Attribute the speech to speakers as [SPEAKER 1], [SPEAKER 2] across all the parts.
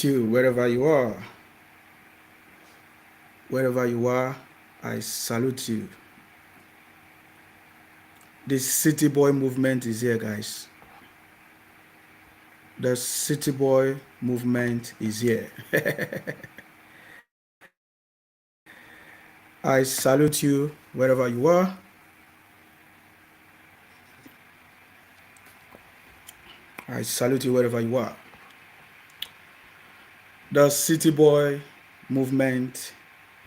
[SPEAKER 1] salute you wherever you are. Wherever you are, I salute you. The city boy movement is here, guys. The city boy movement is here. I salute you wherever you are. I salute you wherever you are. The city boy movement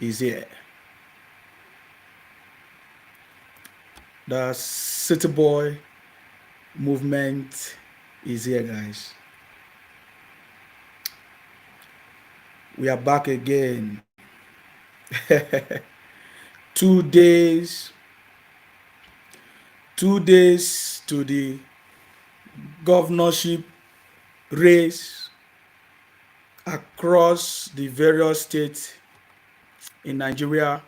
[SPEAKER 1] is here. The city boy movement is here, guys. We are back again. 2 days, 2 days to the governorship race across the various states in Nigeria.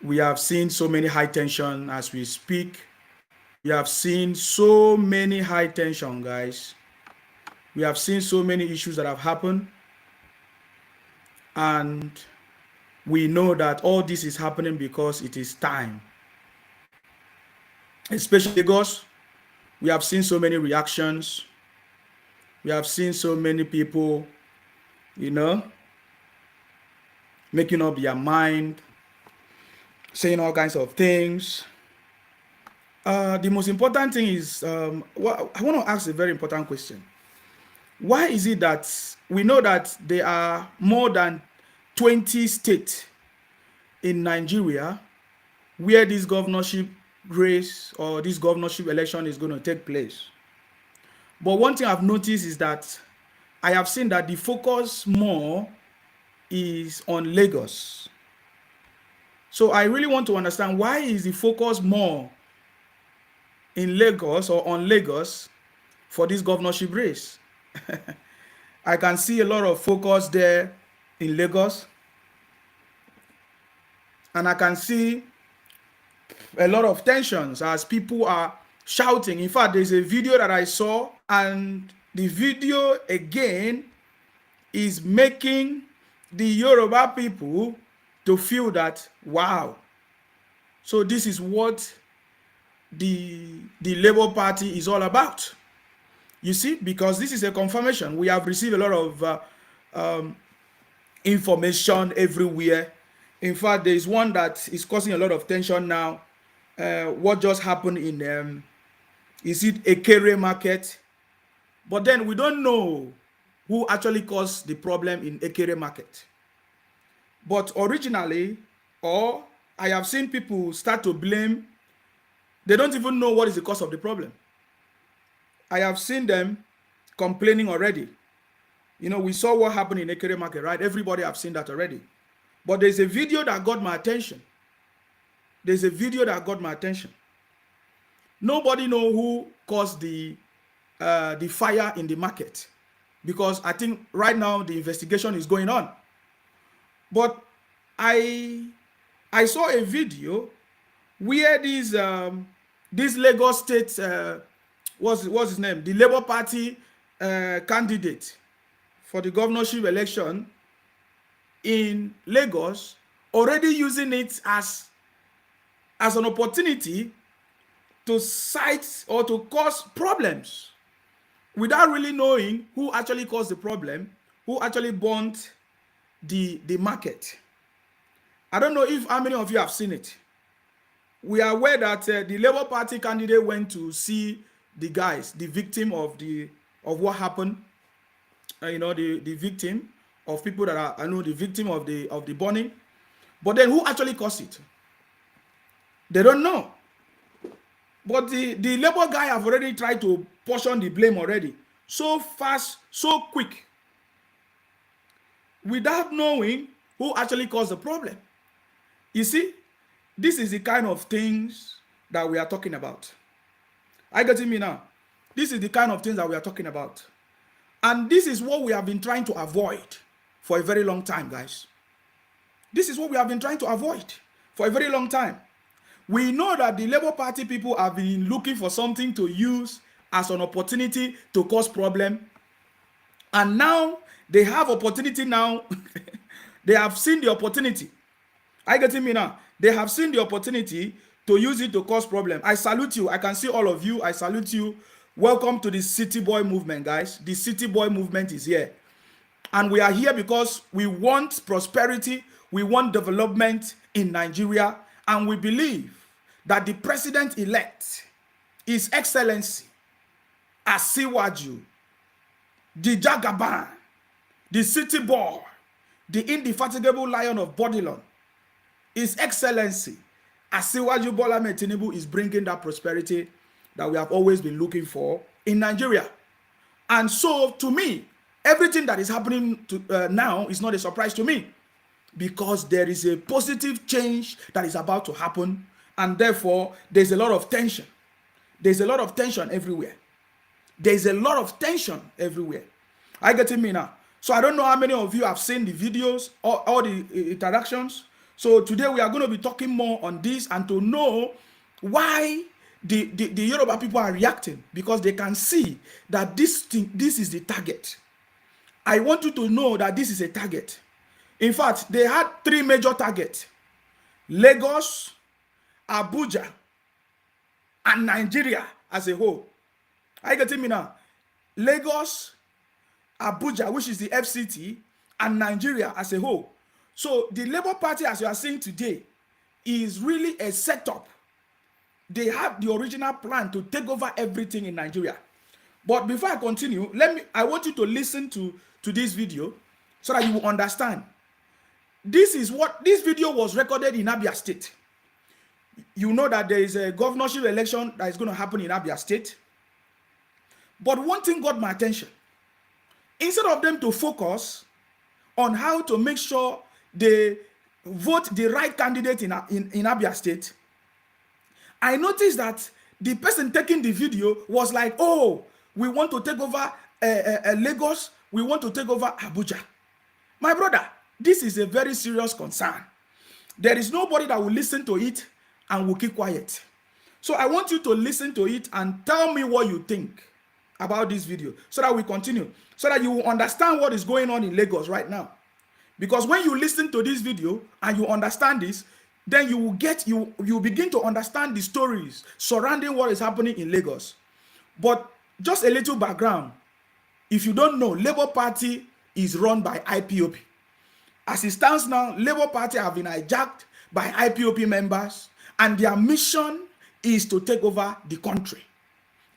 [SPEAKER 1] We have seen so many high tension as we speak. We have seen so many high tension, guys. We have seen so many issues that have happened. And we know that all this is happening because it is time. Especially Lagos, we have seen so many reactions. We have seen so many people, making up their mind, saying all kinds of things. The most important thing is, I want to ask a very important question. Why is it that we know that there are more than 20 states in Nigeria where this governorship race or this governorship election is going to take place? But one thing I've noticed is that I have seen that the focus more is on Lagos. So I really want to understand, why is the focus more in Lagos or on Lagos for this governorship race? I can see a lot of focus there in Lagos, and I can see a lot of tensions as people are shouting. In fact, there's a video that I saw, and the video again is making the Yoruba people to feel that, wow, so this is what the Labour Party is all about. You see, because this is a confirmation. We have received a lot of information everywhere. In fact, there is one that is causing a lot of tension now. What just happened in, is it Ekere market? But then we don't know who actually caused the problem in Ekere market. But originally, or I have seen people start to blame, they don't even know what is the cause of the problem. I have seen them complaining already. We saw what happened in Ekere market, right? Everybody have seen that already. But there's a video that got my attention. There's a video that got my attention. Nobody know who caused the fire in the market, because I think right now the investigation is going on. But I saw a video where this Lagos State, what's his name? The Labour Party candidate for the governorship election in Lagos already using it as an opportunity to cite or to cause problems without really knowing who actually caused the problem, who actually burnt the market. I don't know if how many of you have seen it. We are aware that the Labour Party candidate went to see the guys, the victim of what happened. The victim of people that are, the victim of the burning. But then who actually caused it? They don't know. But the Labour guy have already tried to portion the blame already. So fast, so quick. Without knowing who actually caused the problem. You see, this is the kind of things that we are talking about. Are you getting me now? This is the kind of things that we are talking about. And this is what we have been trying to avoid for a very long time, guys. This is what we have been trying to avoid for a very long time. We know that the Labour Party people have been looking for something to use as an opportunity to cause problem And now they have opportunity now. They have seen the opportunity. Are you getting me now? They have seen the opportunity to use it to cause problem. I salute you. I can see all of you. I salute you. Welcome to the City Boy movement, guys. The City Boy movement is here. And we are here because we want prosperity. We want development in Nigeria. And we believe that the president-elect, His Excellency, Asiwaju, the Jagaban, the City Boy, the indefatigable Lion of Bodilon, His Excellency, Asiwaju Bola Ahmed Tinubu is bringing that prosperity that we have always been looking for in Nigeria. And so, to me, everything that is happening now is not a surprise to me, because there is a positive change that is about to happen, and therefore, there's a lot of tension. There's a lot of tension everywhere. There's a lot of tension everywhere. Are you getting me now? So I don't know how many of you have seen the videos or all the interactions. So today we are going to be talking more on this, and to know why the Yoruba people are reacting, because they can see that this is the target. I want you to know that this is a target. In fact, they had 3 major targets: Lagos, Abuja, and Nigeria as a whole. Are you getting me now? Lagos, Abuja, which is the FCT, and Nigeria as a whole. So the Labour Party, as you are seeing today, is really a setup. They have the original plan to take over everything in Nigeria. But before I continue, I want you to listen to this video so that you will understand. This video was recorded in Abia State. You know that there is a governorship election that is going to happen in Abia State. But one thing got my attention. Instead of them to focus on how to make sure they vote the right candidate in Abia State, I noticed that the person taking the video was like, oh, we want to take over Lagos, we want to take over Abuja. My brother, this is a very serious concern. There is nobody that will listen to it and will keep quiet. So I want you to listen to it and tell me what you think about this video, so that we continue, so that you will understand what is going on in Lagos right now. Because when you listen to this video and you understand this, then you will begin to understand the stories surrounding what is happening in Lagos. But just a little background. If you don't know, Labour Party is run by IPOP. As it stands now, Labour Party have been hijacked by IPOP members, and their mission is to take over the country,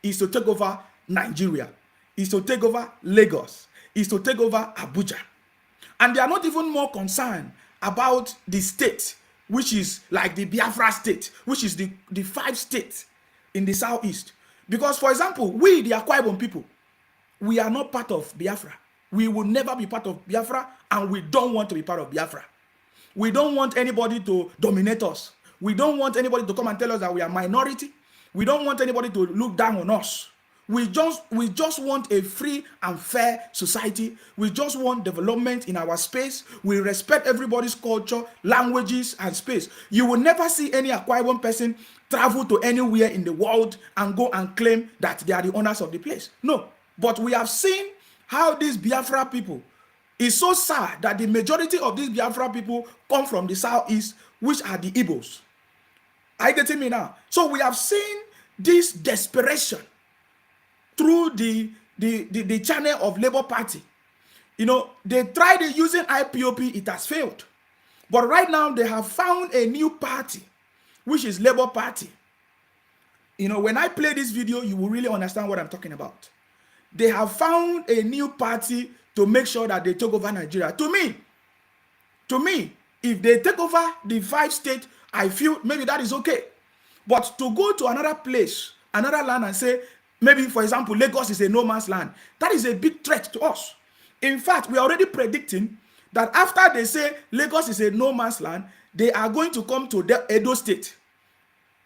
[SPEAKER 1] is to take over Nigeria, is to take over Lagos, is to take over Abuja. And they are not even more concerned about the state, which is like the Biafra state, which is the 5 states in the southeast. Because, for example, we, the Akwa Ibom people, we are not part of Biafra. We will never be part of Biafra, and we don't want to be part of Biafra. We don't want anybody to dominate us. We don't want anybody to come and tell us that we are minority. We don't want anybody to look down on us. We just want a free and fair society. We just want development in our space. We respect everybody's culture, languages, and space. You will never see any Akwa Ibom person travel to anywhere in the world and go and claim that they are the owners of the place. No. But we have seen how these Biafra people, is so sad that the majority of these Biafra people come from the southeast, which are the Igbos. Are you getting me now? So we have seen this desperation through the channel of Labour Party. You know, they tried using IPOP, it has failed. But right now they have found a new party, which is Labour Party. You know, when I play this video, you will really understand what I'm talking about. They have found a new party to make sure that they take over Nigeria. To me, if they take over the 5 states, I feel maybe that is okay. But to go to another place, another land, and say, maybe, for example, Lagos is a no man's land, that is a big threat to us. In fact, we are already predicting that after they say Lagos is a no man's land, they are going to come to Edo State.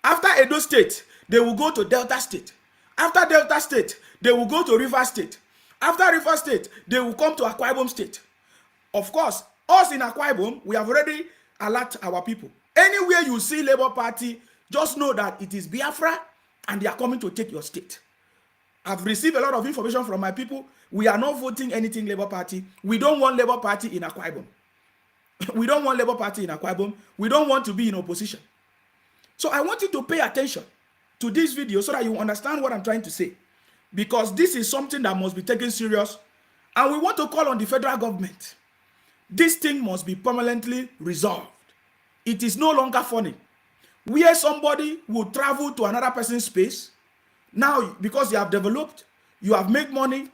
[SPEAKER 1] After Edo State, they will go to Delta State. After Delta State, they will go to River State. After River State, they will come to Akwa Ibom State. Of course, us in Akwa Ibom, we have already alerted our people. Anywhere you see Labour Party, just know that it is Biafra and they are coming to take your state. I've received a lot of information from my people. We are not voting anything Labour Party. We don't want Labour Party in Akwa Ibom. We don't want Labour Party in Akwa Ibom. We don't want to be in opposition. So I want you to pay attention to this video so that you understand what I'm trying to say. Because this is something that must be taken serious. And we want to call on the federal government. This thing must be permanently resolved. It is no longer funny. Where somebody will travel to another person's space, now because you have developed, you have made money,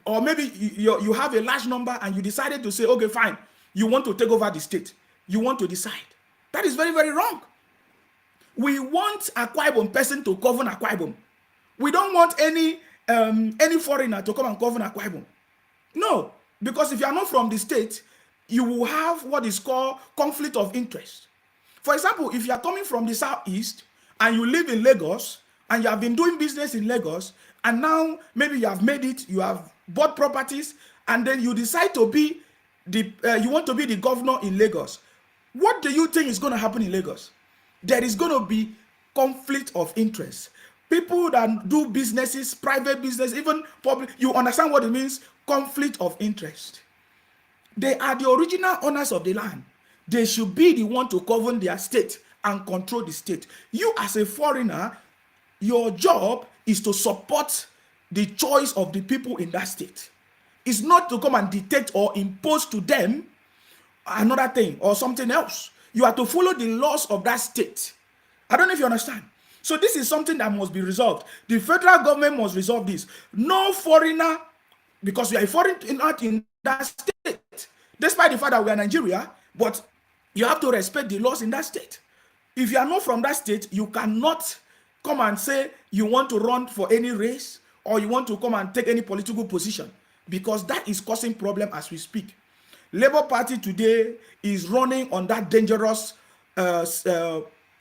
[SPEAKER 1] or maybe you have a large number and you decided to say, okay, fine, you want to take over the state. You want to decide. That is very, very wrong. We want Akwa Ibom person to govern Akwa Ibom. We don't want any foreigner to come and govern Akwa Ibom. No, because if you are not from the state, you will have what is called conflict of interest. For example, if you are coming from the southeast and you live in Lagos and you have been doing business in Lagos and now maybe you have made it, you have bought properties and then you decide to be you want to be the governor in Lagos. What do you think is going to happen in Lagos? There is going to be conflict of interest. People that do businesses, private business, even public, you understand what it means? Conflict of interest. They are the original owners of the land. They should be the one to govern their state and control the state. You as a foreigner, your job is to support the choice of the people in that state. It's not to come and dictate or impose to them another thing or something else. You are to follow the laws of that state. I don't know if you understand. So this is something that must be resolved. The federal government must resolve this. No foreigner, because we are a foreign in that state, despite the fact that we are Nigeria, but you have to respect the laws in that state. If you are not from that state, you cannot come and say you want to run for any race or you want to come and take any political position, because that is causing problem as we speak. Labour Party today is running on that dangerous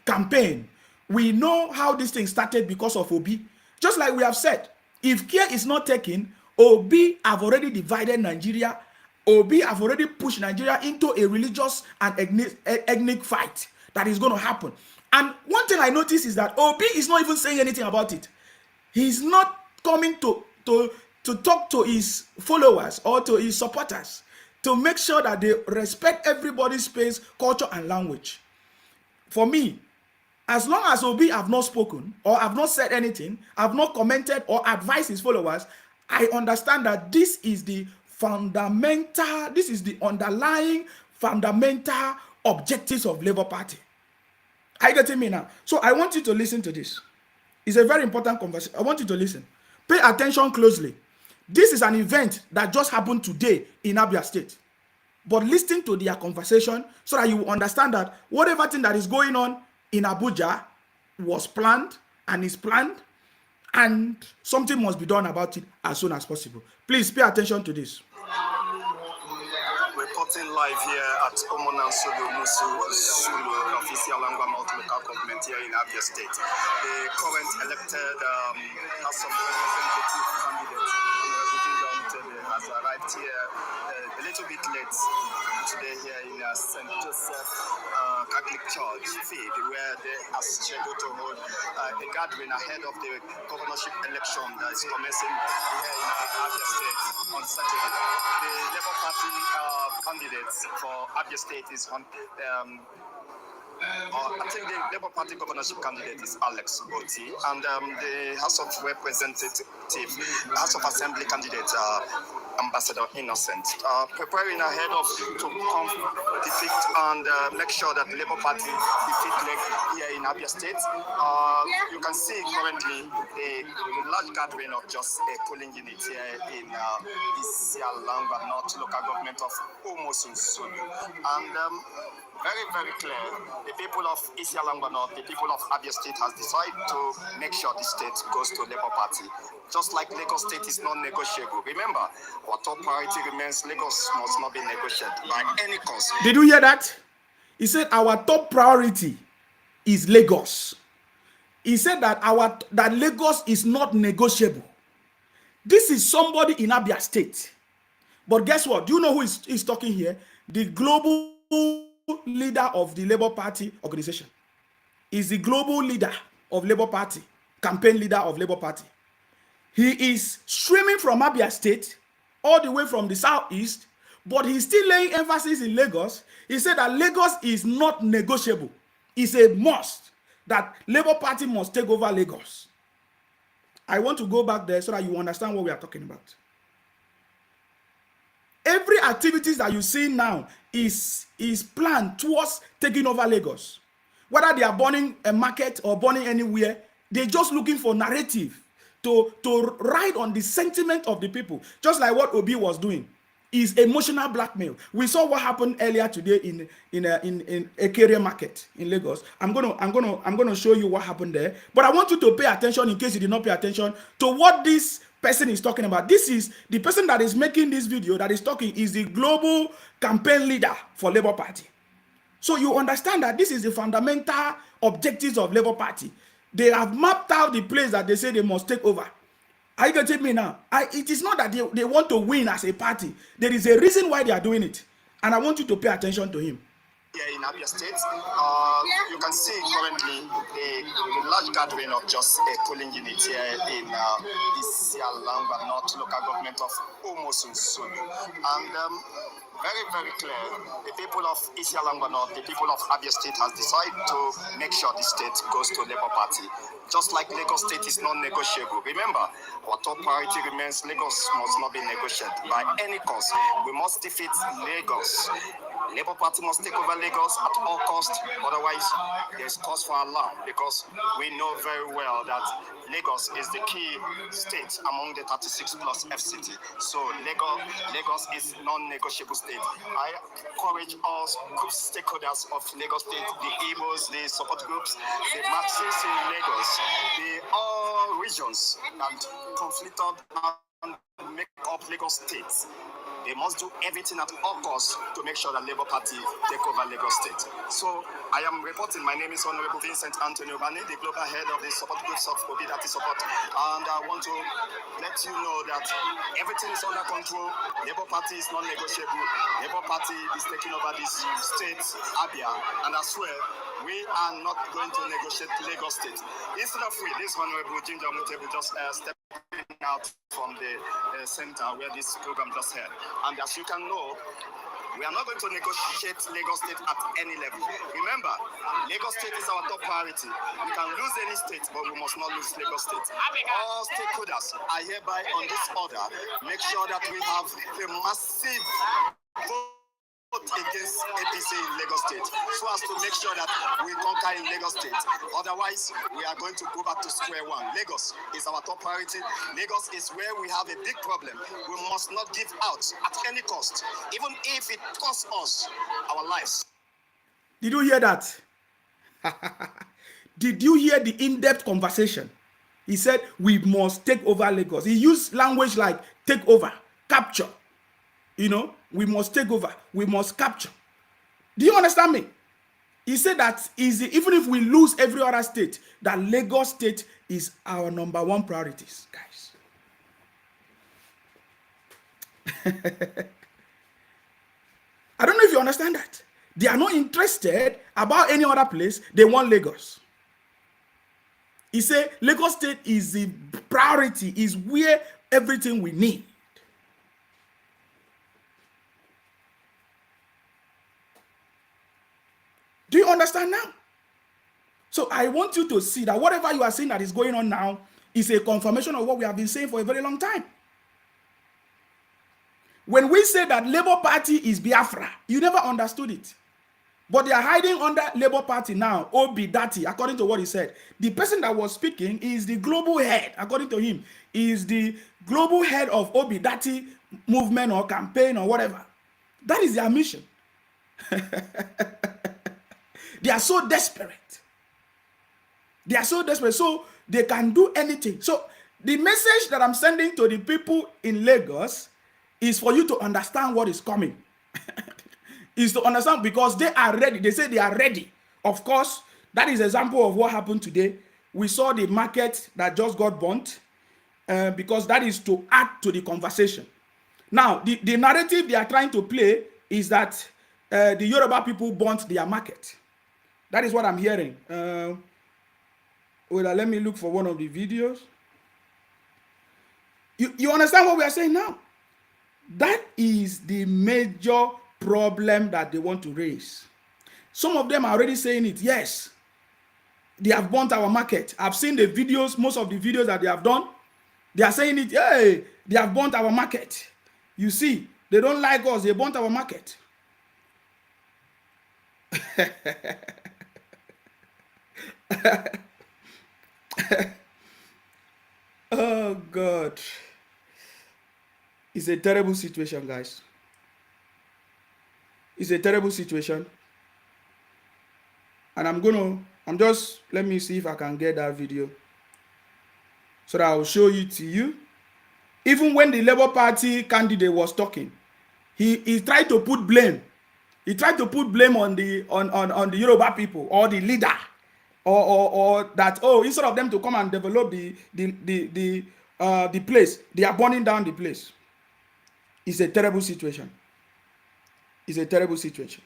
[SPEAKER 1] campaign. We know how this thing started because of Obi. Just like we have said, if care is not taken, Obi have already divided Nigeria. Obi have already pushed Nigeria into a religious and ethnic fight that is going to happen. And one thing I noticed is that Obi is not even saying anything about it. He's not coming to talk to his followers or to his supporters to make sure that they respect everybody's space, culture, and language. For me, as long as Obi have not spoken or have not said anything, have not commented or advised his followers, I understand that this is the underlying fundamental objectives of Labour Party. Are you getting me now? So I want you to listen to this. It's a very important conversation. I want you to listen. Pay attention closely. This is an event that just happened today in Abia State. But listen to their conversation so that you will understand that whatever thing that is going on in Abuja was planned and is planned, and something must be done about it as soon as possible. Please pay attention to this.
[SPEAKER 2] Reporting live here at Omonan Sulu Musu Sulu, official Langwa multi-local government here in Abia State. The current elected House of Representative candidate has arrived here a little bit late today here in St. Joseph Catholic Church feed, where they are scheduled to hold a gathering ahead of the governorship election that is commencing here in Abia State on Saturday. The Labour Party candidates for Abia State is on. I think the Labour Party governorship candidate is Alex Oti, and the House of Assembly candidate Ambassador Innocent, preparing ahead of to come defeat and make sure that the Labour Party defeat here in Abia State. You can see currently a large gathering of just a polling unit here in Isialanga North local government of Omosun Sulu, and very, very clear. The people of Isialanga North, the people of Abia State has decided to make sure the state goes to Labour Party. Just like Lagos State is non-negotiable. Remember, our top priority remains Lagos must not be negotiated by any cost.
[SPEAKER 1] Did you hear that? He said our top priority is Lagos. He said that that Lagos is not negotiable. This is somebody in Abia State. But guess what? Do you know who is talking here? The global leader of the Labour Party organization. Is the global leader of Labour Party, campaign leader of Labour Party. He is streaming from Abia State, all the way from the southeast, but he's still laying emphasis in Lagos. He said that Lagos is not negotiable. It's a must that Labour Party must take over Lagos. I want to go back there so that you understand what we are talking about. Every activities that you see now is planned towards taking over Lagos. Whether they are burning a market or burning anywhere, they're just looking for narrative to ride on the sentiment of the people, just like what Obi was doing. Is emotional blackmail. We saw what happened earlier today in a Area market in Lagos. I'm gonna show you what happened there. But I want you to pay attention, in case you did not pay attention, to what this person is talking about. This is the person that is making this video, that is talking, is the global campaign leader for Labour Party. So you understand that this is the fundamental objectives of Labour Party. They have mapped out the place that they say they must take over. Are you getting me now? It is not that they want to win as a party. There is a reason why they are doing it. And I want you to pay attention to him.
[SPEAKER 2] Here in Abia State, you can see currently a large gathering of just a polling unit here in Isialanga North local government of Omosunsunu. And very, very clear, the people of Isialanga North, the people of Abia State has decided to make sure the state goes to Labour Party. Just like Lagos State is non-negotiable. Remember, our top priority remains Lagos must not be negotiated by any cost. We must defeat Lagos. Labour Party must take over Lagos at all costs. Otherwise, there's cause for alarm, because we know very well that Lagos is the key state among the 36 plus FCT. So Lagos is non-negotiable state. I encourage all stakeholders of Lagos State, the Igbos, the support groups, the Marxists in Lagos, the all regions and conflicted and make up Lagos State. They must do everything at all costs to make sure that Labour Party take over Lagos State. So I am reporting. My name is Honorable Vincent Anthony Obani, the global head of the support groups of Obidati Support. And I want to let you know that everything is under control. Labour Party is non-negotiable. Labour Party is taking over this state, Abia, and I swear we are not going to negotiate Lagos State. Instead of this Honorable Ginger Mutebu just stepping out from the center where this program just held. And as you can know, we are not going to negotiate Lagos State at any level. Remember, Lagos State is our top priority. We can lose any state, but we must not lose Lagos State. All stakeholders are hereby on this order. Make sure that we have a massive vote against APC in Lagos State, so as to make sure that we conquer in Lagos State. Otherwise, we are going to go back to square one. Lagos is our top priority. Lagos is where we have a big problem. We must not give out at any cost, even if it costs us our lives.
[SPEAKER 1] Did you hear that? Did you hear the in-depth conversation? He said, we must take over Lagos. He used language like take over, capture. You know, we must take over. We must capture. Do you understand me? He said that even if we lose every other state, that Lagos State is our number one priorities, guys. I don't know if you understand that. They are not interested about any other place. They want Lagos. He said Lagos State is the priority, is where everything we need. Do you understand now? So I want you to see that whatever you are seeing that is going on now is a confirmation of what we have been saying for a very long time. When we say that Labour Party is Biafra, you never understood it. But they are hiding under Labour Party now, Obidati, according to what he said. The person that was speaking is the global head, according to him, is the global head of Obidati movement or campaign or whatever. That is their mission. They are so desperate. They are so desperate, so they can do anything. So the message that I'm sending to the people in Lagos is for you to understand what is coming. Is to understand, because they are ready. They say they are ready. Of course, that is an example of what happened today. We saw the market that just got burnt, because that is to add to the conversation. Now, the narrative they are trying to play is that the Yoruba people burnt their market. That is what I'm hearing. Well, let me look for one of the videos. You understand what we are saying now? That is the major problem that they want to raise. Some of them are already saying it. Yes, they have burnt our market. I've seen the videos, most of the videos that they have done. They are saying it, hey, they have burnt our market. You see, they don't like us, they burnt our market. Oh, God. It's a terrible situation, guys. It's a terrible situation. And let me see if I can get that video so that I'll show it to you. Even when the Labour Party candidate was talking, he tried to put blame. He tried to put blame on the Yoruba people or the leader, or that, oh, instead of them to come and develop the place, they are burning down the place. It's a terrible situation. It's a terrible situation.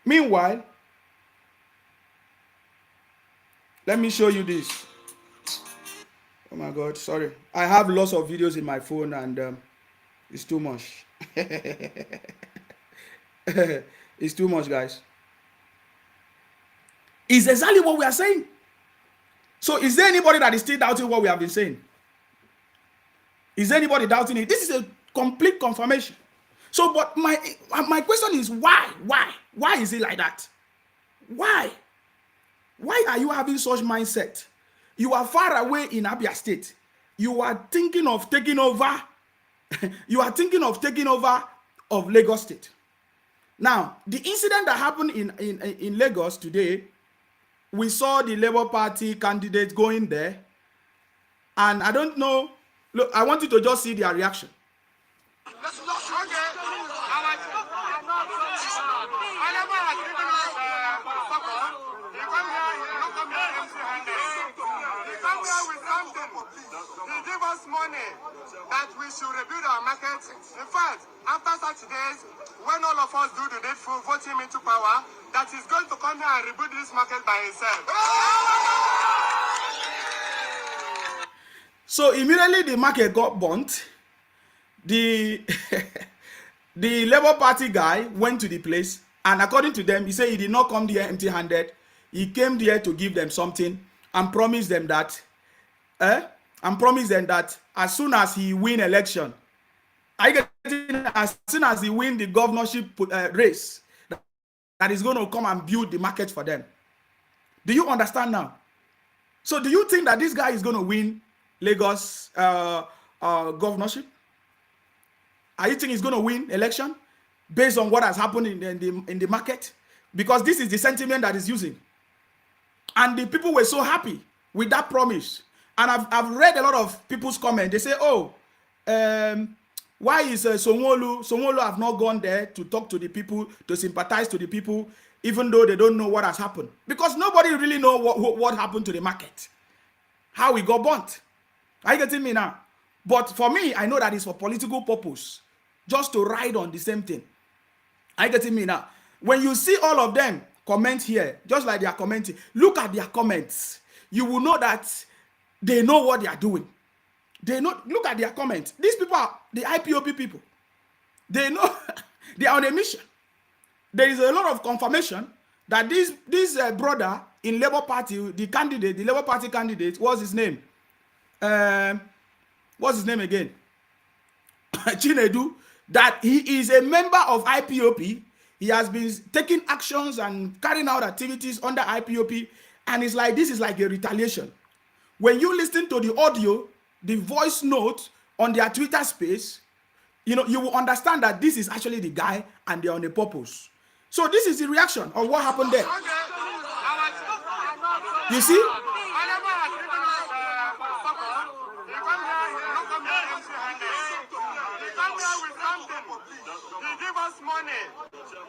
[SPEAKER 1] Meanwhile, let me show you this. Oh my God, sorry. I have lots of videos in my phone and it's too much. It's too much, guys. It's exactly what we are saying. So is there anybody that is still doubting what we have been saying? Is there anybody doubting it? This is a complete confirmation. So, but my question is why? Why is it like that? Why? Why are you having such mindset? You are far away in Abia State. You are thinking of taking over. You are thinking of taking over of Lagos State. Now, the incident that happened in Lagos today, we saw the Labour Party candidate going there, and I don't know. Look, I want you to just see their reaction.
[SPEAKER 2] They give us money that we should rebuild our market. In fact, after such days, when all of us do the needful, vote him into power, that he's going to come here and rebuild this market by himself.
[SPEAKER 1] So immediately the market got burnt. The the Labour Party guy went to the place, and according to them, he said he did not come there empty-handed. He came there to give them something and promise them that as soon as he win election, as soon as he win the governorship race, that is going to come and build the market for them. Do you understand now? So do you think that this guy is going to win Lagos governorship? Are you think he's going to win election based on what has happened in the market? Because this is the sentiment that is using. And the people were so happy with that promise. And I've read a lot of people's comments. They say, oh, why is Sonwolu have not gone there to talk to the people, to sympathize to the people, even though they don't know what has happened? Because nobody really know what happened to the market, how we got burnt. Are you getting me now? But for me, I know that it's for political purpose, just to ride on the same thing. Are you getting me now? When you see all of them comment here, just like they are commenting, look at their comments. You will know that they know what they are doing. They know. Look at their comments. These people are the IPOP people. They know they are on a mission. There is a lot of confirmation that this brother in Labour Party, the Labour Party candidate, what's his name? What's his name again? Chinedu. That he is a member of IPOP. He has been taking actions and carrying out activities under IPOP, and it's like this is like a retaliation. When you listen to the audio, the voice note on their Twitter space, you will understand that this is actually the guy and they're on a purpose. So this is the reaction of what happened there. You see? They give us money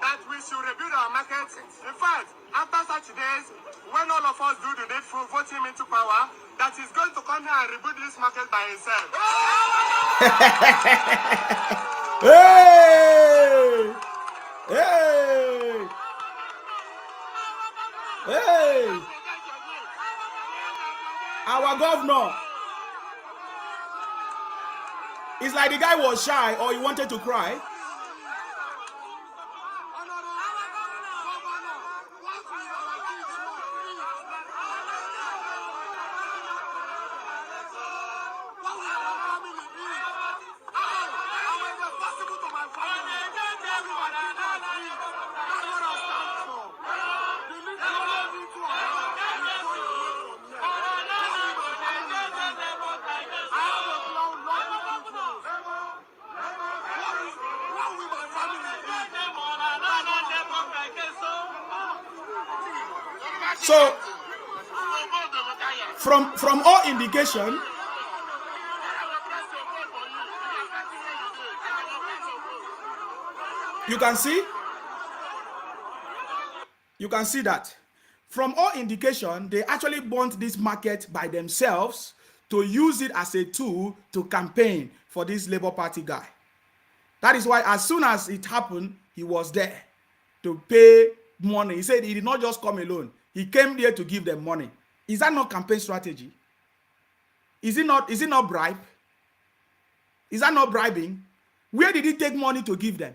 [SPEAKER 1] that we should rebuild our market. In fact, after such days, when all of us do the needful, vote him into power, that he's going to come here and rebuild this market by himself. Hey! Hey! Hey! Our governor. like the guy was shy or he wanted to cry. So, from all indication, you can see that from all indication, they actually bought this market by themselves to use it as a tool to campaign for this Labour Party guy. That is why as soon as it happened, he was there to pay money. He said he did not just come alone. He came there to give them money. Is that not campaign strategy? Is it not bribe? Is that not bribing? Where did he take money to give them?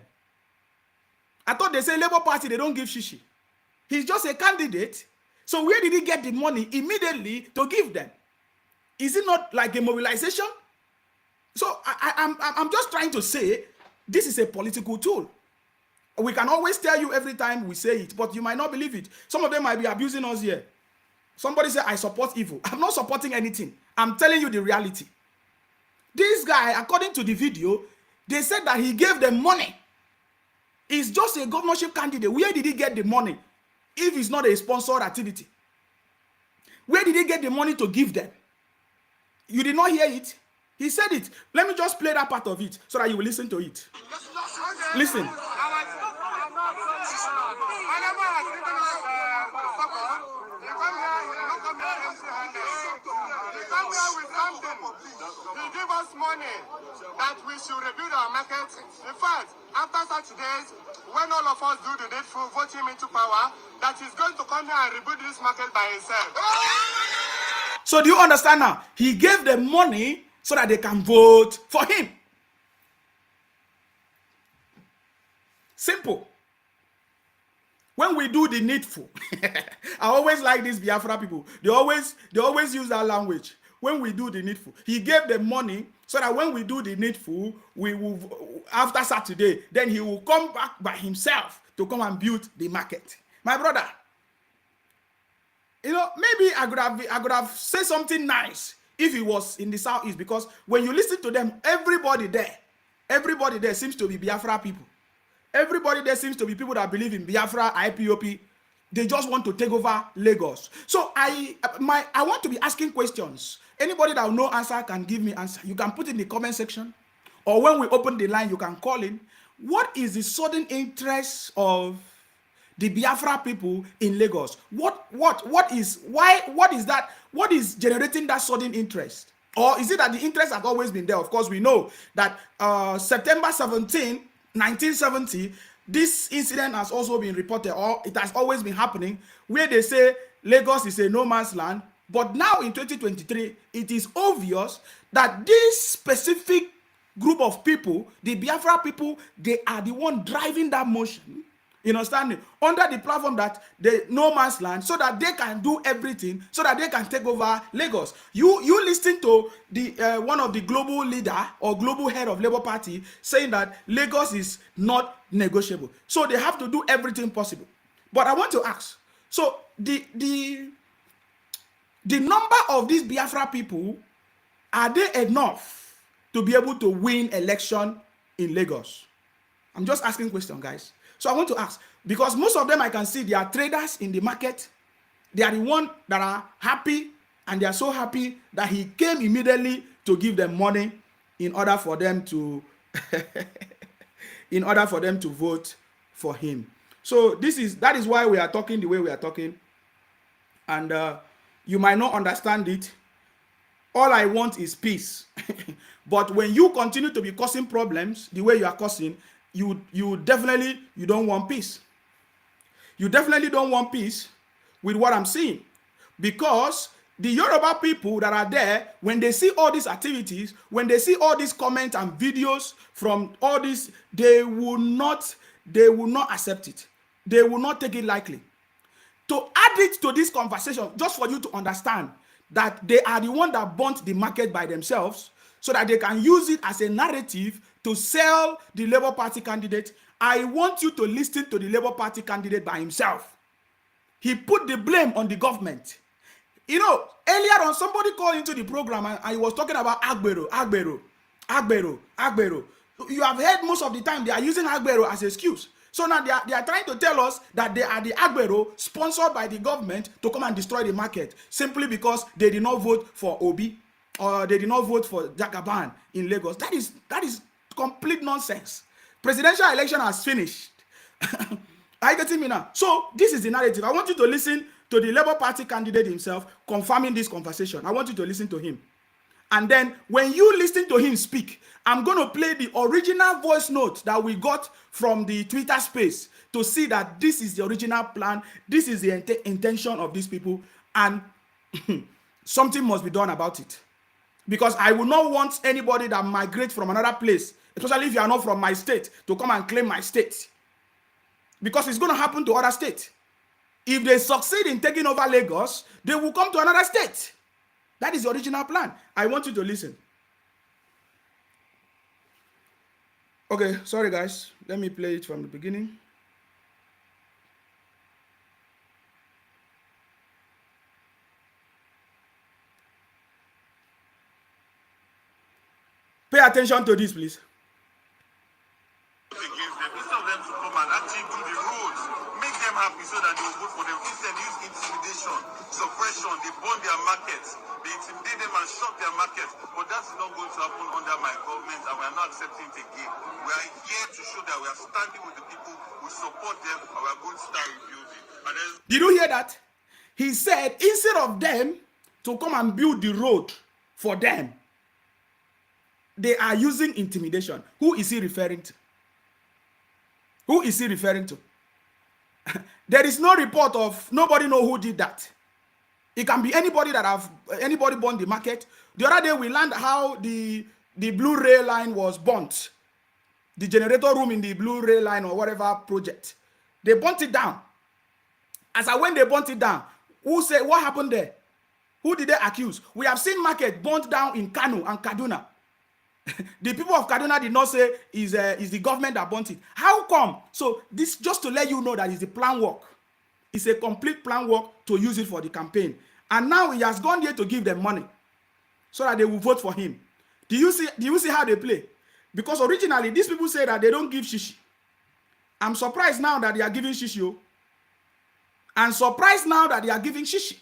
[SPEAKER 1] I thought they say Labour Party, they don't give shishi. He's just a candidate. So where did he get the money immediately to give them? Is it not like a mobilization? So I'm just trying to say this is a political tool. We can always tell you every time we say it, but you might not believe it. Some of them might be abusing us here. Somebody say, I support evil. I'm not supporting anything. I'm telling you the reality. This guy, according to the video, they said that he gave them money. He's just a governorship candidate. Where did he get the money if it's not a sponsored activity? Where did he get the money to give them? You did not hear it? He said it. Let me just play that part of it so that you will listen to it. Listen.
[SPEAKER 2] He gave us money that we should rebuild our market. In fact, after such days, when all of us do the needful, vote him into power, that he's going to come here and rebuild this market by himself.
[SPEAKER 1] So do you understand now? He gave them money so that they can vote for him. Simple. When we do the needful, I always like these Biafra people. They always use that language. When we do the needful, he gave them money so that when we do the needful, we will, after Saturday, then he will come back by himself to come and build the market. My brother, maybe I could have said something nice if he was in the southeast, because when you listen to them, everybody there seems to be Biafra people. Everybody there seems to be people that believe in Biafra, IPOP. They just want to take over Lagos. So I want to be asking questions. Anybody that will know answer can give me answer. You can put in the comment section, or when we open the line, you can call in. What is the sudden interest of the Biafra people in Lagos? What is that? What is generating that sudden interest? Or is it that the interest has always been there? Of course, we know that September 17, 1970, this incident has also been reported, or it has always been happening, where they say Lagos is a no man's land. But now in 2023, it is obvious that this specific group of people, the Biafra people, they are the one driving that motion, you understand, under the platform that the no man's land, so that they can do everything, so that they can take over Lagos. You listen to the one of the global leader or global head of Labour Party saying that Lagos is not negotiable. So they have to do everything possible. But I want to ask, so the number of these Biafra people, are they enough to be able to win election in Lagos? I'm just asking question, guys. So I want to ask, because most of them I can see they are traders in the market. They are the ones that are happy, and they are so happy that he came immediately to give them money in order for them to vote for him. So that is why we are talking the way we are talking. And you might not understand it. All I want is peace. But when you continue to be causing problems the way you are causing, you definitely don't want peace. You definitely don't want peace with what I'm seeing. Because the Yoruba people that are there, when they see all these activities, when they see all these comments and videos from all this, they will not accept it. They will not take it lightly. To add it to this conversation, just for you to understand that they are the one that burnt the market by themselves, so that they can use it as a narrative to sell the Labour Party candidate. I want you to listen to the Labour Party candidate by himself. He put the blame on the government. You know, earlier on, somebody called into the program and he was talking about Agbero. You have heard most of the time they are using Agbero as an excuse. So now they are trying to tell us that they are the Agbero sponsored by the government to come and destroy the market simply because they did not vote for Obi or they did not vote for Jagaban in Lagos. That is complete nonsense. Presidential election has finished. Are you getting me now? So this is the narrative. I want you to listen to the Labour Party candidate himself confirming this conversation. I want you to listen to him. And then when you listen to him speak, I'm going to play the original voice note that we got from the Twitter space to see that this is the original plan. This is the intention of these people. And something must be done about it. Because I will not want anybody that migrates from another place, especially if you are not from my state, to come and claim my state. Because it's going to happen to other states. If they succeed in taking over Lagos, they will come to another state. That is the original plan. I want you to listen. Okay, sorry guys. Let me play it from the beginning. Pay attention to this, please.
[SPEAKER 2] Happy so that they will vote for them. Instead, use intimidation, suppression, they burn their markets, they intimidate them and shut their markets. But that's not going to happen under my government, and we are not accepting it again. We are here to show that we are standing with the people, we support them, and we are going to start rebuilding.
[SPEAKER 1] Did you hear that? He said instead of them to come and build the road for them, they are using intimidation. Who is he referring to? Who is he referring to? There is no report of, nobody know who did that. It can be anybody anybody burned the market. The other day we learned how the blue rail line was burnt. The generator room in the blue rail line or whatever project. They burnt it down. As I when they burnt it down, who said what happened there? Who did they accuse? We have seen market burnt down in Kano and Kaduna. The people of Kaduna did not say is the government that burnt it. How come? So this just to let you know that it's a plan work. It's a complete plan work to use it for the campaign. And now he has gone there to give them money so that they will vote for him. Do you see how they play? Because originally these people say that they don't give shishi. I'm surprised now that they are giving shishi. I'm surprised now that they are giving shishi.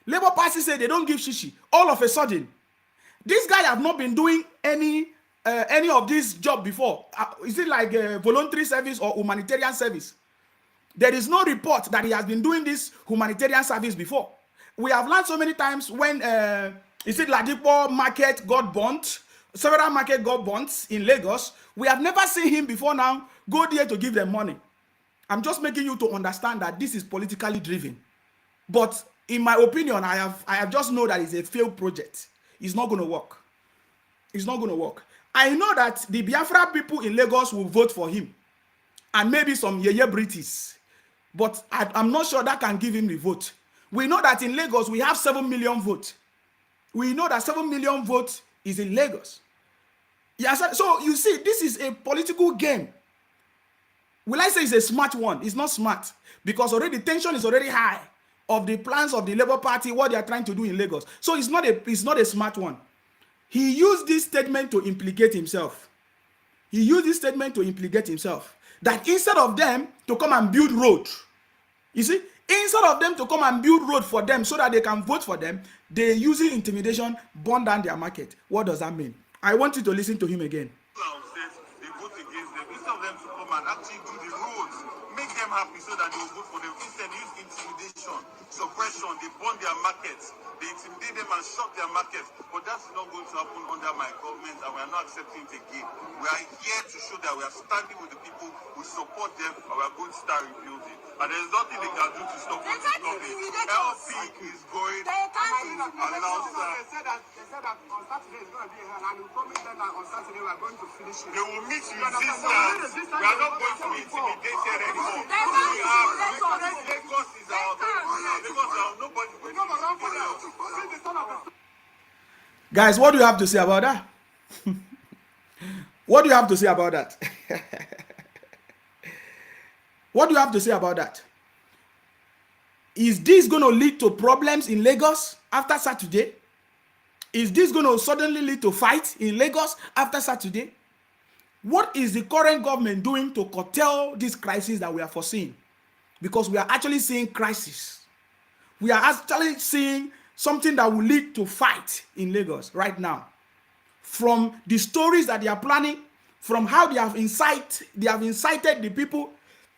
[SPEAKER 1] Labour Party say they don't give shishi. All of a sudden, this guy have not been doing any of this job before. Is it like a voluntary service or humanitarian service? There is no report that he has been doing this humanitarian service before. We have learned so many times when is it Ladipo market got burnt, several market got burnt in Lagos. We have never seen him before now go there to give them money. I'm just making you to understand that this is politically driven. But in my opinion, I have just know that it's a failed project. It's not going to work. It's not going to work. I know that the Biafra people in Lagos will vote for him. And maybe some Yeye British. But I'm not sure that can give him the vote. We know that in Lagos, we have 7 million votes. We know that 7 million votes is in Lagos. Yes, so you see, this is a political game. Will I say it's a smart one? It's not smart. Because already the tension is already high of the plans of the Labour Party, what they are trying to do in Lagos. So it's not a smart one. He used this statement to implicate himself. He used this statement to implicate himself. That instead of them to come and build road, you see, instead of them to come and build road for them so that they can vote for them, they're using intimidation, burn down their market. What does that mean? I want you to listen to him again.
[SPEAKER 2] They vote against them. Instead of them to come and actually do the roads, make them happy so that they will vote for them. Instead, use intimidation, suppression, they burn their markets, they intimidate them and shut their markets. But that's not going to happen under my government, and we are not accepting it again. We are here to show that we are standing with the people, we support them, and we are going to start rebuilding. And there's nothing they can do to stop what is coming. LP is going to announce that. They said that on Saturday is going to be a hell, and we promised them that on Saturday we are going to finish it. They will meet resistance. We are not going to be intimidated anymore. Lagos is our home. Nobody will be.
[SPEAKER 1] Guys, what do you have to say about that? What do you have to say about that? What do you have to say about that? Is this going to lead to problems in Lagos after Saturday? Is this going to suddenly lead to fights in Lagos after Saturday? What is the current government doing to curtail this crisis that we are foreseeing? Because we are actually seeing crisis. We are actually seeing something that will lead to fight in Lagos right now. From the stories that they are planning, from how they have incited the people.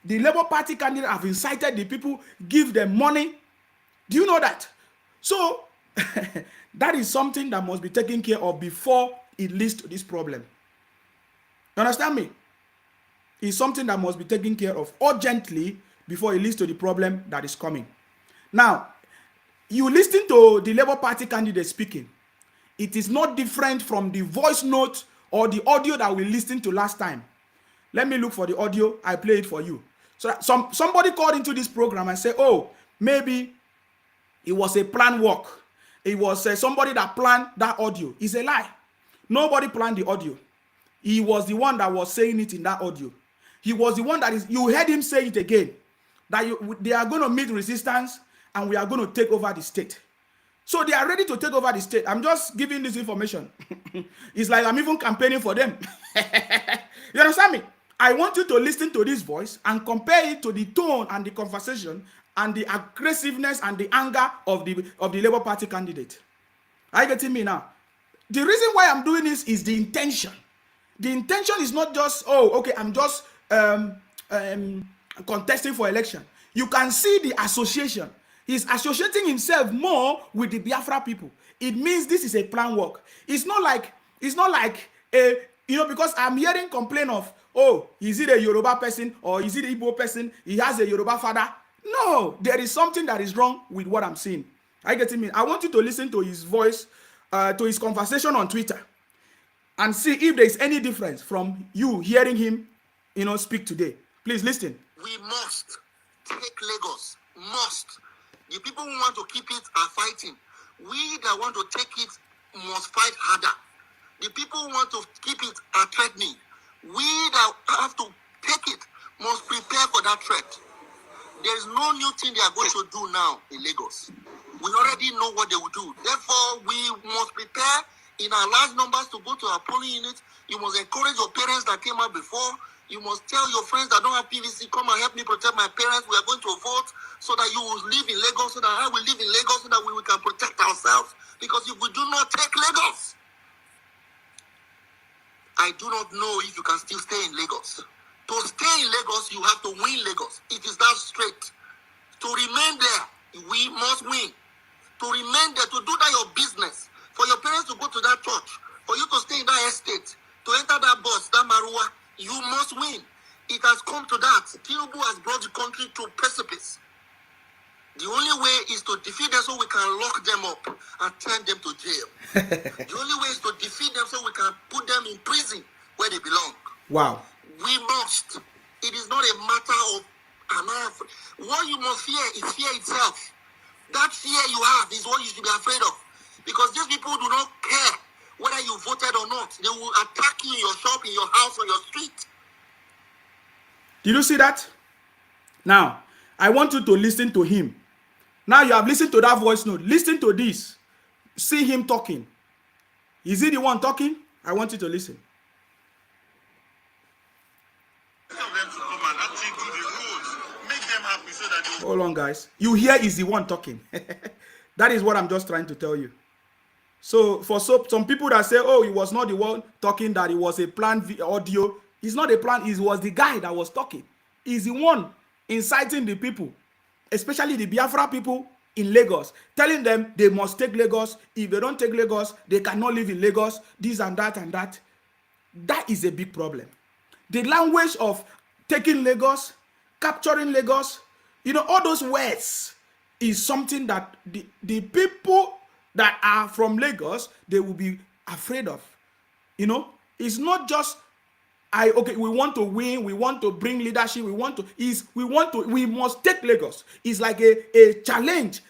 [SPEAKER 1] The Labour Party candidate have incited the people, give them money. Do you know that? So that is something that must be taken care of before it leads to this problem. You understand me? It's something that must be taken care of urgently before it leads to the problem that is coming. Now, you listen to the Labour Party candidate speaking. It is not different from the voice note or the audio that we listened to last time. Let me look for the audio. I play it for you. So that somebody called into this program and said, oh, maybe it was a planned work. It was somebody that planned that audio. It's a lie. Nobody planned the audio. He was the one that was saying it in that audio. He was the one that is, you heard him say it again, that they are going to meet resistance and we are going to take over the state. So they are ready to take over the state. I'm just giving this information. It's like I'm even campaigning for them. You understand me? I want you to listen to this voice and compare it to the tone and the conversation and the aggressiveness and the anger of the Labour Party candidate. Are you getting me now? The reason why I'm doing this is the intention. The intention is not just, oh, okay, I'm just contesting for election. You can see the association. He's associating himself more with the Biafra people. It means this is a planned work. It's not like a, because I'm hearing complaint of, oh, is it a Yoruba person or is it an Igbo person? He has a Yoruba father. No, there is something that is wrong with what I'm saying. Are you getting me? I want you to listen to his voice, to his conversation on Twitter, and see if there is any difference from you hearing him, speak today. Please listen.
[SPEAKER 2] We must take Lagos. Must. The people who want to keep it are fighting. We that want to take it must fight harder. The people who want to keep it are threatening. We that have to take it must prepare for that threat. There is no new thing they are going to do now in Lagos. We already know what they will do. Therefore, we must prepare in our large numbers to go to our polling units. You must encourage your parents that came out before. You must tell your friends that don't have PVC, come and help me protect my parents. We are going to vote so that you will live in Lagos, so that I will live in Lagos, so that we can protect ourselves. Because if we do not take Lagos, I do not know if you can still stay in Lagos. To stay in Lagos, you have to win Lagos. It is that straight. To remain there, we must win. To remain there, to do that your business, for your parents to go to that church, for you to stay in that estate, to enter that bus, that Marua, you must win. It has come to that. Tinubu has brought the country to precipice. The only way is to defeat them so we can lock them up and turn them to jail. The only way is to defeat them so we can put them in prison where they belong.
[SPEAKER 1] Wow.
[SPEAKER 2] We must. It is not a matter of what you must fear is fear itself. That fear you have is what you should be afraid of. Because these people do not care whether you voted or not. They will attack you in your shop, in your house, on your street.
[SPEAKER 1] Did you see that? Now, I want you to listen to him. Now you have listened to that voice note. Listen to this. See him talking. Is he the one talking? I want you to listen. Hold on, guys. You hear is the one talking. That is what I'm just trying to tell you. So for some people that say, oh, he was not the one talking, that it was a planned audio. It's not a plan. It was the guy that was talking. He's the one inciting the people, especially the Biafra people in Lagos, telling them they must take Lagos. If they don't take Lagos, they cannot live in Lagos, this and that and that. That is a big problem. The language of taking Lagos, capturing Lagos, all those words is something that the people that are from Lagos, they will be afraid of. It's not just we want to win, we want to bring leadership, we must take Lagos. It's like a challenge,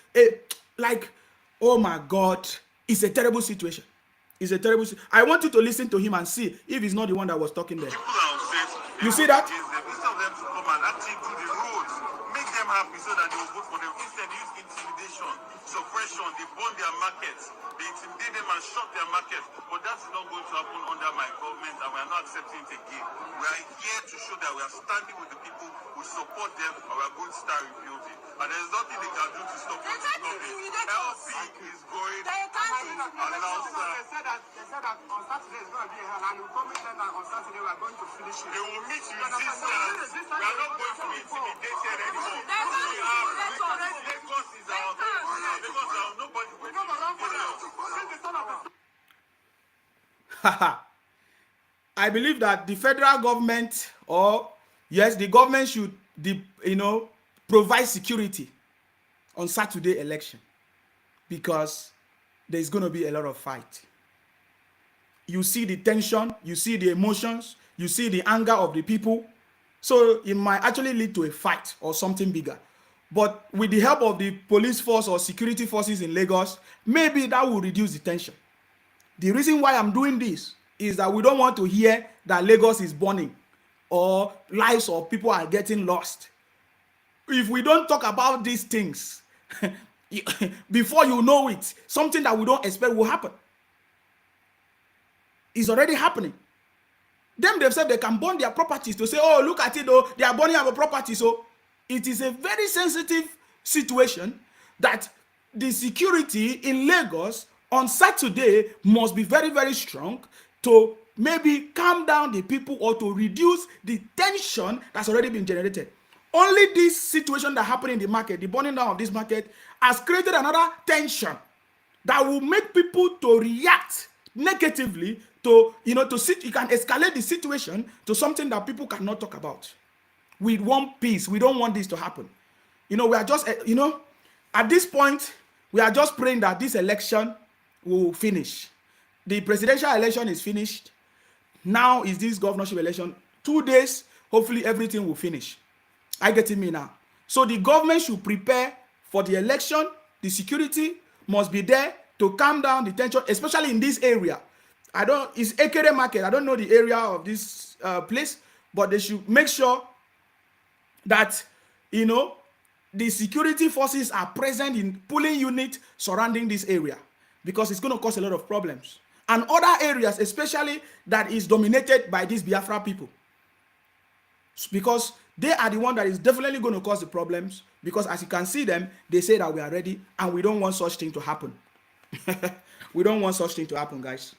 [SPEAKER 1] oh my God, it's a terrible situation. It's a terrible situation. I want you to listen to him and see if he's not the one that was talking there. You see that?
[SPEAKER 2] Instead of them to come and actually do the roads, make them happy so that they will vote for them. Instead, they use intimidation, suppression, they burn their markets, they intimidate them and shut their markets. But that is not going to happen under my government, and we are not accepting it again. We are here to show that we are standing with the people, we support them, and we are going to start rebuilding. And there is nothing they can do to stop what is coming. LP is going outside. They said that on Saturday is going to be a hell, and we promised them that on Saturday we are going to finish it. They will meet resistance. We are not going to be intimidated anymore. Lagos is our home. Because nobody will be
[SPEAKER 1] I believe that the federal government, the government should, provide security on Saturday election, because there's going to be a lot of fight. You see the tension, you see the emotions, you see the anger of the people. So it might actually lead to a fight or something bigger. But with the help of the police force or security forces in Lagos, maybe that will reduce the tension. The reason why I'm doing this is that we don't want to hear that Lagos is burning or lives of people are getting lost. If we don't talk about these things, before you know it, something that we don't expect will happen. It's already happening. Them themselves, they can burn their properties to say, oh, look at it, they are burning our properties. So it is a very sensitive situation that the security in Lagos on Saturday must be very, very strong to maybe calm down the people or to reduce the tension that's already been generated. Only this situation that happened in the market, the burning down of this market, has created another tension that will make people to react negatively to, you can escalate the situation to something that people cannot talk about. We want peace. We don't want this to happen. We are just, at this point, we are just praying that this election will finish. The presidential election is finished. Now is this governorship election. 2 days, hopefully everything will finish. I get me now. So the government should prepare for the election. The security must be there to calm down the tension, especially in this area. It's Ekere Market. I don't know the area of this place, but they should make sure that, the security forces are present in pulling units surrounding this area, because it's going to cause a lot of problems. And other areas, especially that is dominated by these Biafra people, because they are the one that is definitely going to cause the problems, because as you can see them, they say that we are ready and we don't want such thing to happen. We don't want such thing to happen, guys.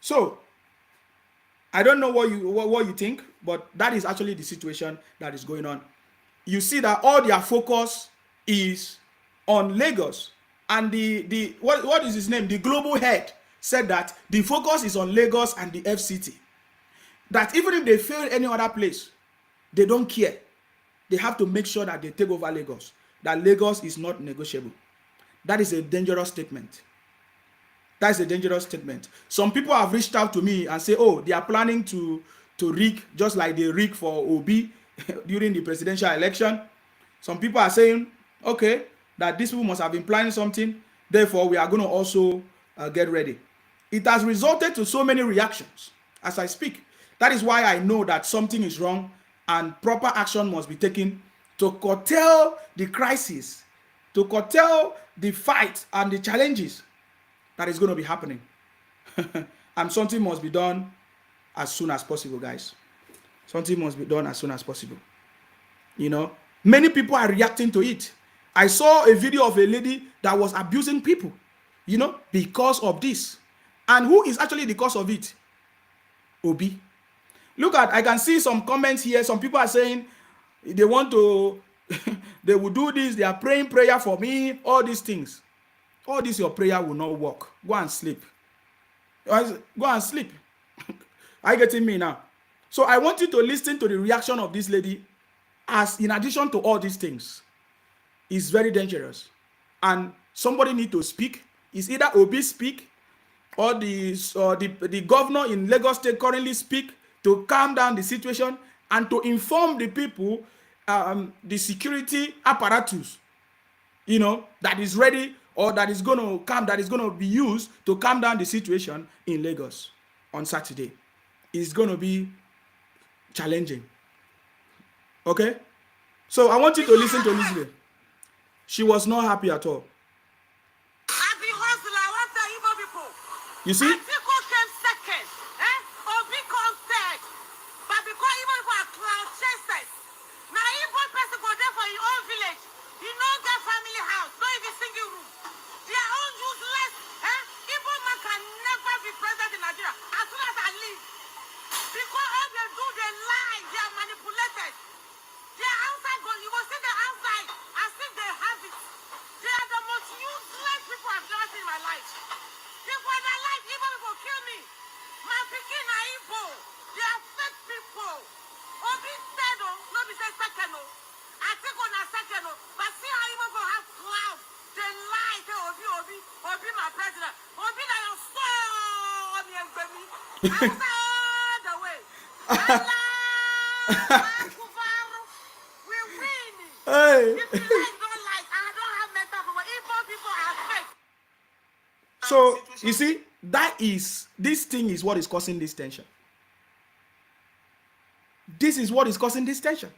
[SPEAKER 1] So I don't know what you think, but that is actually the situation that is going on. You see that all their focus is on Lagos, and the what is his name? The global head said that the focus is on Lagos and the FCT. That even if they fail any other place, they don't care. They have to make sure that they take over Lagos. That Lagos is not negotiable. That is a dangerous statement. That's a dangerous statement. Some people have reached out to me and say, oh, they are planning to rig, just like they rig for Obi during the presidential election. Some people are saying, okay, that these people must have been planning something, therefore we are going to also get ready. It has resulted to so many reactions as I speak. That is why I know that something is wrong and proper action must be taken to curtail the crisis, to curtail the fight and the challenges that is going to be happening. And something must be done as soon as possible, guys. Something must be done as soon as possible. Many people are reacting to it. I saw a video of a lady that was abusing people, because of this. And who is actually the cause of it? Obi. I can see some comments here. Some people are saying, They want to, they will do this. They are praying prayer for me. All these things. All this your prayer will not work. Go and sleep. Go and sleep. Are you getting me now? So I want you to listen to the reaction of this lady, as in addition to all these things, is very dangerous. And somebody need to speak. It's either Obi speak, or the governor in Lagos State currently speak to calm down the situation and to inform the people, the security apparatus, that is ready, or that is going to be used to calm down the situation in Lagos on Saturday. It's going to be challenging. Okay? So I want you to listen to this lady. She was not happy at all. You see?
[SPEAKER 3] Atiku came second. Obi comes third. But because Igbo people are cloud chasers, now Igbo person go there for your own village. You know their family house, not even single room. Their own useless. Igbo man can never be president in Nigeria as soon as I leave. Because all they do, they lie, they are manipulated. They are outside, you will see the outside as if they have it. They are the most useless people I've ever seen in my life. People in their life, Igbo people kill me. My pikin are Igbo. They are fake people. Obi said, no be say second, I think on a second, but see how Igbo people have clout. They lie, say Obi my president. Obi na your soul, me and baby. Outside the way. We win.
[SPEAKER 1] Hey.
[SPEAKER 3] If you don't like, I don't have mental problem. Igbo people are fake.
[SPEAKER 1] So you see, this thing is what is causing this tension. This is what is causing this tension.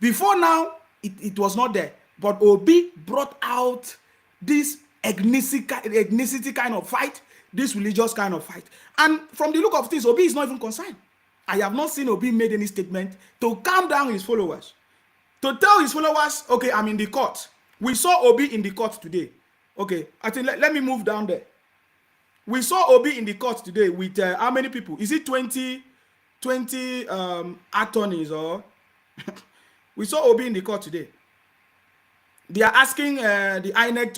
[SPEAKER 1] Before now, it was not there, but Obi brought out this ethnicity kind of fight, this religious kind of fight, and from the look of things, Obi is not even concerned. I have not seen Obi made any statement to calm down his followers, to tell his followers, okay, I'm in the court. We saw Obi in the court today. Okay, I think let me move down there. We saw Obi in the court today with how many people? Is it 20 attorneys, or we saw Obi in the court today. They are asking the INEC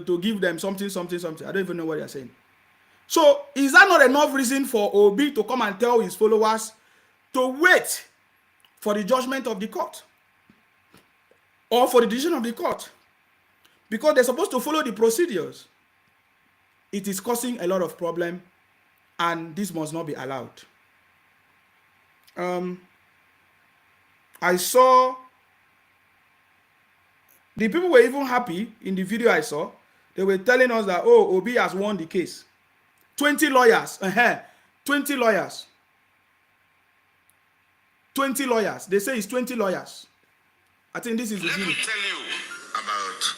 [SPEAKER 1] to give them something. I don't even know what they are saying. So is that not enough reason for Obi to come and tell his followers to wait for the judgment of the court or for the decision of the court? Because they're supposed to follow the procedures. It is causing a lot of problem, and this must not be allowed. I saw the people were even happy in the video I saw. They were telling us that, oh, Obi has won the case. 20 lawyers. 20 lawyers. 20 lawyers. They say it's 20 lawyers. I think this is the video.
[SPEAKER 2] Let me tell you about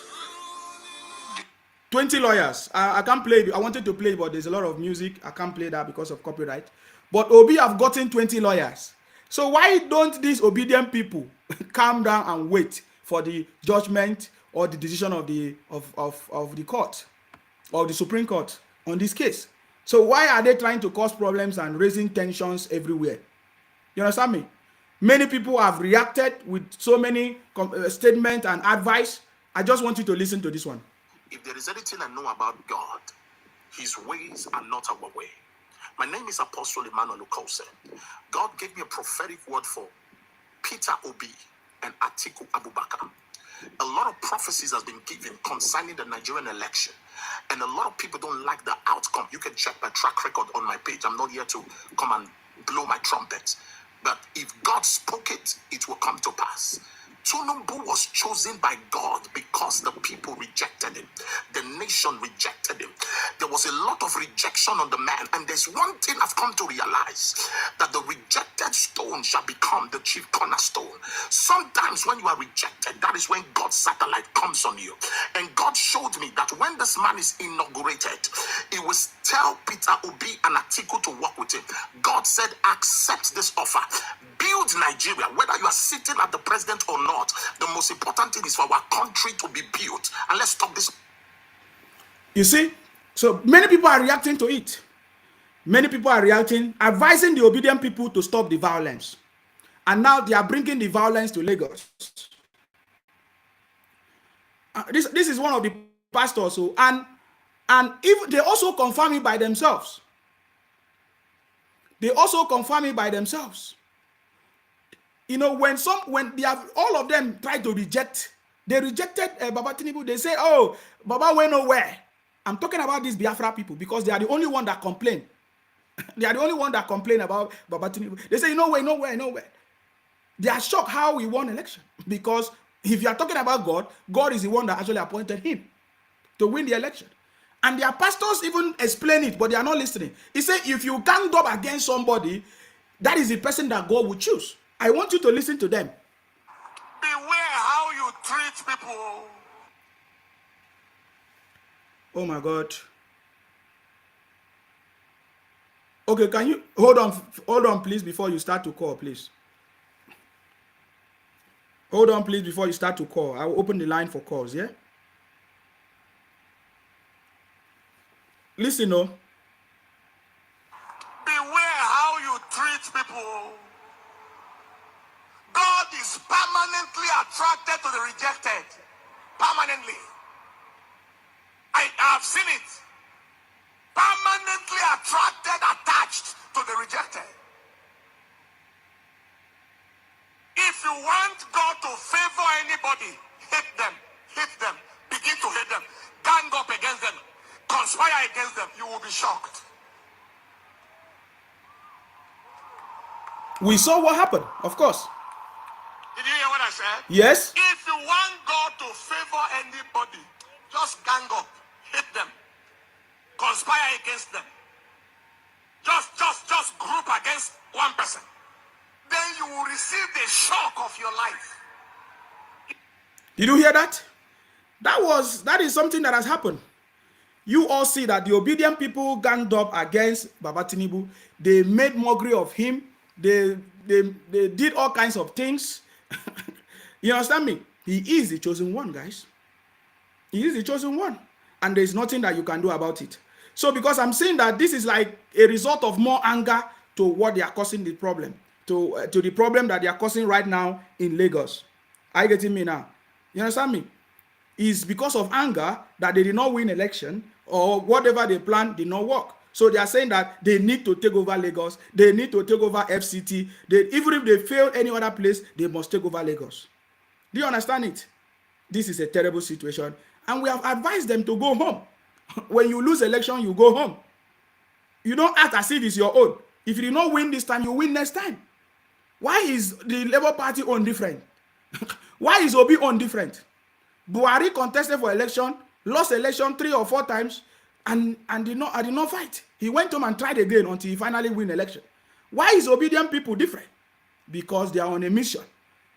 [SPEAKER 1] 20 lawyers. I can't play it. I wanted to play it, but there's a lot of music. I can't play that because of copyright. But Obi have gotten 20 lawyers. So why don't these obedient people calm down and wait for the judgment or the decision of the court or the Supreme Court on this case? So why are they trying to cause problems and raising tensions everywhere? You understand me? Many people have reacted with so many statements and advice. I just want you to listen to this one.
[SPEAKER 4] If there is anything I know about God, his ways are not our way. My name is Apostle Emmanuel Ukose. God gave me a prophetic word for Peter Obi and Atiku Abubakar. A lot of prophecies has been given concerning the Nigerian election, and a lot of people don't like the outcome. You can check my track record on my page. I'm not here to come and blow my trumpet, but if God spoke it, it will come to pass. Tinubu was chosen by God because the people rejected him. The nation rejected him. There was a lot of rejection on the man. And there's one thing I've come to realize, that the rejected stone shall become the chief cornerstone. Sometimes when you are rejected, that is when God's satellite comes on you. And God showed me that when this man is inaugurated, he will tell Peter Obi and Atiku to work with him. God said, accept this offer. Build Nigeria. Whether you are sitting at the president or not, the most important thing is for our country to be built. And let's stop this.
[SPEAKER 1] You see? So many people are reacting to it. Many people are reacting, advising the obedient people to stop the violence. and now they are bringing the violence to Lagos. This is one of the pastors, so and if they also confirm it by themselves. They also confirm it by themselves. You know, when they have all of them tried to reject, they rejected Baba Tinubu. They say, "Oh, Baba went nowhere." I'm talking about these Biafra people because they are the only one that complain. They are the only one that complain about Baba Tinubu. They say, nowhere. They are shocked how he won election because if you are talking about God, God is the one that actually appointed him to win the election. And their pastors even explain it, but they are not listening. He said, if you gang up against somebody, that is the person that God will choose. I want you to listen to them.
[SPEAKER 4] Beware how you treat people.
[SPEAKER 1] Oh my God. Okay, can you hold on, please, before you start to call, please. Hold on, please, before you start to call. I will open the line for calls, yeah? Listen, no.
[SPEAKER 4] Beware how you treat people. God is permanently attracted to the rejected. Permanently. I have seen it. Permanently attracted, attached to the rejected. If you want God to favor anybody, hate them, begin to hate them, gang up against them, conspire against them, you will be shocked.
[SPEAKER 1] We saw what happened, of course.
[SPEAKER 4] Did you hear what I said?
[SPEAKER 1] Yes.
[SPEAKER 4] If you want God to favor anybody, just gang up, hate them, conspire against them. Just group against one person. Then you will receive the shock of your life.
[SPEAKER 1] Did you hear that? That is something that has happened. You all see that the obedient people ganged up against Baba Tinubu. They made mockery of him. They did all kinds of things. You understand me? He is the chosen one, guys. He is the chosen one. And there's nothing that you can do about it. So because I'm saying that this is like a result of more anger to what they are causing the problem. To the problem that they are causing right now in Lagos. Are you getting me now? You understand me? It's because of anger that they did not win election or whatever they planned did not work. So they are saying that they need to take over Lagos. They need to take over FCT. Even if they fail any other place, they must take over Lagos. Do you understand it? This is a terrible situation. And we have advised them to go home. When you lose election, you go home. You don't act as if it's your own. If you do not win this time, you win next time. Why is the Labour Party own different? Why is Obi own different? Buhari contested for election, lost election 3 or 4 times, and did not fight. He went home and tried again until he finally win election. Why is obedient people different? Because they are on a mission.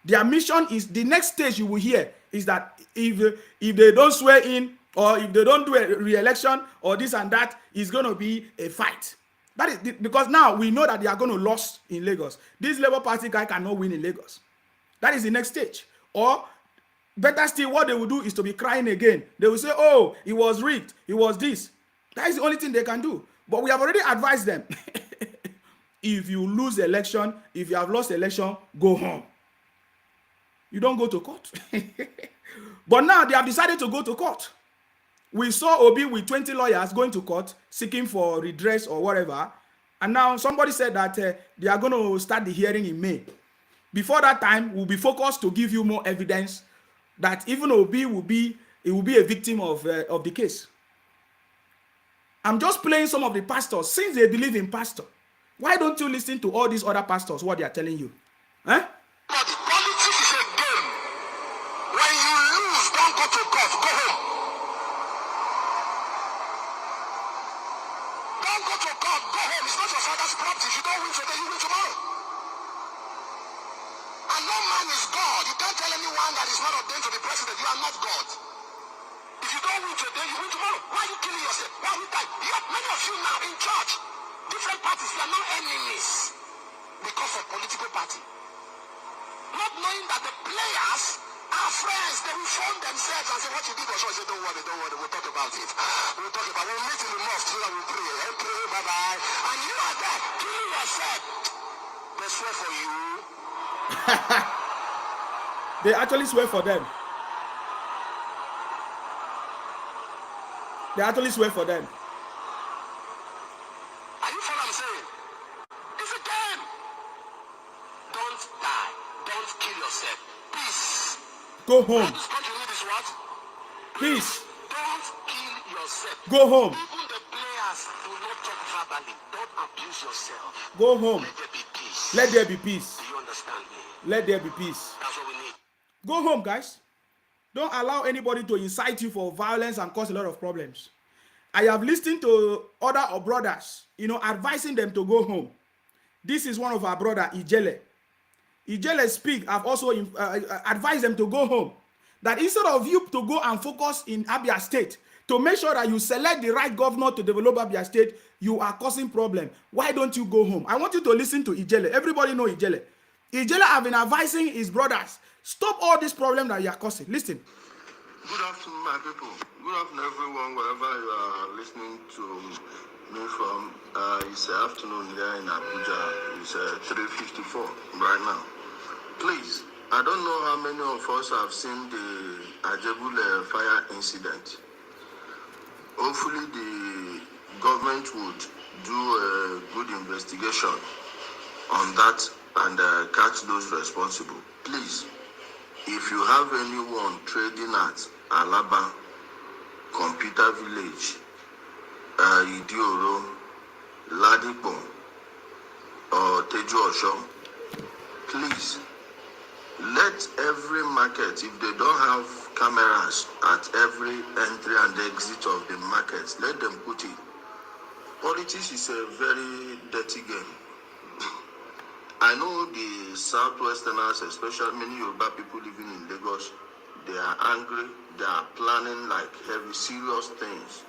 [SPEAKER 1] Their mission is, the next stage you will hear is that if they don't swear in, or if they don't do a re-election, or this and that, it's going to be a fight. That is because now we know that they are going to lose in Lagos. This Labour Party guy cannot win in Lagos. That is the next stage. Or better still, what they will do is to be crying again. They will say, oh, it was rigged, it was this. That is the only thing they can do. But we have already advised them. If you lose election, if you have lost election, go home. You don't go to court. But now they have decided to go to court. We saw Obi with 20 lawyers going to court, seeking for redress or whatever. And now somebody said that they are going to start the hearing in May. Before that time, we'll be focused to give you more evidence that even Obi will be a victim of the case. I'm just playing some of the pastors. Since they believe in pastor, why don't you listen to all these other pastors, what they are telling you? Huh?
[SPEAKER 4] Politics is a game. When you lose, don't go to court, go home. Don't go to court, go home. It's not your father's property. If you don't win today, you win tomorrow. And no man is God. You can't tell anyone that is not ordained to be president. You are not God. If you don't win today, you win tomorrow. Why are you killing yourself? Why are you dying? Many of you now in church, different parties, you are now enemies because of political party. Not knowing that the players are friends. They will phone themselves and say, what you did was wrong. Say, don't worry, we'll talk about it. We'll meet in the mosque, so we'll pray. Hey, pray, bye-bye. And you are there killing yourself. They swear for you.
[SPEAKER 1] They actually swear for them. They actually swear for them.
[SPEAKER 4] Are you following what I'm saying? It's a game. Don't die. Don't kill yourself. Peace.
[SPEAKER 1] Go home.
[SPEAKER 4] What you need is what?
[SPEAKER 1] Peace.
[SPEAKER 4] Don't kill yourself.
[SPEAKER 1] Go home.
[SPEAKER 4] Even the players do not talk verbally. Don't abuse yourself.
[SPEAKER 1] Go home.
[SPEAKER 4] Let there be peace.
[SPEAKER 1] Let there be peace.
[SPEAKER 4] Do you understand me?
[SPEAKER 1] Let there be peace.
[SPEAKER 4] That's what we need.
[SPEAKER 1] Go home, guys. Don't allow anybody to incite you for violence and cause a lot of problems. I have listened to other brothers, advising them to go home. This is one of our brother, Ijele. Ijele speak. I've also advised them to go home. That instead of you to go and focus in Abia State, to make sure that you select the right governor to develop Abia State, you are causing problem. Why don't you go home? I want you to listen to Ijele. Everybody know Ijele. Ijele have been advising his brothers, stop all this problem that you are causing. Listen.
[SPEAKER 5] Good afternoon, my people. Good afternoon, everyone, wherever you are listening to me from. It's afternoon here in Abuja. It's 3:54 right now. Please, I don't know how many of us have seen the Ajebule fire incident. Hopefully, the government would do a good investigation on that and catch those responsible. Please, if you have anyone trading at Alaba, Computer Village, Idioro, Ladipo, or Teju Osho, please let every market, if they don't have cameras at every entry and exit of the markets, let them put it. Politics is a very dirty game. I know the Southwesterners, especially many Yoruba people living in Lagos, they are angry. They are planning like heavy, serious things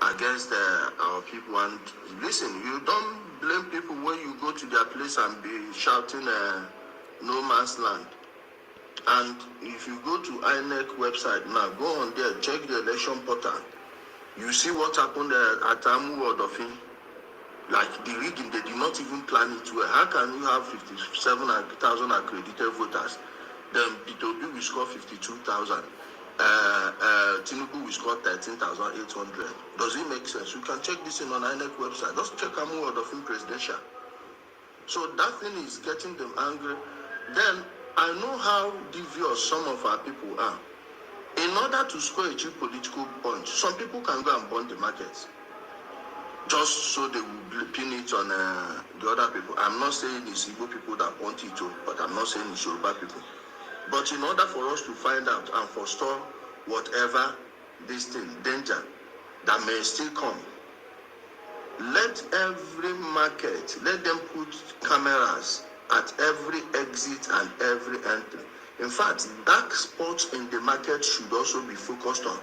[SPEAKER 5] against our people. And listen, you don't blame people when you go to their place and be shouting no man's land. And if you go to INEC website now, go on there, check the election portal. You see what happened at Amu Odofin. Like the rigging, they did not even plan it well. How can you have 57,000 accredited voters? Then P2B will score 52,000. Tinubu will score 13,800. Does it make sense? You can check this in on INEC website. Just check Amu Odofin presidential. So that thing is getting them angry. Then I know how devious some of our people are. In order to score a cheap political point, some people can go and burn the markets just so they will pin it on the other people. I'm not saying it's Igbo people that want it to, but I'm not saying it's Yoruba people. But in order for us to find out and forestall whatever this thing, danger that may still come, let every market, let them put cameras at every exit and every entry. In fact, dark spots in the market should also be focused on.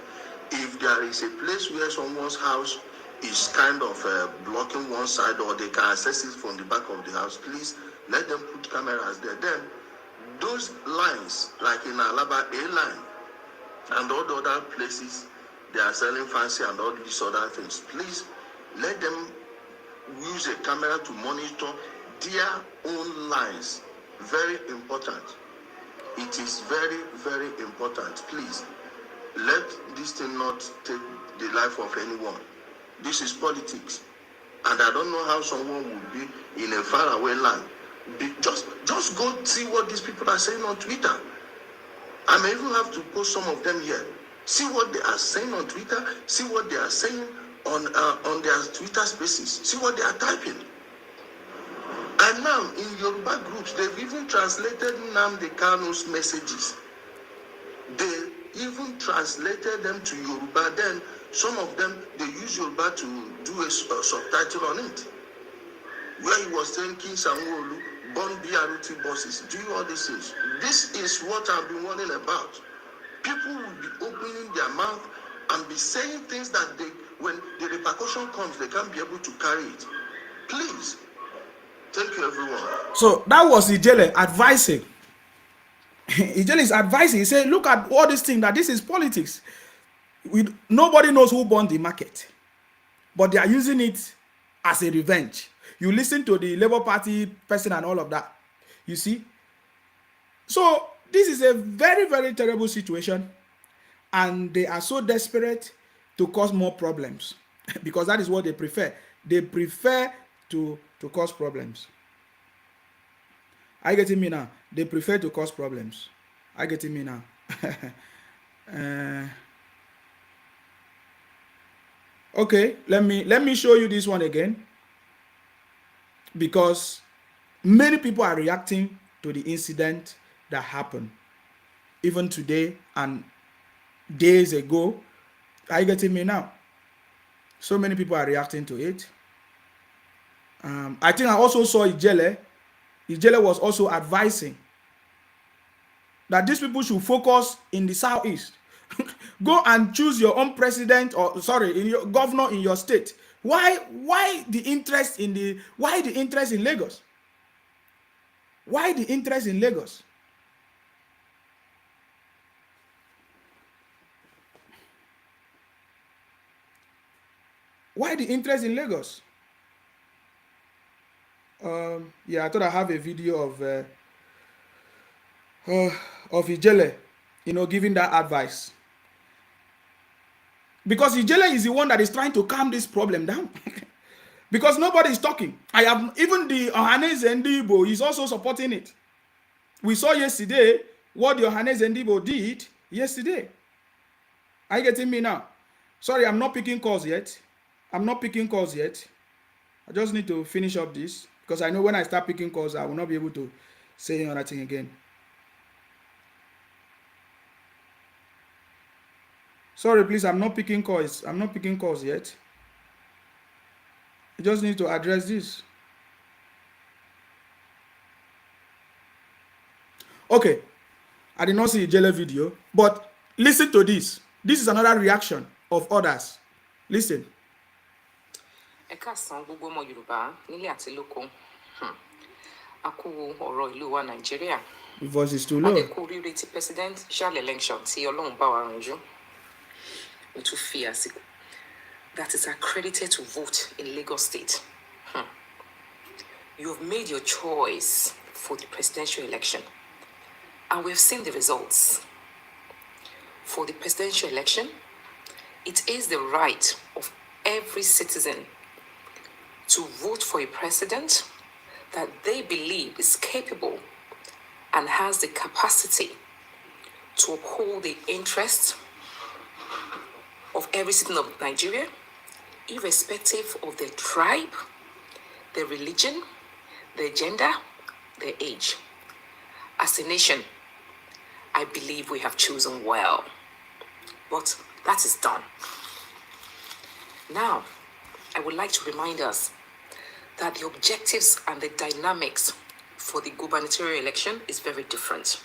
[SPEAKER 5] If there is a place where someone's house is kind of blocking one side, or they can access it from the back of the house, please let them put cameras there. Then those lines, like in Alaba, A line, and all the other places they are selling fancy and all these other things, please let them use a camera to monitor their own lines. Very important. It is very, very important. Please let this thing not take the life of anyone. This is politics, and I don't know how someone would be in a faraway land. Just go see what these people are saying on Twitter. I may even have to post some of them here. See what they are saying on Twitter. See what they are saying on their Twitter spaces. See what they are typing. And now in Yoruba groups, they've even translated Nnamdi Kanu's messages. They even translated them to Yoruba. Then some of them, they use Yoruba to do a subtitle on it, where he was saying King Sanwo-Olu, born BRT buses, doing all these things. This is what I've been warning about. People will be opening their mouth and be saying things that when the repercussion comes, they can't be able to carry it. Please. Thank you, everyone.
[SPEAKER 1] So that was Ijele advising. Ijele is advising. He said, look at all these things, that this is politics. Nobody knows who burned the market, but they are using it as a revenge. You listen to the Labour Party person and all of that. You see, So this is a very, very terrible situation, and they are so desperate to cause more problems because that is what they prefer. They prefer to cause problems. Are you getting me now? They prefer to cause problems. Are you getting me now? uh, okay, let me show you this one again, because many people are reacting to the incident that happened even today and days ago. Are you getting me now? So many people are reacting to it. I think I also saw Ijele. Ijele was also advising that these people should focus in the southeast. Go and choose your own president, or sorry, in your governor in your state. Why the interest in Lagos? Why the interest in Lagos? Why the interest in Lagos? Yeah, I thought I have a video of Ijele, giving that advice, because Ijele is the one that is trying to calm this problem down. Because nobody is talking. I have even the Ohanes Ndibo is also supporting it. We saw yesterday what the Ohanes Ndibo did yesterday. Are you getting me now? Sorry, I'm not picking calls yet. I just need to finish up this, because I know when I start picking calls, I will not be able to say another thing again. Sorry, please, I'm not picking calls yet. I just need to address this. Okay, I did not see a Ijele video, but listen to this. This is another reaction of others. Listen.
[SPEAKER 6] Ẹ káàsán gbogbo ọmọ Yorùbá nílé àti lóko. A kú ọ̀rọ̀ ìlú wa Nàìjíríà.
[SPEAKER 1] The voice is too
[SPEAKER 6] A
[SPEAKER 1] low.
[SPEAKER 6] dẹ̀ kú oríire ti presidential election tí Ọlọ́run bá wa rànjú. Mo tún fi àsìkò that is accredited to vote in Lagos State. You have made your choice for the presidential election, and we've seen the results. For the presidential election, it is the right of every citizen to vote for a president that they believe is capable and has the capacity to uphold the interests of every citizen of Nigeria, irrespective of their tribe, their religion, their gender, their age. As a nation, I believe we have chosen well. But that is done. Now, I would like to remind us that the objectives and the dynamics for the gubernatorial election is very different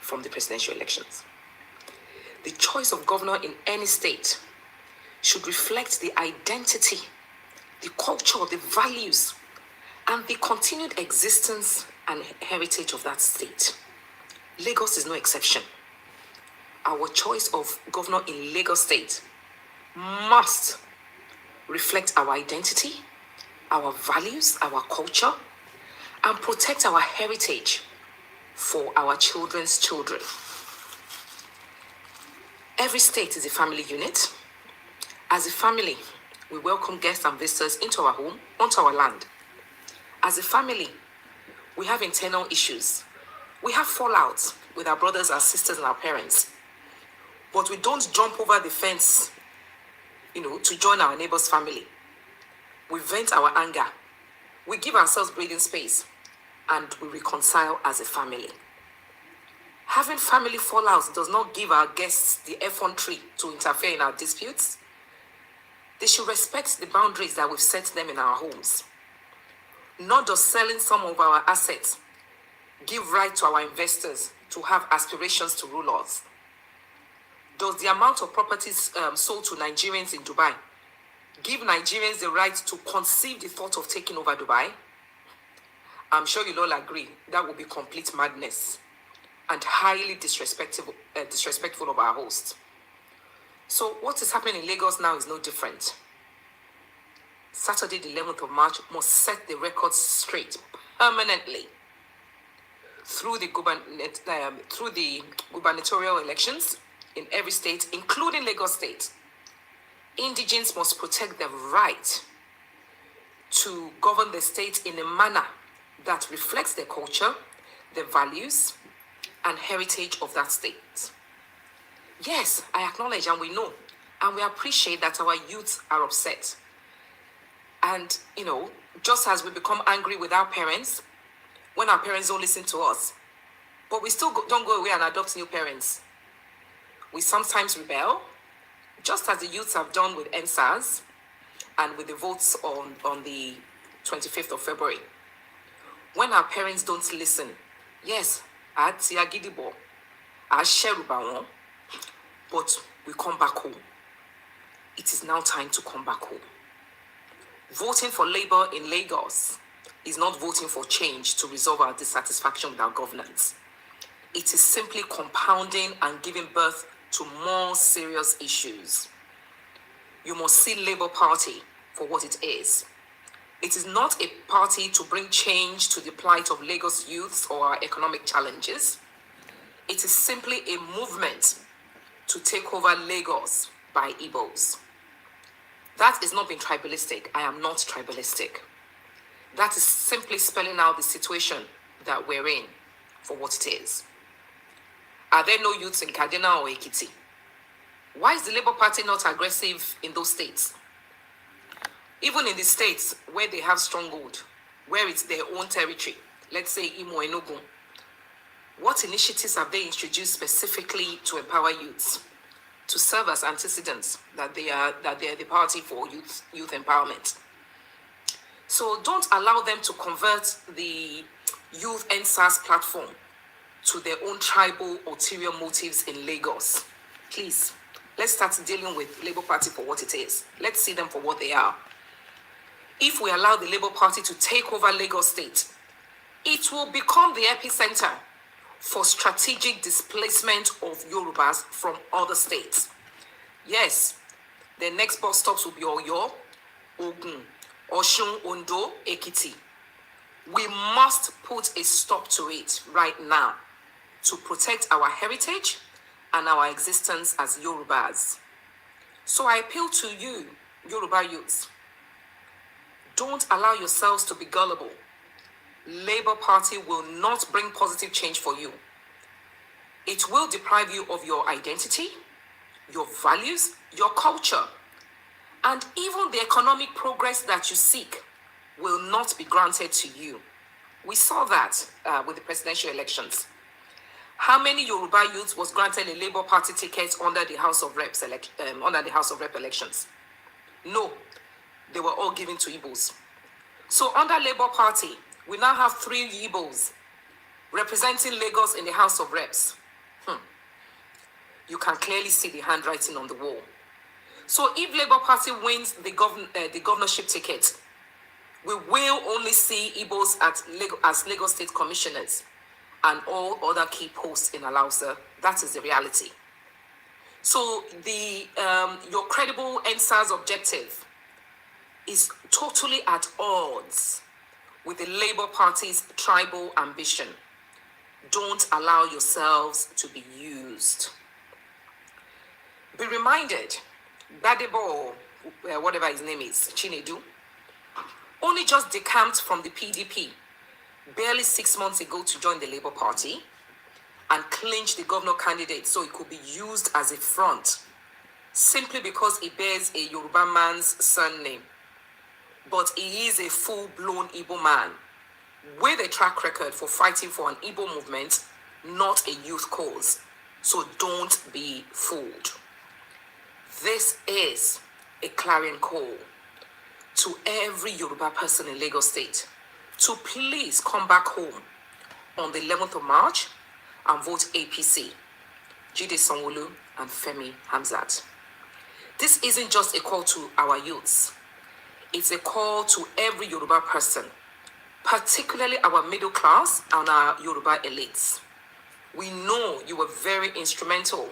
[SPEAKER 6] from the presidential elections. The choice of governor in any state should reflect the identity, the culture, the values, and the continued existence and heritage of that state. Lagos is no exception. Our choice of governor in Lagos State must reflect our identity, our values, our culture, and protect our heritage for our children's children. Every state is a family unit. As a family, we welcome guests and visitors into our home, onto our land. As a family, we have internal issues. We have fallouts with our brothers, our sisters, and our parents. But we don't jump over the fence, to join our neighbor's family. We vent our anger. We give ourselves breathing space, and we reconcile as a family. Having family fallouts does not give our guests the effrontery to interfere in our disputes. They should respect the boundaries that we've set them in our homes. Not just selling some of our assets give right to our investors to have aspirations to rule us. Does the amount of properties sold to Nigerians in Dubai give Nigerians the right to conceive the thought of taking over Dubai? I'm sure you'll all agree that would be complete madness and highly disrespectful of our host. So what is happening in Lagos now is no different. Saturday, the 11th of March, must set the record straight permanently. through the gubernatorial elections in every state, including Lagos State. Indigenes must protect the right to govern the state in a manner that reflects their culture, their values, and heritage of that state. Yes, I acknowledge and we know, and we appreciate that our youth are upset. And, just as we become angry with our parents, when our parents don't listen to us, but we still don't go away and adopt new parents. We sometimes rebel, just as the youths have done with NSAS and with the votes on the 25th of February. When our parents don't listen, yes, but we come back home. It is now time to come back home. Voting for Labour in Lagos is not voting for change to resolve our dissatisfaction with our governance. It is simply compounding and giving birth to more serious issues. You must see Labour Party for what it is. It is not a party to bring change to the plight of Lagos youths or our economic challenges. It is simply a movement to take over Lagos by Igbos. That is not being tribalistic. I am not tribalistic. That is simply spelling out the situation that we're in for what it is. Are there no youths in Kaduna or Ekiti? Why is the Labour Party not aggressive in those states? Even in the states where they have stronghold, where it's their own territory, let's say Imo Enugu, what initiatives have they introduced specifically to empower youths, to serve as antecedents that they are the party for youth empowerment? So don't allow them to convert the Youth NSAS platform to their own tribal ulterior motives in Lagos. Please, let's start dealing with Labour Party for what it is. Let's see them for what they are. If we allow the Labour Party to take over Lagos State, it will become the epicenter for strategic displacement of Yorubas from other states. Yes, the next bus stops will be Oyo, Ogun, Osun, Ondo, Ekiti. We must put a stop to it right now to protect our heritage and our existence as Yorubas. So I appeal to you, Yoruba youths, don't allow yourselves to be gullible. Labour Party will not bring positive change for you. It will deprive you of your identity, your values, your culture, and even the economic progress that you seek will not be granted to you. We saw that with the presidential elections. How many Yoruba youths was granted a Labour Party ticket under the House of Rep elections? No, they were all given to Igbos. So under Labour Party, we now have 3 Igbos representing Lagos in the House of Reps. You can clearly see the handwriting on the wall. So if Labour Party wins the governorship ticket, we will only see Igbos as Lagos State commissioners and all other key posts in Alausa. That is the reality. So your credible NSAS objective is totally at odds with the Labour Party's tribal ambition. Don't allow yourselves to be used. Be reminded, Badebo, whatever his name is, Chinedu, only just decamped from the PDP barely 6 months ago to join the Labour Party and clinched the governor candidate so it could be used as a front simply because he bears a Yoruba man's surname. But he is a full-blown Igbo man with a track record for fighting for an Igbo movement, not a youth cause. So don't be fooled. This is a clarion call to every Yoruba person in Lagos State to please come back home on the 11th of March and vote APC, Jide Sanwo-Olu and Femi Hamzat. This isn't just a call to our youths. It's a call to every Yoruba person, particularly our middle class and our Yoruba elites. We know you were very instrumental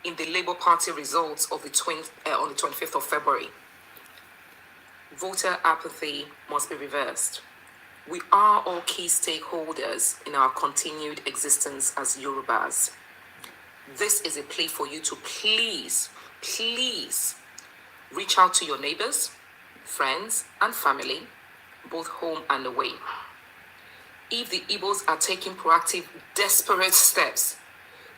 [SPEAKER 6] in the Labour Party results of on the 25th of February. Voter apathy must be reversed. We are all key stakeholders in our continued existence as Yorubas. This is a plea for you to please reach out to your neighbors, friends, and family, both home and away. If the Igbos are taking proactive, desperate steps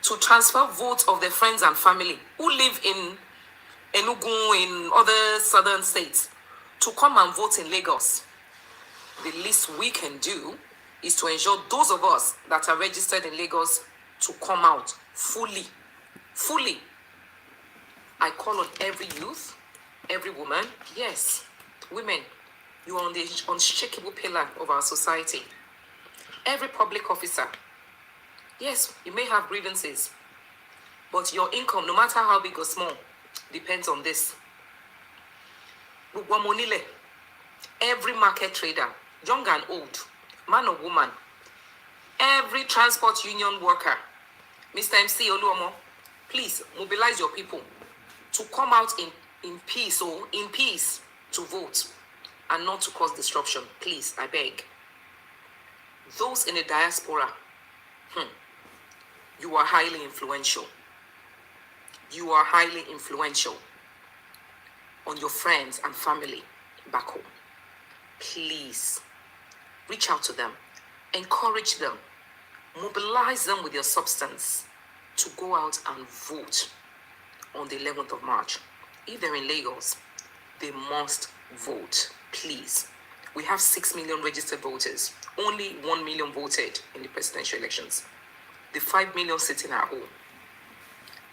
[SPEAKER 6] to transfer votes of their friends and family who live in Enugu, in other southern states, to come and vote in Lagos, the least we can do is to ensure those of us that are registered in Lagos to come out fully. I call on every youth, every woman, yes, women, you are on the unshakable pillar of our society. Every public officer, yes, you may have grievances, but your income, no matter how big or small, depends on this. Every market trader, young and old, man or woman, every transport union worker, Mr. MC Oluomo, please mobilize your people to come out in peace to vote and not to cause disruption. Please, I beg. Those in the diaspora, you are highly influential. You are highly influential on your friends and family back home. Please reach out to them, encourage them, mobilize them with your substance to go out and vote on the 11th of March. If they're in Lagos, they must vote, please. We have 6 million registered voters. Only 1 million voted in the presidential elections. The 5 million sitting at home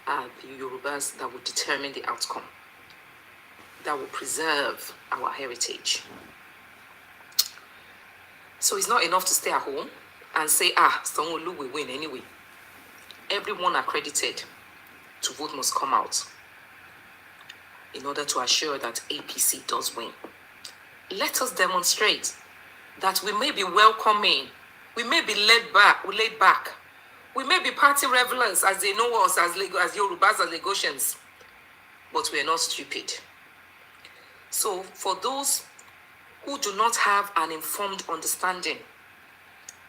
[SPEAKER 6] are the Yorubas that will determine the outcome, that will preserve our heritage. So it's not enough to stay at home and say, Sanwo-Olu will win anyway. Everyone accredited to vote must come out in order to assure that APC does win. Let us demonstrate that we may be welcoming, we may be laid back, we may be party revelers as they know us as Yorubas, as Lagosians, but we are not stupid. So for those who do not have an informed understanding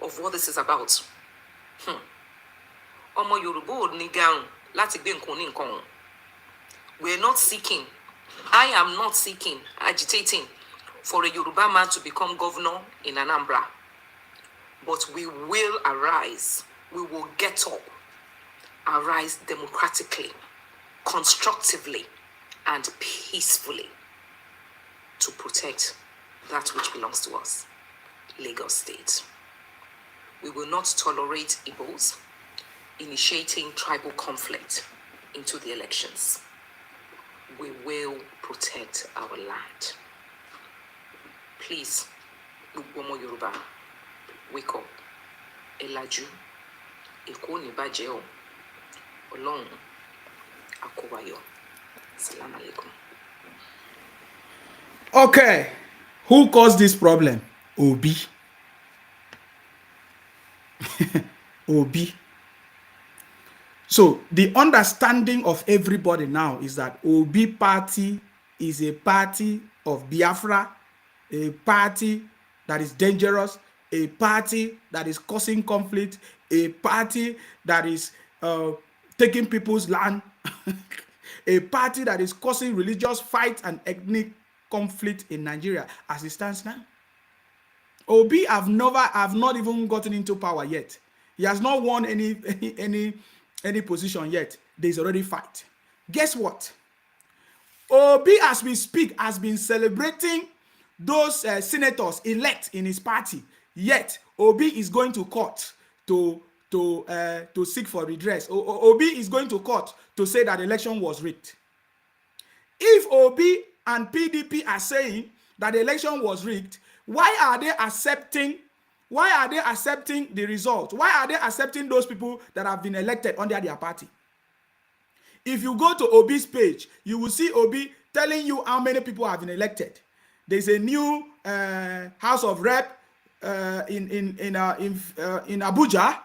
[SPEAKER 6] of what this is about, Omo Yoruba ò ní gàrùn láti gbé nǹkan ní nǹkan. We're not seeking, I am not seeking, agitating for a Yoruba man to become governor in Anambra. But we will arise, we will get up, arise democratically, constructively, and peacefully to protect that which belongs to us, Lagos State. We will not tolerate Igbos initiating tribal conflict into the elections. We will protect our land. Please, Lugbomo Yoruba, wake up. Elaju, Eko ni baje o. Olorun, akowayo. Salam alaikum.
[SPEAKER 1] Okay, who caused this problem? Obi. Obi. So the understanding of everybody now is that Obi party is a party of Biafra, a party that is dangerous, a party that is causing conflict, a party that is taking people's land, a party that is causing religious fight and ethnic conflict in Nigeria as it stands now. Obi have not even gotten into power yet. He has not won any position yet. There's already fight. Guess what? Obi, as we speak, has been celebrating those senators elect in his party. Yet Obi is going to court to seek for redress. Obi is going to court to say that the election was rigged. If Obi and PDP are saying that the election was rigged, why are they accepting the result? Why are they accepting those people that have been elected under their party? If you go to Obi's page, you will see Obi telling you how many people have been elected. There's a new House of Rep in Abuja.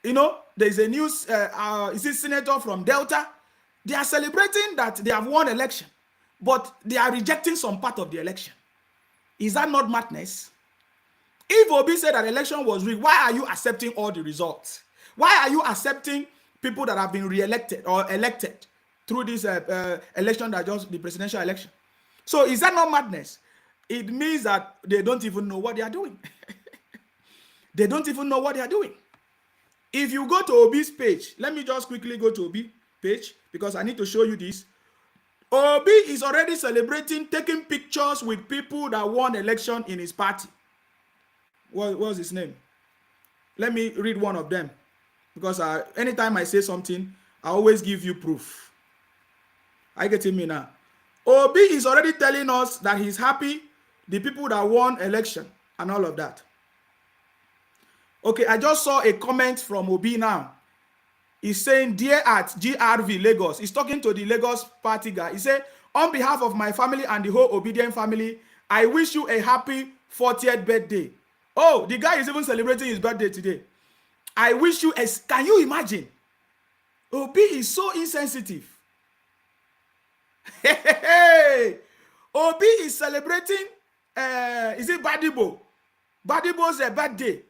[SPEAKER 1] You know, there's a new senator from Delta. They are celebrating that they have won election, but they are rejecting some part of the election. Is that not madness? If Obi said that election was rigged, why are you accepting all the results? Why are you accepting people that have been re-elected or elected through this election, that just the presidential election? So is that not madness? It means that they don't even know what they are doing. They don't even know what they are doing. If you go to Obi's page, let me just quickly go to Obi's page because I need to show you this. Obi is already celebrating, taking pictures with people that won election in his party. What was his name? Let me read one of them, because anytime I say something, I always give you proof. Are you getting me now? Obi is already telling us that he's happy, the people that won election and all of that. Okay, I just saw a comment from Obi now. He's saying, dear at GRV Lagos. He's talking to the Lagos party guy. He said, on behalf of my family and the whole Obedient family, I wish you a happy 40th birthday. Oh, the guy is even celebrating his birthday today. I wish you a... Can you imagine? Obi is so insensitive. Obi is celebrating, is it Badibo? Badibo's birthday.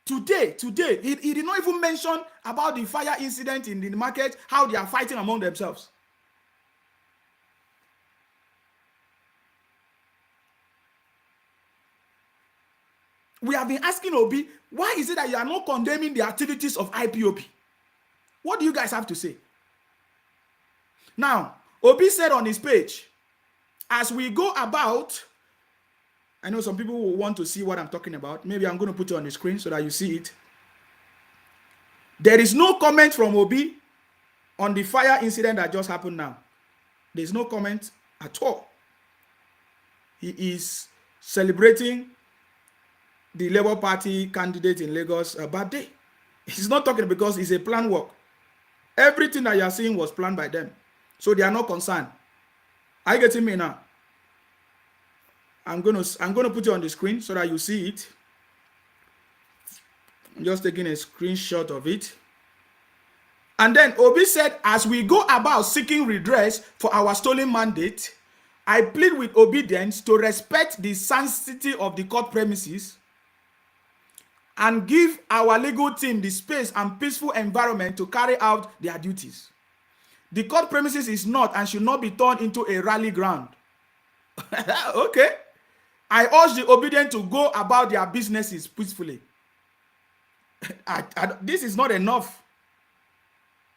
[SPEAKER 1] Today, he did not even mention about the fire incident in the market, how they are fighting among themselves. We have been asking Obi, why is it that you are not condemning the activities of IPOP? What do you guys have to say? Now, Obi said on his page, as we go about, I know some people will want to see what I'm talking about. Maybe I'm going to put it on the screen so that you see it. There is no comment from Obi on the fire incident that just happened now. There's no comment at all. He is celebrating the Labour Party candidate in Lagos' birthday. He's not talking because it's a planned work. Everything that you are seeing was planned by them. So they are not concerned. Are you getting me now? I'm gonna put it on the screen so that you see it. I'm just taking a screenshot of it. And then Obi said, as we go about seeking redress for our stolen mandate, I plead with obedience to respect the sanctity of the court premises and give our legal team the space and peaceful environment to carry out their duties. The court premises is not and should not be turned into a rally ground. Okay. I urge the obedient to go about their businesses peacefully. This is not enough.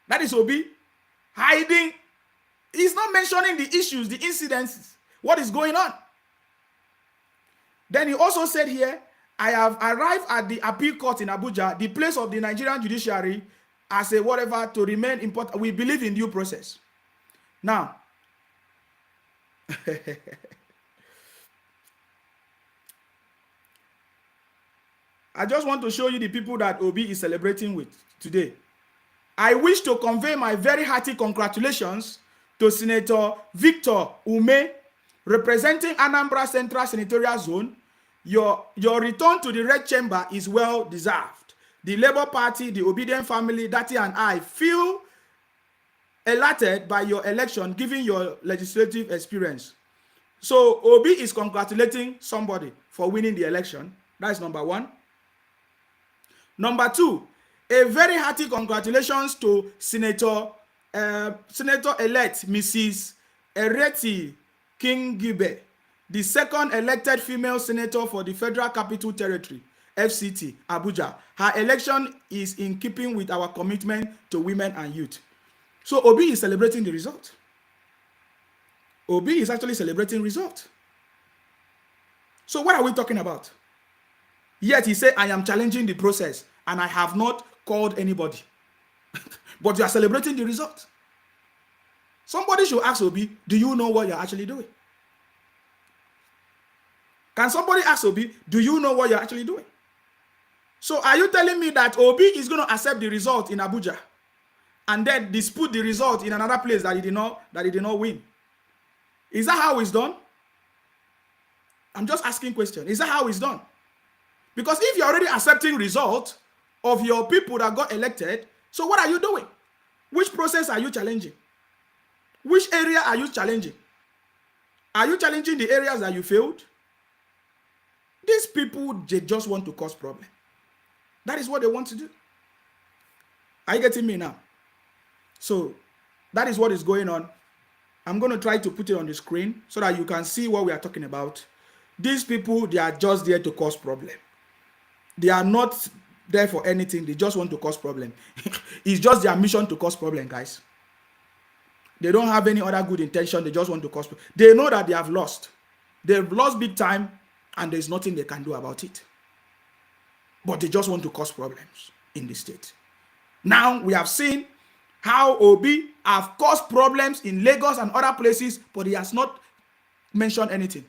[SPEAKER 1] That is Obi hiding. He's not mentioning the issues, the incidents, what is going on. Then he also said here, I have arrived at the appeal court in Abuja, the place of the Nigerian judiciary, as a whatever, to remain important. We believe in due process. Now, I just want to show you the people that Obi is celebrating with today. I wish to convey my very hearty congratulations to Senator Victor Ume, representing Anambra Central Senatorial Zone. Your return to the Red Chamber is well deserved. The Labour Party, the Obedient family, Dati and I feel elated by your election, given your legislative experience. So Obi is congratulating somebody for winning the election. That is number one. Number two, a very hearty congratulations to Senator-elect Mrs. Ereti Kingibe, the second elected female senator for the Federal Capital Territory, FCT, Abuja. Her election is in keeping with our commitment to women and youth. So Obi is celebrating the result. Obi is actually celebrating result. So what are we talking about? Yet he said, I am challenging the process and I have not called anybody. But you are celebrating the result. Somebody should ask Obi, do you know what you're actually doing? Can somebody ask Obi, do you know what you're actually doing? So are you telling me that Obi is going to accept the result in Abuja and then dispute the result in another place that he did not win? Is that how it's done? I'm just asking question. Is that how it's done? Because if you're already accepting result of your people that got elected, so what are you doing? Which process are you challenging? Which area are you challenging? Are you challenging the areas that you failed? These people, they just want to cause problem. That is what they want to do. Are you getting me now? So that is what is going on. I'm going to try to put it on the screen so that you can see what we are talking about. These people, they are just there to cause problem. They are not there for anything. They just want to cause problem. It's just their mission to cause problem, guys. They don't have any other good intention. They just want to cause problem. They know that they have lost. They've lost big time, and there's nothing they can do about it. But they just want to cause problems in the state. Now we have seen how Obi have caused problems in Lagos and other places, but he has not mentioned anything.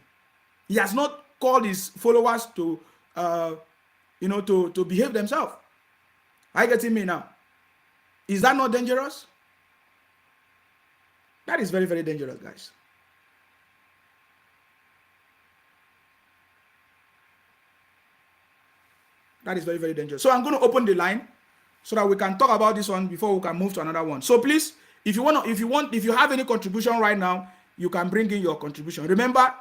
[SPEAKER 1] He has not called his followers to, to behave themselves. Are you getting me now? Is that not dangerous? That is very, very dangerous, guys. That is very, very dangerous. So I'm going to open the line so that we can talk about this one before we can move to another one. So please, if you have any contribution right now, you can bring in your contribution. Remember,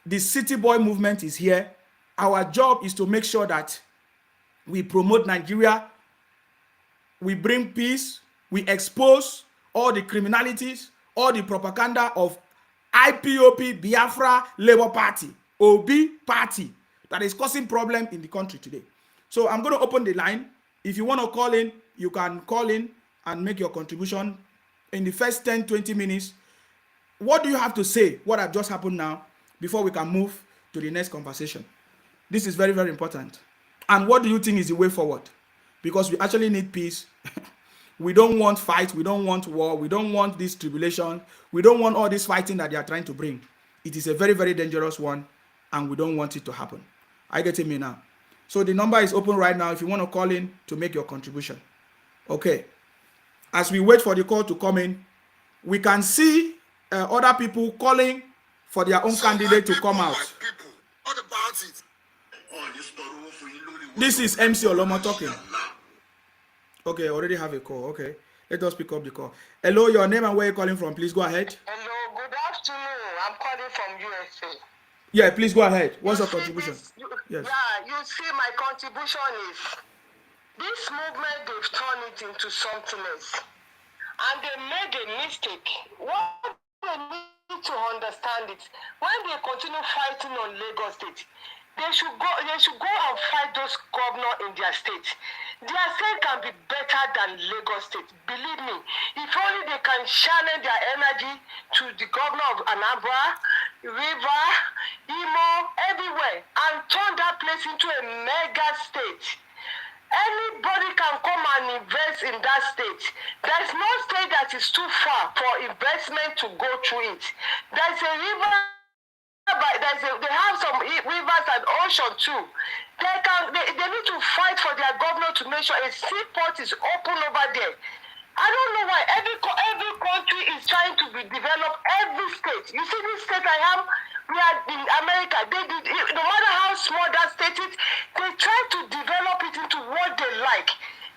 [SPEAKER 1] the City Boy movement is here. Our job is to make sure that we promote Nigeria, we bring peace, we expose all the criminalities, all the propaganda of IPOP, Biafra, Labour Party, Obi Party that is causing problem in the country today. So I'm going to open the line. If you want to call in, you can call in and make your contribution in the first 10-20 minutes. What do you have to say, what have just happened now, before we can move to the next conversation? This is very, very important. And what do you think is the way forward? Because we actually need peace. We don't want fight. We don't want war. We don't want this tribulation. We don't want all this fighting that they are trying to bring. It is a very, very dangerous one, and we don't want it to happen. Are you getting me now? So the number is open right now if you want to call in to make your contribution. Okay. As we wait for the call to come in, we can see other people calling for their own candidate to come out.
[SPEAKER 4] What about it?
[SPEAKER 1] This is MC Olomo talking. Okay, I already have a call. Okay, let us pick up the call. Hello, your name and where you're calling from. Please go ahead.
[SPEAKER 3] Hello, good afternoon. I'm calling from USA.
[SPEAKER 1] Yeah, please go ahead. What's your contribution?
[SPEAKER 3] Yes. Yeah, you see, my contribution is this movement, they've turned it into something else. And they made a mistake. What they need to understand is when they continue fighting on Lagos State, they should go and fight those governors in their state. Their state can be better than Lagos State. Believe me, if only they can channel their energy to the governor of Anambra, River, Imo, everywhere, and turn that place into a mega state. Anybody can come and invest in that state. There's no state that is too far for investment to go through it. There's a river, but they have some rivers and ocean too. They need to fight for their governor to make sure a seaport is open over there. I don't know why every country is trying to be developed. Every state. You see this state I am. We are in America. No matter how small that state is, they try to develop it into what they like.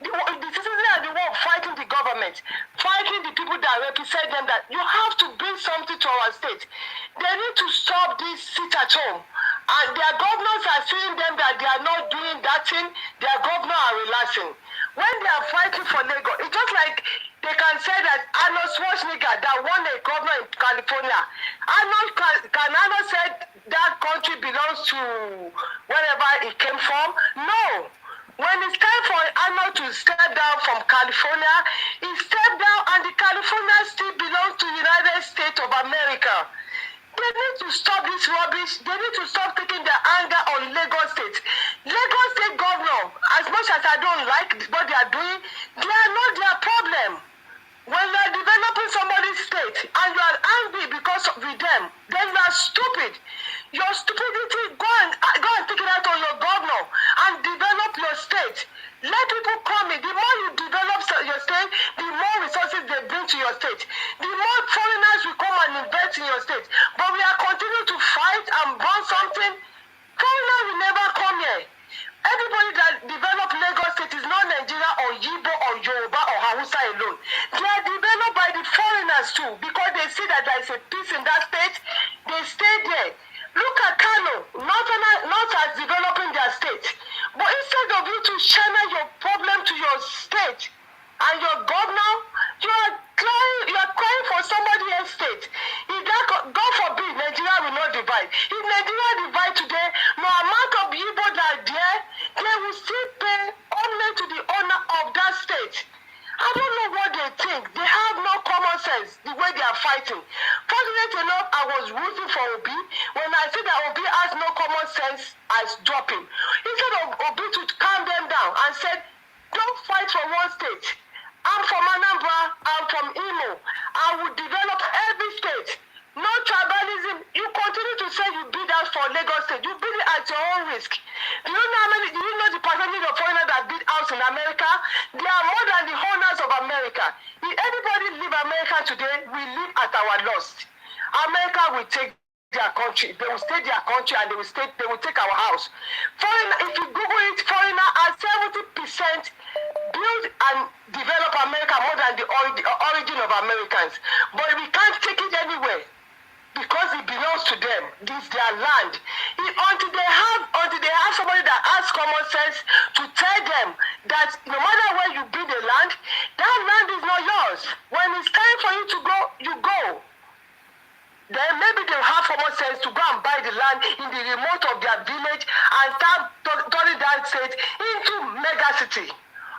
[SPEAKER 3] The citizens are the one fighting the government, fighting the people that represent them, that you have to bring something to our state. They need to stop this sit at home. And their governors are seeing them that they are not doing that thing, their governors are relaxing. When they are fighting for Lagos, it's just like they can say that Arnold Schwarzenegger that won a governor in California. Arnold said that country belongs to wherever it came from? No. When it's time for Arnold to step down from California, he stepped down and the California still belongs to the United States of America. They need to stop this rubbish. They need to stop taking their anger on Lagos State. Lagos State governor, as much as I don't like what they are doing, they are not their problem. When you are developing somebody's state and you are angry because of them, then you are stupid. Your stupidity, go and take it out on your governor and develop your state. Let people come in. The more you develop your state, the more resources they bring to your state. The more foreigners will come and invest in your state. But we are continuing to fight and burn something. Foreigners will never come here. Everybody that developed Lagos State is not Nigeria or Yibo or Yoruba or Hausa alone. They are developed by the foreigners too, because they see that there is a peace in that state. They stay there.
[SPEAKER 7] Look at Kano, not as developing their state. But instead of you to channel your problem to your state and your governor, you are crying for somebody else's state. If that, God forbid, Nigeria will not divide. If Nigeria divide today, no amount of Igbo that are there, they will still pay only to the owner of that state. I don't know what they think. They have no common sense the way they are fighting. Fortunately enough, I was rooting for Obi. When I see that Obi has no common sense, I stop him. Instead of Obi to calm them down and said, don't fight for one state. I'm from Anambra, I'm from Imo. I will develop every state. No tribalism. You continue to say you bid out for Lagos State. You bid it at your own risk. Do you know the percentage of foreigners that bid out in America? They are more than the owners of America. If anybody leave America today, we live at our loss. America will take their country. They will stay their country and they will take our house. Foreigner, if you Google it, foreigner are 70% build and develop America more than the origin of Americans. But we can't take it anywhere. Because it belongs to them. This is their land. Until they have somebody that has common sense to tell them that no matter where you build a land, that land is not yours. When it's time for you to go, you go. Then maybe they'll have common sense to go and buy the land in the remote of their village and start turning that state into mega city.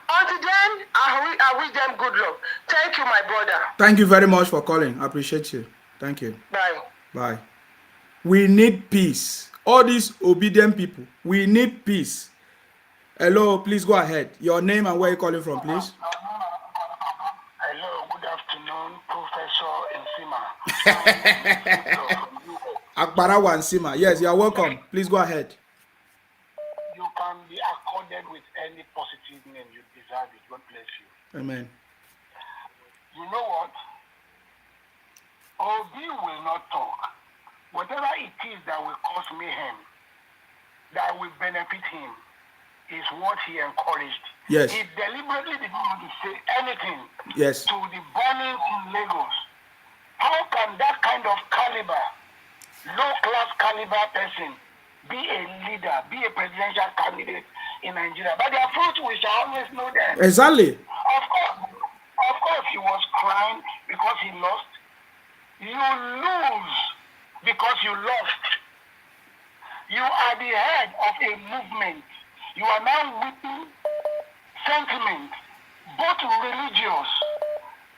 [SPEAKER 7] Until then, I wish them good luck. Thank you, my brother.
[SPEAKER 1] Thank you very much for calling. I appreciate you. Thank you.
[SPEAKER 7] Bye.
[SPEAKER 1] Bye. We need peace. All these obedient people, we need peace. Hello, please go ahead. Your name and where you're calling from, please.
[SPEAKER 8] Hello, good afternoon, Professor Nsima.
[SPEAKER 1] Akbarawa Nsima. Yes, you are welcome. Please go ahead.
[SPEAKER 8] You can be accorded with any positive name. You deserve it. God bless you.
[SPEAKER 1] Amen.
[SPEAKER 8] You know what? Obi will not talk. Whatever it is that will cause mayhem, that will benefit him, is what he encouraged.
[SPEAKER 1] Yes.
[SPEAKER 8] He deliberately did not want to say anything
[SPEAKER 1] Yes.
[SPEAKER 8] to the burning in Lagos. How can that kind of caliber, low-class caliber person be a leader, be a presidential candidate in Nigeria? By their fruit, we shall always know them.
[SPEAKER 1] Exactly.
[SPEAKER 8] Of course, he was crying because he lost. You lose because you lost. You are the head of a movement. You are now whipping sentiment, both religious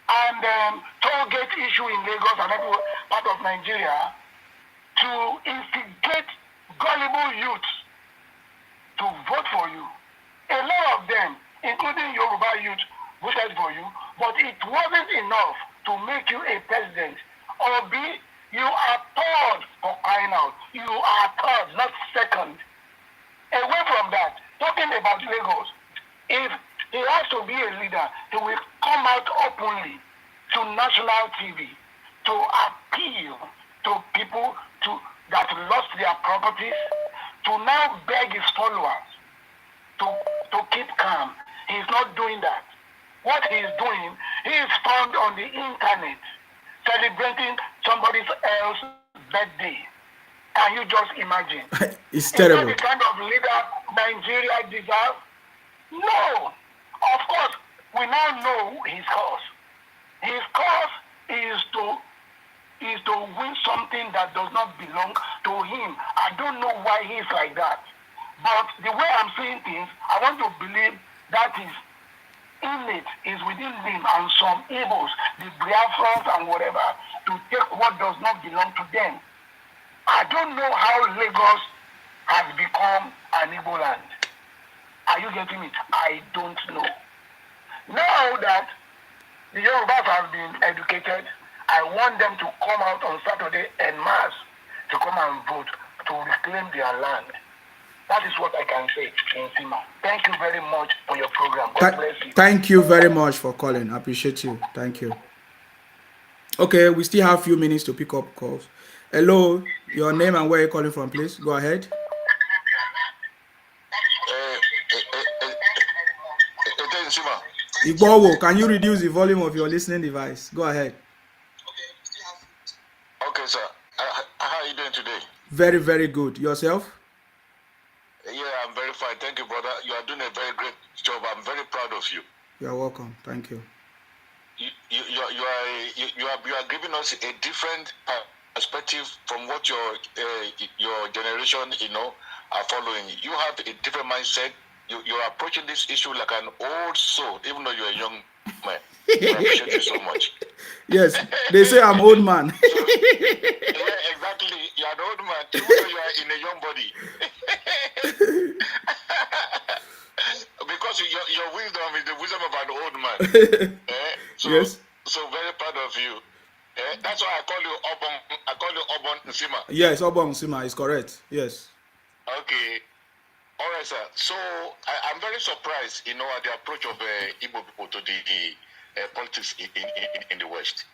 [SPEAKER 8] and toll gate issue in Lagos and every part of Nigeria, to instigate gullible youths to vote for you. A lot of them, including Yoruba youth, voted for you, but it wasn't enough to make you a president. Obi, you are third for crying out. You are third, not second. Away from that, talking about Lagos, if he has to be a leader, he will come out openly to national TV to appeal to people that lost their properties, to now beg his followers to keep calm. He's not doing that. What he is doing, he is found on the internet celebrating somebody else's birthday. Can you just imagine?
[SPEAKER 1] It's terrible.
[SPEAKER 8] Is that the kind of leader Nigeria deserves? No. Of course, we now know his cause. His cause is to win something that does not belong to him. I don't know why he's like that. But the way I'm seeing things, I want to believe that is innate, is within him and some Igbos, the Biafrans and whatever, to take what does not belong to them. I don't know how Lagos has become an Igbo land. Are you getting it? I don't know. Now that the Yorubas have been educated, I want them to come out on Saturday en masse to come and vote to reclaim their land. That is what I can say in Sima. Thank you very much for your program. God bless you.
[SPEAKER 1] Thank you very much for calling. I appreciate you. Thank you. Okay, we still have a few minutes to pick up calls. Hello, your name and where you're calling from, please. Go ahead. Igbowo, can you reduce the volume of your listening device? Go ahead.
[SPEAKER 5] Okay, sir. How are you doing today?
[SPEAKER 1] Very, very good. Yourself?
[SPEAKER 9] Yeah, I'm very fine. Thank you, brother. You are doing a very great job. I'm very proud of you.
[SPEAKER 1] You're welcome. Thank you.
[SPEAKER 9] You are giving us a different perspective from what your generation, are following. You have a different mindset. You're approaching this issue like an old soul, even though you're a young man. I appreciate you so much.
[SPEAKER 1] Yes, they say I'm old man.
[SPEAKER 9] So, yeah, exactly. You're an old man, even though you are in a young body. Because your wisdom is the wisdom of an old man.
[SPEAKER 1] Yes.
[SPEAKER 9] So very proud of you. That's why I call you Obon. I call you Obon Nsima.
[SPEAKER 1] Yes, Obon Sima is correct. Yes.
[SPEAKER 9] Okay. All right, sir. So I'm very surprised, at the approach of Igbo people to the politics in the West.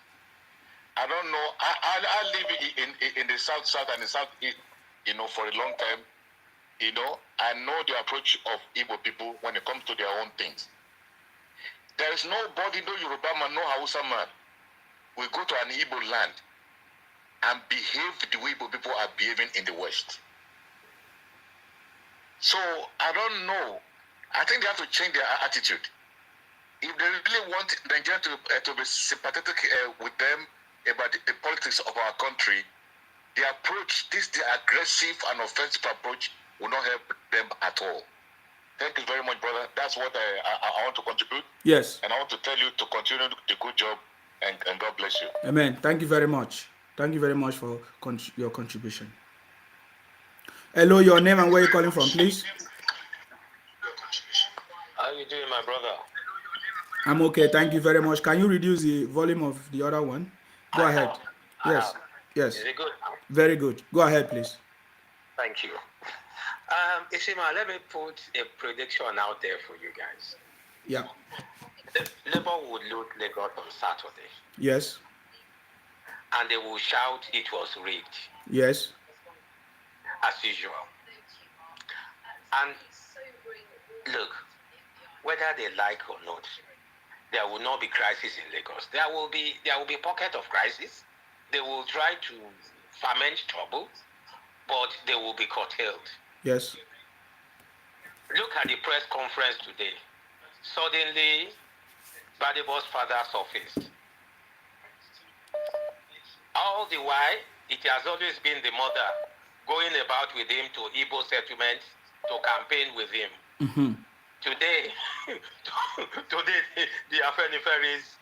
[SPEAKER 9] I don't know. I live in the South and the Southeast, for a long time. I know the approach of Igbo people when it comes to their own things. There is nobody, no Yoruba man, no Hausa man, will go to an Igbo land and behave the way Igbo people are behaving in the West. So I don't know. I think they have to change their attitude. If they really want Nigeria to be sympathetic with them about the politics of our country, the aggressive and offensive approach will not help them at all. Thank you very much, brother. That's what I want to contribute.
[SPEAKER 1] Yes.
[SPEAKER 9] And I want to tell you to continue the good job, and God bless you.
[SPEAKER 1] Amen. Thank you very much. Thank you very much for your contribution. Hello, your name and where you're calling from, please.
[SPEAKER 10] How you doing, my brother?
[SPEAKER 1] I'm okay. Thank you very much. Can you reduce the volume of the other one? Go ahead. Yes. Yes.
[SPEAKER 10] Is it good now?
[SPEAKER 1] Very good. Go ahead, please.
[SPEAKER 10] Thank you. Ishima, let me put a prediction out there for you guys.
[SPEAKER 1] Yeah.
[SPEAKER 10] Labour would loot Lagos on Saturday.
[SPEAKER 1] Yes.
[SPEAKER 10] And they will shout it was rigged.
[SPEAKER 1] Yes.
[SPEAKER 10] As usual. And look, whether they like or not, there will not be crisis in Lagos. There will be pocket of crisis. They will try to ferment trouble, but they will be curtailed.
[SPEAKER 1] Yes.
[SPEAKER 10] Look at the press conference today. Suddenly, Badebo's father surfaced. All the while, it has always been the mother going about with him to Igbo settlements to campaign with him.
[SPEAKER 1] Mm-hmm.
[SPEAKER 10] Today, the Afeniferis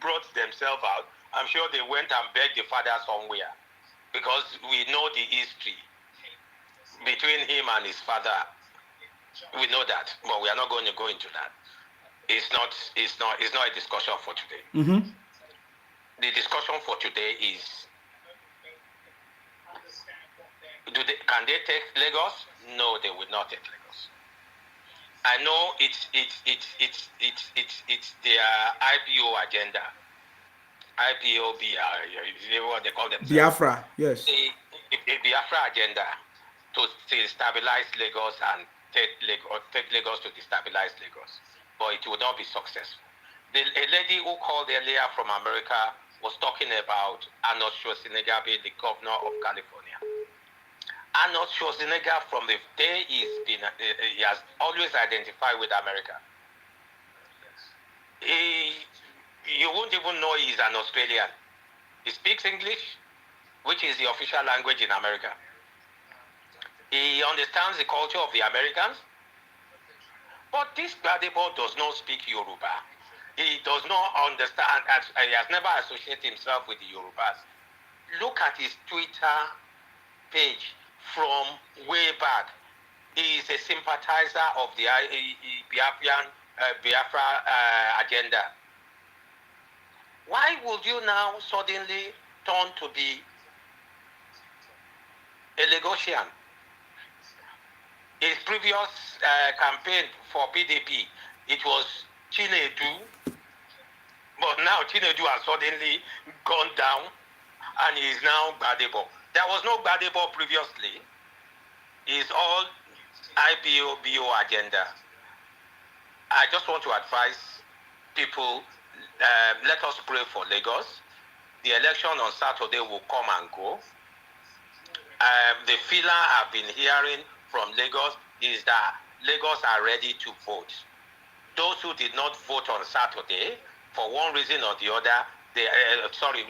[SPEAKER 10] brought themselves out. I'm sure they went and begged the father somewhere, because we know the history between him and his father. We know that, but we are not going to go into that. It's not a discussion for today.
[SPEAKER 1] Mm-hmm.
[SPEAKER 10] The discussion for today is: can they take Lagos? No, they will not take Lagos. I know it's their IPO agenda. IPO, what they call themselves.
[SPEAKER 1] Biafra, yes.
[SPEAKER 10] The Biafra agenda to stabilize Lagos and take Lagos to destabilize Lagos. But it will not be successful. A lady who called earlier from America was talking about Arnold Schwarzenegger being the governor of California. Arnold Schwarzenegger, from the day he has always identified with America. You won't even know he's an Australian. He speaks English, which is the official language in America. He understands the culture of the Americans. But this Gbadebo does not speak Yoruba. He does not understand, he has never associated himself with the Yorubas. Look at his Twitter page from way back. He is a sympathizer of the Biafra agenda. Why would you now suddenly turn to be a Lagosian? His previous campaign for PDP, it was Chinedu, but now Chinedu has suddenly gone down and he is now Gbadebo. There was no Gbadebo previously. It's all IPO-BO agenda. I just want to advise people, let us pray for Lagos. The election on Saturday will come and go. the feeler I've been hearing from Lagos is that Lagos are ready to vote. Those who did not vote on Saturday, for one reason or the other,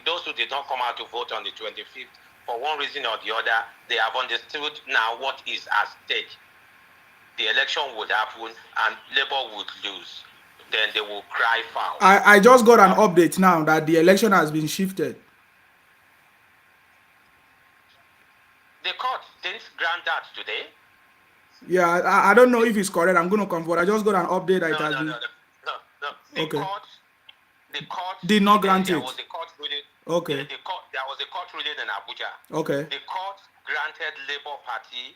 [SPEAKER 10] those who did not come out to vote on the 25th, for one reason or the other, they have understood now what is at stake. The election would happen and Labour would lose. Then they will cry foul.
[SPEAKER 1] I just got an update now that the election has been shifted.
[SPEAKER 10] The court didn't grant that today.
[SPEAKER 1] Yeah, I don't know if it's correct. I'm going to confirm. I just got an update that it has been.
[SPEAKER 10] No.
[SPEAKER 1] Okay.
[SPEAKER 10] The court
[SPEAKER 1] Did not grant
[SPEAKER 10] there
[SPEAKER 1] it.
[SPEAKER 10] was a court ruling.
[SPEAKER 1] Okay.
[SPEAKER 10] There was a court ruling in Abuja.
[SPEAKER 1] Okay.
[SPEAKER 10] The court granted Labour Party.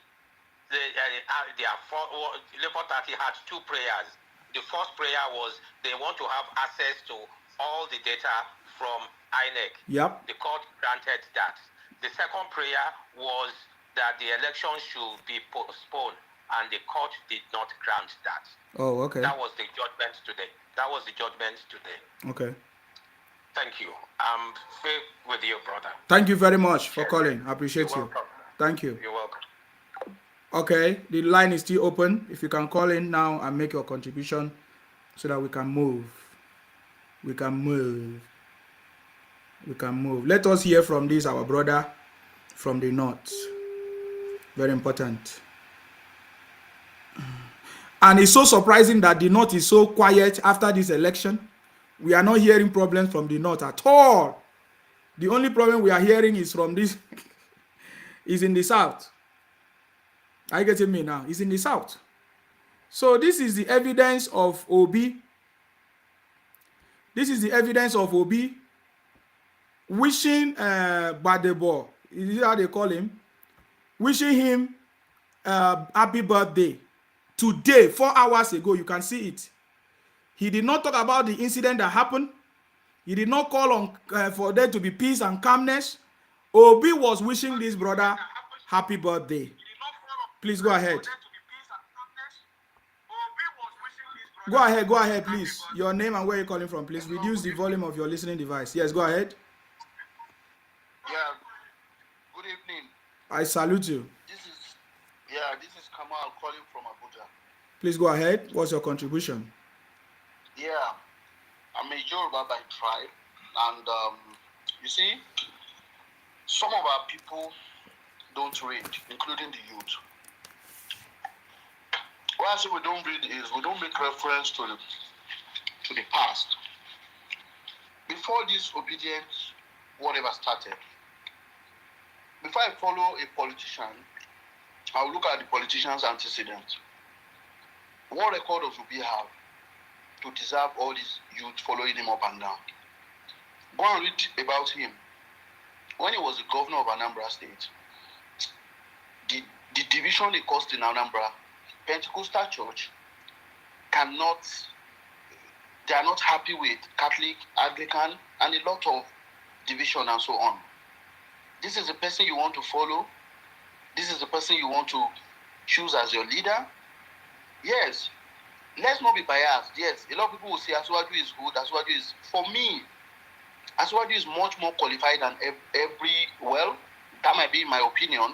[SPEAKER 10] Labour Party had two prayers. The first prayer was they want to have access to all the data from INEC.
[SPEAKER 1] Yep.
[SPEAKER 10] The court granted that. The second prayer was that the election should be postponed, and the court did not grant that.
[SPEAKER 1] Oh, okay.
[SPEAKER 10] That was the judgment today. Okay. Thank you. I'm with you, brother.
[SPEAKER 1] Thank you very much for calling. I appreciate you.
[SPEAKER 10] Welcome.
[SPEAKER 1] Thank you.
[SPEAKER 10] You're welcome.
[SPEAKER 1] Okay, the line is still open. If you can call in now and make your contribution so that we can move. We can move. Let us hear from this, our brother from the north. Very important. And it's so surprising that the north is so quiet after this election. We are not hearing problems from the north at all. The only problem we are hearing is from this, is in the south. Are you getting me now? It's in the south. So this is the evidence of Obi. This is the evidence of Obi wishing Badebo, is how they call him, wishing him happy birthday today, 4 hours ago. You can see it. He did not talk about the incident that happened. He did not call on for there to be peace and calmness. Obi was wishing this brother happy birthday. Please go ahead. Go ahead, please. Your name and where you're calling from, please. Reduce the volume of your listening device. Yes, go ahead.
[SPEAKER 11] Yeah. Good evening.
[SPEAKER 1] I salute you.
[SPEAKER 11] This is Kamal calling from Abuja.
[SPEAKER 1] Please go ahead. What's your contribution?
[SPEAKER 11] Yeah. I'm a Yoruba by tribe, and you see, some of our people don't read, including the youth. Why I say we don't read is we don't make reference to the past. Before this obedience, whatever started, before I follow a politician, I'll look at the politician's antecedents. What record does Obi have to deserve all these youth following him up and down? Go and read about him. When he was the governor of Anambra State, the division he caused in Anambra, Pentecostal church they are not happy with Catholic, Anglican, and a lot of division and so on. This is the person you want to follow. This is the person you want to choose as your leader. Yes, let's not be biased. Yes, a lot of people will say Asiwaju is good. Asiwaju is, for me, Asiwaju is much more qualified than that might be my opinion,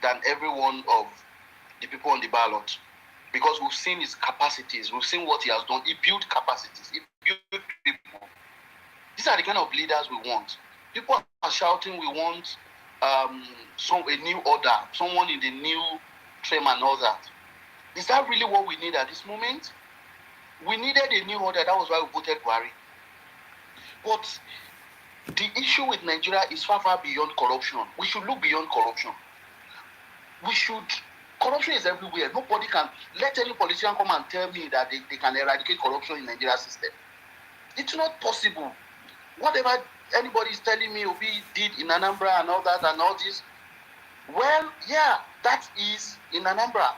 [SPEAKER 11] than every one of the people on the ballot, because we've seen his capacities, we've seen what he has done. He built capacities, he built people. These are the kind of leaders we want. People are shouting, we want a new order, someone in the new frame and all that. Is that really what we need at this moment? We needed a new order. That was why we voted Buhari. But the issue with Nigeria is far, far beyond corruption. We should look beyond corruption. Corruption is everywhere. Nobody can let any politician come and tell me that they can eradicate corruption in Nigeria system. It's not possible. Whatever anybody is telling me Obi did in Anambra and all that and all this, well, yeah, that is in Anambra.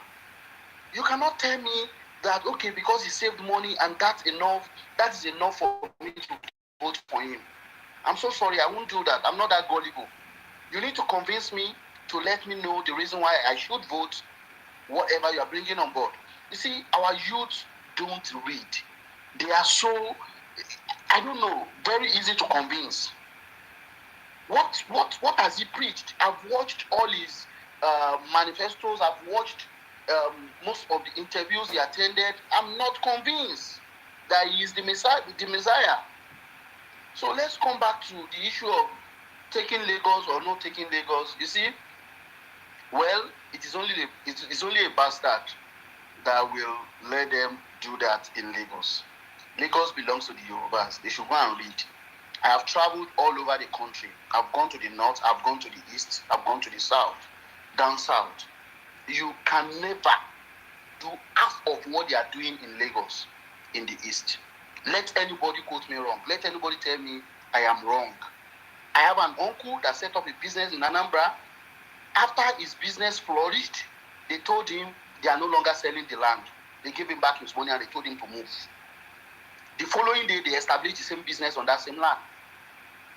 [SPEAKER 11] You cannot tell me that, okay, because he saved money and that is enough for me to vote for him. I'm so sorry, I won't do that. I'm not that gullible. You need to convince me to let me know the reason why I should vote whatever you are bringing on board. You see, our youth don't read. They are so, I don't know, very easy to convince. What has he preached? I've watched all his manifestos. I've watched most of the interviews he attended. I'm not convinced that he is the Messiah. So let's come back to the issue of taking Lagos or not taking Lagos. You see, well, it's only a bastard that will let them do that in Lagos. Lagos belongs to the Yorubas. They should go and read. I have traveled all over the country. I've gone to the north, I've gone to the east, I've gone to the south, down south. You can never do half of what they are doing in Lagos, in the east. Let anybody quote me wrong. Let anybody tell me I am wrong. I have an uncle that set up a business in Anambra. After his business flourished, they told him they are no longer selling the land. They gave him back his money and they told him to move. The following day, they established the same business on that same land.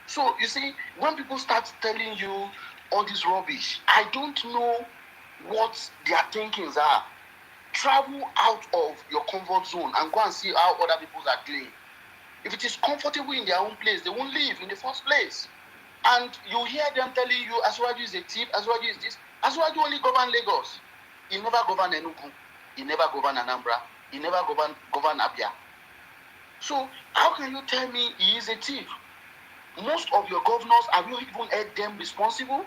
[SPEAKER 11] So, you see, when people start telling you all this rubbish, I don't know what their thinkings are. Travel out of your comfort zone and go and see how other people are doing. If it is comfortable in their own place, they won't leave in the first place. And you hear them telling you, Asiwaju is a thief, Asiwaju is this. Asiwaju only govern Lagos. He never govern Enugu. He never govern Anambra. He never govern Abia. So how can you tell me he is a thief? Most of your governors, have you even held them responsible?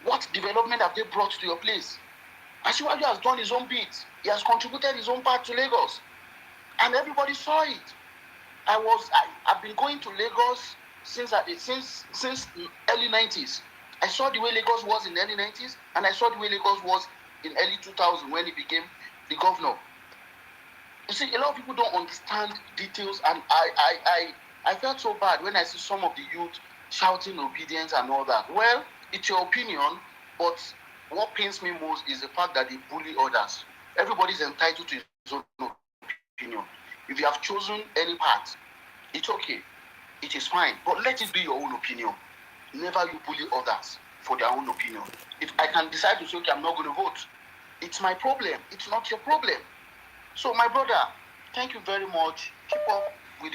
[SPEAKER 11] What development have they brought to your place? Asiwaju has done his own bit. He has contributed his own part to Lagos. And everybody saw it. I've been going to Lagos since early 90s. I saw the way Lagos was in the early 90s, and I saw the way Lagos was in early 2000 when he became the governor. You see, a lot of people don't understand details, and I felt so bad when I see some of the youth shouting obedience and all that. Well, it's your opinion, but what pains me most is the fact that they bully others. Everybody's entitled to his own opinion. If you have chosen any path, it's okay. It is fine. But let it be your own opinion. Never you bully others for their own opinion. If I can decide to say, okay, I'm not going to vote, it's my problem. It's not your problem. So, my brother, thank you very much. Keep up with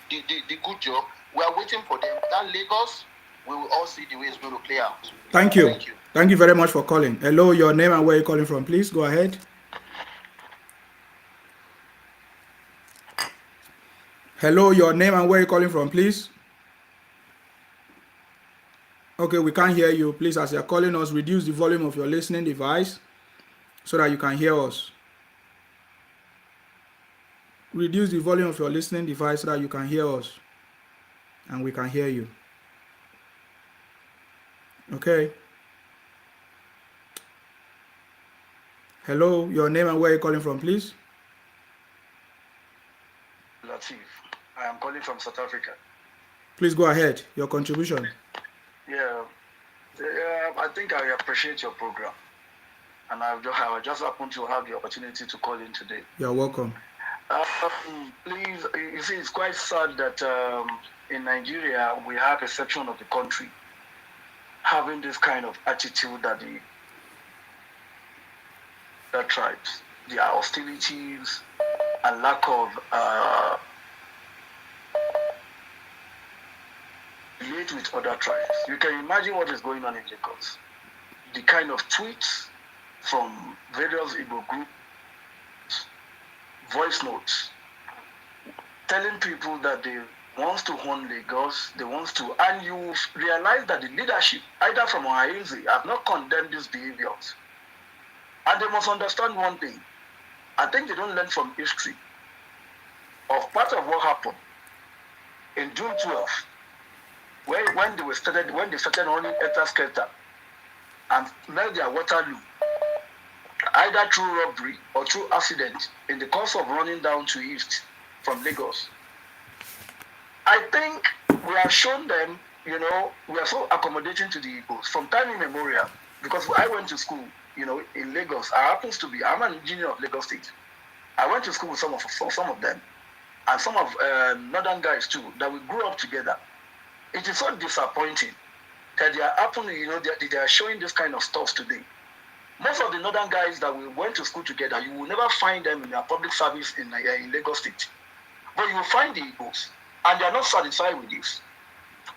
[SPEAKER 11] the good job. We are waiting for them. That Lagos, we will all see the way it's going to play out.
[SPEAKER 1] Thank you. Thank you very much for calling. Hello, your name and where you're calling from, please. Go ahead. Hello, your name and where you're calling from, please. Okay, we can't hear you. Please, as you're calling us, reduce the volume of your listening device so that you can hear us. Reduce the volume of your listening device so that you can hear us and we can hear you. Okay. Hello, your name and where you're calling from, please.
[SPEAKER 12] Latif. I am calling from South Africa.
[SPEAKER 1] Please go ahead. Your contribution.
[SPEAKER 12] Yeah, I think I appreciate your program. And I just happened to have the opportunity to call in today.
[SPEAKER 1] You're welcome.
[SPEAKER 12] Please, you see, it's quite sad that in Nigeria, we have a section of the country having this kind of attitude that the tribes, their hostilities and lack of relate with other tribes. You can imagine what is going on in Lagos. The kind of tweets from various Igbo groups, voice notes, telling people that they want to own Lagos, and you realize that the leadership, either from Ohainze, have not condemned these behaviors. And they must understand one thing. I think they don't learn from history of part of what happened in June 12th, when they started running Eta and made their Waterloo, either through robbery or through accident in the course of running down to east from Lagos. I think we have shown them, we are so accommodating to the Igbos from time immemorial, because I went to school, in Lagos. I'm an engineer of Lagos State. I went to school with some of them, and some of northern guys too, that we grew up together. It is so disappointing that they are showing this kind of stuff today. Most of the northern guys that we went to school together, you will never find them in their public service in Lagos State. But you will find the Igbos, and they are not satisfied with this.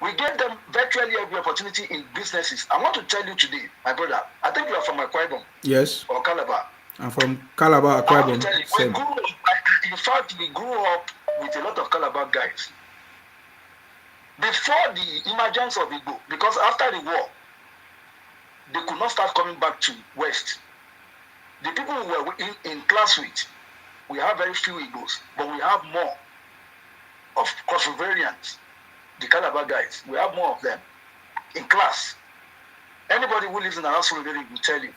[SPEAKER 12] We gave them virtually every opportunity in businesses. I want to tell you today, my brother, I think you are from Akwa Ibom
[SPEAKER 1] Yes.
[SPEAKER 12] or Calabar.
[SPEAKER 1] I'm from Calabar,
[SPEAKER 12] I
[SPEAKER 1] Akwa
[SPEAKER 12] want to
[SPEAKER 1] Ibom.
[SPEAKER 12] tell you,
[SPEAKER 1] Same.
[SPEAKER 12] in fact, we grew up with a lot of Calabar guys. Before the emergence of Igbo, because after the war, they could not start coming back to West. The people who were in class with, we have very few Igbos, but we have more of cross-variants, the Calabar guys. We have more of them in class. Anybody who lives in a household will tell you.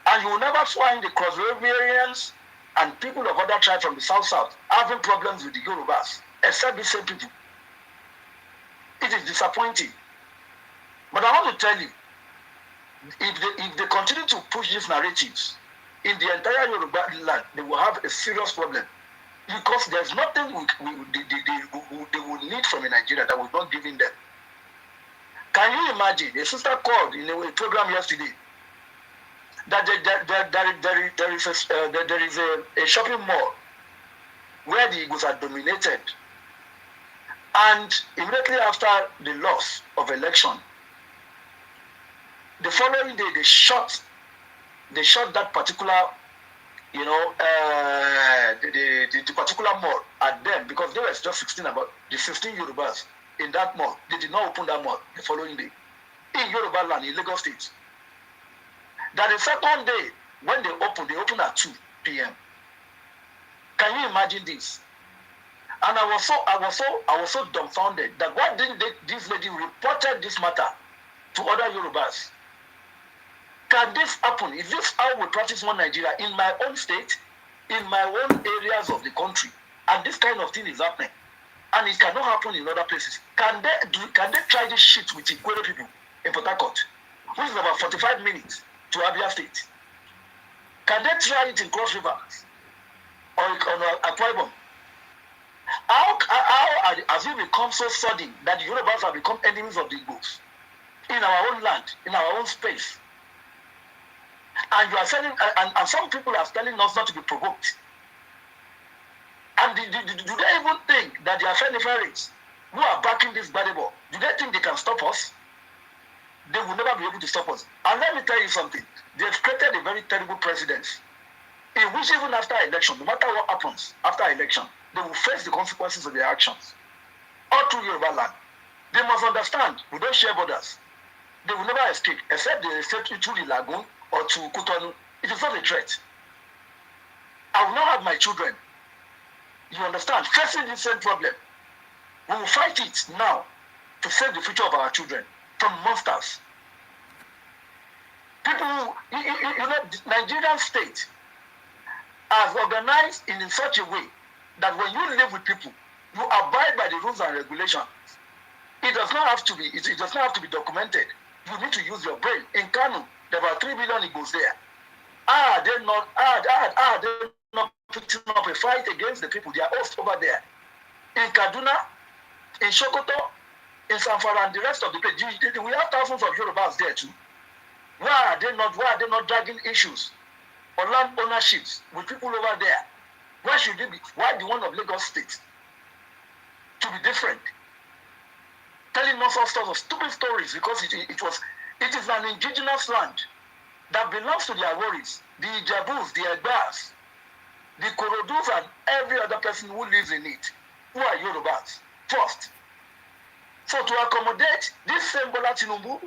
[SPEAKER 12] And you will never find the cross-variants and people of other tribes from the south having problems with the Yorubas, except the same people. It is disappointing. But I want to tell you, if they continue to push these narratives in the entire Yoruba land, they will have a serious problem. Because there's nothing they will need from a Nigeria that we're not giving them. Can you imagine? A sister called in a program yesterday that there is a shopping mall where the Igbos are dominated. And immediately after the loss of election, the following day they shot that particular, the particular mall at them, because there was just 16 Yorubas in that mall. They did not open that mall the following day in Yoruba land in Lagos State. That the second day when they opened at 2 p.m. Can you imagine this? And I was so dumbfounded that why didn't this lady reported this matter to other Yorubas? Can this happen? Is this how we practice one Nigeria in my own state, in my own areas of the country? And this kind of thing is happening. And it cannot happen in other places. Can they try this shit with Ikwere people in Port Harcourt, which is about 45 minutes to Abia State? Can they try it in Cross River or on Akwa Ibom? How has it become so sudden that the Yorubas have become enemies of the Igbos in our own land, in our own space? And you are telling, and some people are telling us not to be provoked. And do they even think that the Afeniferites who are backing this ball, do they think they can stop us? They will never be able to stop us. And let me tell you something. They've created a very terrible precedent in which even after election, no matter what happens after election, they will face the consequences of their actions. All through Yoruba land. They must understand, we don't share borders. They will never escape, except they escape through the lagoon or to Kutonu. It is not a threat. I will not have my children, you understand, facing the same problem. We will fight it now to save the future of our children from monsters. People, the Nigerian state has organized in such a way that when you live with people, you abide by the rules and regulations. It does not have to be. It does not have to be documented. You need to use your brain. In Kano, there were 3 million Igbos there. They're not putting up a fight against the people. They are hosts over there. In Kaduna, in Sokoto, in Zamfara, and the rest of the place, we have thousands of Yorubas there too. Why are they not dragging issues or land ownerships with people over there? Why should they be? Why the one of Lagos State to be different? Telling us all sorts of stupid stories because it is an indigenous land that belongs to the Aworis, the Ijabus, the Egbas, the Korodus, and every other person who lives in it, who are Yorubas first. So to accommodate this same Bola Tinubu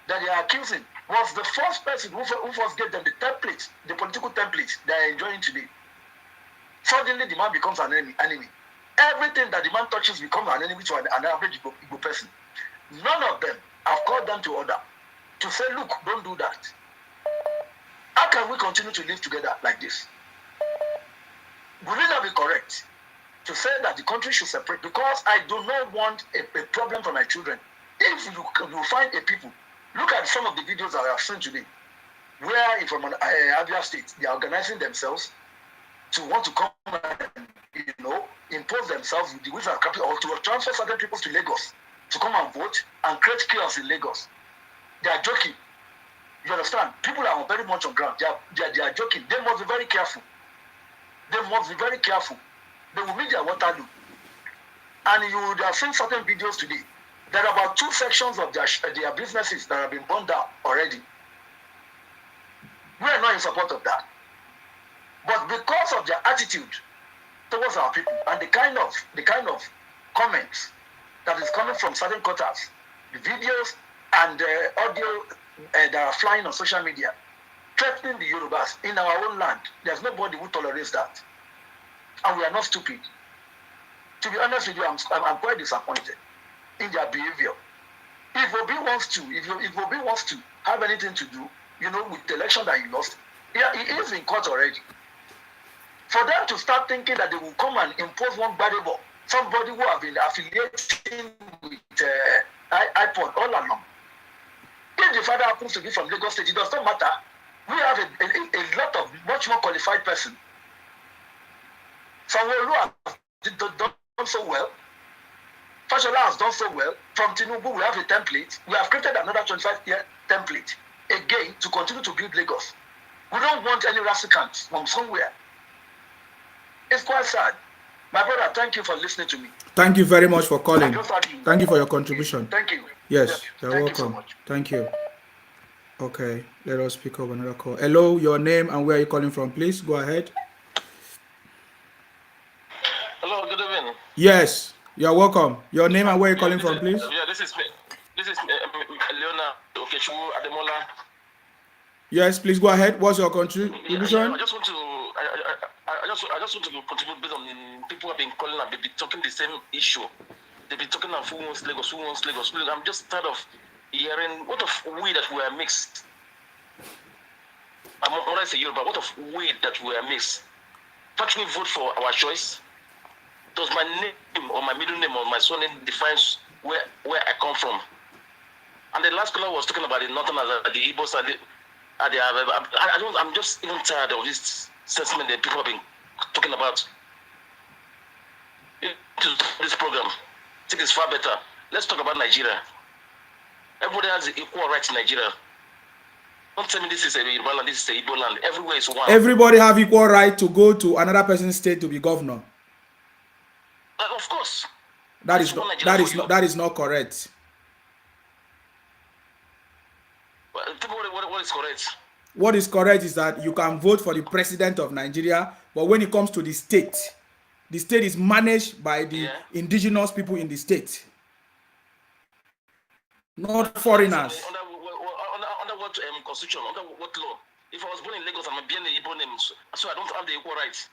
[SPEAKER 12] that they are accusing was the first person who first gave them the template, the political template they are enjoying today. Suddenly the man becomes an enemy. Everything that the man touches becomes an enemy to an average Igbo person. None of them have called them to order to say, look, don't do that. How can we continue to live together like this? Would it not be correct to say that the country should separate? Because I do not want a problem for my children. If you find a people, look at some of the videos that I have seen today, where from Abia State, they are organizing themselves to want to come and, impose themselves with the wisdom of capital, or to transfer certain people to Lagos to come and vote and create chaos in Lagos. They are joking. You understand? People are very much on ground. They are joking. They must be very careful. They must be very careful. They will meet their Waterloo. And you would have seen certain videos today There are about 2 sections of their businesses that have been burned down already. We are not in support of that. But because of their attitude towards our people and the kind of comments that is coming from certain quarters, the videos and audio that are flying on social media, threatening the Yorubas in our own land, there's nobody who tolerates that. And we are not stupid. To be honest with you, I'm quite disappointed in their behavior. If Obi wants to have anything to do, with the election that he lost, yeah, he is in court already. For them to start thinking that they will come and impose one variable, somebody who have been affiliating with iPod all along. If the father happens to be from Lagos State, it does not matter. We have a lot of much more qualified person. Someone who has done so well. Fashola has done so well. From Tinubu, we have a template. We have created another 25-year template again to continue to build Lagos. We don't want any rascals from somewhere. It's quite sad. My brother, thank you for listening to me.
[SPEAKER 1] Thank you very much for calling. Thank you for your contribution.
[SPEAKER 12] Thank you.
[SPEAKER 1] Yes, you're
[SPEAKER 12] thank
[SPEAKER 1] welcome.
[SPEAKER 12] You so much.
[SPEAKER 1] Thank you. Okay, let us pick up another call. Hello, your name and where are you calling from, please? Go ahead.
[SPEAKER 13] Hello, good evening.
[SPEAKER 1] Yes, you're welcome. Your name and where are you calling from, please?
[SPEAKER 13] Yeah, this is Leona Okechukwu Ademola.
[SPEAKER 1] Yes, please go ahead. What's your contribution?
[SPEAKER 13] I just want to contribute based on people have been calling and they've been talking the same issue. They've been talking about who wants Lagos. I'm just tired of hearing what of we that we are mixed. When I say Yoruba, what of we that we are mixed? Can't we vote for our choice? Does my name or my middle name or my surname defines where I come from? And the last caller was talking about the Northerners, the Igbos, I'm just even tired of this sentiment that people have been talking about. This program, I think it's far better. Let's talk about Nigeria. Everybody has equal rights in Nigeria. Don't tell me this is a Yoruba land, this is a Igbo land. Everywhere is one.
[SPEAKER 1] Everybody have equal right to go to another person's state to be governor.
[SPEAKER 13] Of course.
[SPEAKER 1] That is not correct.
[SPEAKER 13] What is correct?
[SPEAKER 1] What is correct is that you can vote for the president of Nigeria, but when it comes to the state is managed by the indigenous people in the state, not foreigners.
[SPEAKER 13] Under what constitution? Under what law? If I was born in Lagos, I'm being the Igbo name, so I don't have the equal rights.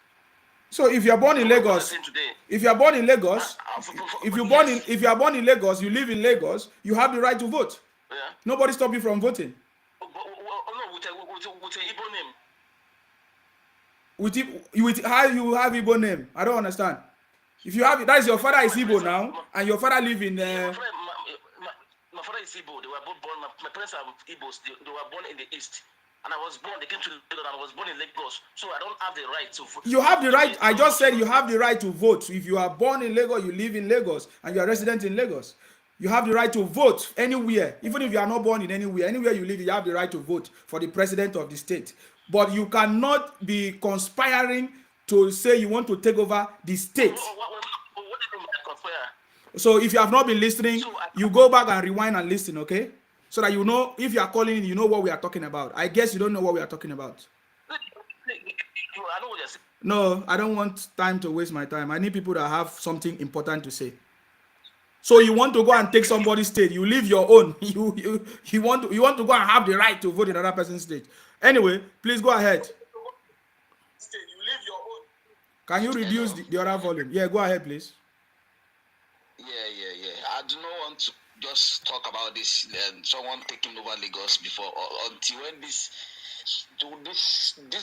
[SPEAKER 1] So if you are born in Lagos, if you are born in Lagos, you live in Lagos, you have the right to vote.
[SPEAKER 13] Yeah.
[SPEAKER 1] Nobody stop you from voting.
[SPEAKER 13] No, with an Igbo name.
[SPEAKER 1] With how you have Igbo name? I don't understand. If you have that is your father is Igbo now, and your father live in.
[SPEAKER 13] My father is Igbo. They were both born. My parents are Igbos. They were born in the East. And I was born, they came to Lagos, and I was born in Lagos. So I don't have the right to vote.
[SPEAKER 1] You have the right, I just said you have the right to vote. If you are born in Lagos, you live in Lagos, and you are resident in Lagos, you have the right to vote anywhere. Even if you are not born in anywhere you live, you have the right to vote for the president of the state. But you cannot be conspiring to say you want to take over the state.
[SPEAKER 13] What do you mean by conspire?
[SPEAKER 1] So if you have not been listening, you go back and rewind and listen, okay? So that you know, if you are calling in, you know what we are talking about. I guess you don't know what we are talking about.
[SPEAKER 13] I know what you're saying.
[SPEAKER 1] No, I don't want time to waste my time. I need people that have something important to say. So you want to go and take somebody's state. You leave your own. You want to go and have the right to vote in another person's state. Anyway, please go ahead.
[SPEAKER 13] You leave your own.
[SPEAKER 1] Can you reduce the other volume? Yeah, go ahead, please.
[SPEAKER 14] Yeah. I do not want to just talk about this someone taking over Lagos before until when this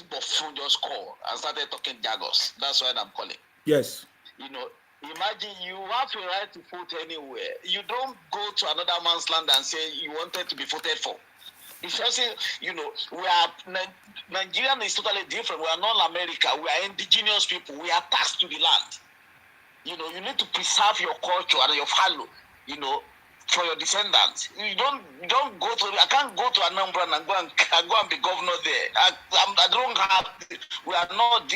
[SPEAKER 14] buffoon just called and started talking Jagos. That's why I'm calling.
[SPEAKER 1] Yes.
[SPEAKER 14] Imagine you have a right to vote anywhere. You don't go to another man's land and say you wanted to be voted for. If you say, Nigerian is totally different. We are not America. We are indigenous people. We are taxed to the land. You need to preserve your culture and your value, for your descendants. You don't go to. I can't go to Anambra and go and be governor there. I don't have. We are not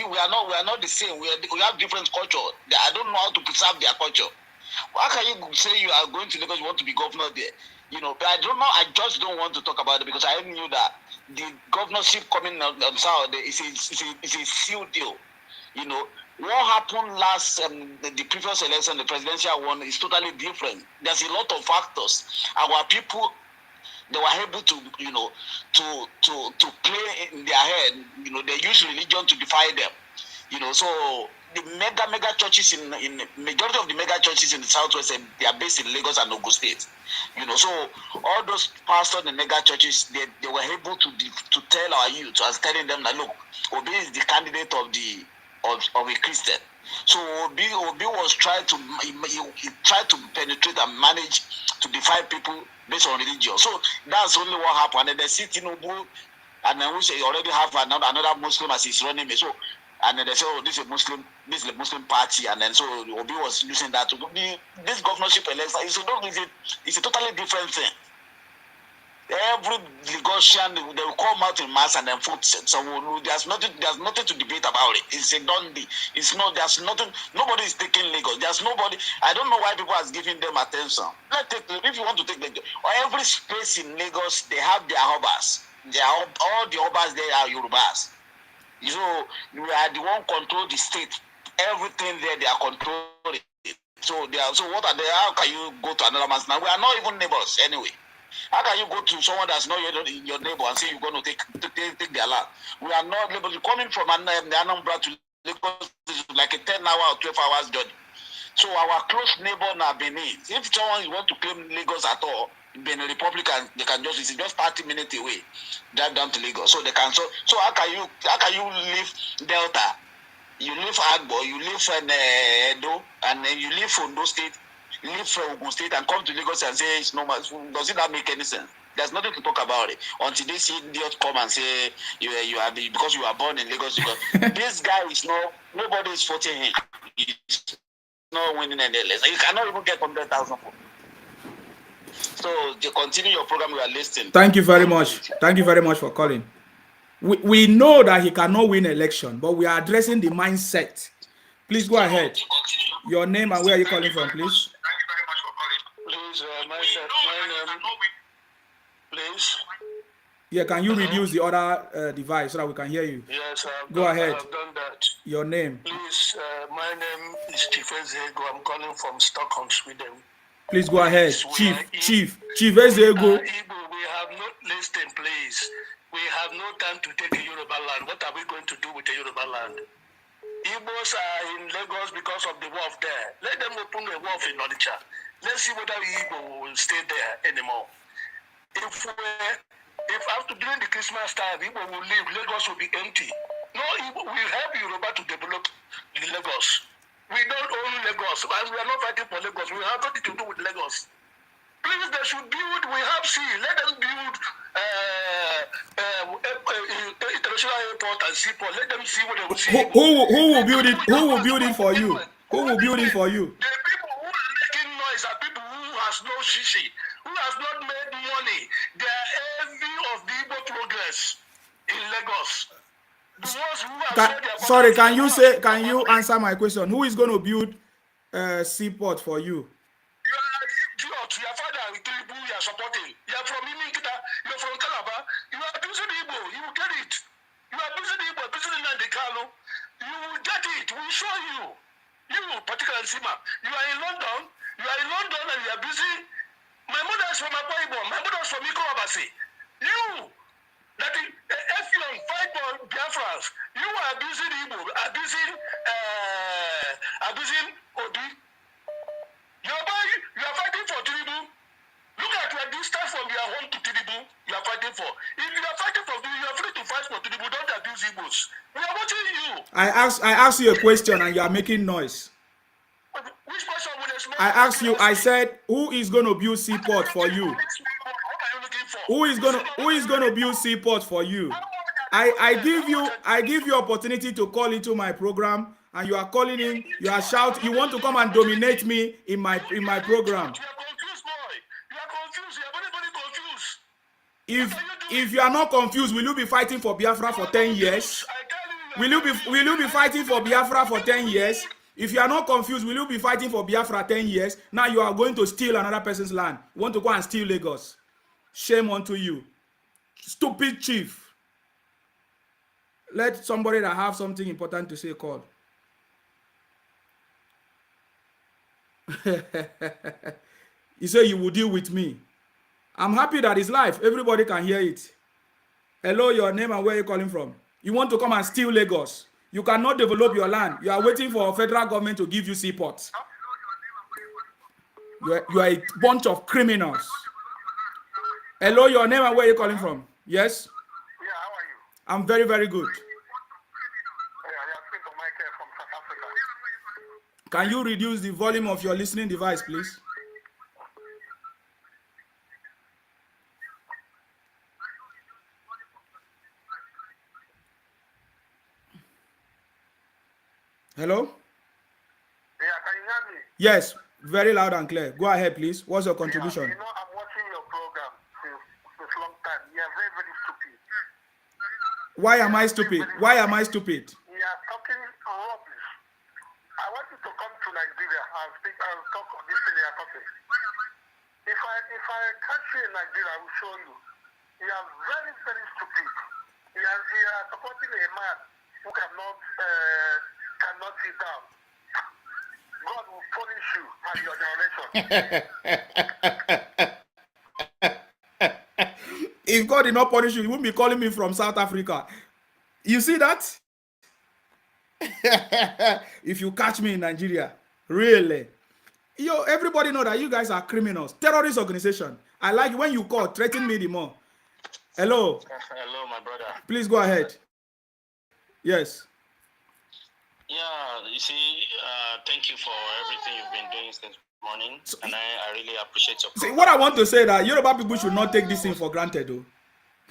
[SPEAKER 14] the same. We have different culture. I don't know how to preserve their culture. How can you say you are going to Lagos, you want to be governor there? You know, but I don't know. I just don't want to talk about it because I knew that the governorship coming on Saturday is a sealed deal. You know, what happened last the previous election, the presidential one, is totally different. There's a lot of factors. Our people, they were able to, you know, to play in their head. You know, they use religion to defy them. You know, so the mega churches in majority of the mega churches in the southwest, they are based in Lagos and Ogun State. You know, so all those pastors in mega churches, they were able to tell our youth, as telling them that look, Obi is the candidate of a Christian. So Obi was trying to he tried to penetrate and manage to defy people based on religion. So that's only what happened. And then they see Tinubu, and then we say you already have another Muslim as his running mate. So and then they say, oh, this is a Muslim party, and then so Obi was using that to this governorship election. It's a totally different thing. Every Lagosian, they will come out in mass and then vote. So there's nothing to debate about it. It's a done deal. There's nothing. Nobody is taking Lagos. There's nobody. I don't know why people are giving them attention. If you want to take Lagos, every space in Lagos, they have their hubas. All the hubas there are Yorubas. So we are the one control the state. Everything there, they are controlling. So what are they? How can you go to another man's now? We are not even neighbors anyway. How can you go to someone that's not your neighbor and say you're going to take their land? We are not neighbors. Coming from Anambra to Lagos is like a 10-hour or 12 hours journey. So our close neighbor now Benin. If someone want to claim Lagos at all, Benin Republic, they can it's just 30 minutes away, drive down to Lagos. So they can so how can you leave Delta? You leave Agbo, you leave Edo, and then you leave Ondo State, leave Ogun State, and come to Lagos and say it's normal. Does it not make any sense? There's nothing to talk about it until they see idiot come and say you are because you are born in Lagos. This guy is nobody is voting him. He's not winning any election. You cannot even get 100,000 votes. So to continue your program, we are listening.
[SPEAKER 1] Thank you very much. Thank you very much for calling. We know that he cannot win election, but we are addressing the mindset. Please go ahead. Your name and where are you calling from, please?
[SPEAKER 11] Thank you very much for calling. Please, my name. Please.
[SPEAKER 1] Yeah, can you reduce the other device so that we can hear you?
[SPEAKER 11] Yes,
[SPEAKER 1] go ahead.
[SPEAKER 11] I've done that.
[SPEAKER 1] Your name.
[SPEAKER 11] Please, my name is Chief Ezego. I'm calling from Stockholm, Sweden.
[SPEAKER 1] Please go ahead. Chief Ezego.
[SPEAKER 11] We have no listing, please. We have no time to take a Yoruba land. What are we going to do with the Yoruba land? Igbos are in Lagos because of the wharf there. Let them open a wharf in Onitsha. Let's see whether Igbo will stay there anymore. If after during the Christmas time, Igbo will leave, Lagos will be empty. No, Igbo will help Yoruba to develop the Lagos. We don't own Lagos, and we are not fighting for Lagos. We have nothing to do with Lagos. Please, they should build. We have sea. Let them build international airport and seaport. Let them see what they will see.
[SPEAKER 1] Who will build it? Who will build it for you? Who will build it for you?
[SPEAKER 11] The people who are making noise are people who has no shishi, who has not made money. They are envy of the Igbo progress in Lagos. The ones who have
[SPEAKER 1] can you answer my question? Who is going to build seaport for you?
[SPEAKER 11] Your father, Tinubu, you are supporting. You are from Iminkita, you are from Calabar. You are abusing the Igbo. You will get it. You are abusing the Igbo, abusing the Nandekalo. You will get it. We will show you. You, particularly Sima, you are in London. You are in London and you are abusing. My mother is from Akwa Ibom. My mother is from Iko Abasi. You, that is, if you fight for Biafrans, you are abusing Igbo, abusing Obi. You are fighting for Tinubu. Look at your distance from your home to Tinubu. You are fighting for. If you are fighting for Tinubu, you are free to fight for Tinubu. Don't abuse Igbos. We are watching you.
[SPEAKER 1] I asked you a question and you are making noise.
[SPEAKER 11] Which question would
[SPEAKER 1] I asked you. I said, who is going to build seaport for you?
[SPEAKER 11] What are you looking for?
[SPEAKER 1] Who is going to build seaport for you? I give you opportunity to call into my program. And you are calling in, you are shouting, you want to come and dominate me in my program.
[SPEAKER 11] You are confused, boy. You are confused. You are very, very confused.
[SPEAKER 1] If you are not confused, will you be fighting for Biafra for 10 years? Will you be fighting for Biafra for 10 years? If you are not confused, will you be fighting for Biafra 10 years? Now you are going to steal another person's land. You want to go and steal Lagos. Shame unto you. Stupid chief. Let somebody that have something important to say call. He said you will deal with me. I'm happy that it's live. Everybody can hear it. Hello, your name and where you calling from? You want to come and steal Lagos. You cannot develop your land. You are waiting for a federal government to give you seaports. You are a bunch of criminals. Hello, your name and where you calling from? Yes?
[SPEAKER 8] Yeah, how are you?
[SPEAKER 1] I'm very, very good. Can you reduce the volume of your listening device, please? Hello?
[SPEAKER 8] Yeah, can you hear me?
[SPEAKER 1] Yes, very loud and clear. Go ahead, please. What's your contribution?
[SPEAKER 8] Yeah, I'm watching your program since long time. You are very, very stupid.
[SPEAKER 1] Why am I stupid? Why am I stupid?
[SPEAKER 8] You are talking rubbish. I want you to come to Nigeria and speak and talk of this thing you are talking. If I catch you in Nigeria, I will show you. You are very, very stupid. You are supporting a man who cannot sit down. God will punish you and your generation.
[SPEAKER 1] If God did not punish you, he wouldn't be calling me from South Africa. You see that? If you catch me in Nigeria, really? Yo, everybody know that you guys are criminals. Terrorist organization. I like when you call, threaten me the more. Hello.
[SPEAKER 13] Hello, my brother.
[SPEAKER 1] Please go ahead. Yes.
[SPEAKER 13] Yeah, you see, thank you for everything you've been doing since morning, and I really appreciate your program.
[SPEAKER 1] See, what I want to say that Yoruba people should not take this thing for granted, though.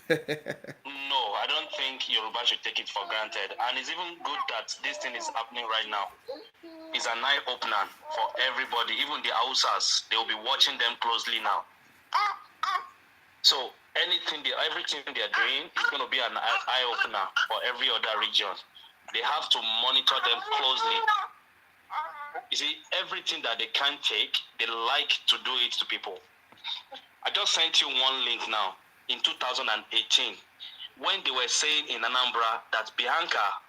[SPEAKER 13] No, I don't think Yoruba should take it for granted, and it's even good that this thing is happening right now. It's an eye-opener for everybody, even the Hausas. They will be watching them closely now. So everything they are doing is going to be an eye-opener for every other region. They have to monitor them closely. You see, everything that they can take, they like to do it to people. I just sent you one link now. In 2018, when they were saying in Anambra that Bianca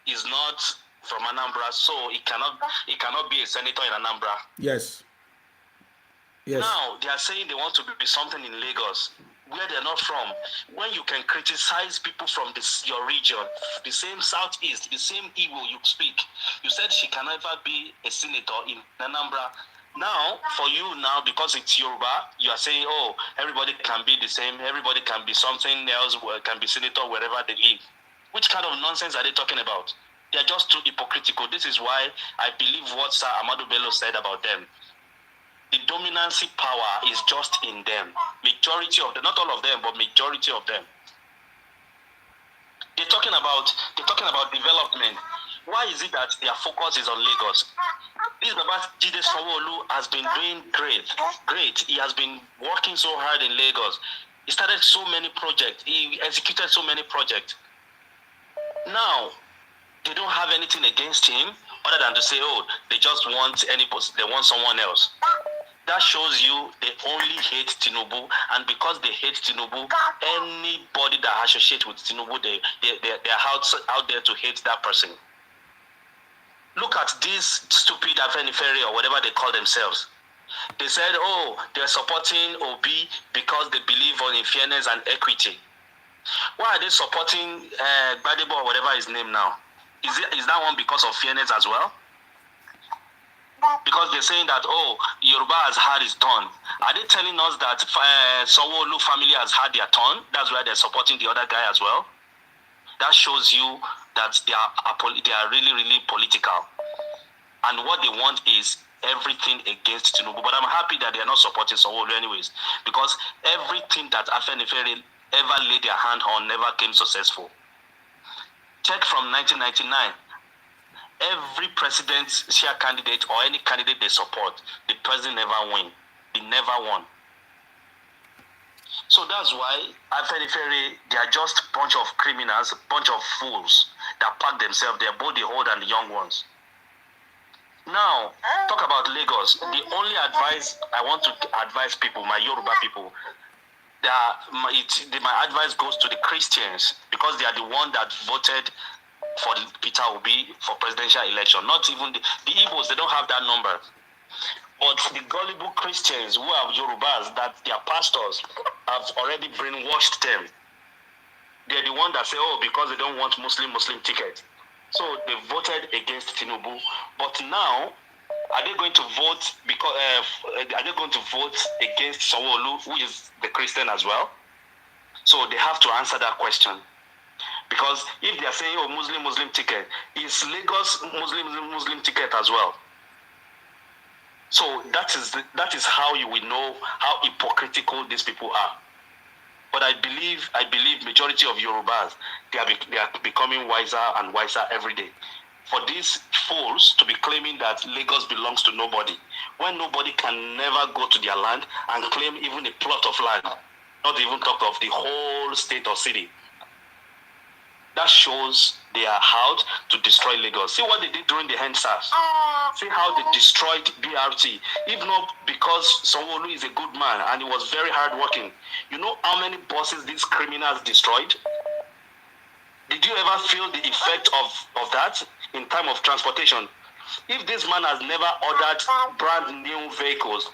[SPEAKER 13] is not from Anambra, so it cannot be a senator in Anambra.
[SPEAKER 1] Yes. Yes.
[SPEAKER 13] Now they are saying they want to be something in Lagos, where they're not from. When you can criticize people from your region, the same Southeast, the same Igbo you speak, you said she can never be a senator in Anambra. Now, for you now, because it's Yoruba, you are saying, oh, everybody can be the same, everybody can be something else, can be senator wherever they live. Which kind of nonsense are they talking about? They are just too hypocritical. This is why I believe what Sir Amadou Bello said about them. The dominancy power is just in them. Majority of them, not all of them, but majority of them. They're talking about development. Why is it that their focus is on Lagos? This Baba Jide Sanwo-Olu has been doing great. He has been working so hard in Lagos. He started so many projects. He executed so many projects. Now, they don't have anything against him other than to say, oh, they just want they want someone else. That shows you they only hate Tinubu, and because they hate Tinubu, anybody that associates with Tinubu, they're out there to hate that person. Look at this stupid Afenifere or whatever they call themselves. They said, oh, they're supporting Obi because they believe in fairness and equity. Why are they supporting Gbadebo or whatever his name now? Is that one because of fairness as well? Because they're saying that, oh, Yoruba has had his turn. Are they telling us that Sanwo-Olu family has had their turn? That's why they're supporting the other guy as well. That shows you that they are really, really political. And what they want is everything against Tinubu. But I'm happy that they are not supporting Sanwo-Olu anyways. Because everything that Afenifere ever laid their hand on never came successful. Check from 1999. Every presidential candidate or any candidate they support, the president never win. They never won. So that's why Afenifere, they are just a bunch of criminals, a bunch of fools that pack themselves there, both the old and the young ones. Now, talk about Lagos. The only advice I want to advise people, my Yoruba people, my advice goes to the Christians because they are the one that voted for Peter Obi for presidential election. Not even the Igbos, they don't have that number. But the gullible Christians who have Yorubas that their pastors have already brainwashed them. They're the one that say, oh, because they don't want Muslim ticket. So they voted against Tinubu. But now, are they going to vote are they going to vote against Sanwo-Olu, who is the Christian as well? So they have to answer that question. Because if they are saying, oh, Muslim ticket, is Lagos Muslim ticket as well? So that is how you will know how hypocritical these people are. But I believe majority of Yorubas, they are becoming wiser and wiser every day. For these fools to be claiming that Lagos belongs to nobody, when nobody can never go to their land and claim even a plot of land, not even talk of the whole state or city. That shows they are out to destroy Lagos. See what they did during the HENSAS. See how they destroyed BRT. If not because Sanwo-Olu is a good man and he was very hardworking. You know how many buses these criminals destroyed? Did you ever feel the effect of that in time of transportation? If this man has never ordered brand new vehicles,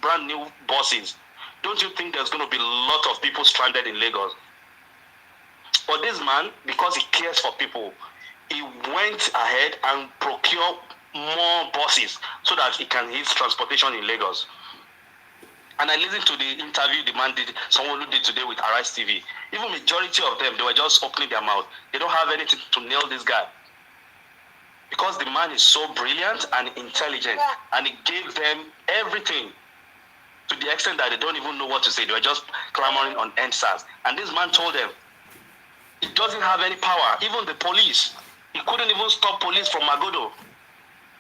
[SPEAKER 13] brand new buses, don't you think there's going to be a lot of people stranded in Lagos? But this man, because he cares for people, he went ahead and procured more buses so that he can use transportation in Lagos. And I listened to the interview the man did, someone who did today with Arise TV. Even majority of them, they were just opening their mouth. They don't have anything to nail this guy. Because the man is so brilliant and intelligent, and he gave them everything to the extent that they don't even know what to say. They were just clamoring on NSAS. And this man told them, he doesn't have any power. Even the police, he couldn't even stop police from Magodo.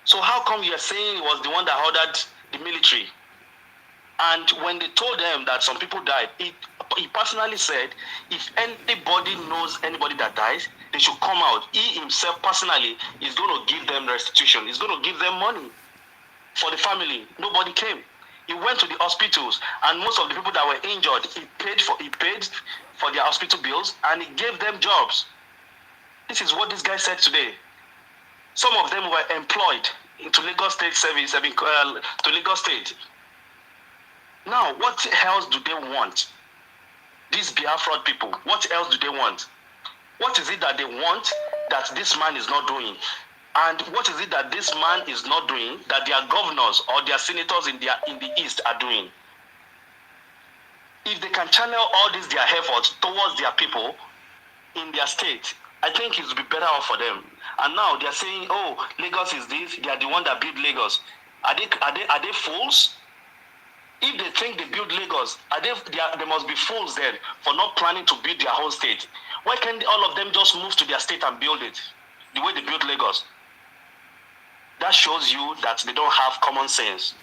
[SPEAKER 13] So how come you are saying he was the one that ordered the military? And when they told them that some people died, he personally said, if anybody knows anybody that dies, they should come out. He himself personally is going to give them restitution. He's going to give them money for the family. Nobody came. He went to the hospitals, and most of the people that were injured, he paid for their hospital bills, and he gave them jobs. This is what this guy said today. Some of them were employed into Lagos State Service, to Lagos State. Now, what else do they want? These Biafra people, what else do they want? What is it that they want that this man is not doing? And what is it that this man is not doing that their governors or their senators in the East are doing? If they can channel all these their efforts towards their people in their state, I think it would be better off for them. And now they are saying, oh, Lagos is this, they are the one that built Lagos. Are they fools? If they think they build Lagos, they must be fools then for not planning to build their whole state. Why can't all of them just move to their state and build it the way they built Lagos? That shows you that they don't have common sense.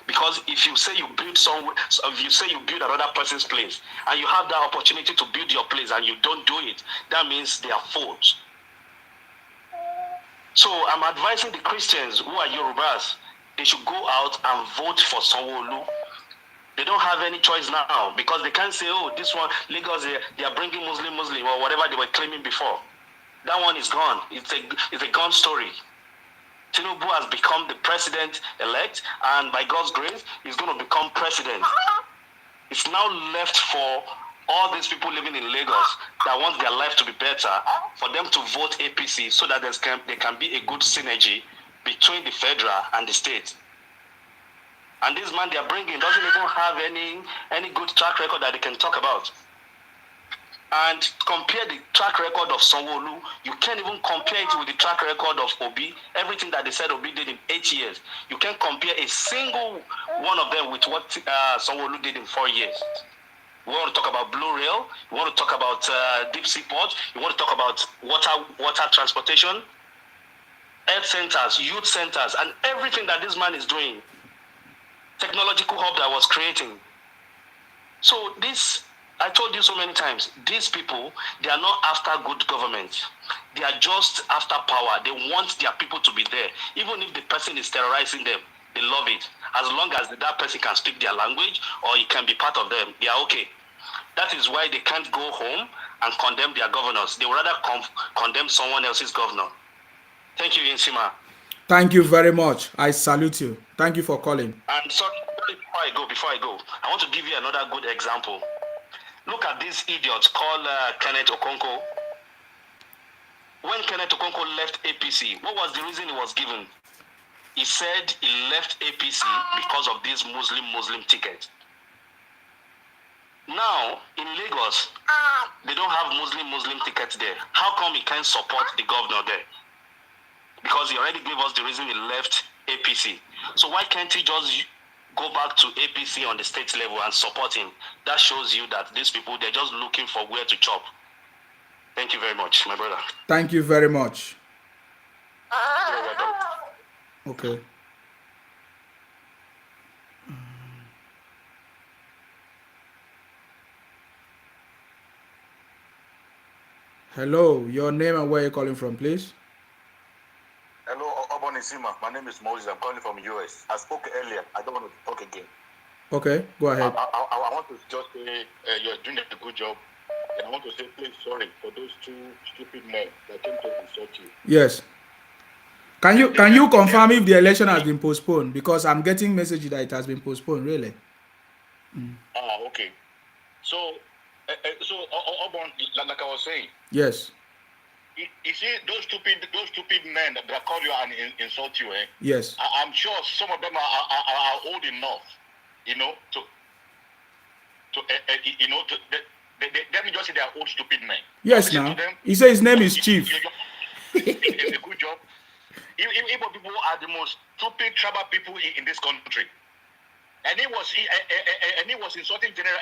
[SPEAKER 13] Because if you say you build another person's place, and you have that opportunity to build your place and you don't do it, that means they are fools. So I'm advising the Christians who are Yorubas, they should go out and vote for Sanwo-Olu. They don't have any choice now because they can't say, oh, this one, Lagos, they are bringing Muslim, or whatever they were claiming before. That one is gone. It's a gone story. Tinubu has become the president-elect, and by God's grace, he's going to become president. It's now left for all these people living in Lagos that want their life to be better, for them to vote APC so that there can be a good synergy between the federal and the state. And this man they are bringing doesn't even have any good track record that they can talk about. And compare the track record of Sanwo-Olu, you can't even compare it with the track record of Obi. Everything that they said Obi did in 8 years, you can't compare a single one of them with what Sanwo-Olu did in 4 years. We want to talk about Blue Rail, we want to talk about Deep Sea Port, we want to talk about water transportation, health centers, youth centers, and everything that this man is doing. Technological hub that was creating. So this I told you so many times, these people, they are not after good government. They are just after power. They want their people to be there. Even if the person is terrorizing them, they love it. As long as that person can speak their language or he can be part of them, they are okay. That is why they can't go home and condemn their governors. They would rather condemn someone else's governor. Thank you, Insima.
[SPEAKER 1] Thank you very much. I salute you. Thank you for calling.
[SPEAKER 13] And sorry, before I go, I want to give you another good example. Look at this idiot called Kenneth Okonkwo. When Kenneth Okonkwo left APC, what was the reason he was given? He said he left APC because of this Muslim ticket. Now, in Lagos, they don't have Muslim tickets there. How come he can't support the governor there? Because he already gave us the reason he left APC. So why can't he just go back to APC on the state level and support him? That shows you that these people, they're just looking for where to chop. Thank you very much, my brother.
[SPEAKER 1] Thank you very much.
[SPEAKER 13] You're welcome.
[SPEAKER 1] Okay. Hello, your name and where you're calling from, please?
[SPEAKER 15] Hello, Obonisima. My name is Moses. I'm calling from US. I spoke earlier. I don't want to talk again.
[SPEAKER 1] Okay, go ahead.
[SPEAKER 15] I want to just say you're doing a good job. And I want to say, please, sorry for those two stupid men that came to insult you.
[SPEAKER 1] Yes. Can you confirm if the election has been postponed? Because I'm getting messages that it has been postponed, really.
[SPEAKER 15] Okay. So Obon, like I was saying.
[SPEAKER 1] Yes.
[SPEAKER 15] You see, those stupid men that call you and insult you, eh?
[SPEAKER 1] Yes.
[SPEAKER 15] I'm sure some of them are old enough, let me just say they are old stupid men.
[SPEAKER 1] Yes, now. He said his name is Chief.
[SPEAKER 15] A good job. Igbo people are the most stupid tribal people in this country. And he was insulting General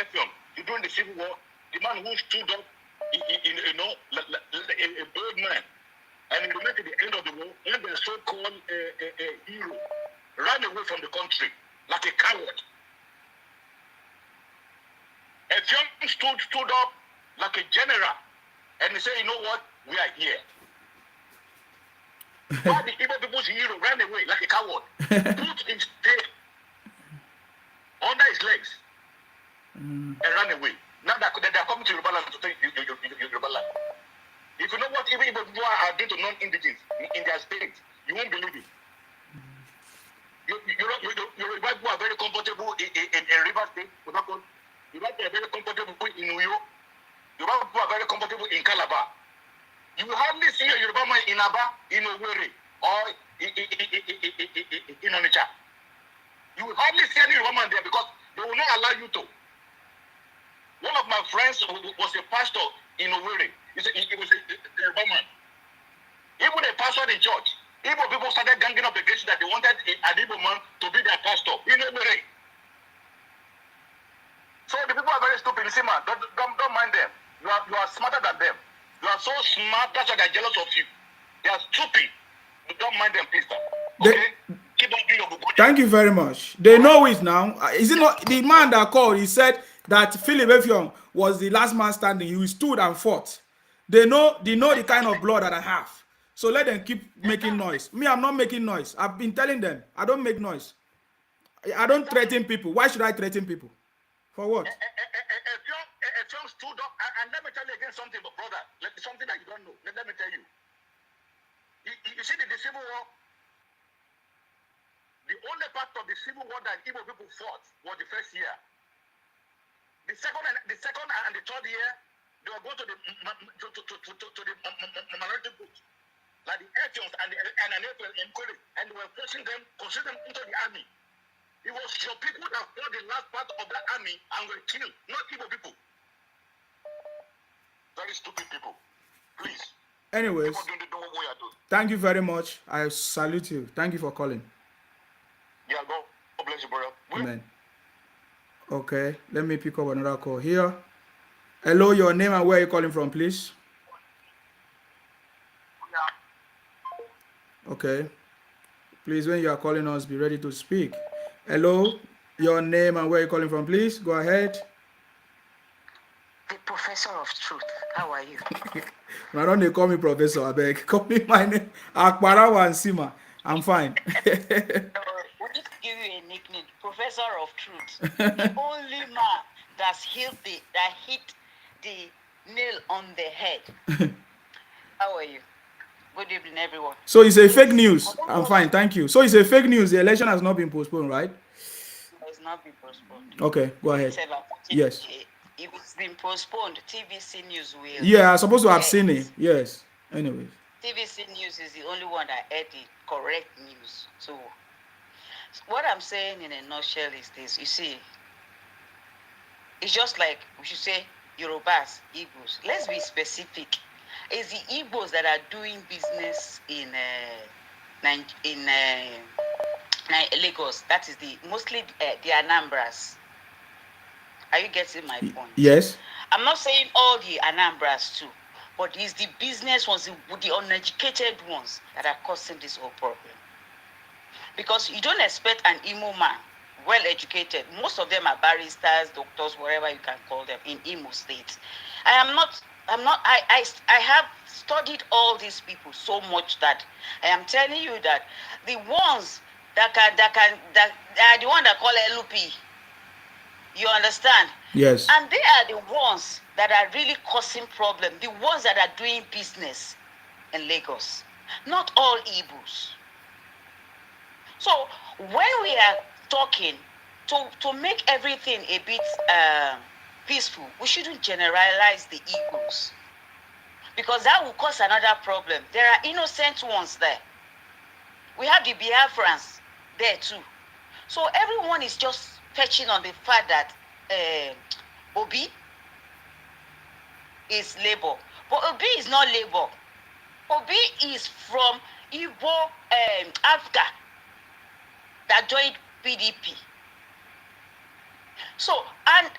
[SPEAKER 15] Effiong during the Civil War. The man who stood up, a bold man, and he remained to the end of the war, and the so-called hero ran away from the country like a coward. Effiong stood up like a general, and he said, "You know what? We are here." Why the Igbo people's hero ran away like a coward, put his tail under his legs, and ran away. Now they're coming to Yoruba land to take Yoruba land. If you know what Igbo people are doing to non-indigenous in their state, you won't believe it. Yoruba people are very comfortable in River State, Yoruba people are very comfortable in Uyo. Yoruba people are very comfortable in Calabar. You will hardly see a Yoruba man in Aba, in Owerri, or in Onitsha. You will hardly see any Yoruba man there because they will not allow you to. One of my friends was a pastor in Owerri. He was a Yoruba man. Even a pastor in church. Igbo people started ganging up against that they wanted an Igbo man to be their pastor in Owerri. So the people are very stupid. You see, man, don't mind them. You are smarter than them. You are so smart, that's why they're jealous of you. They are stupid. You don't mind them, please. Okay? Keep on doing your good.
[SPEAKER 1] Thank you very much. They know it now. Is it not the man that called? He said that Philip Effiong was the last man standing. He stood and fought. They know the kind of blood that I have. So let them keep making noise. Me, I'm not making noise. I've been telling them I don't make noise. I don't threaten people. Why should I threaten people? For what?
[SPEAKER 15] Effiong stood up, and let me tell you again something, brother. Something that you don't know. Let me tell you. You see the Civil War. The only part of the Civil War that Igbo people fought was the first year. The second and the third year, they were going to the minority groups, like the Effions and they were pushing them into the army. It was your people that fought the last part of that army and were killed, not Igbo people. Very stupid people. Please.
[SPEAKER 1] Anyways, thank you very much. I salute you. Thank you for calling.
[SPEAKER 15] Yeah, God bless you, brother.
[SPEAKER 1] Amen. Okay, let me pick up another call here. Hello, your name and where are you calling from, please? Okay. Please, when you are calling us, be ready to speak. Hello, your name and where are you calling from, please? Go ahead.
[SPEAKER 16] the professor of truth. How are you?
[SPEAKER 1] Now don't they call me professor? I beg. Call me my name. Akbarawa and Sima. I'm fine.
[SPEAKER 16] We need to give you a nickname, Professor of Truth. The only man that hit the nail on the head. How are you? Good evening, everyone.
[SPEAKER 1] So it's a fake news. I'm fine, thank you. So it's a fake news. The election has not been postponed, right?
[SPEAKER 16] It's not been postponed.
[SPEAKER 1] Okay, go ahead. Yes.
[SPEAKER 16] If it's been postponed, TVC News will.
[SPEAKER 1] Yeah, I'm supposed to have seen it. Yes. Anyways.
[SPEAKER 16] TVC News is the only one that aired the correct news. So what I'm saying in a nutshell is this. You see, it's just like we should say Yorubas, Igbos. Let's be specific. It's the Igbos that are doing business in Lagos. That is mostly the Anambras. Are you getting my point?
[SPEAKER 1] Yes.
[SPEAKER 16] I'm not saying all the Anambras too, but it's the business ones, the uneducated ones that are causing this whole problem. Because you don't expect an Imo man, well educated. Most of them are barristers, doctors, whatever you can call them in Imo State. I have studied all these people so much that I am telling you that the ones that are the ones that call LUP. You understand?
[SPEAKER 1] Yes.
[SPEAKER 16] And they are the ones that are really causing problem. The ones that are doing business in Lagos. Not all Igbos. So when we are talking to make everything a bit peaceful, we shouldn't generalize the Igbos. Because that will cause another problem. There are innocent ones there. We have the Biafrans there too. So everyone is just fetching on the fact that Obi is Labour. But Obi is not Labour. Obi is from Igbo Africa that joined PDP. So, and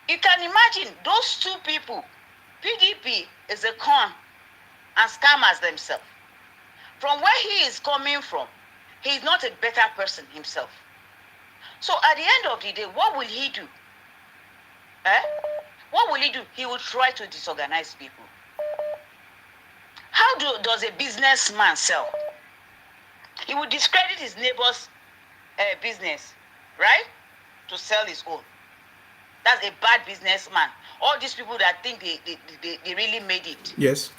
[SPEAKER 16] you can imagine those two people, PDP is a con and scammers themselves. From where he is coming from, he is not a better person himself. So at the end of the day, what will he do? What will he do? He will try to disorganize people. How does a businessman sell? He will discredit his neighbor's business, right? To sell his own. That's a bad businessman. All these people that think they really made it.
[SPEAKER 1] Yes.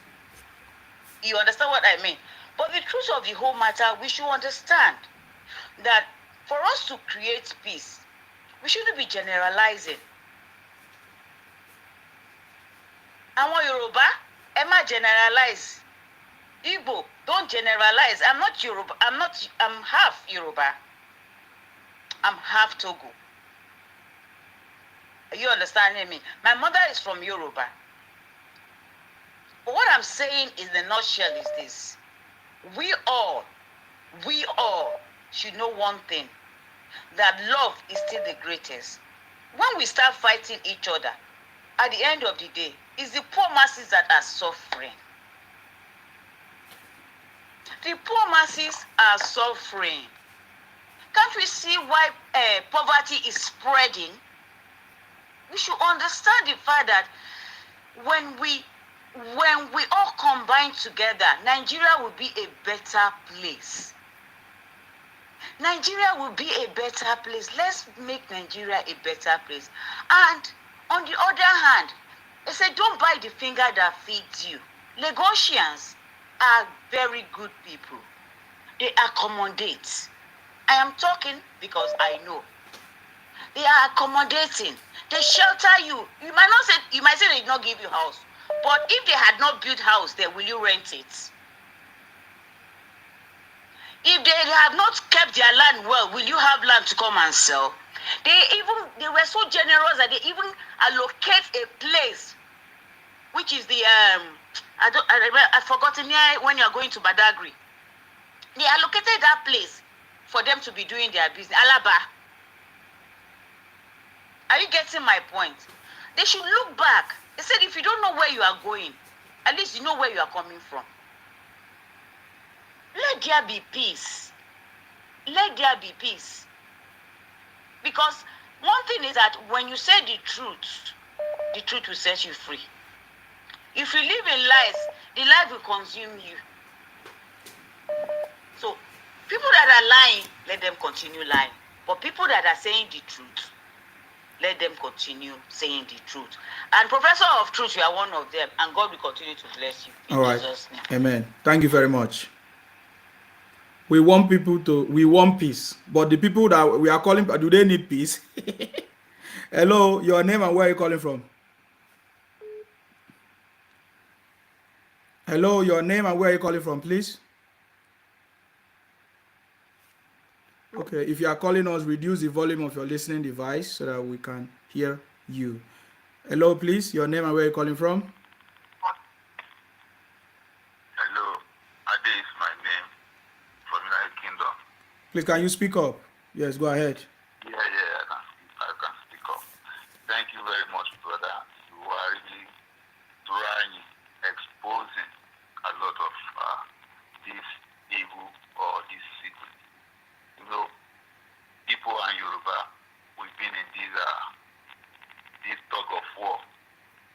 [SPEAKER 16] You understand what I mean? But the truth of the whole matter, we should understand that for us to create peace, we shouldn't be generalizing. Àwọn Yoruba, ẹ má generalize. Igbo, don't generalize. I'm not Yoruba. I'm half Yoruba. I'm half Togo. Are you understanding me? My mother is from Yoruba. But what I'm saying in the nutshell is this. We all should know one thing, that love is still the greatest. When we start fighting each other, at the end of the day, it's the poor masses that are suffering. The poor masses are suffering. Can't we see why poverty is spreading? We should understand the fact that when we all combine together, Nigeria will be a better place. Nigeria will be a better place. Let's make Nigeria a better place. And on the other hand, they say don't bite the finger that feeds you. Lagosians are very good people. They accommodate. I am talking because I know. They are accommodating. They shelter you. You might say they did not give you house. But if they had not built house there, will you rent it? If they have not kept their land well, will you have land to come and sell? They were so generous that they even allocate a place, which is the I've forgotten here when you are going to Badagry. They allocated that place for them to be doing their business. Alaba. Are you getting my point? They should look back. They said if you don't know where you are going, at least you know where you are coming from. Let there be peace. Let there be peace. Because one thing is that when you say the truth, the truth will set you free. If you live in lies, the lie will consume you. So, people that are lying, let them continue lying. But people that are saying the truth, let them continue saying the truth. And Professor of Truth, you are one of them, and God will continue to bless you. In
[SPEAKER 1] All right.
[SPEAKER 16] Jesus' name.
[SPEAKER 1] Amen. Thank you very much. We want peace, but the people that we are calling, do they need peace? Hello, your name and where are you calling from? Hello, your name and where are you calling from, please? Okay, if you are calling us, reduce the volume of your listening device so that we can hear you. Hello, please, your name and where are you calling from?
[SPEAKER 17] Hello, Ade is my name from United Kingdom.
[SPEAKER 1] Please, can you speak up? Yes, go ahead.
[SPEAKER 17] Yeah, I can speak up. Thank you very much, brother. You are really trying, exposing a lot of this evil or this secret. You know, people and Yoruba, we've been in this tug of war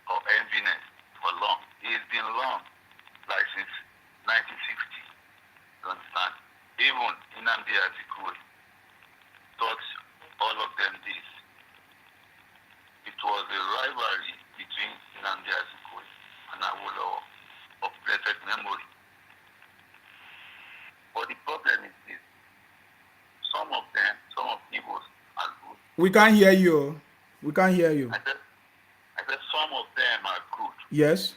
[SPEAKER 17] or enviness for long. It's been long, like since 1960. You understand? Even Nnamdi Azikiwe taught all of them this. It was a rivalry between Nnamdi Azikiwe and Awolowo of blessed memory. But the problem is this. Some of Igbos are good.
[SPEAKER 1] We can't hear you. We can't hear you.
[SPEAKER 17] I said some of them are good.
[SPEAKER 1] Yes.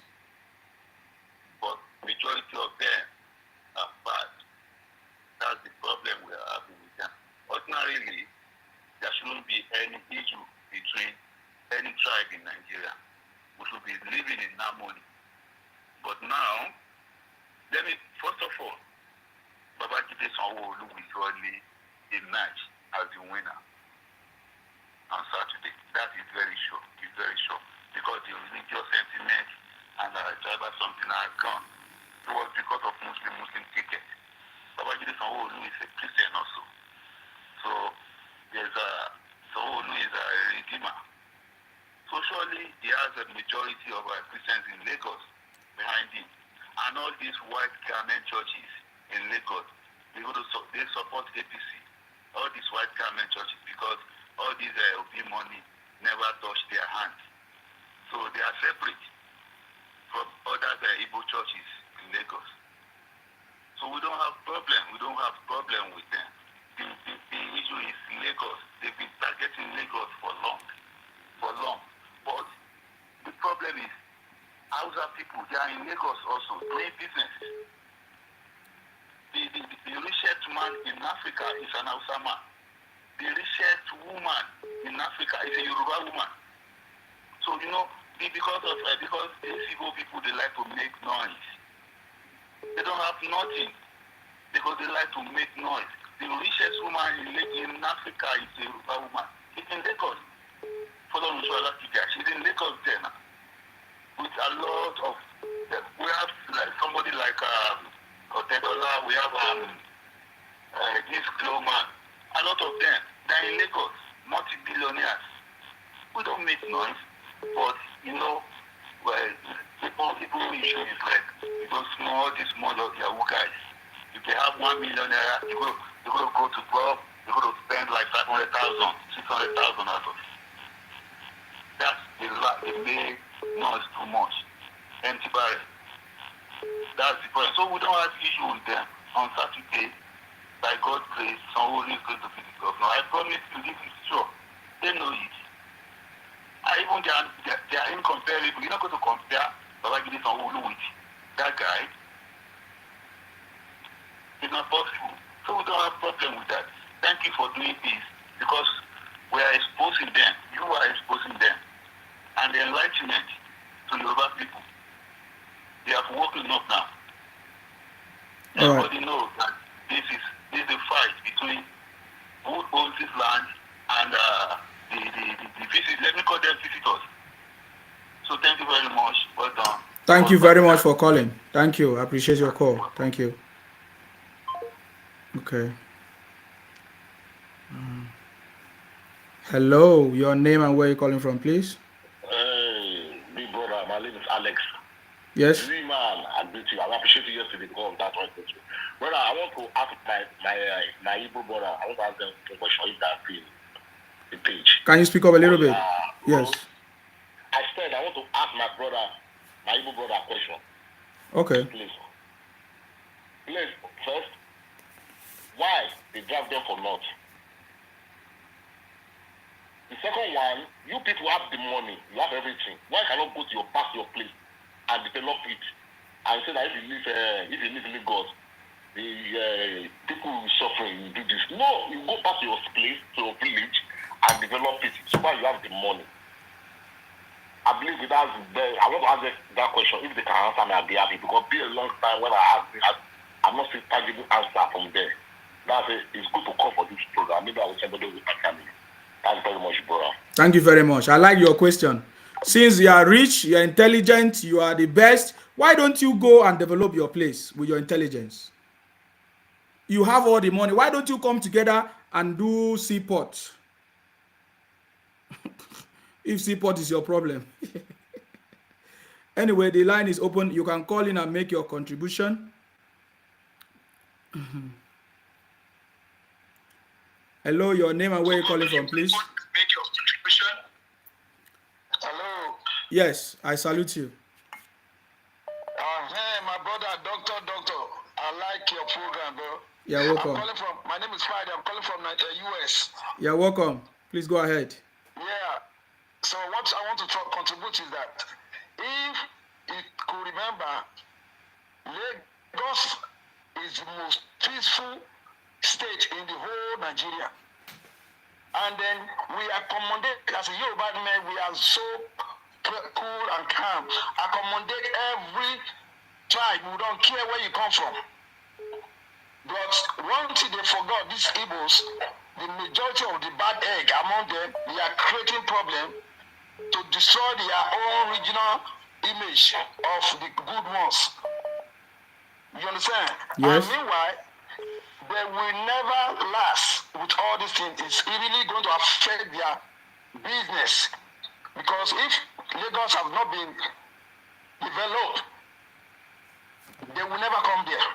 [SPEAKER 17] But majority of them are bad. That's the problem we are having with them. Ordinarily, there shouldn't be any issue between any tribe in Nigeria. We should be living in harmony. But now, first of all, Babajide Sanwo-Olu will surely emerge as the winner on Saturday. That is very sure. It's very sure. Because the religious sentiment and tribal something are gone. It was because of Muslim ticket. Babajide Sanwo-Olu is a Christian also. So Sanwo-Olu is a redeemer. So surely he has a majority of our Christians in Lagos behind him. And all these white garment churches in Lagos, they support APC. All these white garment churches, because all these OP money never touch their hands. So they are separate from other Igbo churches in Lagos. So we don't have problem. We don't have problem with them. The issue is Lagos. They've been targeting Lagos for long. But the problem is Hausa people, they are in Lagos also doing business. The richest man in Africa is an Hausa man. The richest woman in Africa is a Yoruba woman. So because these Igbo people, they like to make noise. They don't have nothing because they like to make noise. The richest woman in Africa is a Yoruba woman. It's in Lagos. She's in Lagos there now. With a lot of them. We have somebody like Otedola, we have this Glowman. A lot of them, they're in Lagos, multi-billionaires. We don't make noise, but people issue is like, these small Yahoo guys. If they have 1 million naira, they're going to go to club, they're going to spend like 500,000, 600,000 out of it. That's the main noise too much. Empty barrel. That's the point. So we don't have issue with them on Saturday. By God's grace, Sanwo-Olu is going to be the governor. I promise you, this is sure. They know it. Even they are incomparable. You're not going to compare Babajide Sanwo-Olu with that guy. It's not possible. So we don't have problem with that. Thank you for doing this because we are exposing them. You are exposing them. And the enlightenment to Yoruba people. They have woken up now. Everybody knows that this is a fight between who owns this land and the visitors. Let me call them visitors. So thank you very much. Well done.
[SPEAKER 1] Thank you very much for calling. Thank you. I appreciate your call. Thank you. Okay. Hello, your name and where you're calling from, please?
[SPEAKER 18] Hey,
[SPEAKER 1] Yes.
[SPEAKER 15] Really, man, I agree to you. I appreciate you yesterday because of that one. Brother, I want to ask my Igbo brother. I want to ask them a question if that's the page.
[SPEAKER 1] Can you speak up a little bit? Yes.
[SPEAKER 15] I said I want to ask my brother, my Igbo brother, a question.
[SPEAKER 1] Okay.
[SPEAKER 15] Please, first, why they drive them for north? The second one, you people have the money, you have everything. Why cannot go to your place and develop it and say that if you live in Lagos, the people suffering, you do this. No, you go back to your place, to your village, and develop it. So far you have the money. I believe that's I want to ask that question. If they can answer me, I'll be happy because it's been a long time when I ask, I'm not seeing tangible answer from there. That's it. It's good to call for this program. Maybe I will somebody will answer me. Thanks very much, brother.
[SPEAKER 1] Thank you very much. I like your question. Since you are rich, you are intelligent, you are the best, why don't you go and develop your place with your intelligence? You have all the money. Why don't you come together and do seaport? If seaport is your problem. Anyway, the line is open. You can call in and make your contribution. Hello, your name and where you're calling from, please.
[SPEAKER 18] Make your contribution. Hello.
[SPEAKER 1] Yes, I salute you.
[SPEAKER 18] Hey, my brother, doctor. I like your program, bro.
[SPEAKER 1] You're welcome.
[SPEAKER 18] My name is Friday. I'm calling from US.
[SPEAKER 1] You're welcome. Please go ahead.
[SPEAKER 18] Yeah. So what I want to contribute is that if you could remember, Lagos is the most peaceful state in the whole Nigeria. And then we accommodate, as a Yoruba man, we are so cool and calm. Accommodate every tribe. We don't care where you come from. But one thing they forgot, these Igbos, the majority of the bad egg among them, they are creating problem to destroy their own regional image of the good ones. You understand?
[SPEAKER 1] Yes.
[SPEAKER 18] And meanwhile, they will never last with all these things. It's really going to affect their business. Because if Lagos have not been developed, they will never come there.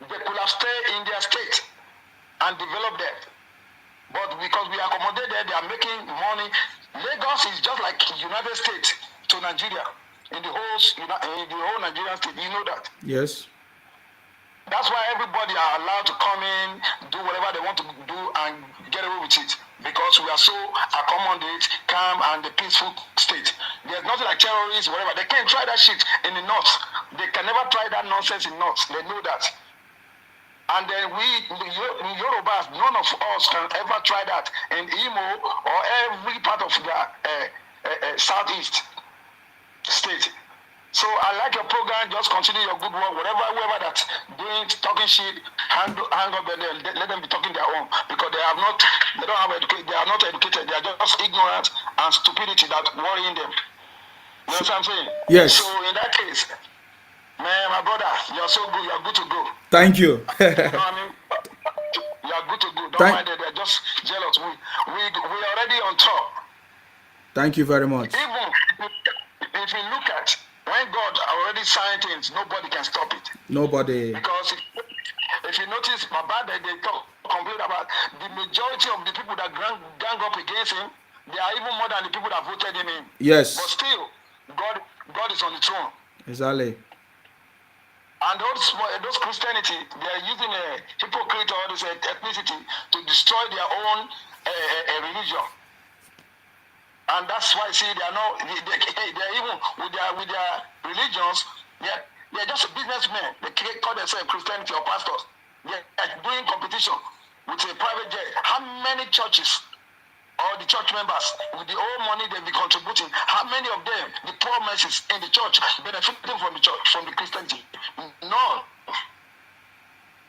[SPEAKER 18] They could have stayed in their state and developed that. But because we accommodate there, they are making money. Lagos is just like United States to Nigeria. In the whole Nigerian state, you know that.
[SPEAKER 1] Yes.
[SPEAKER 18] That's why everybody are allowed to come in, do whatever they want to do and get away with it. Because we are so accommodate, calm, and a peaceful state. There's nothing like terrorists, whatever. They can't try that shit in the north. They can never try that nonsense in north. They know that. And then we, in Yorubas, none of us can ever try that in Imo or every part of the southeast state. So I like your program. Just continue your good work. Whoever that's doing talking shit, hang up and let them be talking their own because they don't have education. They are not educated. They are just ignorant and stupidity that worrying them. You know what I'm saying?
[SPEAKER 1] Yes.
[SPEAKER 18] So in that case, man, my brother, you're so good. You're good to go.
[SPEAKER 1] Thank you.
[SPEAKER 18] You know what I mean? You're good to go. Don't mind it. They're just jealous. We already on top.
[SPEAKER 1] Thank you very much.
[SPEAKER 18] Even if you look at when God already signed things, nobody can stop it.
[SPEAKER 1] Nobody.
[SPEAKER 18] Because if you notice, my bad, they complain about the majority of the people that gang up against him. They are even more than the people that voted him in.
[SPEAKER 1] Yes.
[SPEAKER 18] But still, God is on the throne.
[SPEAKER 1] Exactly.
[SPEAKER 18] And those Christianity, they are using a hypocrite or this ethnicity to destroy their own religion. And that's why, see, they are even with their religions, they're just businessmen. They call themselves Christianity or pastors. They're doing competition with a private jet. How many churches or the church members, with the old money they'll be contributing, how many of them, the poor masses in the church, benefiting from the church, from the Christianity? None.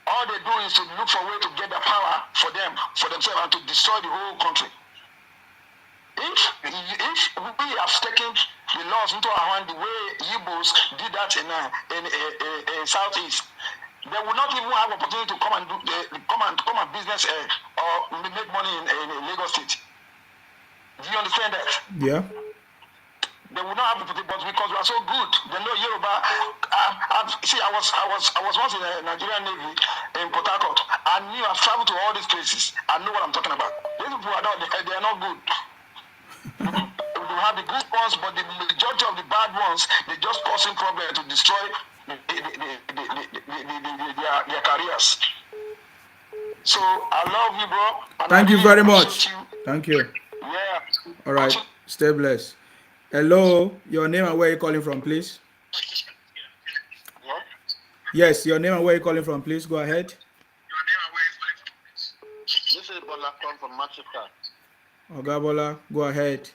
[SPEAKER 18] All they do is to look for a way to get the power for themselves, and to destroy the whole country. If we have taken the laws into our hand the way Igbos did that in Southeast, they will not even have opportunity to come and business or make money in Lagos State. Do you understand that?
[SPEAKER 1] Yeah.
[SPEAKER 18] They will not have it, but because we are so good, they know Yoruba. See, I was once in the Nigerian Navy in Port Harcourt. I knew I've traveled to all these places. I know what I'm talking about. These people are not, they are not good. We have the good ones, but the majority of the bad ones, they just causing problems to destroy their careers. So I love you, bro.
[SPEAKER 1] Thank you very much. Thank you.
[SPEAKER 18] Yeah.
[SPEAKER 1] All right. Stay blessed. Hello, your name and where you calling from, please?
[SPEAKER 11] What?
[SPEAKER 1] Yes, your name and where you calling from, please. Go ahead.
[SPEAKER 11] This is Bola come from Manchester.
[SPEAKER 1] Ogabola, go ahead.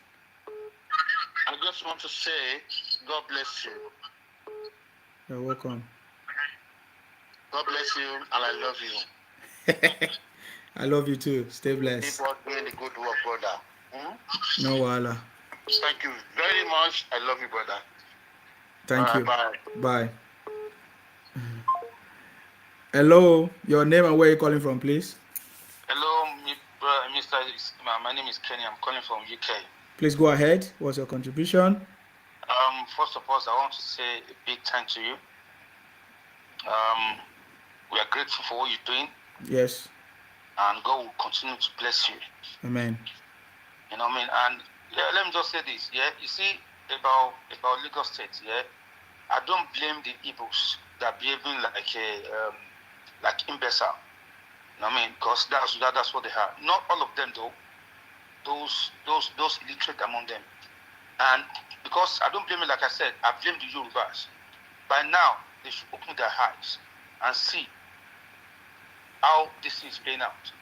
[SPEAKER 11] I just want to say, God bless you.
[SPEAKER 1] You're welcome.
[SPEAKER 11] God bless you, and I love you.
[SPEAKER 1] I love you too. Stay blessed.
[SPEAKER 11] Keep on doing the good work, brother.
[SPEAKER 1] No wala.
[SPEAKER 11] Thank you very much. I love you, brother.
[SPEAKER 1] Thank you.
[SPEAKER 11] Bye.
[SPEAKER 1] Bye. Hello, your name and where you calling from, please?
[SPEAKER 19] Hello, Mr. My name is Kenny. I'm calling from UK.
[SPEAKER 1] Please go ahead. What's your contribution?
[SPEAKER 19] First of all, I want to say a big thank to you. We are grateful for what you're doing.
[SPEAKER 1] Yes.
[SPEAKER 19] And God will continue to bless you.
[SPEAKER 1] Amen.
[SPEAKER 19] You know what I mean? And yeah, let me just say this. Yeah, you see about Lagos State. Yeah, I don't blame the Igbos that are behaving like imbecile. You know what I mean? Because that's what they are. Not all of them though. Those illiterate among them. And because I don't blame it, like I said, I blame the Yorubas. By now, they should open their eyes and see how this thing is playing out.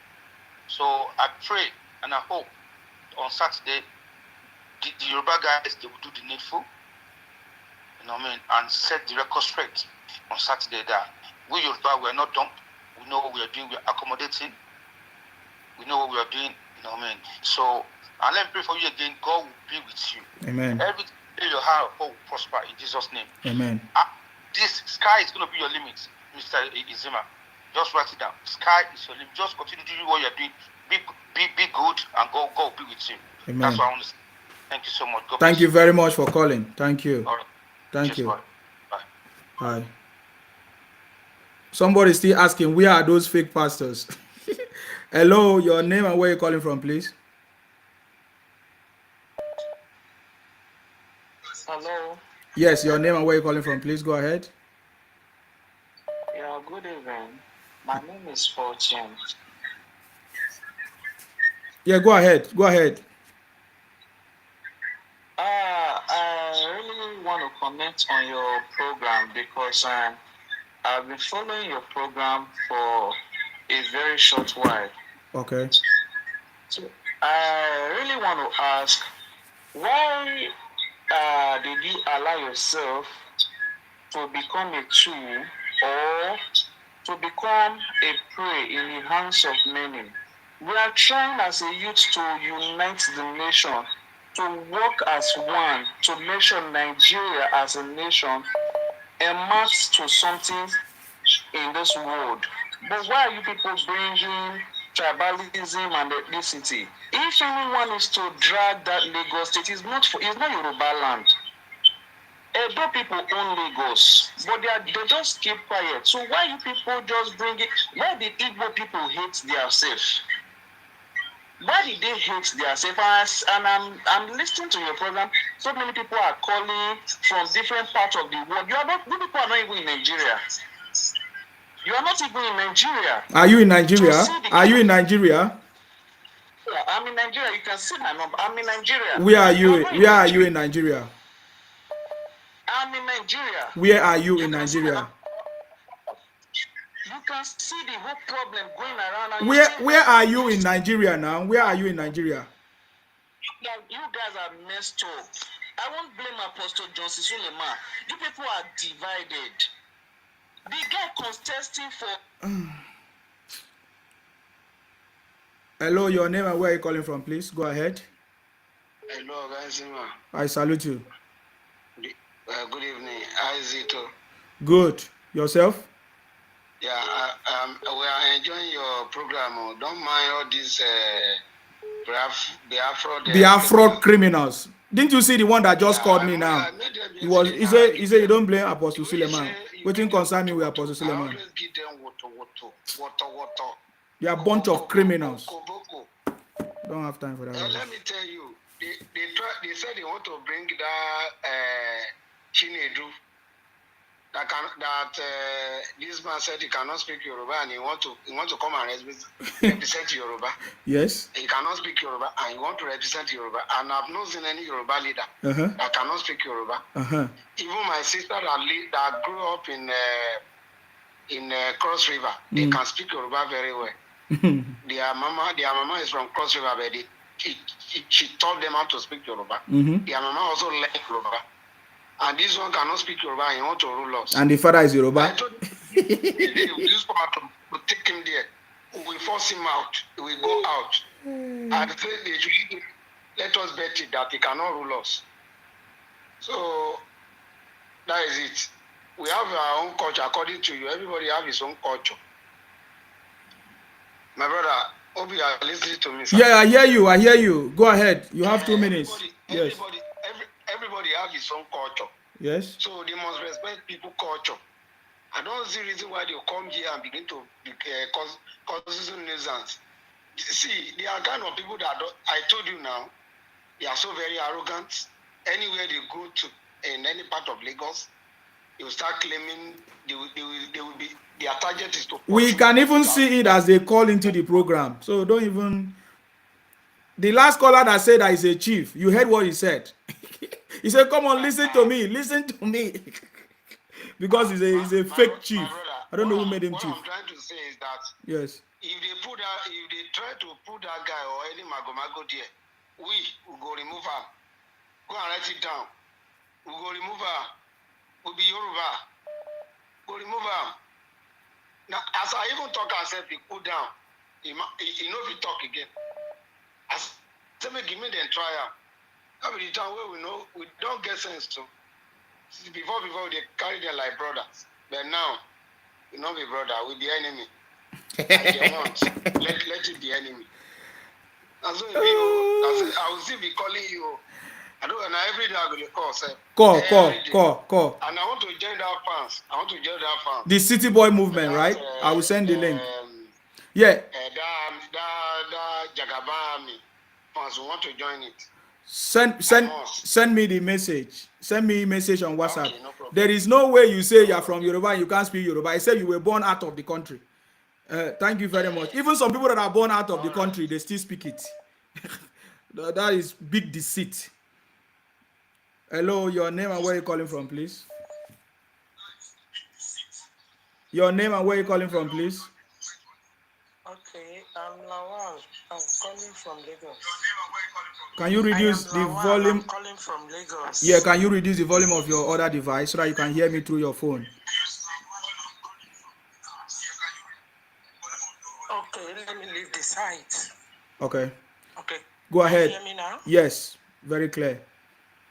[SPEAKER 19] So I pray and I hope on Saturday, the Yoruba guys, they will do the needful, you know what I mean, and set the record straight on Saturday that we Yoruba, we are not dumb. We know what we are doing. We are accommodating. We know what we are doing, you know what I mean. So, and let me pray for you again. God will be with you.
[SPEAKER 1] Amen.
[SPEAKER 19] Everything you have will prosper in Jesus' name.
[SPEAKER 1] Amen.
[SPEAKER 19] This sky is going to be your limit, Mr. Izima. Just write it down. Sky is your limit. Just continue to do what you're doing. Be good, and God will be with you.
[SPEAKER 1] Amen.
[SPEAKER 19] That's what I want to say. Thank you so much. God
[SPEAKER 1] Thank
[SPEAKER 19] bless
[SPEAKER 1] you very much for calling. Thank you.
[SPEAKER 19] All right.
[SPEAKER 1] Thank
[SPEAKER 19] Cheers,
[SPEAKER 1] you.
[SPEAKER 19] bye. Bye.
[SPEAKER 1] Hi. Somebody still asking, where are those fake pastors? Hello, your name and where you calling from, please?
[SPEAKER 20] Hello.
[SPEAKER 1] Yes, your name and where you calling from, please. Go ahead.
[SPEAKER 20] Yeah, good evening. My name is Fortune.
[SPEAKER 1] Yeah, go ahead. Go ahead.
[SPEAKER 20] I really want to comment on your program because I've been following your program for a very short while.
[SPEAKER 1] Okay.
[SPEAKER 20] So I really want to ask, why did you allow yourself to become a tool or to become a prey in the hands of many? We are trying as a youth to unite the nation, to work as one, to measure Nigeria as a nation, emerge to something in this world. But why are you people bringing tribalism and ethnicity? If anyone is to drag that Lagos state, it's not Yoruba land. Edo people own Lagos, but they just keep quiet. So why you people just bring it? Why did Igbo people hate themselves? Why did they hate themselves? And I'm listening to your program. So many people are calling from different parts of the world. You people are not even in Nigeria. You are not even in Nigeria.
[SPEAKER 1] Are you in Nigeria? Are you in Nigeria?
[SPEAKER 20] Yeah, I'm in Nigeria. You can see my number. I'm in Nigeria.
[SPEAKER 1] Where are you? Where are you in Nigeria?
[SPEAKER 20] I'm in Nigeria.
[SPEAKER 1] Where are you in Nigeria?
[SPEAKER 20] You can see the whole problem going around. And
[SPEAKER 1] Where are you in Nigeria now? Where are you in Nigeria?
[SPEAKER 20] You guys are messed up. I won't blame Apostle Johnson Suleiman. You people are divided. The guy contesting for.
[SPEAKER 1] Hello, your name and where are you calling from, please? Go ahead.
[SPEAKER 21] Hello, guys.
[SPEAKER 1] I salute you.
[SPEAKER 21] Good evening. How is it?
[SPEAKER 1] Good. Yourself?
[SPEAKER 21] Yeah, we are enjoying your program. Don't mind all these Biafra
[SPEAKER 1] criminals. Didn't you see the one that just called me now? He said you don't blame Apostle Suleiman. Waiting concern me with Apostle Suleiman.
[SPEAKER 21] always give them water.
[SPEAKER 1] They are a bunch of criminals. Don't have time for that.
[SPEAKER 21] Let me tell you, they said they want to bring that Chinedu. This man said he cannot speak Yoruba and he want to come and represent Yoruba.
[SPEAKER 1] Yes.
[SPEAKER 21] He cannot speak Yoruba and he want to represent Yoruba. And I've not seen any Yoruba leader that cannot speak Yoruba. Even my sister that grew up in Cross River, they can speak Yoruba very well. Their mama is from Cross River, but she taught them how to speak Yoruba. Their mama also learned Yoruba. And this one cannot speak Yoruba and he want to rule us.
[SPEAKER 1] And the father is Yoruba.
[SPEAKER 21] I told this part to take him there. We force him out. We go out. And they should let us bet it that he cannot rule us. So that is it. We have our own culture according to you. Everybody have his own culture. My brother, hope you are listening to me, sir.
[SPEAKER 1] Yeah, I hear you. Go ahead. You have 2 minutes. Yes.
[SPEAKER 21] Everybody have his own culture.
[SPEAKER 1] Yes.
[SPEAKER 21] So they must respect people's culture. I don't see reason why they come here and begin to cause nuisance. See, they are kind of people that I told you now, they are so very arrogant. Anywhere they go to, in any part of Lagos, they will start claiming they will be, their target is to...
[SPEAKER 1] We can even see it as they call into the program. So don't even... The last caller that said that is a chief, you heard what he said. He said, come on, listen to me. Because he's a fake chief.
[SPEAKER 21] Brother,
[SPEAKER 1] I don't know who made him chief.
[SPEAKER 21] What I'm trying to say is that
[SPEAKER 1] yes,
[SPEAKER 21] if they try to put that guy or any magomago there, we will go remove her. Go and write it down. We'll go remove her. We'll be Yoruba. Go remove her. Now, as I even talk myself, he cool down. He know if he talk again. As tell me, give me the trial. That be the time where we know we don't get sense to. Before they carry them like brothers. But now, we not be brother, we be enemy. And they want. Let it be enemy. And so I will still be calling you. I don't know every day I go to call, sir.
[SPEAKER 1] Call.
[SPEAKER 21] And I want to join that fans.
[SPEAKER 1] The City Boy movement, right? I will send the link. Yeah.
[SPEAKER 21] That Jagaba army fans who want to join it.
[SPEAKER 1] Send me the message. Send me a message on WhatsApp. Okay, no problem. There is no way you say you are from Yoruba and you can't speak Yoruba. I said you were born out of the country. Thank you very much. Even some people that are born out of the country, they still speak it. That is big deceit. Hello, your name and where you calling from, please? Your name and where you calling from, please?
[SPEAKER 2] Okay, I'm Lawal. I'm calling from Lagos.
[SPEAKER 1] Can you reduce the volume?
[SPEAKER 2] I'm calling from Lagos.
[SPEAKER 1] Yeah, can you reduce the volume of your other device so that you can hear me through your phone?
[SPEAKER 2] Okay, let me leave the site.
[SPEAKER 1] Okay.
[SPEAKER 2] Okay.
[SPEAKER 1] Go ahead.
[SPEAKER 2] Can you hear me now?
[SPEAKER 1] Yes, very clear.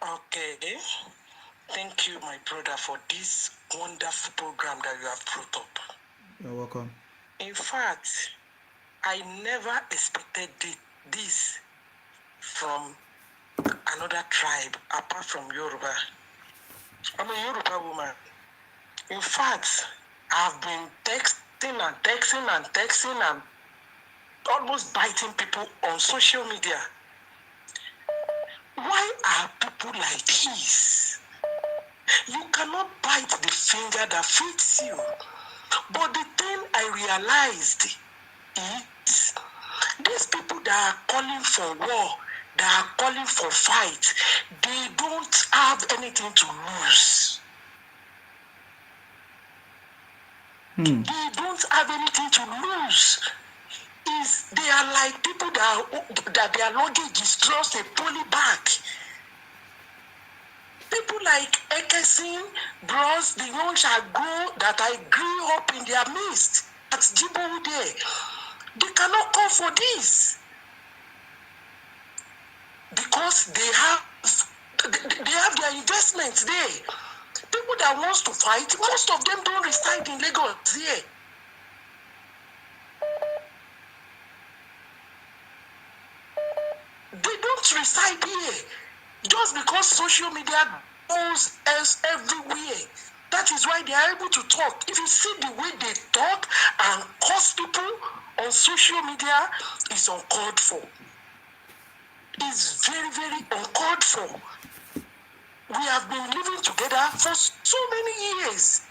[SPEAKER 2] Okay. Thank you, my brother, for this wonderful program that you have brought up.
[SPEAKER 1] You're welcome.
[SPEAKER 2] In fact, I never expected this from another tribe apart from Yoruba. I'm a Yoruba woman. In fact, I've been texting and almost biting people on social media. Why are people like this? You cannot bite the finger that feeds you. But the thing I realized is these people that are calling for war, that are calling for fight, they don't have anything to lose. They don't have anything to lose. They are like people that their luggage is just a poly bag. People like Ekesin, Bros, the young Shago that I grew up in their midst at Djibouti there, they cannot come for this because they have their investments there. People that wants to fight, most of them don't reside in Lagos here. They don't reside here. Just because social media goes us everywhere. That is why they are able to talk. If you see the way they talk and curse people on social media, it's uncalled for. It's very, very uncalled for. We have been living together for so many years.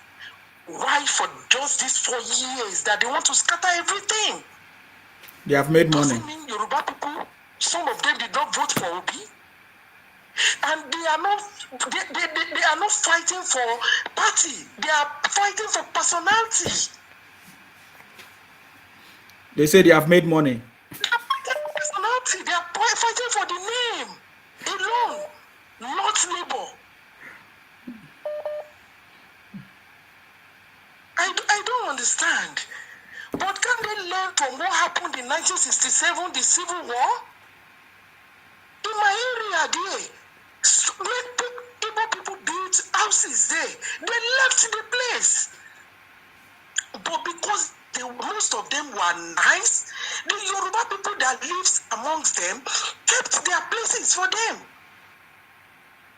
[SPEAKER 2] Why for just these 4 years that they want to scatter everything?
[SPEAKER 1] They have made
[SPEAKER 2] Does
[SPEAKER 1] money.
[SPEAKER 2] it mean Yoruba people, some of them did not vote for Obi? And they are not fighting for party. They are fighting for personality.
[SPEAKER 1] They say they have made money.
[SPEAKER 2] They are fighting for personality. They are fighting for the name alone, not labor. I don't understand. But can they learn from what happened in 1967, the Civil War? In my area there, Igbo people built houses there. They left the place. But because most of them were nice, the Yoruba people that lives amongst them kept their places for them.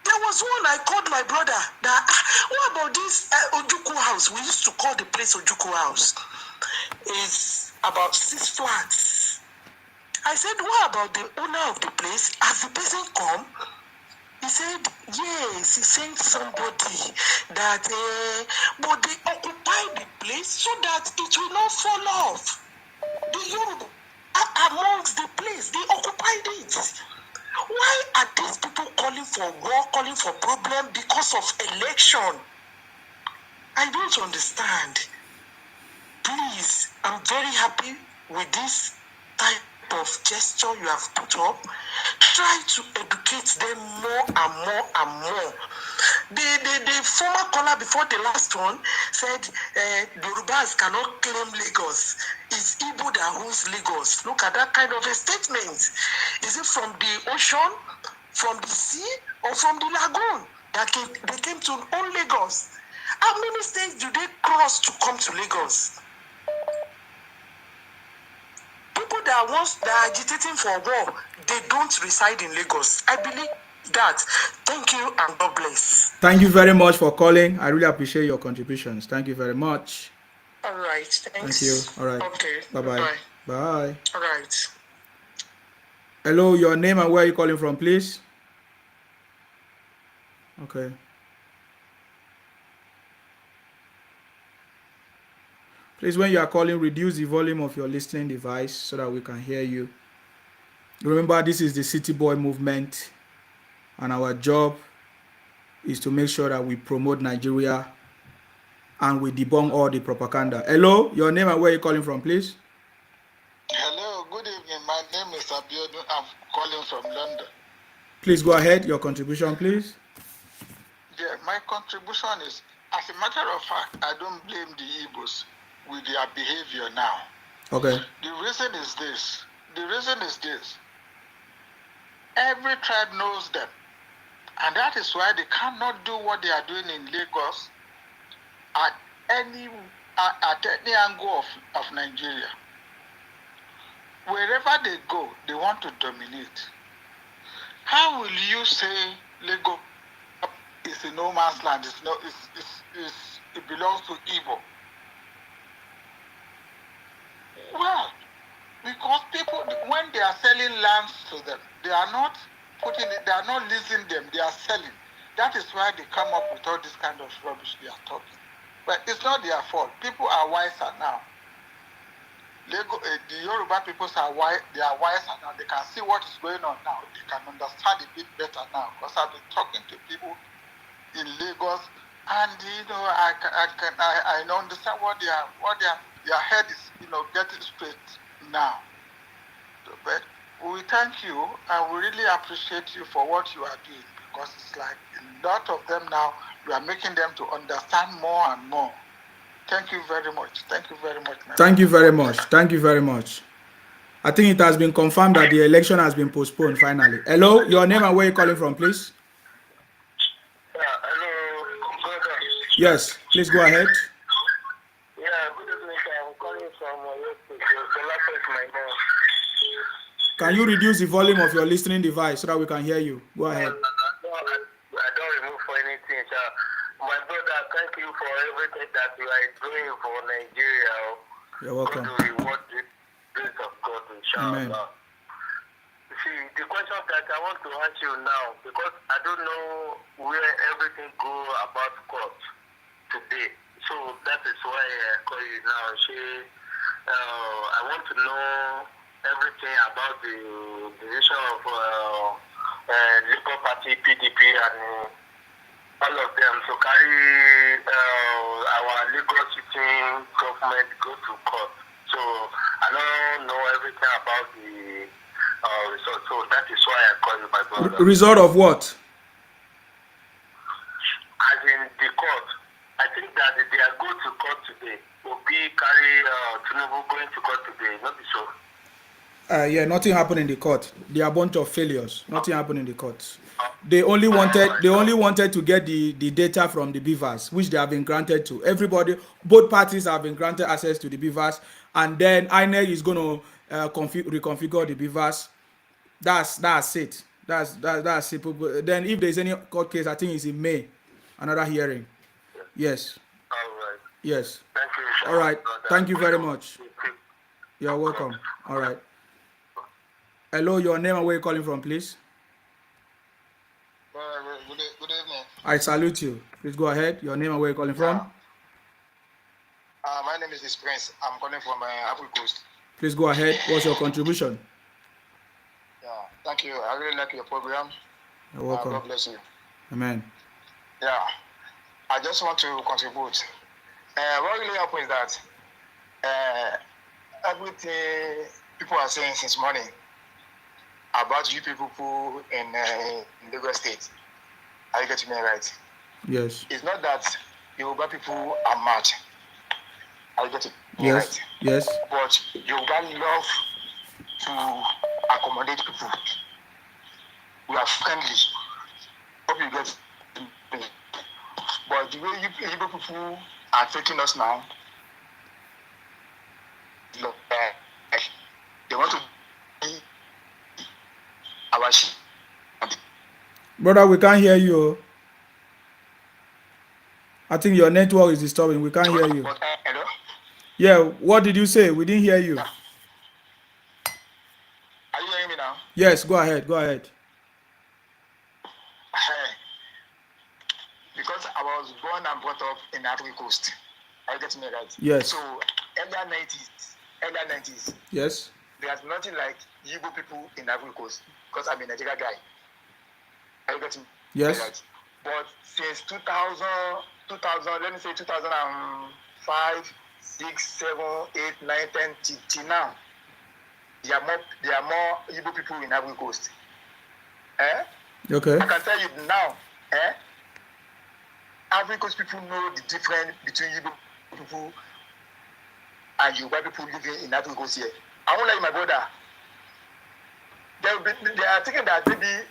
[SPEAKER 2] There was one I called my brother that, what about this Ojuku house? We used to call the place Ojuku house. It's about 6 flats. I said, what about the owner of the place? Has the person come? He said, yes, he sent somebody that, but they occupy the place so that it will not fall off. The Yoruba amongst the place, they occupied it. Why are these people calling for war, calling for problem because of election? I don't understand. Please, I'm very happy with this type of gesture you have put up. Try to educate them more and more and more. The former caller before the last one said the Yorubas cannot claim Lagos. It's Igbo that owns Lagos. Look at that kind of a statement. Is it from the ocean, from the sea, or from the lagoon that they came to own Lagos? How many states do they cross to come to Lagos? People that are agitating for war, they don't reside in Lagos. I believe that. Thank you and God bless.
[SPEAKER 1] Thank you very much for calling. I really appreciate your contributions. Thank you very much.
[SPEAKER 2] All right. Thanks.
[SPEAKER 1] Thank you. All right.
[SPEAKER 2] Okay.
[SPEAKER 1] Bye-bye.
[SPEAKER 2] Bye.
[SPEAKER 1] Bye.
[SPEAKER 2] All right.
[SPEAKER 1] Hello, your name and where are you calling from, please? Okay. Please, when you are calling, reduce the volume of your listening device so that we can hear you. Remember, this is the City Boy movement, and our job is to make sure that we promote Nigeria and we debunk all the propaganda. Hello, your name and where are you calling from, please?
[SPEAKER 21] Hello, good evening. My name is Abiodun. I'm calling from London.
[SPEAKER 1] Please go ahead. Your contribution, please.
[SPEAKER 21] Yeah, my contribution is, as a matter of fact, I don't blame the Igbos with their behavior now.
[SPEAKER 1] Okay.
[SPEAKER 21] The reason is this. Every tribe knows them. And that is why they cannot do what they are doing in Lagos at any angle of Nigeria. Wherever they go, they want to dominate. How will you say Lagos is a no man's land? It belongs to Igbo. Well, because people, when they are selling lands to them, they are not leasing them, they are selling. That is why they come up with all this kind of rubbish they are talking. But it's not their fault. People are wiser now. The Yoruba people are wiser now. They can see what is going on now. They can understand a bit better now. Because I've been talking to people in Lagos, and I understand what their head is getting straight now. But we thank you and we really appreciate you for what you are doing, because it's like a lot of them now, we are making them to understand more and more. Thank you very much. Thank you very much.
[SPEAKER 1] Thank you very much. Thank you very much. I think it has been confirmed that the election has been postponed finally. Hello, your name and where you're calling from, please?
[SPEAKER 21] Hello.
[SPEAKER 1] Yes, please go ahead.
[SPEAKER 21] Yeah, good evening. I'm calling from my name.
[SPEAKER 1] Can you reduce the volume of your listening device so that we can hear you? Go ahead.
[SPEAKER 6] praying for Nigeria.
[SPEAKER 1] You're
[SPEAKER 6] God
[SPEAKER 1] welcome.
[SPEAKER 6] will reward the grace of God,
[SPEAKER 1] Amen.
[SPEAKER 6] inshallah. See, the question that I want to ask you now, because I don't know where everything go about court today. So that is why I call you now. I want to know everything about the decision of Labour Party, PDP, and all of them to carry our Lagos sitting government go to court. So I don't know everything about the result. So that is why I call you my brother.
[SPEAKER 1] Result of what?
[SPEAKER 6] As in the court, I think that they are going to court today. Obi carry Tinubu going to court today. Not be so.
[SPEAKER 1] Yeah, nothing happened in the court. They are a bunch of failures. Nothing happened in the court. They only wanted to get the data from the beavers, which they have been granted to. Everybody, both parties have been granted access to the beavers, and then INEC is going to reconfigure the beavers. That's it. That's simple. Then if there's any court case, I think it's in May, another hearing. Yes.
[SPEAKER 6] All right.
[SPEAKER 1] Yes.
[SPEAKER 6] Thank you.
[SPEAKER 1] All right. Thank you very much. You're welcome. All right. Hello, your name and where you calling from, please?
[SPEAKER 21] Good evening.
[SPEAKER 1] I salute you. Please go ahead. Your name and where you calling from?
[SPEAKER 21] My name is Prince. I'm calling from Africa Coast.
[SPEAKER 1] Please go ahead. What's your contribution?
[SPEAKER 21] Yeah, thank you. I really like your program.
[SPEAKER 1] You're welcome.
[SPEAKER 21] God bless you.
[SPEAKER 1] Amen.
[SPEAKER 21] Yeah, I just want to contribute. What really happened is that everything people are saying since morning about you people in Lagos State, are you getting me right?
[SPEAKER 1] Yes.
[SPEAKER 21] It's not that Yoruba people are mad. Are you getting me
[SPEAKER 1] Yes.
[SPEAKER 21] right?
[SPEAKER 1] Yes.
[SPEAKER 21] But Yoruba love to accommodate people. We are friendly. Hope you get me. But the way you people are taking us now, look, they want to be our shit.
[SPEAKER 1] Brother, we can't hear you. I think your network is disturbing. We can't hear you.
[SPEAKER 21] Hello?
[SPEAKER 1] Yeah, what did you say? We didn't hear you.
[SPEAKER 21] Are you hearing me now?
[SPEAKER 1] Yes, go ahead. Go ahead.
[SPEAKER 21] Because I was born and brought up in Africa Coast. Are you getting me right?
[SPEAKER 1] Yes.
[SPEAKER 21] So, earlier 90s,
[SPEAKER 1] Yes.
[SPEAKER 21] there's nothing like Igbo people in Africa Coast because I'm a Nigerian guy. Are you getting me
[SPEAKER 1] Yes.
[SPEAKER 21] right? But since 2000, let me say 2005, 6, 7, 8, 9, 10, till now, there are more Igbo people in Africa Coast.
[SPEAKER 1] Okay.
[SPEAKER 21] I can tell you now, Africa Coast people know the difference between Igbo people and Yoruba people living in Africa Coast here. I won't lie, my brother. They are thinking that maybe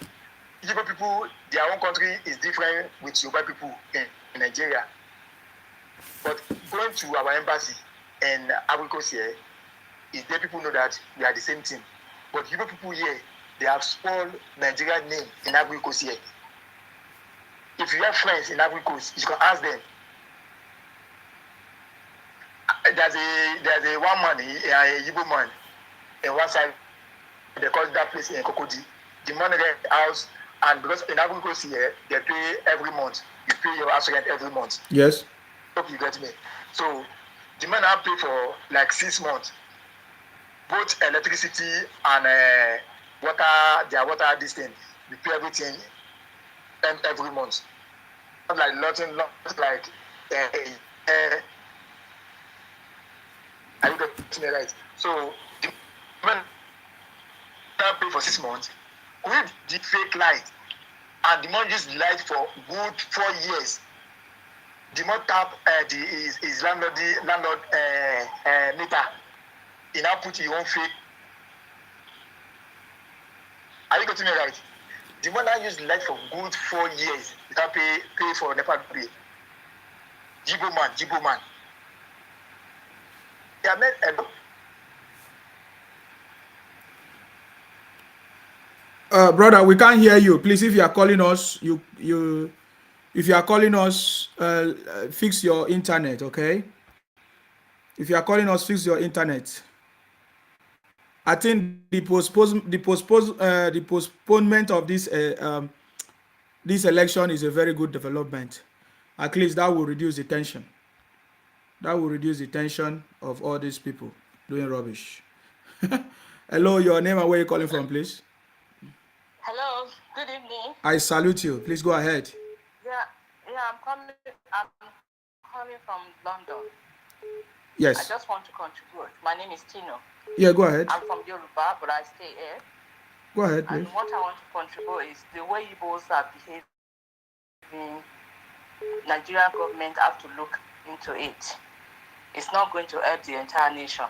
[SPEAKER 21] Igbo people, their own country is different with Yoruba people in Nigeria. But going to our embassy in Africa Coast here, is there people know that we are the same thing. But Igbo people here, they have spoiled Nigerian name in Africa Coast here. If you have friends in Africa Coast, you can ask them. There's a one man, a Igbo man, in one side, they call that place in Kokodi. The money rent house, and because in Africa Coast here, they pay every month. You pay your house rent every month.
[SPEAKER 1] Yes.
[SPEAKER 21] Hope you get me. So the man have pay for like 6 months, both electricity and water. Their water this thing, we pay everything every month. Not like nothing, not like are you getting me right? So the man have pay for 6 months with the fake light, and the man use light for good 4 years. The man tap his landlord meter. He now put his own fake. Are you getting me right? The man now use light for good 4 years. You can pay for NEPA bill. Jibo man. Yeah, man.
[SPEAKER 1] Brother, we can't hear you. Please, if you are calling us, if you are calling us, fix your internet, okay? If you are calling us, fix your internet. I think the postponement of this election is a very good development. At least that will reduce the tension. That will reduce the tension of all these people doing rubbish. Hello, your name and where you calling from, please?
[SPEAKER 4] Hello, good evening.
[SPEAKER 1] I salute you. Please go ahead.
[SPEAKER 4] Yeah, I'm calling from London. I
[SPEAKER 1] Yes.
[SPEAKER 4] just want to contribute. My name is Tino.
[SPEAKER 1] Yeah, go ahead.
[SPEAKER 4] I'm from Yoruba, but I stay here.
[SPEAKER 1] Go ahead,
[SPEAKER 4] And
[SPEAKER 1] please.
[SPEAKER 4] what I want to contribute is the way Igbos are behaving. Nigerian government have to look into it. It's not going to help the entire nation.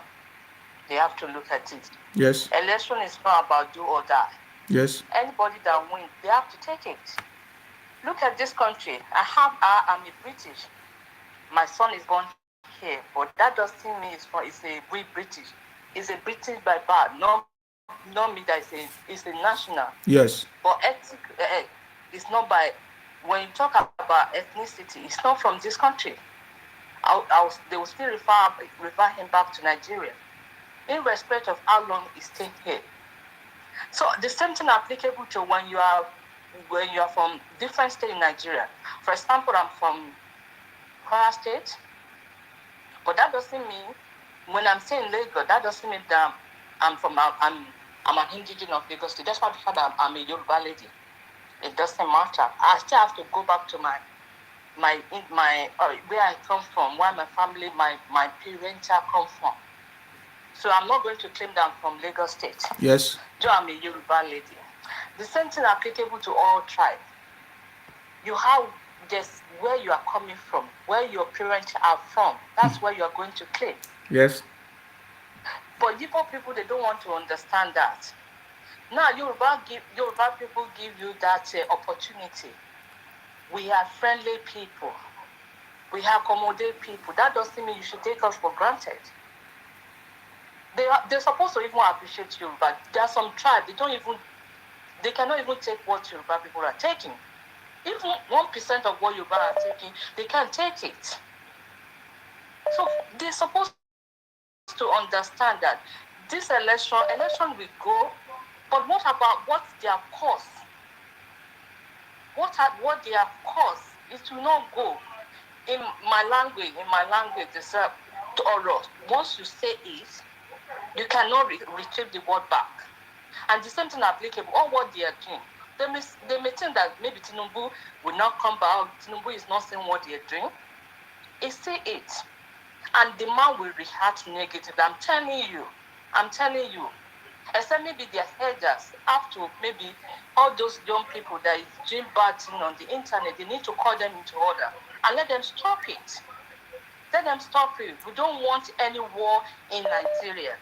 [SPEAKER 4] They have to look at it.
[SPEAKER 1] Yes.
[SPEAKER 4] Election is not about do or die.
[SPEAKER 1] Yes.
[SPEAKER 4] Anybody that wins, they have to take it. Look at this country. I'm a British. My son is born here, but that doesn't mean it's a we British. It's a British by birth. Not me that is a national.
[SPEAKER 1] Yes.
[SPEAKER 4] But it's not by. When you talk about ethnicity, it's not from this country. They will still refer him back to Nigeria, in respect of how long he stayed here. So the same thing applicable to when you are from different state in Nigeria. For example, I'm from Kwara State, but that doesn't mean when I'm saying Lagos, that doesn't mean that I'm an indigenous of Lagos State. That's why the fact that I'm a Yoruba lady. It doesn't matter. I still have to go back to my where I come from, where my family, my parents come from. So I'm not going to claim that I'm from Lagos State.
[SPEAKER 1] Yes.
[SPEAKER 4] So I'm a Yoruba lady. The same thing applicable to all tribes. You have just where you are coming from, where your parents are from. That's where you are going to claim.
[SPEAKER 1] Yes.
[SPEAKER 4] But Igbo people, they don't want to understand that. Now Yoruba people give you that opportunity. We are friendly people. We accommodate people. That doesn't mean you should take us for granted. They're supposed to even appreciate Yoruba. There are some tribes they cannot even take what Yoruba people are taking. Even 1% of what Yoruba are taking, they can't take it. So they're supposed to understand that this election will go, but what about what's their cost? What their cost? It will not go. In my language, they say, once you say it, you cannot retrieve the word back. And the same thing applicable on what they are doing. They may think that maybe Tinubu will not come back. Tinubu is not saying what they are doing. He say it. And the man will react negatively. I'm telling you. Except maybe their headers have to, maybe all those young people that is doing bad thing on the internet, they need to call them into order and let them stop it. Let them stop it. We don't want any war in Nigeria.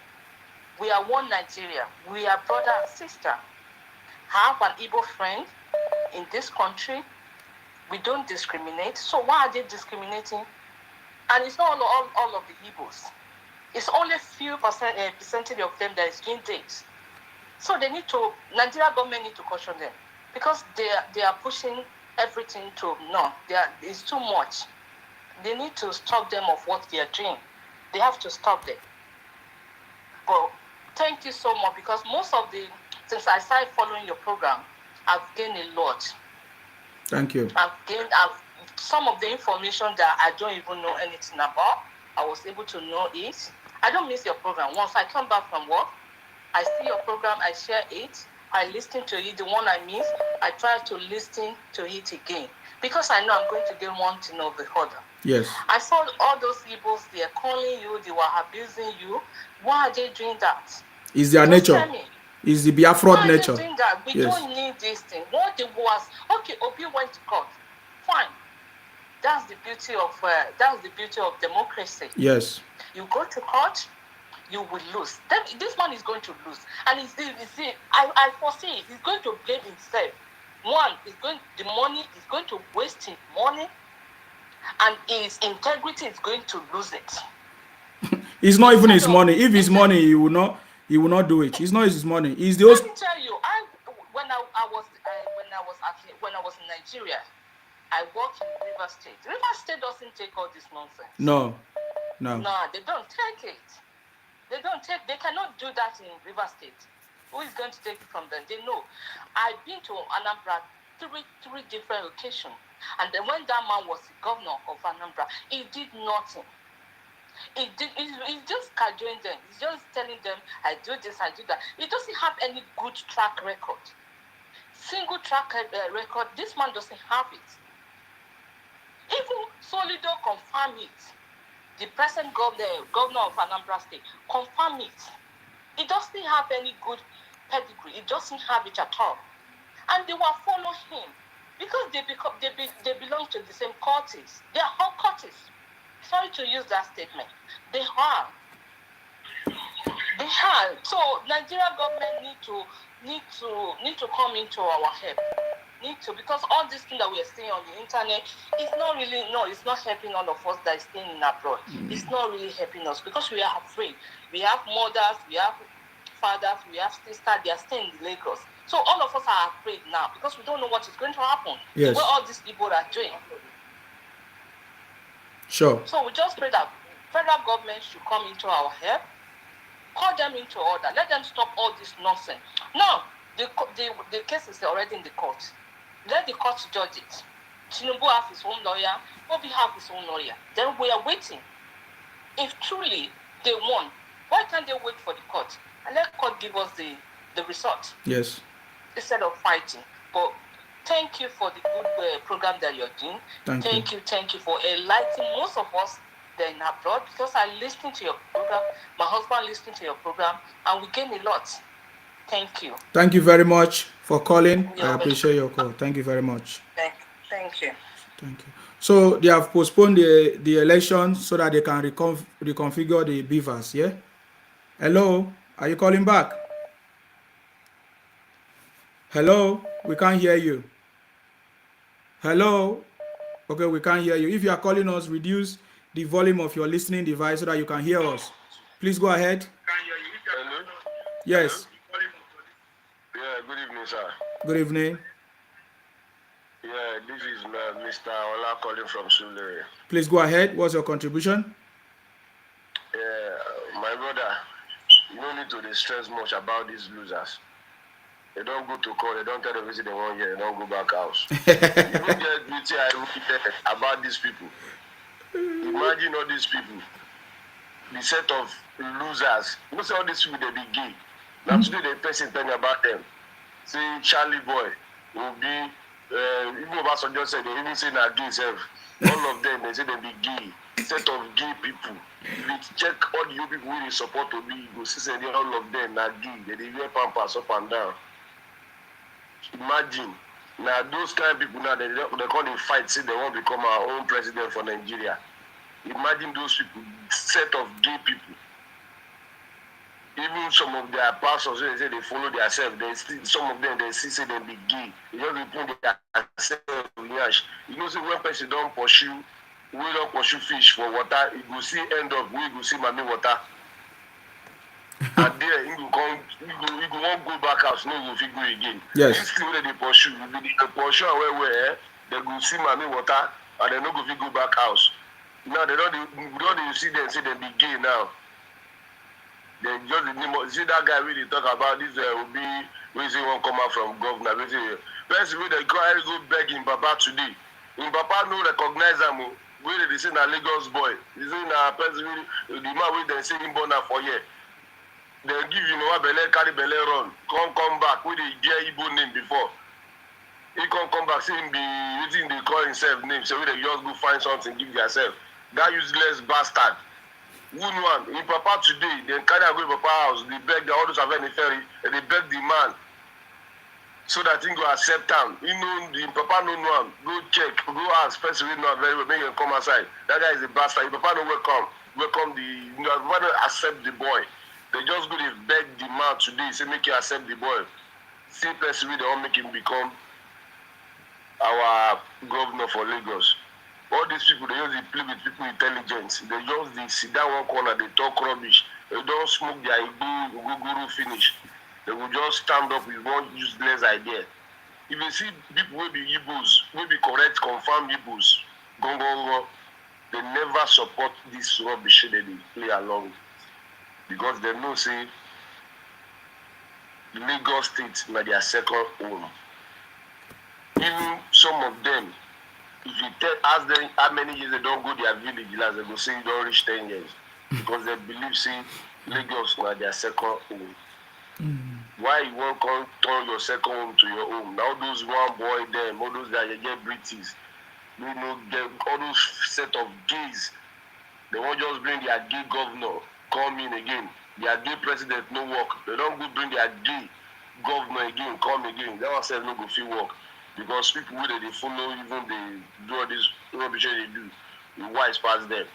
[SPEAKER 4] We are one Nigeria. We are brother and sister. I have an Igbo friend in this country. We don't discriminate. So why are they discriminating? And it's not all of the Igbos. It's only few percentage of them that is doing this. So Nigeria government need to caution them because they are pushing everything to it's too much. They need to stop them of what they are doing. They have to stop them. But thank you so much because since I started following your program, I've gained a lot.
[SPEAKER 1] Thank you.
[SPEAKER 4] I've some of the information that I don't even know anything about. I was able to know it. I don't miss your program. Once I come back from work, I see your program, I share it, I listen to it. The one I miss, I try to listen to it again. Because I know I'm going to get one thing or the other.
[SPEAKER 1] Yes.
[SPEAKER 4] I saw all those Igbos, they are calling you, they were abusing you. Why are they doing that?
[SPEAKER 1] It's their
[SPEAKER 4] Just
[SPEAKER 1] nature.
[SPEAKER 4] tell me.
[SPEAKER 1] It's the Biafran nature.
[SPEAKER 4] Why are they doing that? We don't need this thing. What they was, okay, Obi went to court. Fine. That's the beauty of democracy.
[SPEAKER 1] Yes.
[SPEAKER 4] You go to court, you will lose. Then this man is going to lose, and I foresee he's going to blame himself. One, the money is going to waste his money, and his integrity is going to lose it.
[SPEAKER 1] It's not even his money. If it's money, he will not do it. It's not his money. It's the
[SPEAKER 4] Let me tell you, when I was in Nigeria, I worked in River State. River State doesn't take all this nonsense.
[SPEAKER 1] No. No.
[SPEAKER 4] No, they don't take it. They cannot do that in River State. Who is going to take it from them? They know. I've been to Anambra three different occasions. And then when that man was the governor of Anambra, he did nothing. He's just cajoling them. He's just telling them, I do this, I do that. He doesn't have any good track record. Single track record, this man doesn't have it. Even Solido confirmed it. The present governor of Anambra State confirmed it. He doesn't have any good pedigree. He doesn't have it at all. And they will follow him because they belong to the same cultists. They are all cultists. Sorry to use that statement. They are. So Nigerian government need to come into our help. Because all these things that we are seeing on the internet, it's not helping all of us that is staying in abroad. It's not really helping us because we are afraid. We have mothers, we have fathers, we have sisters, they are staying in Lagos. So all of us are afraid now because we don't know what is going to happen.
[SPEAKER 1] Yes.
[SPEAKER 4] What all these people are doing.
[SPEAKER 1] Sure.
[SPEAKER 4] So we just pray that federal government should come into our help, call them into order, let them stop all this nonsense. Now, the case is already in the court. Let the court judge it. Tinubu have his own lawyer, Obi have his own lawyer. Then we are waiting. If truly they won, why can't they wait for the court? And let court give us the result.
[SPEAKER 1] Yes.
[SPEAKER 4] Instead of fighting. But thank you for the good program that you're doing. Thank you for enlightening most of us that are in abroad because I listened to your program. My husband listened to your program and we gain a lot. Thank you.
[SPEAKER 1] Thank you very much for calling. I appreciate your call. Thank you very much.
[SPEAKER 4] Thank you.
[SPEAKER 1] Thank you. So they have postponed the election so that they can reconfigure the beavers, yeah? Hello? Are you calling back? Hello? We can't hear you. Hello? Okay, we can't hear you. If you are calling us, reduce the volume of your listening device so that you can hear us. Please go ahead.
[SPEAKER 3] Hello?
[SPEAKER 1] Yes.
[SPEAKER 3] Yeah, good evening, sir.
[SPEAKER 1] Good evening.
[SPEAKER 3] Yeah, this is Mr. Ola calling from Sulere.
[SPEAKER 1] Please go ahead. What's your contribution?
[SPEAKER 3] Yeah, my brother, you don't need to stress much about these losers. They don't go to court, they don't tell the visit they want here, they don't go back house. You don't get meeting about these people. Imagine all these people, the set of losers. You know, say all these people, they be gay. Now today the person telling about them. Say Charlie Boy will be, even Obasanjo said, they even say that gay self. All of them, they say they be gay. Set of gay people. If you check all the people who they support to be, you go see say all of them are gay. They wear pampers up and down. Imagine. Now those kind of people now, they call it fight, say they want to become our own president for Nigeria. Imagine those people, set of gay people. Even some of their pastors, they say they follow themselves. Some of them, they say they be gay. They just put themselves. You know, say when person don't pursue fish for water, you go see end up, we go see mommy water. And there, you won't go back house, no, you will go again.
[SPEAKER 1] Yes.
[SPEAKER 3] This thing that they pursue, they pursue where they go see mommy water, and they no go back house. Now, they don't see them, say they be gay now. They just the name of, see that guy really talk about this will be when he won't come out from governor. Person wey they go beg in Papa today. In Papa no recognize him. Where they say na Lagos boy. They say na person the man wey they say him born for here. They give you know belle carry belle run. Come back. Where they get Igbo name before. He come back say him be using they call himself name. So they just go find something give yourself. That useless bastard. One in Papa today, they carry away Papa house, they beg the orders of any ferry, and they beg the man so that he go accept him. You know, the Papa no know him. Go check, go ask, person we know very well, make him come outside. That guy is a bastard. If Papa no welcome Papa don't accept the boy. They just go to beg the man today, say make you accept the boy. See person we don't make him become our governor for Lagos. All these people, they just play with people intelligence. They just sit down one corner, they talk rubbish. They don't smoke their guru finish. They will just stand up with one useless idea. If you see people will be Igbos, will be correct, confirmed Igbos, go. they never support this rubbish that they play along because they know say Lagos State na their second home. Even some of them, if you ask them how many years they don't go their village, they go say you don't reach 10 years because they believe say Lagos na their second home. Why you won't come turn your second home to your home? Now those one boy them, all those that you get British, you know, all those set of gays, they won't just bring their gay governor come in again. Their gay president no work. They don't go bring their gay governor again, come again. That one says no go fit work because people who they follow, even they do all this rubbish they do, the wise pass them.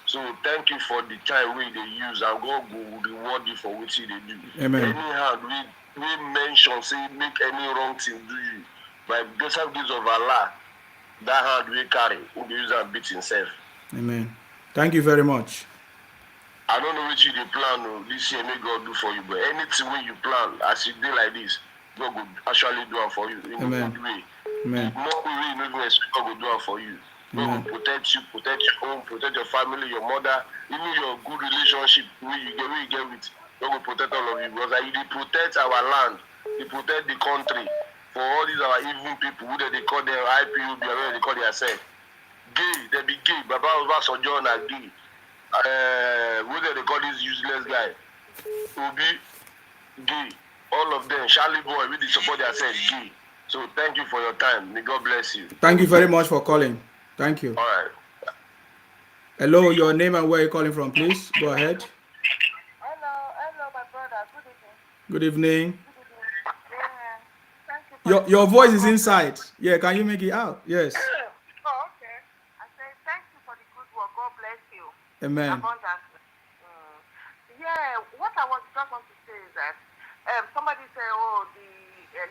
[SPEAKER 3] So thank you for the time we they use and God will reward you for what they do.
[SPEAKER 1] Amen.
[SPEAKER 3] Anyhow, we mention say make any wrong thing do you. By blessed gifts of Allah, that hand we carry, who dey use and beat himself.
[SPEAKER 1] Amen. Thank you very much.
[SPEAKER 3] I don't know which you plan this year, make God do for you, but anything when you plan, as you do like this, God will actually do it for you in
[SPEAKER 1] Amen.
[SPEAKER 3] a good way.
[SPEAKER 1] Amen.
[SPEAKER 3] No way you even expect God will do it for you. God will protect you, protect your home, protect your family, your mother, even your good relationship where you get with. God will protect all of you because they protect our land, they protect the country for all these our evil people who they call their IPOB, where they call themselves gay. They be gay. Baba Obasanjo na gay. What they call this useless guy? Obi gay. All of them, Charlie boy, we support themselves gay. So thank you for your time. May God bless you.
[SPEAKER 1] Thank you very much for calling. Thank you.
[SPEAKER 3] All right.
[SPEAKER 1] Hello, your name and where you're calling from, please. Go ahead.
[SPEAKER 7] Hello, my brother.
[SPEAKER 1] Good evening.
[SPEAKER 7] Yeah. Thank you
[SPEAKER 1] Your voice is inside. Yeah, can you make it out? Yes.
[SPEAKER 7] Oh, okay. I say thank you for the good work. God bless you.
[SPEAKER 1] Amen.
[SPEAKER 7] Abundantly. Yeah, what I just want to say is that somebody say, oh, the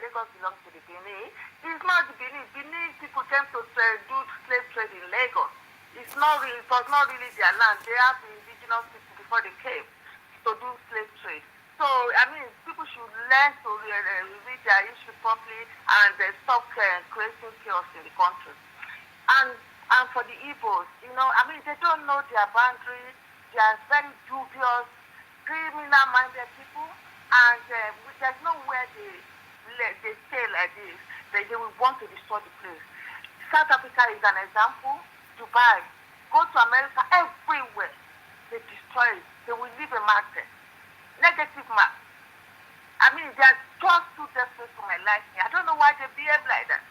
[SPEAKER 7] Lagos belongs to the Benin. It's not the Benin. Benin people came to do slave trade in Lagos. It was not really their land. They have the indigenous people before they came to do slave trade. So, I mean, people should learn to read their history properly and stop creating chaos in the country. And for the Igbos, I mean, they don't know their boundaries. They are very dubious, criminal-minded people, and there's nowhere they stay like this. They will want to destroy the place. South Africa is an example. Dubai, go to America, everywhere. They destroy it. They will leave a mark there. Negative mark. I mean, they are just too desperate for my life. I don't know why they behave like that.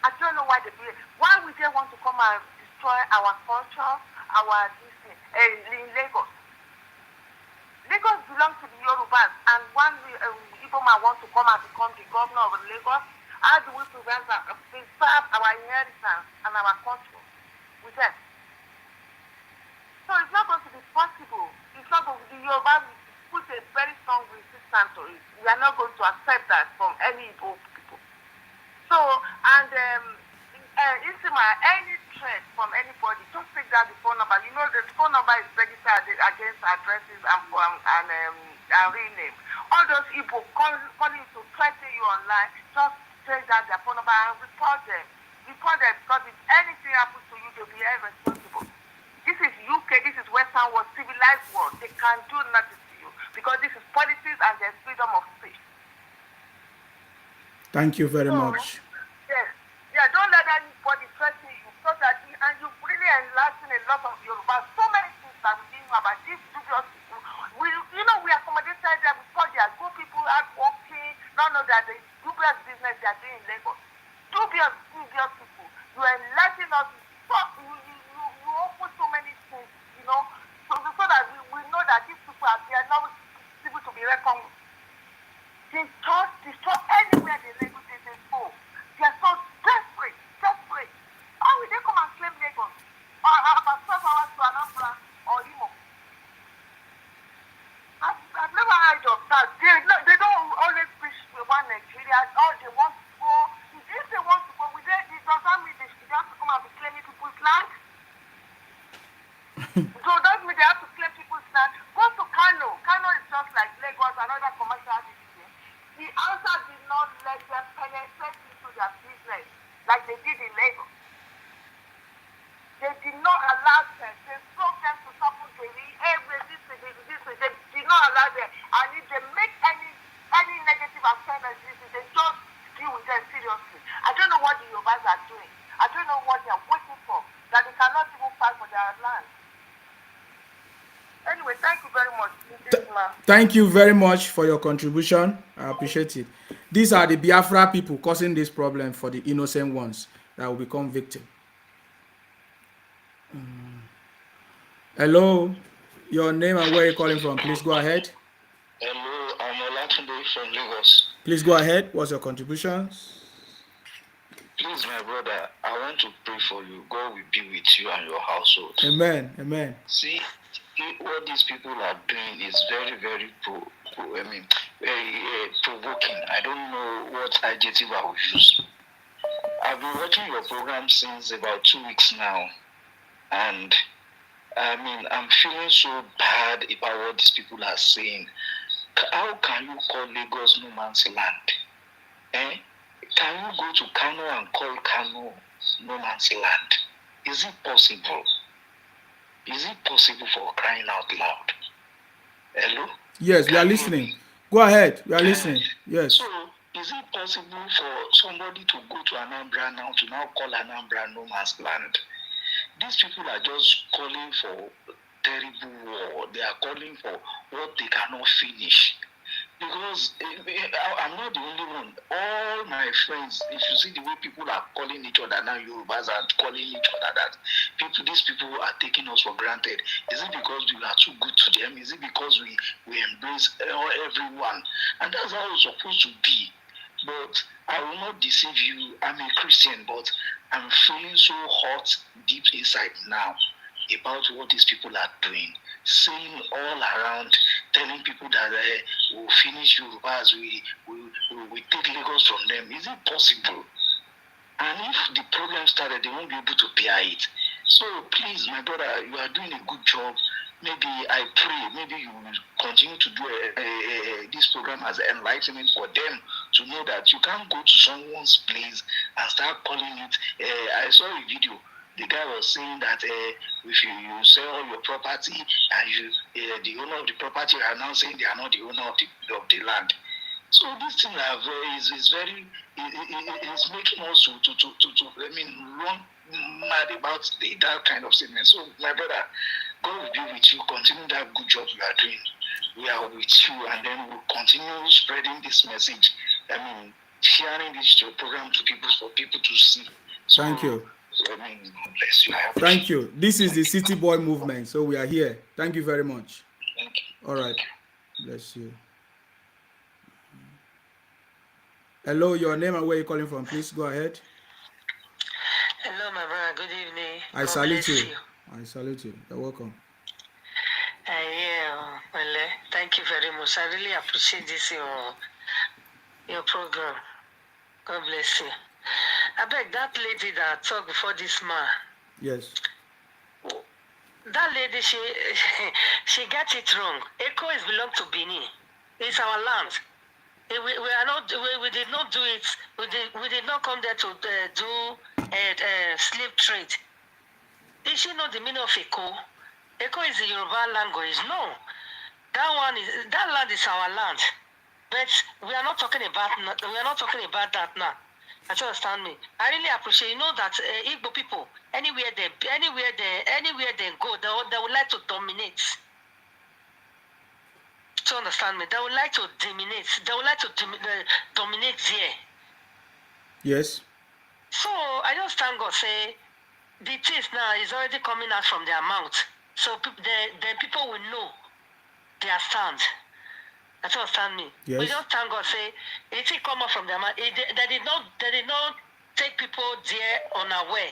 [SPEAKER 7] I don't know why they behave. Why would they want to come and destroy our culture, our this in Lagos? Lagos belongs to the Yorubas, and one Igbo man wants to come and become the governor of Lagos. How do we preserve our inheritance and our culture with them? So it's not going to be possible. It's not going to be Yoruba put a very strong resistance to it. We are not going to accept that from any Igbo people. So, and Isima, any threat from anybody, just take down the phone number. You know the phone number is registered against addresses and real name. All those Igbo calling to threaten you online, just take down their phone number and report them. Report them because if anything happens to you, they'll be held responsible. This is UK, this is Western world, civilized world. They can do nothing to you because this is politics and there's freedom of speech.
[SPEAKER 1] Thank you very much.
[SPEAKER 7] Yes. Yeah, don't let anybody threaten you so that and you really enlighten a lot of Yoruba. So many things that we didn't know about these dubious people. We accommodated them, we thought they are good people out working, not know that the dubious business they are doing in Lagos. Dubious people. You enlighten us. You open so many things, so that we know that these people are not people to be reckoned with. They just destroy anywhere they go. They are so desperate. How will they come and claim Lagos? Or about 12 hours to Anambra or Imo? I've never heard of that. They don't always preach one Nigeria. All they want to go. If they want to go, it doesn't mean they have to come and be claiming people's land. So that means they have to claim people's land. Go to Kano. Kano is just like Lagos, another commercial city. The answer did not let them penetrate into their business like they did in Lagos. They did not allow them. They spoke them to Sapugeri, every this. They did not allow them. And if they make any negative appearance, they just deal with them seriously. I don't know what the Yorubas are doing. I don't know what they are waiting for. That they cannot even fight for their land. Anyway, thank you very much.
[SPEAKER 1] Thank you very much for your contribution. I appreciate it. These are the Biafra people causing this problem for the innocent ones that will become victim. Hello, your name and where you're calling from. Please go ahead.
[SPEAKER 5] Hello, I'm Olatunde from Lagos.
[SPEAKER 1] Please go ahead. What's your contribution?
[SPEAKER 5] Please, my brother, I want to pray for you. God will be with you and your household.
[SPEAKER 1] Amen. Amen.
[SPEAKER 5] See, what these people are doing is very, very provoking. I don't know what adjective I will use. I've been watching your program since about 2 weeks now, and I'm feeling so bad about what these people are saying. How can you call Lagos no man's land? Can you go to Kano and call Kano no man's land? Is it possible? Is it possible for crying out loud? Hello?
[SPEAKER 1] Yes, we are listening. Go ahead. We are listening. Yes.
[SPEAKER 5] So, is it possible for somebody to go to Anambra now to now call Anambra no man's land? These people are just calling for terrible war. They are calling for what they cannot finish. Because I'm not the only one. All my friends, if you see the way people are calling each other now, Yorubas are calling each other that these people are taking us for granted. Is it because we are too good to them? Is it because we embrace everyone? And that's how it's supposed to be. But I will not deceive you. I'm a Christian, but I'm feeling so hot deep inside now about what these people are doing, saying all around, telling people that we'll finish Yorubas, we take Lagos from them. Is it possible? And if the problem started, they won't be able to bear it. So please, my brother, you are doing a good job. Maybe I pray, maybe you will continue to do this program as enlightenment for them to know that you can't go to someone's place and start calling it. I saw a video. The guy was saying that if you sell all your property and the owner of the property are now saying they are not the owner of the land. So this thing is making us to run mad about that kind of statement. So my brother, God will be with you. Continue that good job you are doing. We are with you, and then we'll continue spreading this message. Sharing this program to people for people to see. So,
[SPEAKER 1] thank you.
[SPEAKER 5] Bless you.
[SPEAKER 1] Thank you. This is the City Boy movement, so we are here. Thank you very much.
[SPEAKER 5] Thank you.
[SPEAKER 1] All right. Bless you. Hello, your name and where you're calling from. Please go ahead.
[SPEAKER 22] Hello, my brother. Good evening.
[SPEAKER 1] I salute you. I salute you. You're welcome.
[SPEAKER 22] Thank you very much. I really appreciate this your program. God bless you. I beg that lady that talked before this man.
[SPEAKER 1] Yes.
[SPEAKER 22] That lady, she got it wrong. Echo is belong to Benin. It's our land. We did not do it. We did not come there to do slave trade. Did she know the meaning of Echo? Echo is the Yoruba language. No, that land is our land. But we are not talking about that now. I don't understand me. I really appreciate. You know that Igbo people, anywhere they go, they would like to dominate. To understand me, they would like to dominate. They would like to dominate there.
[SPEAKER 1] Yes.
[SPEAKER 22] So I just thank God. Say the things now is already coming out from their mouth. So then people will know their stand. I don't understand me.
[SPEAKER 1] Yes.
[SPEAKER 22] We just thank God. Say it will come out from their mouth. They did not take people there unaware.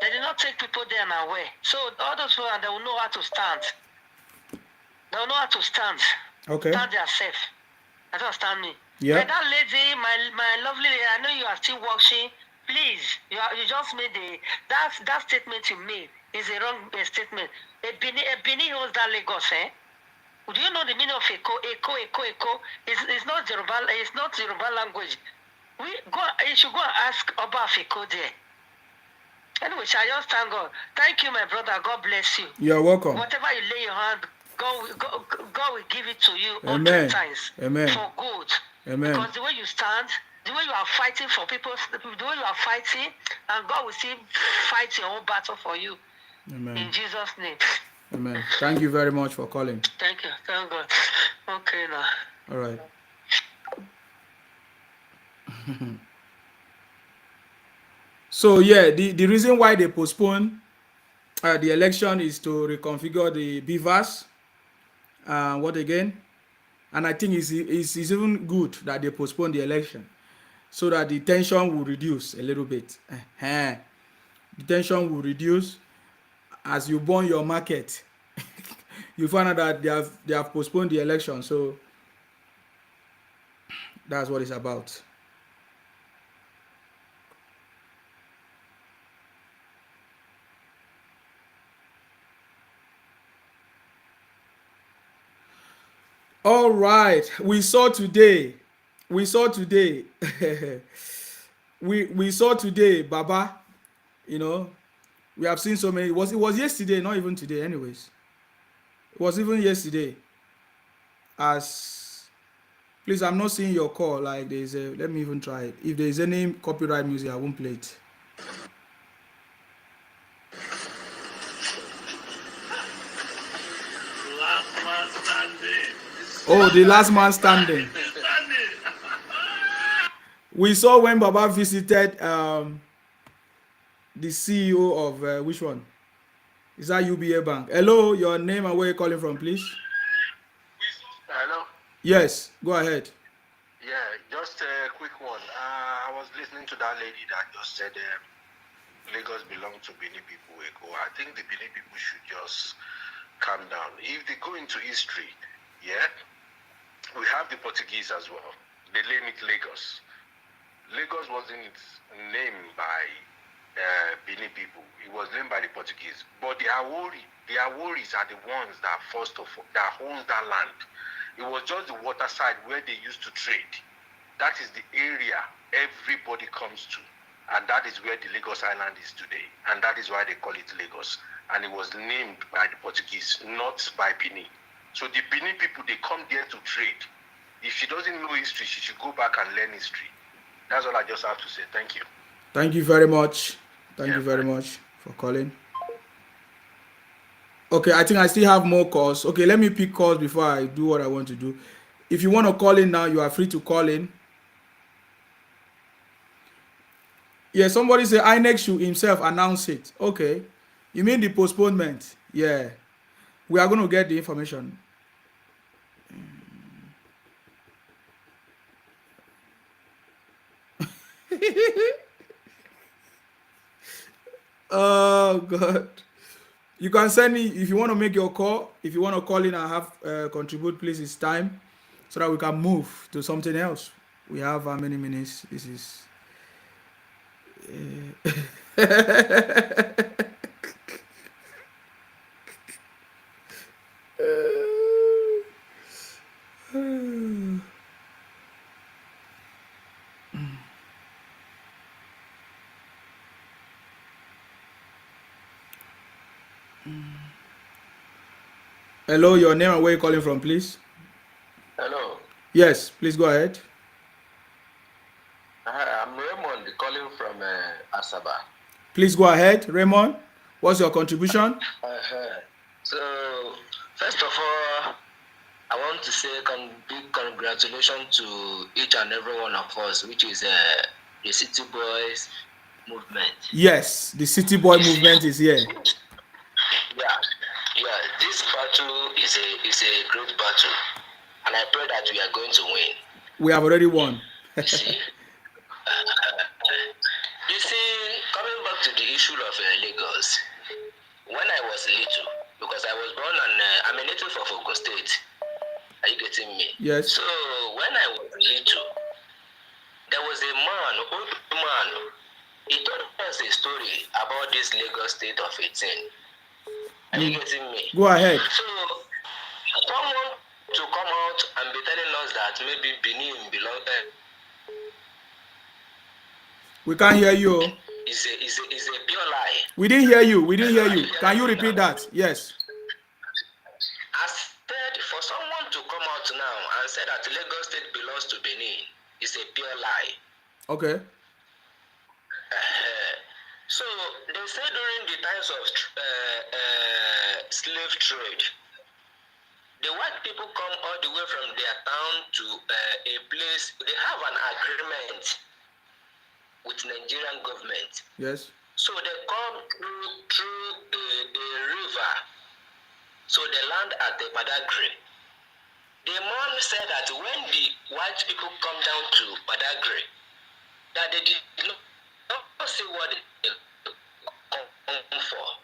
[SPEAKER 22] They did not take people there unaware. So all those people, they will know how to stand. They will know how to stand.
[SPEAKER 1] Okay.
[SPEAKER 22] Stand themselves. I don't understand me.
[SPEAKER 1] Yeah.
[SPEAKER 22] But that lady, my lovely lady, I know you are still watching. Please, you just made that statement you made is a wrong statement. A Bini owns that Lagos, eh? Do you know the meaning of Echo? Echo. It's not Yoruba language. You should go and ask Oba of Echo there. Anyway, shall I just thank God. Thank you, my brother. God bless you.
[SPEAKER 1] You are welcome.
[SPEAKER 22] Whatever you lay your hand, God will give it to you all 10
[SPEAKER 1] Amen.
[SPEAKER 22] times
[SPEAKER 1] Amen.
[SPEAKER 22] for good.
[SPEAKER 1] Amen.
[SPEAKER 22] Because the way you stand, the way you are fighting for people, the way you are fighting, and God will still fight your own battle for you.
[SPEAKER 1] Amen.
[SPEAKER 22] In Jesus' name.
[SPEAKER 1] Amen. Thank you very much for calling.
[SPEAKER 22] Thank you. Thank God. Okay, now.
[SPEAKER 1] All right. So yeah, the reason why they postpone the election is to reconfigure the beavers. What again? And I think it's even good that they postpone the election so that the tension will reduce a little bit. The tension will reduce as you burn your market. You find out that they have postponed the election, so that's what it's about. All right, we saw today we saw today we saw today, Baba, you know, we have seen so many. It was yesterday, not even today anyways. It was even yesterday. As please, I'm not seeing your call. Like there's a, let me even try it. If there's any copyright music, I won't play it.
[SPEAKER 15] Last man standing.
[SPEAKER 1] Oh, the last man standing. We saw when Baba visited the CEO of which one? Is that UBA Bank? Hello, your name and where you calling from, please?
[SPEAKER 9] Hello.
[SPEAKER 1] Yes, go ahead.
[SPEAKER 9] Yeah, just a quick one. I was listening to that lady that just said Lagos belong to Benin people ago. I think the Benin people should just calm down. If they go into history, yeah, we have the Portuguese as well. They name it Lagos. Lagos wasn't named by Benin people. It was named by the Portuguese. But the Aworis are the ones that that owns that land. It was just the water side where they used to trade. That is the area everybody comes to. And that is where the Lagos Island is today. And that is why they call it Lagos. And it was named by the Portuguese, not by Benin. So the Benin people, they come there to trade. If she doesn't know history, she should go back and learn history. That's all I just have to say. Thank you.
[SPEAKER 1] Thank you very much. Thank you very much for calling. Okay, I think I still have more calls. Okay, let me pick calls before I do what I want to do. If you want to call in now, you are free to call in. Yeah, somebody say INEC should himself announce it. Okay. You mean the postponement? Yeah. We are going to get the information. Oh, God. You can send me if you want to make your call. If you want to call in and have contribute, please. It's time so that we can move to something else. We have how many minutes? This is. Hello, your name and where you calling from, please?
[SPEAKER 9] Hello.
[SPEAKER 1] Yes, please go ahead.
[SPEAKER 9] I'm Raymond calling from Asaba.
[SPEAKER 1] Please go ahead, Raymond. What's your contribution?
[SPEAKER 9] So, first of all, I want to say big congratulations to each and every one of us, which is the City Boys movement.
[SPEAKER 1] Yes, the City Boy movement is here.
[SPEAKER 9] Yeah. This battle is a great battle, and I pray that we are going to win.
[SPEAKER 1] We have already won.
[SPEAKER 9] You see, coming back to the issue of Lagos, when I was little, because I was born and I'm a native of Ogun State. Are you getting me?
[SPEAKER 1] Yes.
[SPEAKER 9] So when I was little, there was a man, old man. He told us a story about this Lagos State of 18. Are you getting me?
[SPEAKER 1] Go ahead.
[SPEAKER 9] So someone to come out and be telling us that maybe Benin belongs there.
[SPEAKER 1] We can't hear you.
[SPEAKER 2] is a pure lie.
[SPEAKER 1] We didn't hear you. We didn't hear
[SPEAKER 2] Hello, are
[SPEAKER 1] you.
[SPEAKER 2] you
[SPEAKER 1] Can
[SPEAKER 2] hearing
[SPEAKER 1] you
[SPEAKER 2] me
[SPEAKER 1] repeat
[SPEAKER 2] now?
[SPEAKER 1] that? Yes.
[SPEAKER 2] I said for someone to come out now and say that Lagos State belongs to Benin is a pure lie.
[SPEAKER 1] Okay.
[SPEAKER 2] So they say during the times of slave trade, the white people come all the way from their town to a place. They have an agreement with Nigerian government.
[SPEAKER 1] Yes.
[SPEAKER 2] So they come through a river. So they land at the Badagry. The mom said that when the white people come down to Badagry, that they did not see what they come for.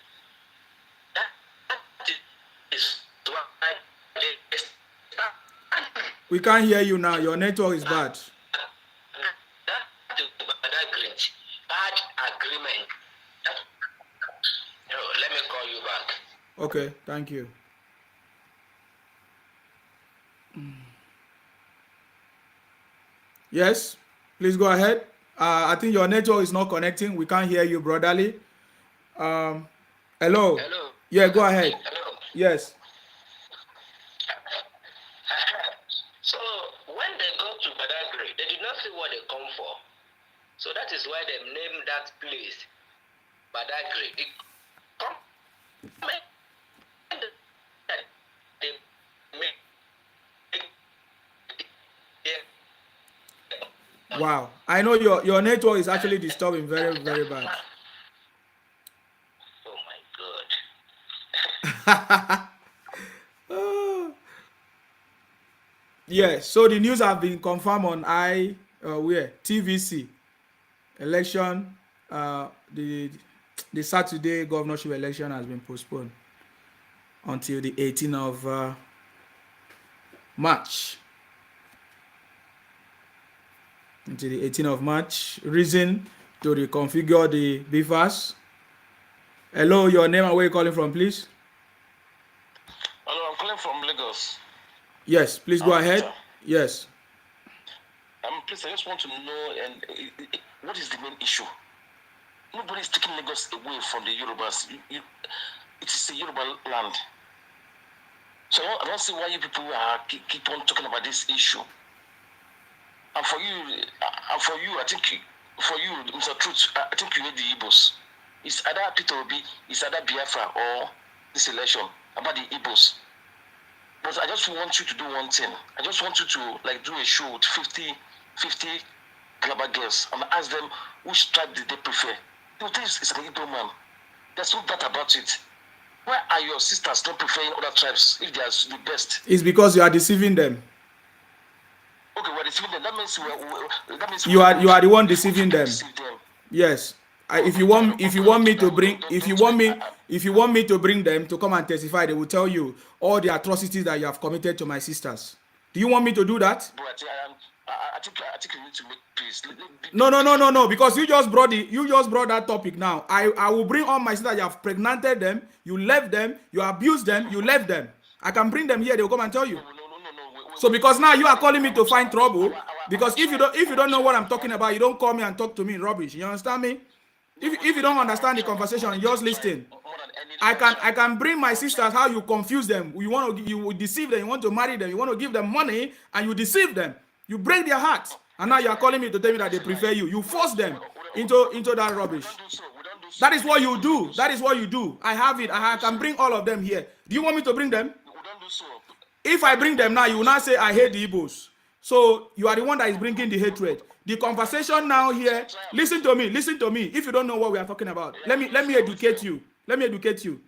[SPEAKER 2] That is why they start.
[SPEAKER 1] We can't hear you now. Your network is bad.
[SPEAKER 2] Bad agreement. Let me call you back.
[SPEAKER 1] Okay, thank you. Yes, please go ahead. I think your network is not connecting. We can't hear you, brotherly. Hello.
[SPEAKER 2] Hello.
[SPEAKER 1] Yeah, go ahead.
[SPEAKER 2] Hello.
[SPEAKER 1] Yes.
[SPEAKER 2] So when they go to Badagry, they did not see what they come for. So that is why they named that place Badagry.
[SPEAKER 1] Wow. I know your network is actually disturbing very, very bad.
[SPEAKER 2] Oh my God.
[SPEAKER 1] Yes, so the news have been confirmed on where TVC election. The Saturday governorship election has been postponed until the 18th of March. Until the 18th of March. Reason to reconfigure the BFAS. Hello, your name and where you calling from, please?
[SPEAKER 14] Hello, I'm calling from Lagos.
[SPEAKER 1] Yes, please go ahead.
[SPEAKER 14] Peter.
[SPEAKER 1] Yes.
[SPEAKER 14] Please, I just want to know what is the main issue? Nobody is taking Lagos away from the Yorubas. It is a Yoruba land. So I don't see why you people keep on talking about this issue. And for you, I think for you, Mr. Truth, I think you hate the Igbos. It's either Peter Obi, it's either Biafra or this election about the Igbos. But I just want you to do one thing. I just want you to do a show with 50 Calabar girls and ask them which tribe did they prefer. You know, this is an Igbo man. There's no doubt about it. Why are your sisters not preferring other tribes if they are the best?
[SPEAKER 1] It's because you are deceiving them.
[SPEAKER 14] Okay, we're deceiving them. That means
[SPEAKER 1] you are the one deceiving them. Yes. If you want me to bring them to come and testify, they will tell you all the atrocities that you have committed to my sisters. Do you want me to do that?
[SPEAKER 14] Bro, I think you need to make peace.
[SPEAKER 1] No. Because you just brought that topic now. I will bring all my sisters. You have pregnanted them. You left them. You abused them. You left them. I can bring them here. They will come and tell you.
[SPEAKER 14] No.
[SPEAKER 1] So because now you are calling me to find trouble. Because if you don't know what I'm talking about, you don't call me and talk to me in rubbish. You understand me? If you don't understand the conversation, just listen. I can bring my sisters how you confuse them. You deceive them. You want to marry them. You want to give them money and you deceive them. You break their hearts. And now you are calling me to tell me that they prefer you. You force them into that rubbish. That is what you do. That is what you do. I have it. I can bring all of them here. Do you want me to bring them? If I bring them now, you will not say I hate the Igbos. So you are the one that is bringing the hatred. The conversation now here, listen to me. If you don't know what we are talking about, let me educate you. Okay.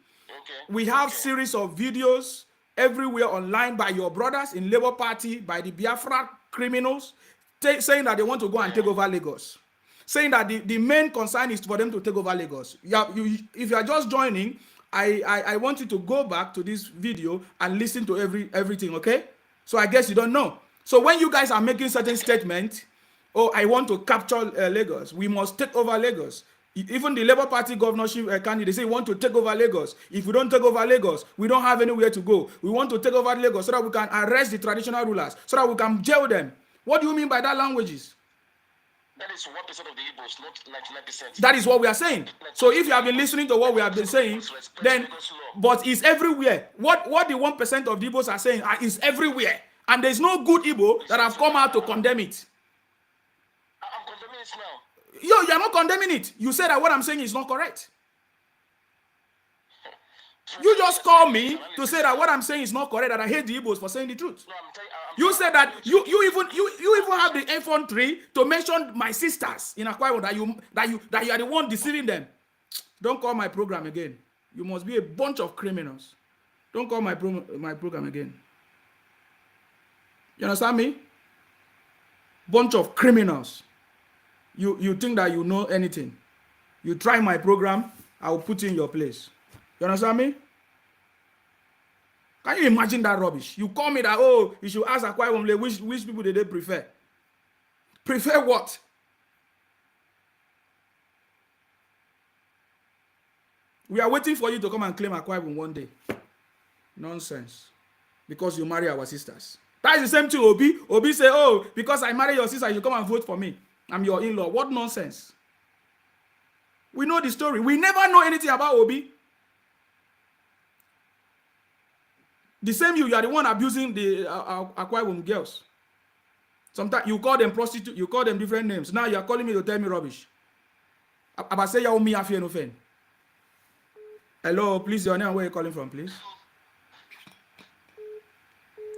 [SPEAKER 1] We have series of videos everywhere online by your brothers in Labour Party, by the Biafra criminals, saying that they want to go and take over Lagos. Saying that the main concern is for them to take over Lagos. If you are just joining, I want you to go back to this video and listen to everything, okay? So I guess you don't know. So when you guys are making certain statements, I want to capture Lagos, we must take over Lagos. Even the Labour Party governorship candidate say we want to take over Lagos. If we don't take over Lagos, we don't have anywhere to go. We want to take over Lagos so that we can arrest the traditional rulers, so that we can jail them. What do you mean by that languages?
[SPEAKER 13] That is 1% of the Igbos, not 99%.
[SPEAKER 1] That is what we are saying. So if you have been listening to what we have been saying, then, but it's everywhere. What the 1% of the Igbos are saying is everywhere. And there's no good Igbo that have come out to condemn it.
[SPEAKER 13] I'm condemning it now.
[SPEAKER 1] You're not condemning it. You said that what I'm saying is not correct. You just call me to say that what I'm saying is not correct, that I hate the Igbos for saying the truth. You said that you even have the infantry to mention my sisters in Akwa Ibom, that you are the one deceiving them. Don't call my program again. You must be a bunch of criminals. Don't call my program again. You understand me? Bunch of criminals. You think that you know anything. You try my program, I will put you in your place. You understand me? Can you imagine that rubbish? You call me that, oh, you should ask Akwa Ibom which people they prefer. Prefer what? We are waiting for you to come and claim Akwa Ibom one day. Nonsense. Because you marry our sisters. That is the same thing, Obi. Obi say, oh, because I marry your sister, you come and vote for me. I'm your in-law. What nonsense? We know the story. We never know anything about Obi. The same you are the one abusing the Akwa Ibom girls. Sometimes you call them prostitute, you call them different names. Now you are calling me to tell me rubbish. About say you me afia no fen. Hello, please, your name and where you calling from, please?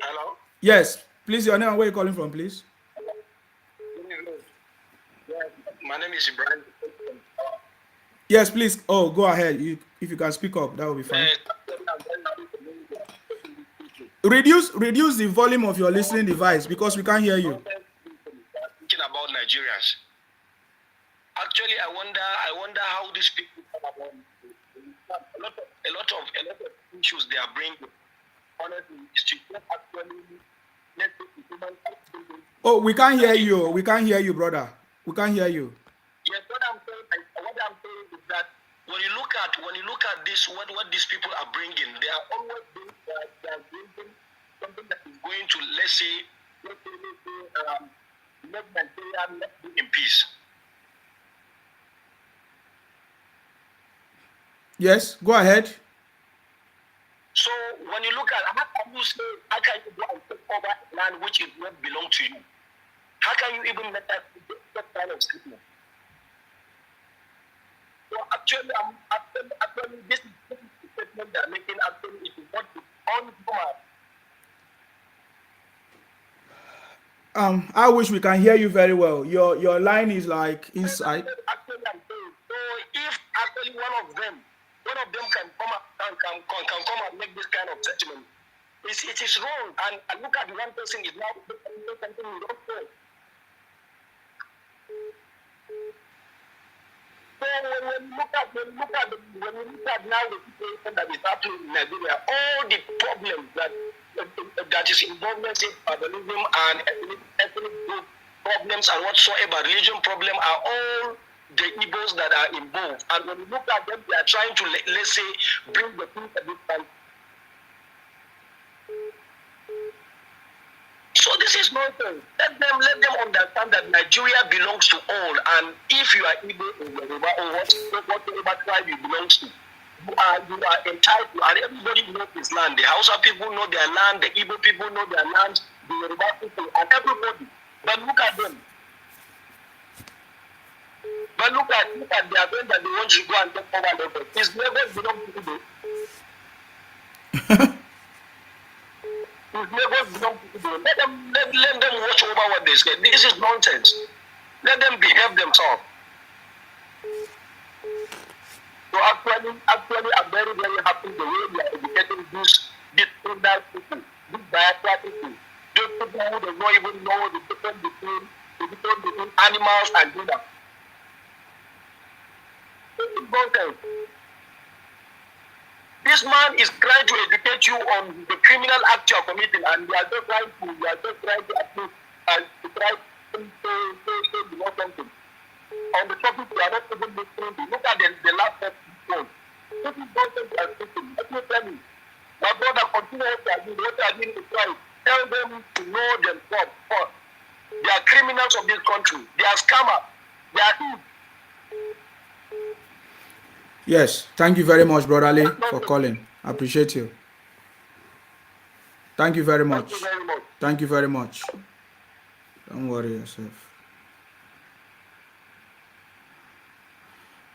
[SPEAKER 15] Hello?
[SPEAKER 1] Yes, please, your name and where you calling from, please?
[SPEAKER 15] My name is Ibrahim.
[SPEAKER 1] Yes, please. Oh, go ahead. If you can speak up, that will be fine. Reduce the volume of your listening device because we can't hear you.
[SPEAKER 15] Thinking about Nigerians. Actually, I wonder how these people come about a lot of issues they are bringing. Honestly, it's just actually.
[SPEAKER 1] Oh, we can't hear you. We can't hear you, brother. We can't hear you.
[SPEAKER 15] Yes, what I'm saying is that when you look at this, what these people are bringing, they are always bringing something that is going to, let's say let Nigeria be in peace.
[SPEAKER 1] Yes, go ahead.
[SPEAKER 15] So when you look at how can you go and take over land which is not belong to you? How can you even make that kind of statement? So actually, this is the statement they are making. Actually, it is not on.
[SPEAKER 1] I wish we can hear you very well. Your line is like inside.
[SPEAKER 15] Actually, I'm saying, so if actually one of them can come and make this kind of statement, it is wrong. And look at the one person is now something we don't know. So when you look at now the situation that is happening in Nigeria, all the problems that is involved in tribalism and ethnic group problems and whatsoever, religion problem are all the Igbos that are involved. And when you look at them, they are trying to, let's say, bring the people a bit down. So this is nonsense. Let them understand that Nigeria belongs to all, and if you are Igbo or Yoruba or whatever tribe you belong to, you are entitled. And everybody knows this land. The Hausa people know their land. The Igbo people know their land. The Yoruba people and everybody. But look at them. But look at the event that they want to go and take over Lagos. It's Lagos belong to Igbo. Let them watch over what they say. This is nonsense. Let them behave themselves. So actually, I'm very, very happy the way we are educating these criminal people, these diaspora people, those people who do not even know the difference between animals and humans. This is nonsense. This man is trying to educate you on the criminal act you are committing, and you are just trying to approve and to try to do something. On the topic you are not even listening to. Look at the last episode. This is nonsense you are speaking. Let me tell you. My brother, continue what you are doing to try. Tell them to know themselves first. They are criminal
[SPEAKER 18] governance of this country. They are scammers. They are.
[SPEAKER 1] Yes, thank you very much, Brother Lee, for calling. I appreciate you. Thank you very
[SPEAKER 18] Thank you
[SPEAKER 1] much.
[SPEAKER 18] very much.
[SPEAKER 1] Thank you very much. Don't worry yourself.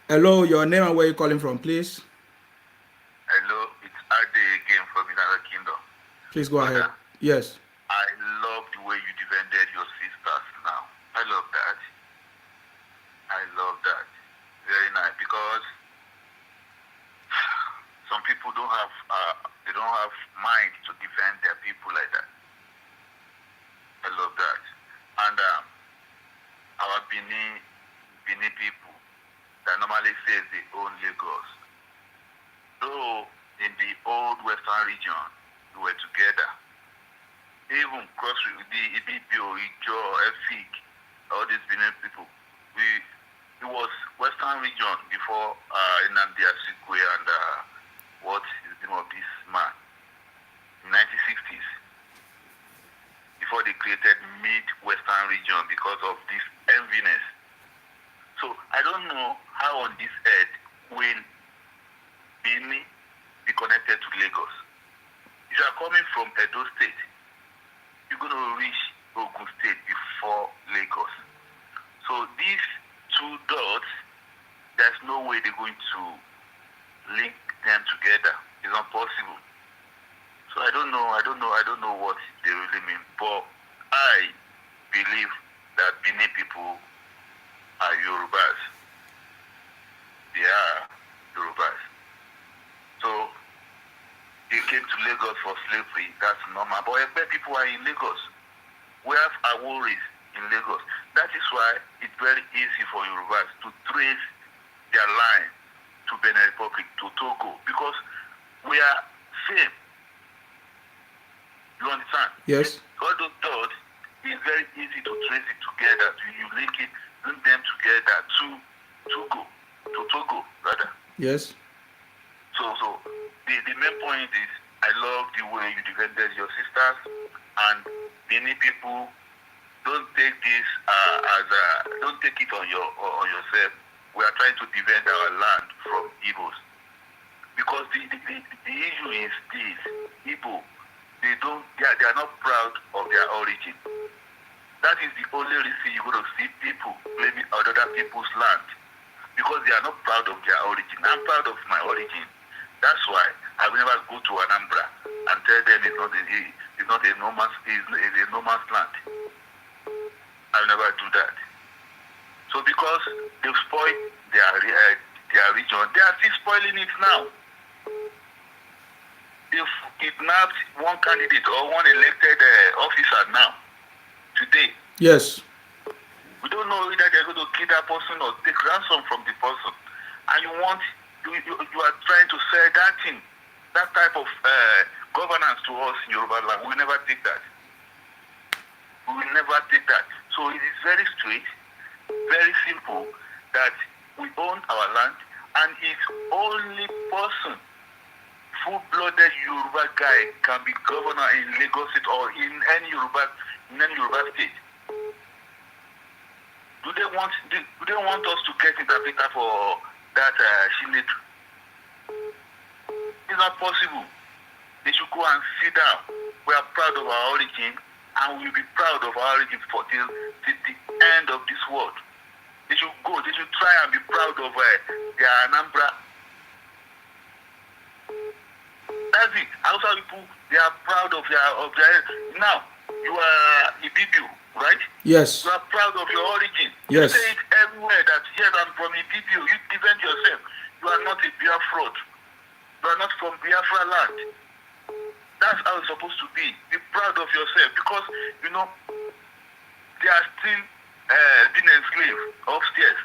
[SPEAKER 1] Hello, your name and where you calling from, please?
[SPEAKER 17] Hello, it's Ade again from United Kingdom.
[SPEAKER 1] Please go ahead. Yes.
[SPEAKER 17] I love the way you defended your sisters now. I love that. I love that. Very nice, because some people don't have mind to defend their people like that. I love that. And our Bini people that normally says they own Lagos. Though in the old Western region we were together. Even cross the Ibibio, Ijo, Efik, all these Benin people, it was Western region before Nnamdi Azikiwe and what is the name of this man in 1960s. Before they created mid-Western region because of this enviness. So I don't know how on this earth will Benin be connected to Lagos. If you are coming from Edo State, you're going to reach Ogun State before Lagos. So these two dots, there's no way they're going to link them together. It's not possible. So I don't know what they really mean. But I believe that Benin people are Yorubas. They are Yorubas. So they came to Lagos for slavery. That's normal. But Egbe people are in Lagos. We have Aworis in Lagos. That is why it's very easy for Yorubas to trace their line to Benin Republic, to Togo, because we are same. You understand?
[SPEAKER 1] Yes.
[SPEAKER 17] All those dots, it's very easy to trace it together. You link them together to Togo, rather.
[SPEAKER 1] Yes.
[SPEAKER 17] So the main point is, I love the way you defended your sisters, and many people don't take this don't take it on yourself. We are trying to defend our land from Igbos, because the issue is this: Igbo, they are not proud of their origin. That is the only reason you're going to see people blaming other people's land, because they are not proud of their origin. I'm proud of my origin. That's why I will never go to Anambra and tell them it's not a no man's land. I will never do that. So because they've spoiled their region, they are still spoiling it now. They've kidnapped one candidate or one elected officer now, today.
[SPEAKER 1] Yes.
[SPEAKER 17] We don't know whether they're going to kill that person or take ransom from the person. And you are trying to sell that thing, that type of governance to us in Yoruba land. We will never take that. We will never take that. So it is very straight, very simple, that we own our land, and it's only person, full-blooded Yoruba guy, can be governor in Lagos State or in any Yoruba state. Do they want us to get interpreter for that Shinetu? It's not possible. They should go and sit down. We are proud of our origin, and we will be proud of our origin till the end of this world. They should go. They should try and be proud of their Anambra. That's it. Hausa people, they are proud of their. Now you are Ibibio, right?
[SPEAKER 1] Yes.
[SPEAKER 17] You are proud of your origin.
[SPEAKER 1] Yes.
[SPEAKER 17] You say it everywhere that yes, I'm from Ibibio. You defend yourself. You are not a Biafra. You are not from Biafra land. That's how it's supposed to be. Be proud of yourself, because they are still being enslaved upstairs.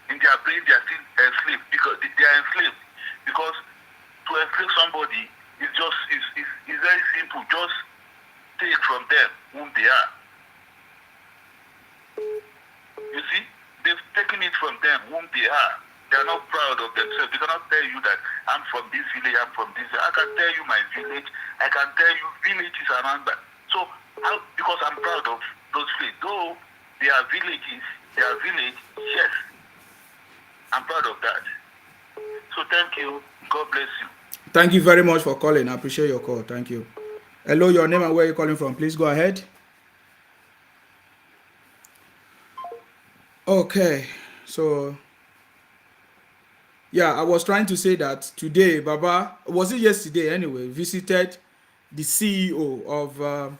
[SPEAKER 17] In their brain, they are still enslaved because they are enslaved. Because to enslave somebody is very simple. Just take from them whom they are. You see, they've taken it from them whom they are. They are not proud of themselves. They cannot tell you that I'm from this village, I'm from this. I can tell you my village. I can tell you villages around that. So, because I'm proud of those villages, though
[SPEAKER 9] their villages, their village, yes. I'm proud of that. So thank you. God bless you.
[SPEAKER 1] Thank you very much for calling. I appreciate your call. Thank you. Hello, your name and where you're calling from. Please go ahead. Okay, so yeah, I was trying to say that today, Baba, was it yesterday anyway, visited the CEO of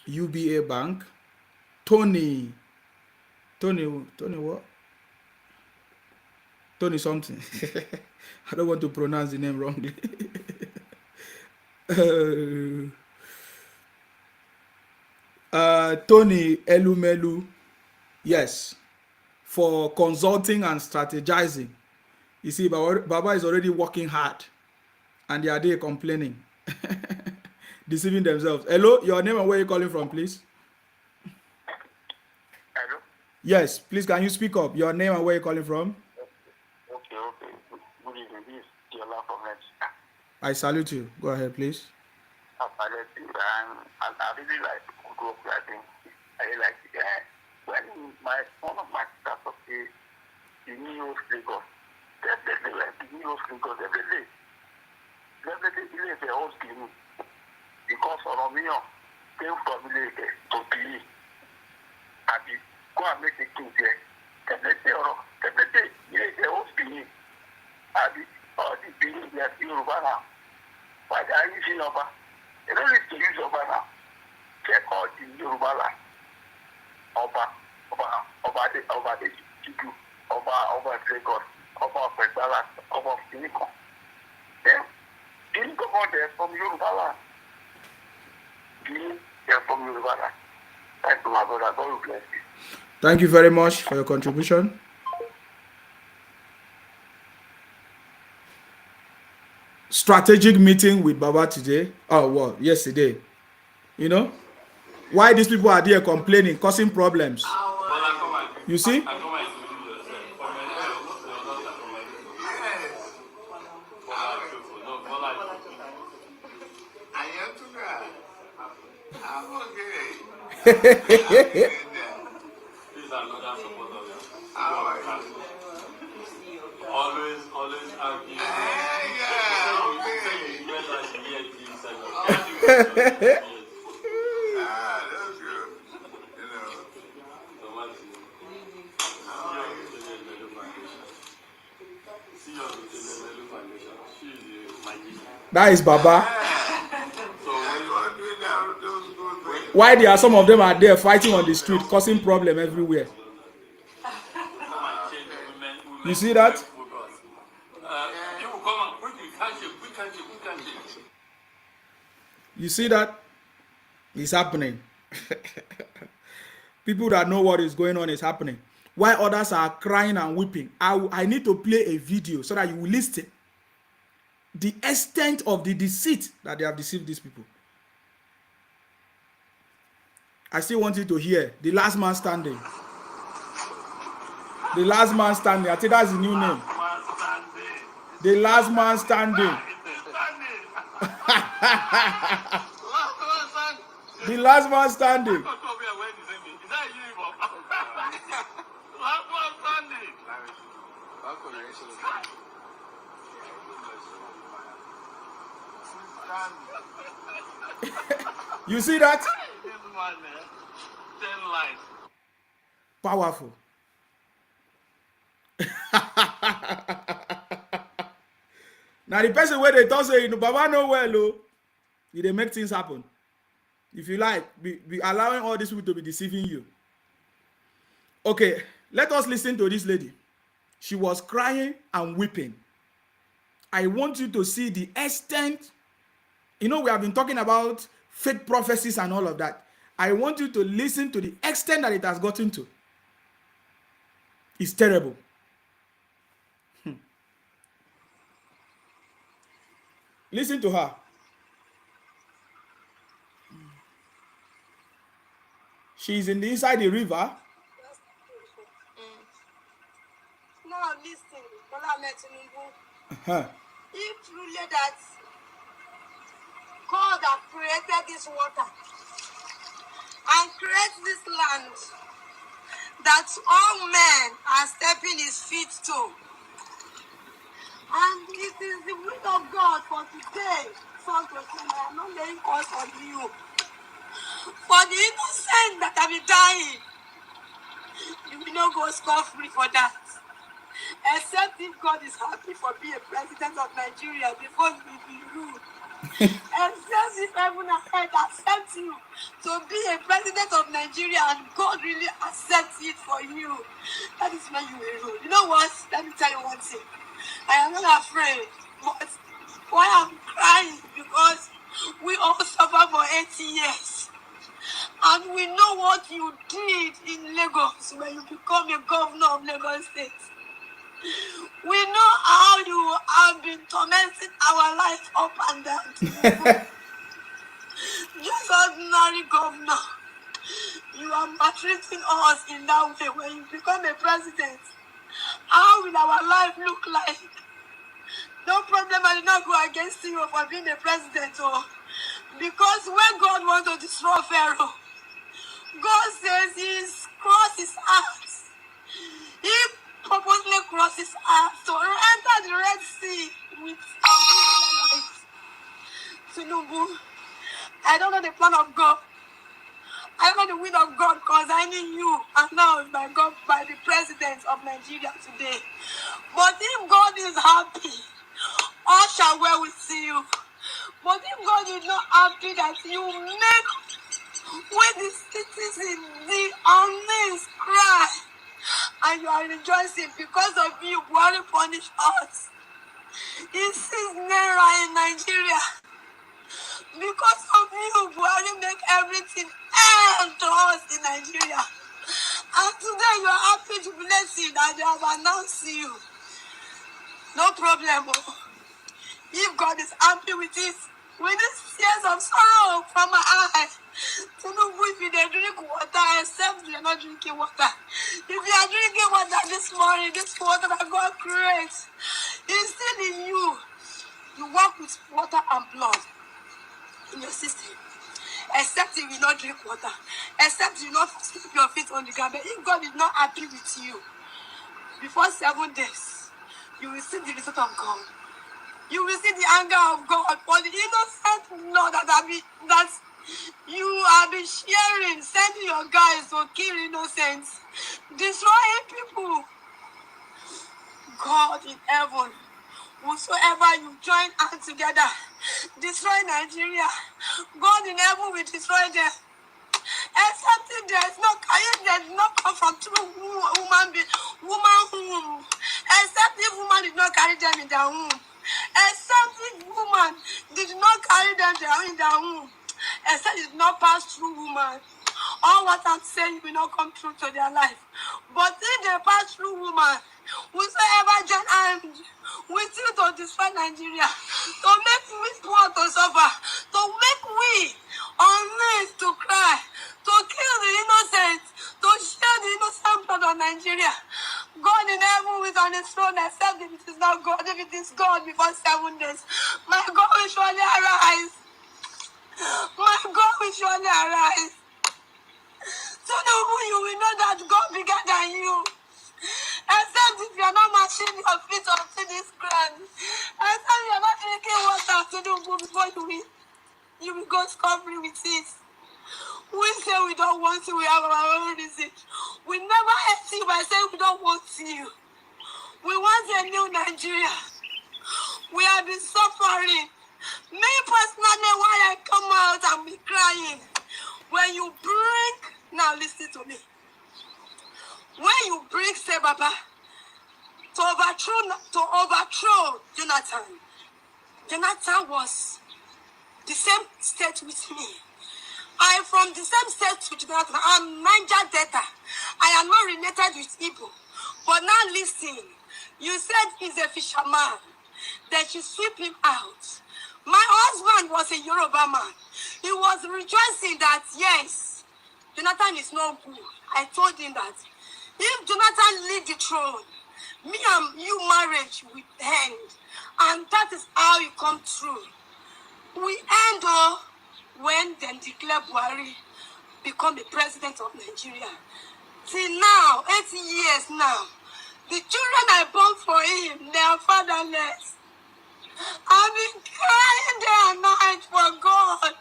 [SPEAKER 1] UBA Bank, Tony, Tony what? Tony something. I don't want to pronounce the name wrongly. Tony Elumelu, yes, for consulting and strategizing. You see, Baba is already working hard, and they are there complaining, deceiving themselves. Hello, your name and where you calling from, please?
[SPEAKER 6] Hello?
[SPEAKER 1] Yes, please, can you speak up? Your name and where you calling from?
[SPEAKER 6] Okay. Good evening. This is Diola from Nigeria.
[SPEAKER 1] I salute you. Go ahead, please.
[SPEAKER 6] I really like good work you are doing. I really like it. When one of my staff of the New York Lagos, definitely like the New York Lagos, definitely it is a whole scheme because Oromio came from Lagos to be and go and make a king there. Definitely it is a whole scheme and all the buildings they are still over now. Why they are using over? They don't need to use over now. Check all the Yoruba land. Over the Juju, over Lagos, over Pẹ̀gbálà, over Kinikon. Then, didn't go on there from Yoruba land. They're from Yoruba land. Thank you, my brother. God will bless you.
[SPEAKER 1] Thank you very much for your contribution. Strategic meeting with Baba today. Oh, well, yesterday. You know, why these people are there complaining, causing problems. You see?
[SPEAKER 10] Always argue.
[SPEAKER 1] That is Baba. Why there are some of them are there fighting on the street, causing problem everywhere. You see that? You see that? It's happening. People that know what is going on is happening. While others are crying and weeping, I need to play a video so that you will listen. The extent of the deceit that they have deceived these people. I still want you to hear the last man standing. The last man standing. I think that's the new name. The last man standing. The last man standing. You see that? Powerful. Now the person where they talk say, Baba know well, oh, they make things happen. If you like, be allowing all these people to be deceiving you. Okay, let us listen to this lady. She was crying and weeping. I want you to see the extent. You know, we have been talking about fake prophecies and all of that. I want you to listen to the extent that it has gotten to. It's terrible. Listen to her. She's inside the river.
[SPEAKER 12] Now listen, if truly that God that created this water and created this land that all men are stepping his feet to. And it is the will of God for today, son to son. I am not laying calls on you. For the innocent that have been dying, you will not go scot-free for that. Except if God is happy for being a president of Nigeria before you will be ruled. Except if heaven and earth accept you to be a president of Nigeria and God really accepts it for you. That is when you will rule. You know what? Let me tell you one thing. I am not afraid, but why I'm crying because we all suffer for 80 years. And we know what you did in Lagos when you become a governor of Lagos State. We know how you have been tormenting our life up and down. Just ordinary governor. You are maltreating us in that way when you become a president. How will our life look like? No problem, I did not go against you for being a president. Oh. Because when God wants to destroy Pharaoh, God says he crosses his arms. He purposely crosses his arms to enter the Red Sea with Israelites. Tinubu, I don't know the plan of God. I don't know the will of God concerning you announced by God, by the president of Nigeria today. But if God is happy, all shall well with you. But if God is not happy that you make when the citizens, the unnamed cry, and you are rejoicing because of you, Buhari punish us. He sees Naira in Nigeria. Because of you, Buhari make everything end to us in Nigeria. And today you are happy to bless you that they have announced you. No problem. Oh. If God is happy with this tears of sorrow from my eye, to know if you drink water, except you are not drinking water. If you are drinking water this morning, this water that God creates is still in you. You walk with water and blood in your system. Except you will not drink water. Except you will not slip your feet on the ground. But if God is not happy with you, before 7 days, you will see the result of God. You will see the anger of God for the innocent blood that you have been sharing, sending your guys to kill innocents, destroying people. God in heaven, whosoever you join hands together, destroy Nigeria. God in heaven will destroy them. Except if there is not come from true woman womb. Except if woman did not carry them in their womb. Except if woman did not carry them in their womb. Except it did not pass through woman. All what I'm saying will not come true to their life. But if they pass through woman, whosoever join hands with you to destroy Nigeria, to make we poor to suffer, to make we unleashed to cry, to kill the innocent, to share the innocent blood of Nigeria. God in heaven is on his throne, except if it is not God. If it is God before 7 days, my God will surely arise. My God will surely arise. So you will know that God bigger than you. Except if you are not mashing your feet onto this ground. Except you are not drinking water to do before you will go scot-free with it. We say we don't want you, we have our own reason. We never hate you by saying we don't want you. We want a new Nigeria. We have been suffering. Me personally, why I come out and be crying. When you bring, now listen to me. When you bring say Baba to overthrow Jonathan was the same state with me. I am from the same state with Jonathan. I am Niger Delta. I am not related with Igbo. But now listen, you said he's a fisherman. That you sweep him out. My husband was a Yoruba man. He was rejoicing that yes, Jonathan is not good. I told him that if Jonathan leave the throne, me and you marriage will end. And that is how it come true. We end when they declare Buhari become the president of Nigeria. till now, 8 years now, the children I born for him, they are fatherless. I've been crying day and night for God,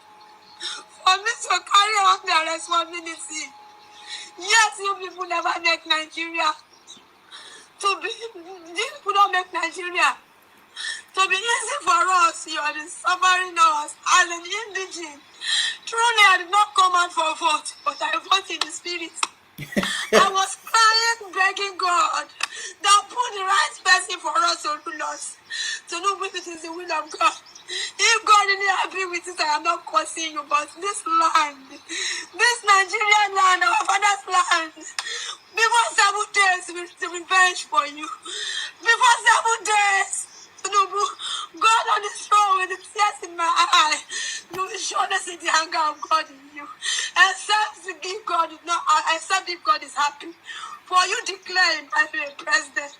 [SPEAKER 12] for me to carry on their responsibility. Yes, you people never make Nigeria to be, these people don't make Nigeria to be easy for us. You are suffering us as an indigent. Truly, I did not come out for vote, but I vote in the spirit. I was crying, begging God that put the right person for us to rule us, to know if it is the will of God. If God isn't happy with it, I am not cursing you, but this land, this Nigerian land, our father's land, before 7 days, we revenge for you. Before 7 days, Tinubu, God on the throne with the tears in my eye, you will surely see the anger of God in you. Except if God is not, except if God is happy. For you declare him as a president.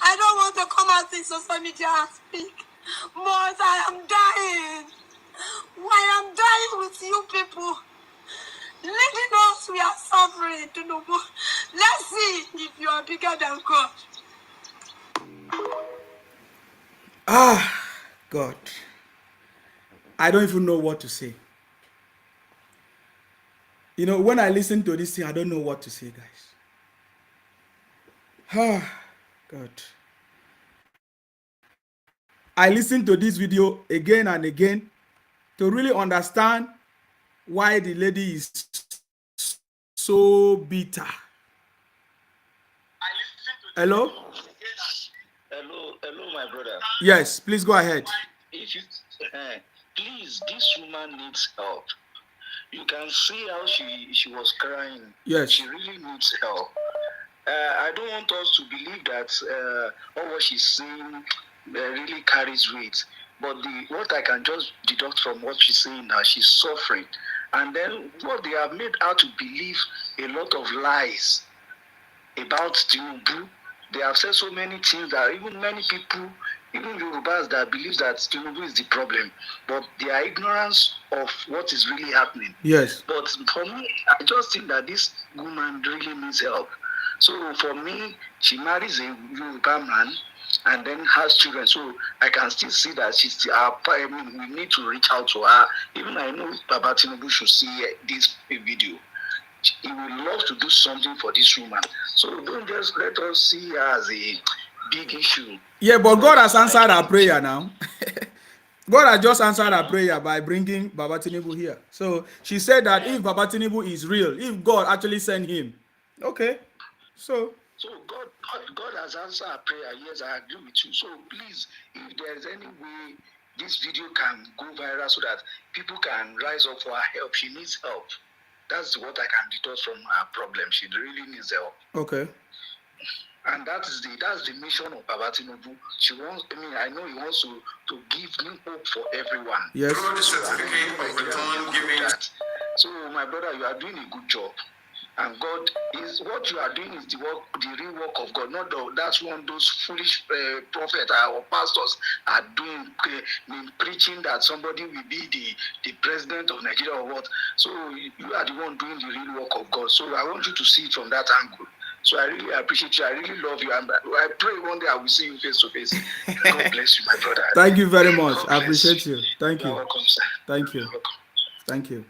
[SPEAKER 12] I don't want to come out in social media and speak, but I am dying. I am dying with you people. Leading us, we are suffering, Tinubu. Let's see if you are bigger than God.
[SPEAKER 1] God. I don't even know what to say. You know, when I listen to this thing, I don't know what to say, guys. God. I listened to this video again and again to really understand why the lady is so bitter. Hello?
[SPEAKER 5] Hello, my brother.
[SPEAKER 1] Yes, please go ahead.
[SPEAKER 5] If you, please, this woman needs help. You can see how she was crying.
[SPEAKER 1] Yes.
[SPEAKER 5] She really needs help. I don't want us to believe that all what she's saying really carries weight. But what I can just deduct from what she's saying now, she's suffering. And then what they have made her to believe a lot of lies about Tinubu. They have said so many things that even many people, even Yorubas, that believe that Tinubu is the problem, but their ignorance of what is really happening.
[SPEAKER 1] Yes.
[SPEAKER 5] But for me, I just think that this woman really needs help. So for me, she marries a Yoruba man and then has children. So I can still see that she's I mean, we need to reach out to her. Even I know Baba Tinubu should see this video. He would love to do something for this woman. So don't just let us see her as a big issue.
[SPEAKER 1] Yeah, but God has answered our prayer now. God has just answered our prayer by bringing Baba Tinubu here. So she said that if Baba Tinubu is real, if God actually sent him, okay. So
[SPEAKER 5] God has answered our prayer. Yes, I agree with you. So please, if there is any way this video can go viral so that people can rise up for her help, she needs help. That's what I can deduct from her problem. She really needs help.
[SPEAKER 1] Okay.
[SPEAKER 5] And that's the mission of Baba Tinubu. She wants, I know he wants to give new hope for everyone.
[SPEAKER 1] Yes.
[SPEAKER 5] Through the certificate of return giving. So my brother, you are doing a good job. And God is what you are doing is the real work of God. Not that's one those foolish prophets or pastors are doing, preaching that somebody will be the president of Nigeria or what. So you are the one doing the real work of God. So I want you to see it from that angle. So I really appreciate you. I really love you. And I pray one day I will see you face to face. God bless you, my brother.
[SPEAKER 1] Thank you very much. I appreciate you. Thank you.
[SPEAKER 5] You're welcome, sir.
[SPEAKER 1] Thank you. Thank you.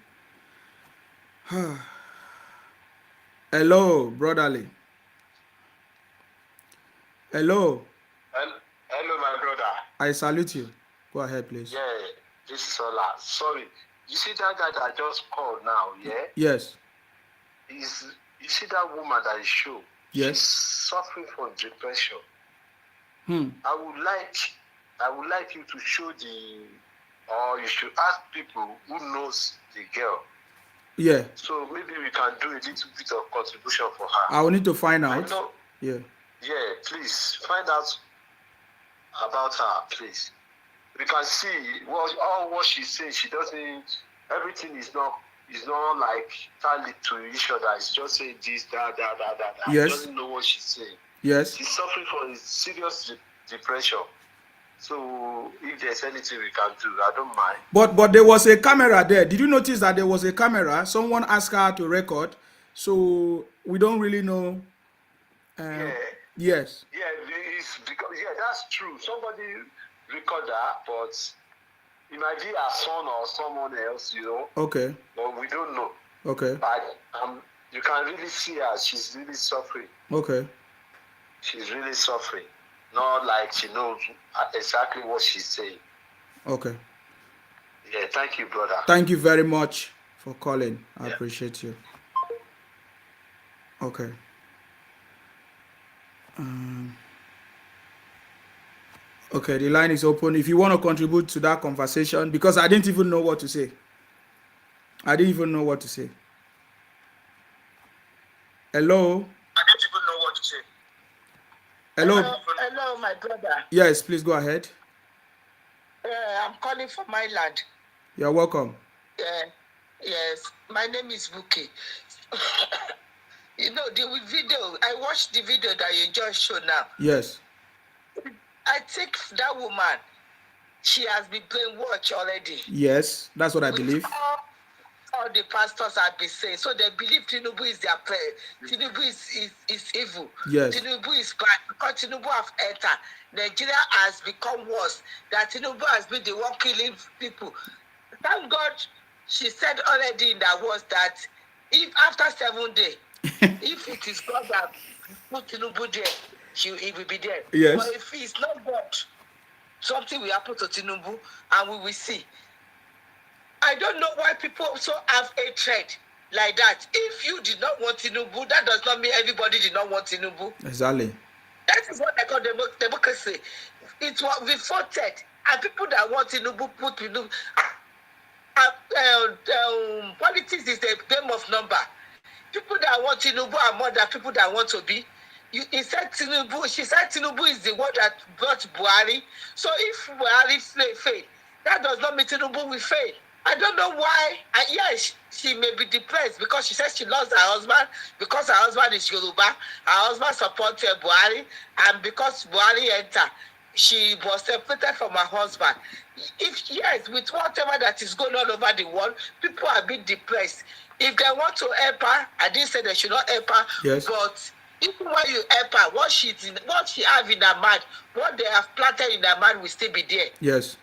[SPEAKER 1] Hello, brotherly. Hello.
[SPEAKER 9] Hello, my brother.
[SPEAKER 1] I salute you. Go ahead, please.
[SPEAKER 9] Yeah, this is Ola. Sorry. You see that guy that just called now, yeah?
[SPEAKER 1] Yes.
[SPEAKER 9] You see that woman that is show?
[SPEAKER 1] Yes.
[SPEAKER 9] She's suffering from depression.
[SPEAKER 1] I
[SPEAKER 9] would like you to show or you should ask people who knows the girl.
[SPEAKER 1] Yeah.
[SPEAKER 9] So maybe we can do a little bit of contribution for her.
[SPEAKER 1] I will need to find out. Yeah.
[SPEAKER 9] Yeah, please find out about her, please. We can see all what she says. She doesn't. Everything is not like tied to each other. It's just saying this, that.
[SPEAKER 1] Yes.
[SPEAKER 9] She doesn't know what she's saying.
[SPEAKER 1] Yes.
[SPEAKER 9] She's suffering from serious depression. So if there's anything we can do, I don't mind.
[SPEAKER 1] But there was a camera there. Did you notice that there was a camera? Someone asked her to record. So we don't really know.
[SPEAKER 11] Yeah.
[SPEAKER 1] Yes.
[SPEAKER 11] Yeah, it's because that's true. Somebody record that, but it might be her son or someone else,
[SPEAKER 1] Okay.
[SPEAKER 11] But we don't know.
[SPEAKER 1] Okay.
[SPEAKER 11] But you can really see her. She's really suffering.
[SPEAKER 1] Okay.
[SPEAKER 11] She's really suffering. Not like she knows exactly what she's saying.
[SPEAKER 1] Okay.
[SPEAKER 11] Yeah, thank you, brother.
[SPEAKER 1] Thank you very much for calling. I appreciate you. Okay. Okay, the line is open. If you want to contribute to that conversation, because I didn't even know what to say. I didn't even know what to say. Hello?
[SPEAKER 11] I don't even know what to say.
[SPEAKER 1] Hello?
[SPEAKER 8] Hello, my brother.
[SPEAKER 1] Yes, please go ahead.
[SPEAKER 8] I'm calling from my land.
[SPEAKER 1] You're welcome.
[SPEAKER 8] Yes, my name is Buki. The video, I watched the video that you just showed now.
[SPEAKER 1] Yes.
[SPEAKER 8] I think that woman, she has been brainwashed already.
[SPEAKER 1] Yes, that's what I believe.
[SPEAKER 8] All the pastors have been saying. So they believe Tinubu is their prayer. Tinubu is evil.
[SPEAKER 1] Yes.
[SPEAKER 8] Tinubu is bad. Because Tinubu have entered. Nigeria has become worse. That Tinubu has been the one killing people. Thank God she said already in that words that if after 7 days, if it is God that put Tinubu there, he will be there.
[SPEAKER 1] Yes.
[SPEAKER 8] But if it's not God, something will happen to Tinubu and we will see. I don't know why people also have hatred like that. If you did not want Tinubu, that does not mean everybody did not want Tinubu.
[SPEAKER 1] Exactly.
[SPEAKER 8] That is what I call democracy. It was we voted, and people that want Tinubu put Tinubu. Politics is a game of number. People that want Tinubu are more than people that want to be. He said Tinubu. She said Tinubu is the one that brought Buhari. So if Buhari fail, that does not mean Tinubu will fail. I don't know why. Yes, she may be depressed because she says she lost her husband because her husband is Yoruba. Her husband supported Buhari, and because Buhari entered, she was separated from her husband. Yes, with whatever that is going on over the world, people are being depressed. If they want to help her, I didn't say they should not help her.
[SPEAKER 1] Yes.
[SPEAKER 8] But even when you help her, what she have in her mind, what they have planted in her mind will still be there.
[SPEAKER 1] Yes.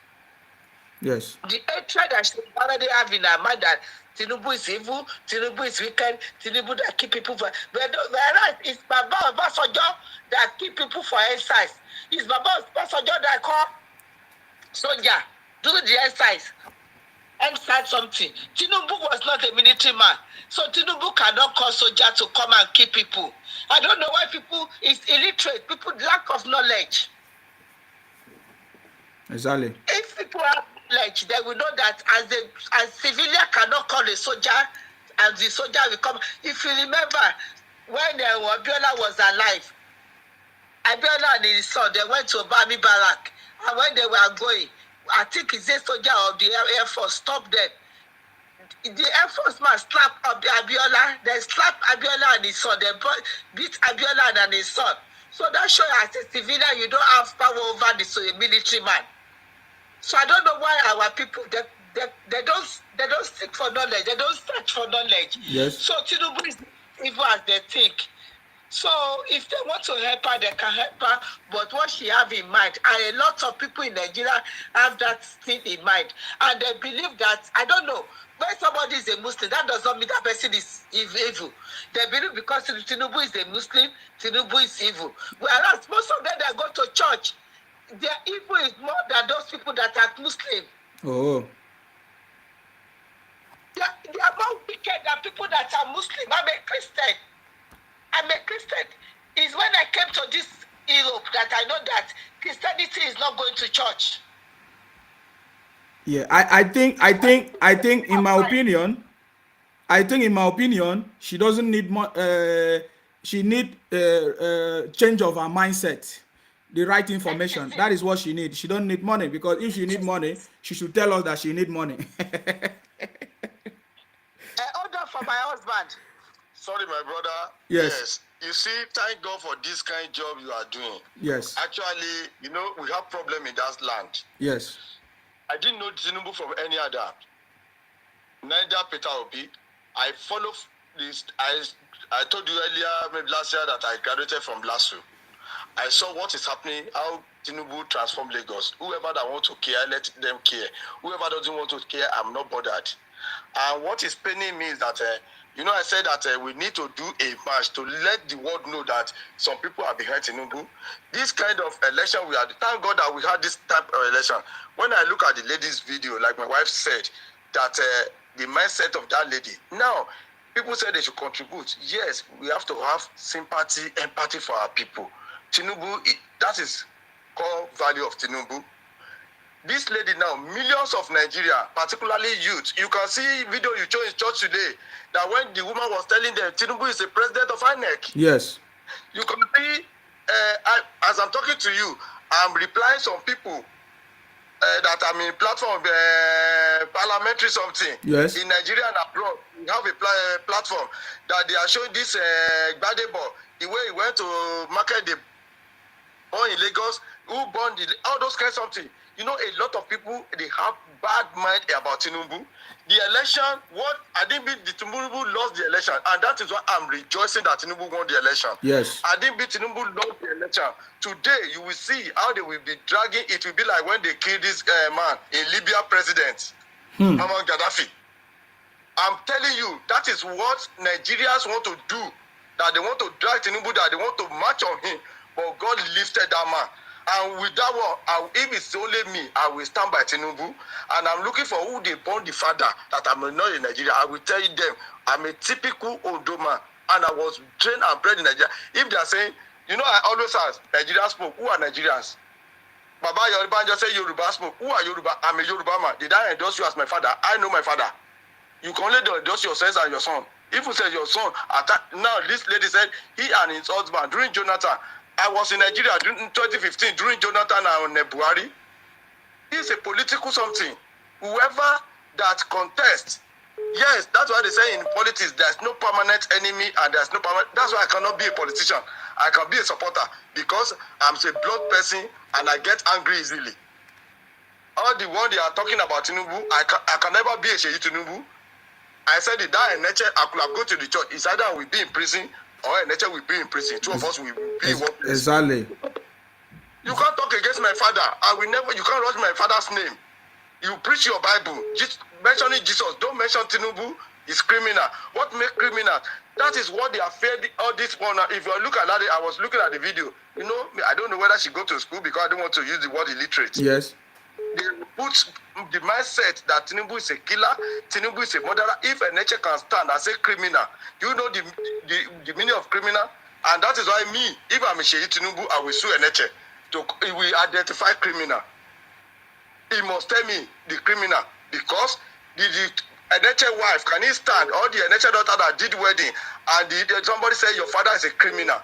[SPEAKER 1] Yes.
[SPEAKER 8] The hatred that she already have in her mind that Tinubu is evil, Tinubu is wicked, Tinubu that keep people for. Whereas it's Baba Obasanjo that keep people for exercise. It's Baba Obasanjo that call soldier do the exercise. Exercise something. Tinubu was not a military man, so Tinubu cannot call soldier to come and keep people. I don't know why people is illiterate. People lack of knowledge.
[SPEAKER 1] Exactly.
[SPEAKER 8] If people have knowledge, they will know that as civilian cannot call a soldier, and the soldier will come. If you remember, when Abiola was alive, Abiola and his son, they went to Obami Barrack, and when they were going, I think it's a soldier of the Air Force stopped them. The Air Force man slapped Abiola, they slapped Abiola and his son, they beat Abiola and his son. So that shows as a civilian, you don't have power over the military man. So I don't know why our people they don't seek for knowledge, they don't search for knowledge.
[SPEAKER 1] Yes.
[SPEAKER 8] So Tinubu is evil as they think. So if they want to help her, they can help her. But what she have in mind, and a lot of people in Nigeria have that thing in mind, and they believe that I don't know. When somebody is a Muslim, that does not mean that person is evil. They believe because Tinubu is a Muslim, Tinubu is evil. Whereas most of them that go to church, their evil is more than those people that are Muslim.
[SPEAKER 1] Oh.
[SPEAKER 8] They are more wicked than people that are Muslim. I'm a Christian. It's when I came to this Europe that I know that Christianity is not going to church.
[SPEAKER 1] Yeah, I think in my opinion, she doesn't need more. She need change of her mindset, the right information. That is what she needs. She don't need money, because if she need money, she should tell us that she need money.
[SPEAKER 8] Order for my husband.
[SPEAKER 21] Sorry, my brother.
[SPEAKER 1] Yes.
[SPEAKER 21] You see, thank God for this kind of job you are doing.
[SPEAKER 1] Yes.
[SPEAKER 21] Actually, we have problem in that land.
[SPEAKER 1] Yes.
[SPEAKER 21] I didn't know Tinubu from any other. Neither Peter Obi. I follow this. I
[SPEAKER 3] I told you earlier, maybe last year, that I graduated from LASU. I saw what is happening, how Tinubu transformed Lagos. Whoever that wants to care, let them care. Whoever doesn't want to care, I'm not bothered. And what is paining me is that, I said that we need to do a march to let the world know that some people are behind Tinubu. This kind of election we had, thank God that we had this type of election. When I look at the lady's video, like my wife said, that the mindset of that lady. Now, people say they should contribute. Yes, we have to have sympathy, empathy for our people. Tinubu, that is core value of Tinubu. This lady now, millions of Nigeria, particularly youth, you can see video you show in church today, that when the woman was telling them, Tinubu is the president of INEC.
[SPEAKER 1] Yes.
[SPEAKER 3] You can see, as I'm talking to you, I'm replying some people that I'm in platform, parliamentary something.
[SPEAKER 1] Yes.
[SPEAKER 3] In Nigeria and abroad, we have a platform that they are showing this Gbadebo, the way he went to market the born in Lagos, who born all those kinds of things. A lot of people, they have bad mind about Tinubu. The election, I didn't beat the Tinubu lost the election, and that is why I'm rejoicing that Tinubu won the election.
[SPEAKER 1] Yes.
[SPEAKER 3] I didn't beat Tinubu lost the election. Today, you will see how they will be dragging. It will be like when they killed this man in Libya, president, Muammar Gaddafi. I'm telling you, that is what Nigerians want to do. That they want to drag Tinubu, that they want to march on him. But God lifted that man. And with that one, if it's only me, I will stand by Tinubu. And I'm looking for who they born the father, that I'm not in Nigeria. I will tell them, I'm a typical Ondo man. And I was trained and bred in Nigeria. If they are saying, I always ask, Nigerians spoke, who are Nigerians? Baba Yoruba just say Yoruba spoke. Who are Yoruba? I'm a Yoruba man. Did I endorse you as my father? I know my father. You can only endorse your sons and your son. If you say your son, now this lady said he and his husband during Jonathan. I was in Nigeria during 2015 during Jonathan and Buhari. It's a political something. Whoever that contests, yes, that's why they say in politics there's no permanent enemy and there's no permanent. That's why I cannot be a politician. I can be a supporter because I'm a blood person and I get angry easily. All the one they are talking about Tinubu, I can never be a Sheyi Tinubu. I said it that Eneche, I could have gone to the church. It's either I will be in prison or Eneche will be in prison. Two of us will be in one place.
[SPEAKER 1] Exactly.
[SPEAKER 3] You can't talk against my father. You can't write my father's name. You preach your Bible. Just mentioning Jesus. Don't mention Tinubu. It's criminal. What make criminal? That is what they are fed all this one. If you look at that, I was looking at the video. I don't know whether she go to school because I don't want to use the word illiterate.
[SPEAKER 1] Yes.
[SPEAKER 3] They put the mindset that Tinubu is a killer, Tinubu is a murderer. If a nature can stand and say criminal, you know the meaning of criminal? And that is why me, if I'm a Sheyi Tinubu, I will sue a nature. He will identify criminal. He must tell me the criminal because the nature wife, can he stand? Or the nature daughter that did wedding and somebody say your father is a criminal.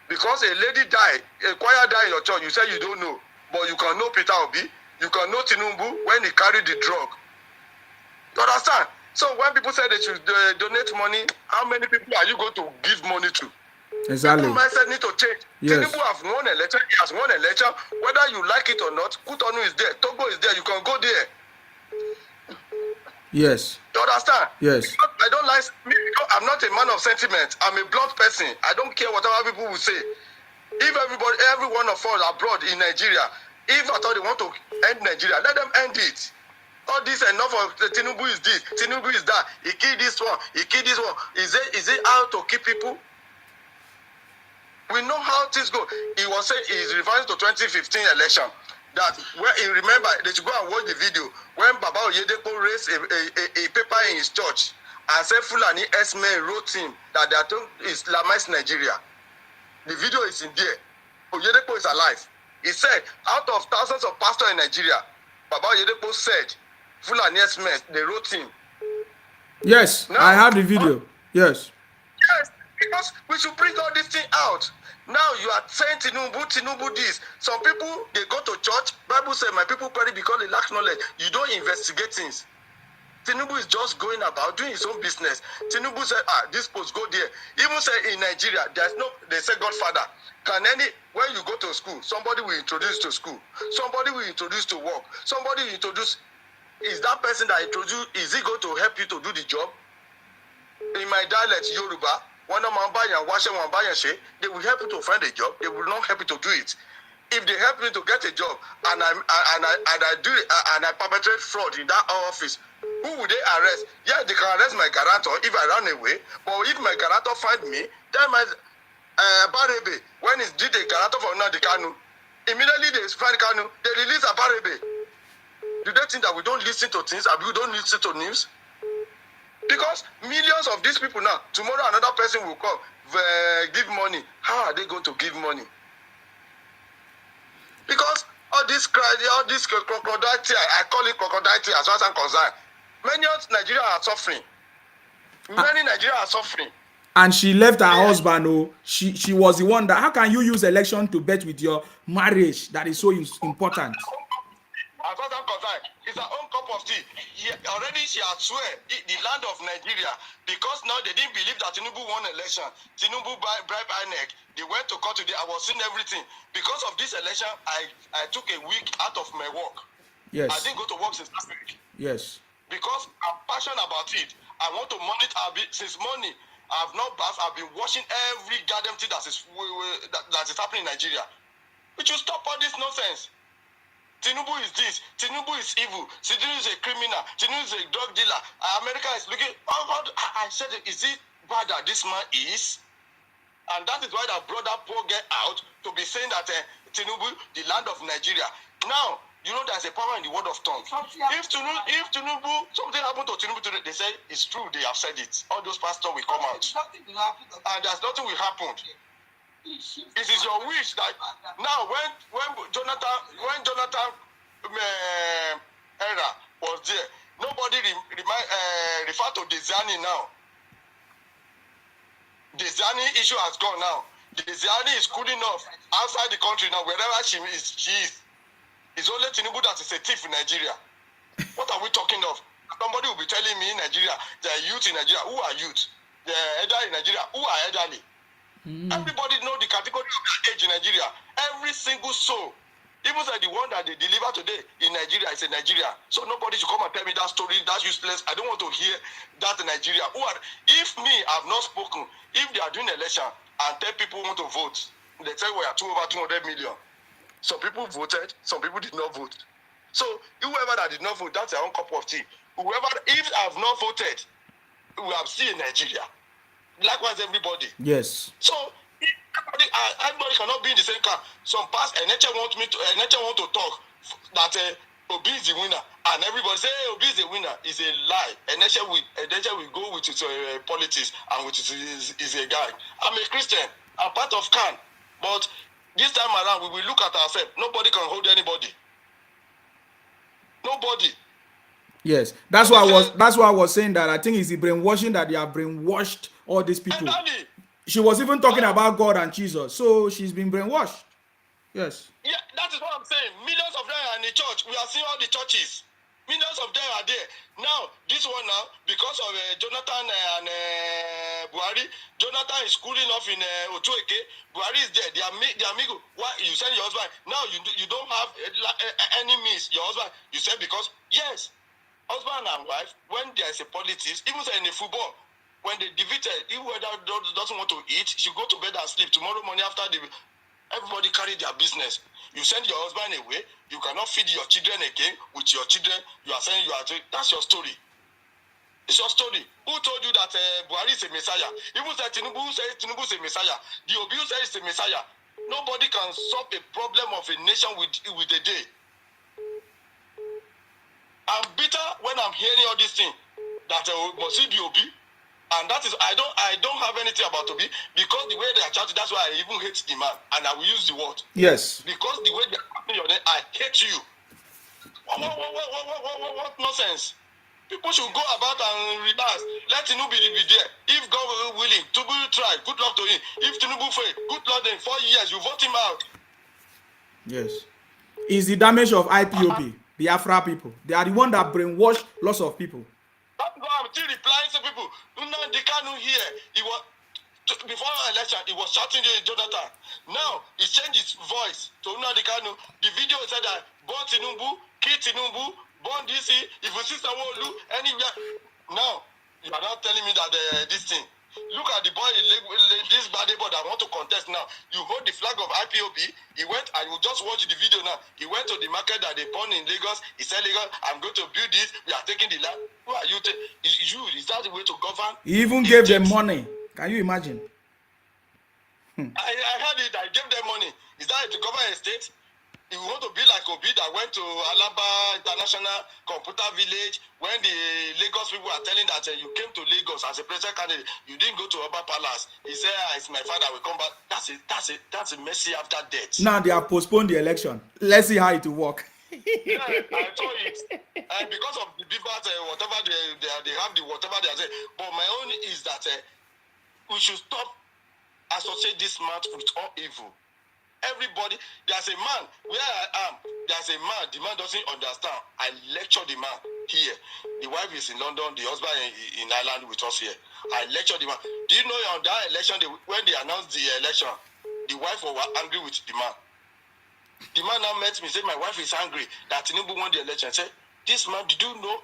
[SPEAKER 3] Because a lady died, a choir died in your church, you say you don't know. But you can know Peter Obi, you can know Tinubu when he carried the drug. You understand? So when people say they should donate money, how many people are you going to give money to?
[SPEAKER 1] Exactly.
[SPEAKER 3] People mindset need to change.
[SPEAKER 1] Yes.
[SPEAKER 3] Tinubu have won election, he has won election. Whether you like it or not, Kutonu is there, Togo is there, you can go there.
[SPEAKER 1] Yes.
[SPEAKER 3] You understand?
[SPEAKER 1] Yes.
[SPEAKER 3] Because I don't like me because I'm not a man of sentiment. I'm a blunt person. I don't care whatever people will say. If every one of us abroad in Nigeria, if I thought they want to end Nigeria, let them end it. All this enough of Tinubu is this, Tinubu is that. He killed this one, he killed this one. Is it how to keep people? We know how things go. He was saying he's referring to 2015 election. That where he remember they should go and watch the video when Baba Oyedepo raised a paper in his church and said Fulani S-men wrote him that they are to Islamize Nigeria. The video is in there. Oyedepo is alive. He said, out of thousands of pastors in Nigeria, Baba Oyedepo said, Fulani S-men, they wrote him.
[SPEAKER 1] Yes, now, I have the video. Yes.
[SPEAKER 3] Yes, because we should bring all this thing out. Now you are saying Tinubu this. Some people, they go to church. Bible says, my people perish because they lack knowledge. You don't investigate things. Tinubu is just going about doing his own business. Tinubu said, this post go there. Even say in Nigeria, they say Godfather. When you go to school, somebody will introduce to school. Somebody will introduce to work. Somebody will introduce. Is that person that introduced, is he going to help you to do the job? In my dialect, Yoruba,
[SPEAKER 11] When a man buy and wash and buy and say, they will help you to find a job. They will not help you to do it. If they help me to get a job and I perpetrate fraud in that office, who would they arrest? Yeah, they can arrest my guarantor if I run away. But if my guarantor find me, then my Barebe, when he did the guarantor for Nnamdi Kanu, immediately they find Kanu, they release Barebe. Do they think that we don't listen to things and we don't listen to news? Because millions of these people now, tomorrow another person will come, give money. How are they going to give money? Because all this crocodile tear, I call it crocodile tear as far as I'm concerned. Many of Nigeria are suffering. Many Nigeria are suffering.
[SPEAKER 1] And she left her husband. Oh, she was the one that. How can you use election to bet with your marriage that is so important?
[SPEAKER 11] As far as I'm concerned, it's her own cup of tea. Already she has swear the land of Nigeria, because now they didn't believe that Tinubu won election. Tinubu bribe INEC. They went to court today. I was seeing everything. Because of this election, I took a week out of my work.
[SPEAKER 1] Yes.
[SPEAKER 11] I didn't go to work since last week.
[SPEAKER 1] Yes.
[SPEAKER 11] Because I'm passionate about it. I want to monitor since morning. I've not bathed. I've been washing every goddamn thing that is happening in Nigeria. We should stop all this nonsense. Tinubu is this. Tinubu is evil. Tinubu is a criminal. Tinubu is a drug dealer. America is looking. Oh God, I said, is it bad that this man is? And that is why that brought that poor girl out to be saying that Tinubu, the land of Nigeria. Now, you know there's a power in the word of tongue. If Tinubu, something happened to Tinubu today, they say it's true, they have said it. All those pastors will come out. And there's nothing will happen. It is your wish that now when Jonathan era was there, nobody referred to Desiani now. Desiani issue has gone now. Desiani is cool enough outside the country now, wherever she is. It's only Tinubu that is a thief in Nigeria. What are we talking of? Somebody will be telling me in Nigeria, there are youth in Nigeria. Who are youth? The elderly in Nigeria. Who are elderly? Everybody know the category of their age in Nigeria. Every single soul. Even the one that they deliver today in Nigeria is in Nigeria. So nobody should come and tell me that story. That's useless. I don't want to hear that in Nigeria. If me, I've not spoken, if they are doing election and tell people want to vote, they say we are over 200 million. Some people voted, some people did not vote. So whoever that did not vote, that's their own cup of tea. Whoever, if I've not voted, we have seen in Nigeria. Likewise, everybody.
[SPEAKER 1] Yes.
[SPEAKER 11] So everybody cannot be in the same camp. Some past NHA want to talk that Obi is the winner, and everybody say Obi is the winner. Is a lie. NHA will go with its politics and with its a guy. I'm a Christian. I'm part of CAN, but this time around we will look at ourselves. Nobody can hold anybody. Nobody.
[SPEAKER 1] Yes, that's why I was saying that I think it's the brainwashing that they have brainwashed all these people. She was even talking about God and Jesus, so she's been brainwashed. Yes.
[SPEAKER 11] Yeah, that is what I'm saying. Millions of them are in the church. We are seeing all the churches. Millions of them are there. Now, this one now, because of Jonathan and Buhari, Jonathan is cooling off in Otueke. Buhari is there. They are amigo. Why you send your husband? Now you don't have any means. Your husband, you said because yes, husband and wife. When there is a politics, even say in the football, when they defeated, whoever doesn't want to eat, she go to bed and sleep. Tomorrow morning after everybody carry their business. You send your husband away, you cannot feed your children again with your children. You are saying that's your story. It's your story. Who told you that Buhari is a messiah? Even said Tinubu says Tinubu is a messiah. The Obi says it's a messiah. Nobody can solve a problem of a nation with a day. I'm bitter when I'm hearing all these things that must it be Obi. And that is, I don't have anything about Obi because the way they are chatting, that's why I even hate the man. And I will use the word.
[SPEAKER 1] Yes.
[SPEAKER 11] Because the way they are chatting your name, I hate you. What nonsense? People should go about and relax. Let Tinubu be there. If God will willing, Tinubu try. Good luck to him. If Tinubu fail, good luck in 4 years, you vote him out.
[SPEAKER 1] Yes. It's the damage of IPOB, the Afra people. They are the one that brainwash lots of people.
[SPEAKER 11] I'm still replying to people. Nnamdi Kanu here. He was before election. He was shouting to Jonathan. Now he changed his voice to Nnamdi Kanu. The video said that born Tinubu, kill Tinubu, born DC. If you see someone anywhere. Now you are not telling me that this thing.
[SPEAKER 18] Look at the boy, this bad boy that want to contest now. You hold the flag of IPOB. He went, and you just watch the video now. He went to the market that they born in Lagos. He said, Lagos, I'm going to build this. We are taking the land. Who are you? Is that the way to govern?
[SPEAKER 1] He even gave them money. Can you imagine?
[SPEAKER 18] I heard it. I gave them money. Is that to govern a state? You want to be like Obi that went to Alaba International Computer Village when the Lagos people are telling that you came to Lagos as a president candidate, you didn't go to Oba Palace. He said, it's my father will come back. That's a mercy after death.
[SPEAKER 1] Now they have postponed the election. Let's see how it will work.
[SPEAKER 18] Yeah, I told it. And because of the people, whatever they have, the whatever they are saying. But my own is that we should stop associate this man with all evil. Everybody, there's a man where I am. There's a man. The man doesn't understand. I lecture the man here. The wife is in London. The husband in Ireland with us here. I lecture the man. Do you know on that election, when they announced the election, the wife was angry with the man. The man now met me, said, my wife is angry that Tinubu won the election. I said, this man, did you know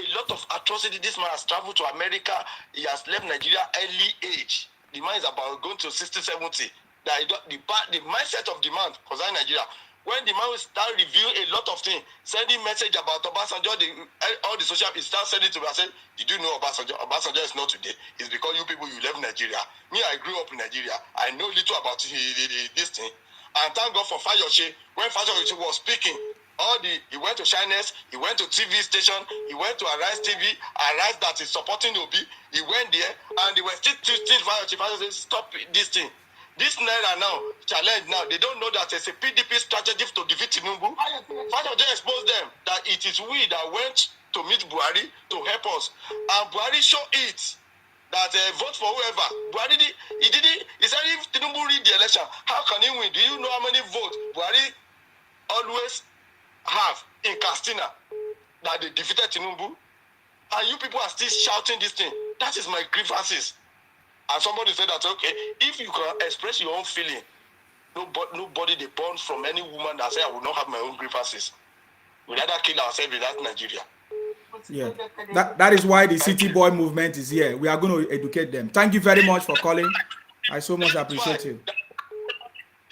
[SPEAKER 18] a lot of atrocity? This man has traveled to America. He has left Nigeria early age. The man is about going to 60, 70. The mindset of the man concerning Nigeria, when the man will start reviewing a lot of things, sending message about Obasanjo, all the social people start sending to me. I said, did you know Obasanjo? Obasanjo is not today. It's because you people, you left Nigeria. Me, I grew up in Nigeria. I know little about this thing. And thank God for Fayoshe. When Fayoshe was speaking, he went to Shyness, he went to TV station, he went to Arise TV, Arise that is supporting Obi. He went there, and they were still Fayoshe. Fayoshe said, stop this thing. This Naira now, challenge now, they don't know that it's a PDP strategy to defeat Tinubu. Fayoshe exposed them that it is we that went to meet Buhari to help us. And Buhari showed it that vote for whoever. Buhari, he said if Tinubu read the election, how can he win? Do you know how many votes Buhari always have in Castina that they defeated Tinubu? And you people are still shouting this thing. That is my grievances. And somebody said that, okay, if you can express your own feeling, nobody they born from any woman that say I will not have my own grievances. We rather kill ourselves in that Nigeria.
[SPEAKER 1] Yeah, that is why the City Boy movement is here. We are going to educate them. Thank you very much for calling. I so much appreciate you.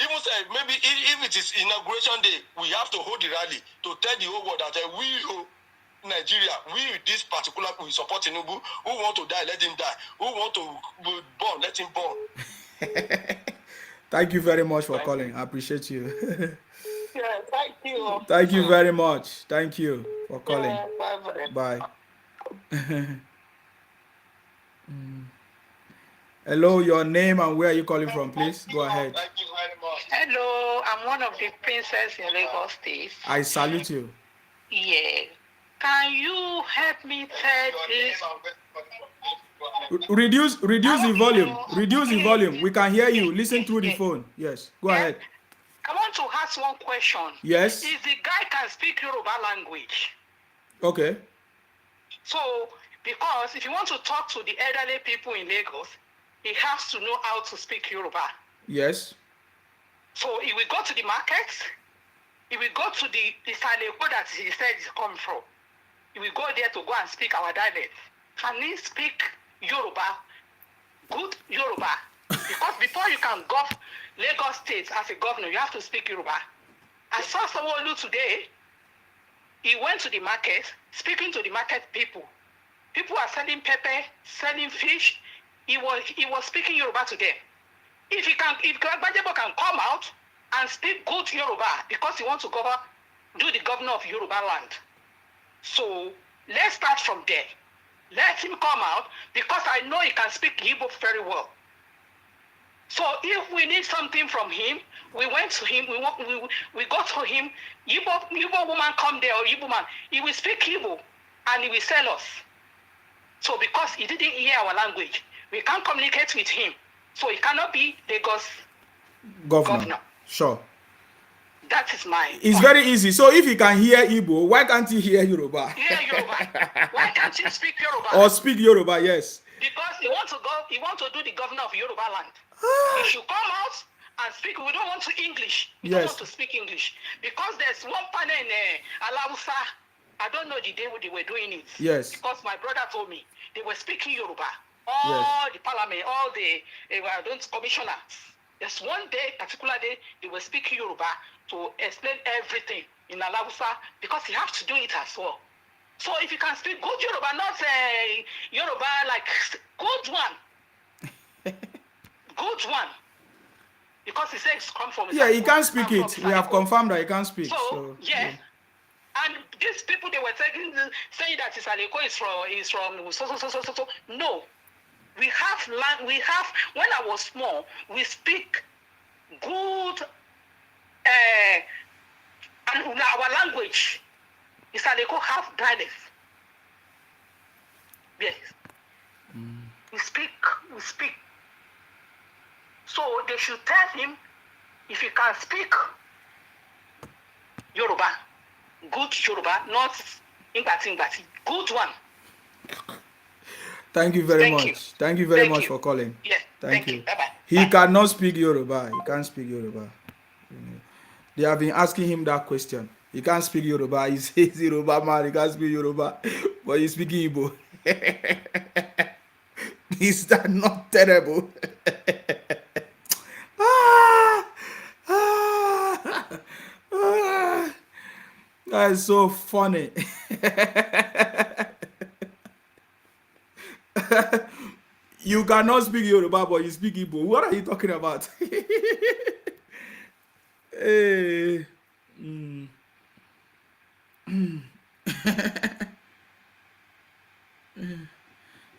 [SPEAKER 18] Even say maybe if it is inauguration day, we have to hold the rally to tell the whole world that we Nigeria, we this particular we support Tinubu. Who want to die, let him die. Who want to born, let him born.
[SPEAKER 1] Thank you very much for calling. I appreciate you.
[SPEAKER 8] Yeah, thank you.
[SPEAKER 1] Thank you very much. Thank you for calling.
[SPEAKER 8] Yeah,
[SPEAKER 1] bye. Hello, your name and where are you calling from, please? Go ahead.
[SPEAKER 8] Thank you very much. Hello, I'm one of the princes in Lagos State.
[SPEAKER 1] I salute you.
[SPEAKER 8] Yeah. Can you help me tell this?
[SPEAKER 1] Reduce the volume. Reduce the volume. We can hear you. Listen through the phone. Yes. Go ahead.
[SPEAKER 8] I want to ask one question.
[SPEAKER 1] Yes.
[SPEAKER 8] If the guy can speak Yoruba language.
[SPEAKER 1] Okay.
[SPEAKER 8] So, because if you want to talk to the elderly people in Lagos, he has to know how to speak Yoruba.
[SPEAKER 1] Yes.
[SPEAKER 8] So, he will go to the market. He will go to the Saleko that he said he's coming from. He will go there to go and speak our dialect. Can he speak Yoruba? Good Yoruba. Because before you can govern Lagos State as a governor, you have to speak Yoruba. I saw someone today. He went to the market, speaking to the market people. People are selling pepper, selling fish. He was speaking Yoruba to them. If Gbajebo can come out and speak good Yoruba because he wants to do the governor of Yoruba land. So let's start from there. Let him come out because I know he can speak Igbo very well. So if we need something from him, we went to him, we got to him, Igbo woman come there or Igbo man, he will speak Igbo and he will sell us. So because he didn't hear our language, we can't communicate with him. So he cannot be Lagos governor.
[SPEAKER 1] Sure.
[SPEAKER 8] That is my
[SPEAKER 1] It's point. Very easy. So if he can hear Igbo, why can't he hear Yoruba?
[SPEAKER 8] Hear Yoruba. Why can't he speak Yoruba?
[SPEAKER 1] Or speak Yoruba, yes.
[SPEAKER 8] Because he wants to do the governor of Yoruba land. He should come out and speak. We don't want to English. We don't want to speak English. Because there's one panel in Alausa. I don't know the day they were doing it.
[SPEAKER 1] Yes.
[SPEAKER 8] Because my brother told me they were speaking Yoruba.
[SPEAKER 4] all the parliament, all the commissioners. There's one day, particular day, they were speaking Yoruba to explain everything in Alausa because you have to do it as well. So if you can speak good Yoruba, not Yoruba like good one, good one, because he says come from.
[SPEAKER 1] Yeah, he can't speak it. We have confirmed that he can't speak.
[SPEAKER 4] So yeah. And these people they were saying that Isaleko is from so. No, we have land. We have. When I was small, we speak good and our language. Isaleko have dialect. Yes. We speak. So they should tell him if he can speak Yoruba. Good Yoruba, not Ingbati. Good one.
[SPEAKER 1] Thank you very much. Thank you very much for calling.
[SPEAKER 4] Yes.
[SPEAKER 1] Thank you.
[SPEAKER 4] Bye-bye.
[SPEAKER 1] He cannot speak Yoruba. He can't speak Yoruba. They have been asking him that question. He can't speak Yoruba. He says Yoruba man. He can't speak Yoruba, but he's speaking Igbo. Is that not terrible? That is so funny. You cannot speak Yoruba, but you speak Igbo. What are you talking about? Hey.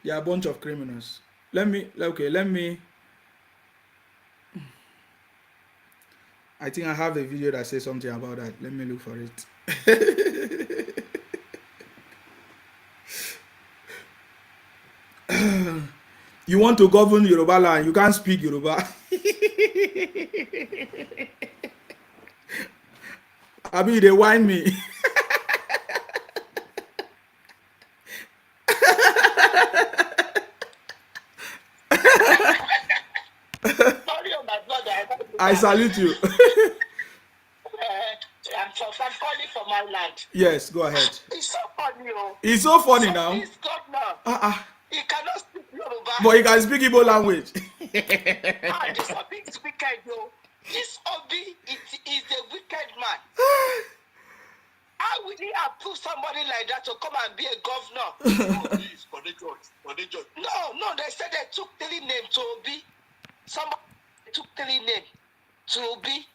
[SPEAKER 1] They are a bunch of criminals. Let me. I think I have a video that says something about that. Let me look for it. You want to govern Yoruba land, you can't speak Yoruba. Abi, they whine me. I salute you.
[SPEAKER 8] I'm calling for my land.
[SPEAKER 1] Yes, go ahead.
[SPEAKER 8] It's so funny, oh.
[SPEAKER 1] It's so funny now.
[SPEAKER 8] He's governor. He cannot speak Yoruba.
[SPEAKER 1] But he can speak Igbo language.
[SPEAKER 8] This Obi is wicked, yo. This Obi is a wicked man. How would he approve somebody like that to come and be a governor? No, they said they took 3 names to Obi. Somebody took 3 names to Obi.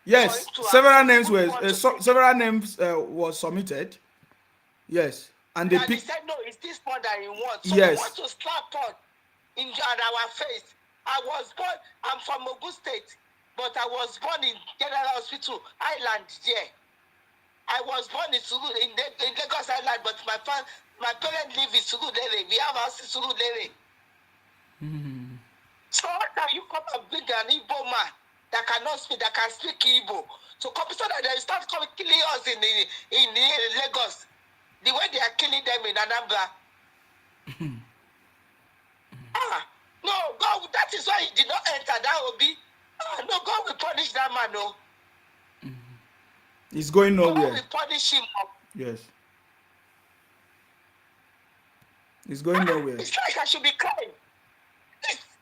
[SPEAKER 1] Yes, several names was submitted. Yes, and they
[SPEAKER 8] picked. He said no, it's this one that he wants. So
[SPEAKER 1] yes.
[SPEAKER 8] He wants to slap on in our face. I'm from Ogun State, but I was born in General Hospital Island. Yeah, I was born in Lagos Island, but my parents live in Surulere. We have house in Surulere. So how can you come and bring an Igbo man that cannot speak, that can speak Igbo? So so that they start killing us in Lagos, the way they are killing them in Anambra. No, God, that is why he did not enter that Obi. No, God will punish that man. No,
[SPEAKER 1] he's going nowhere.
[SPEAKER 8] God will punish him.
[SPEAKER 1] Yes, he's going nowhere.
[SPEAKER 8] It's like I should be crying.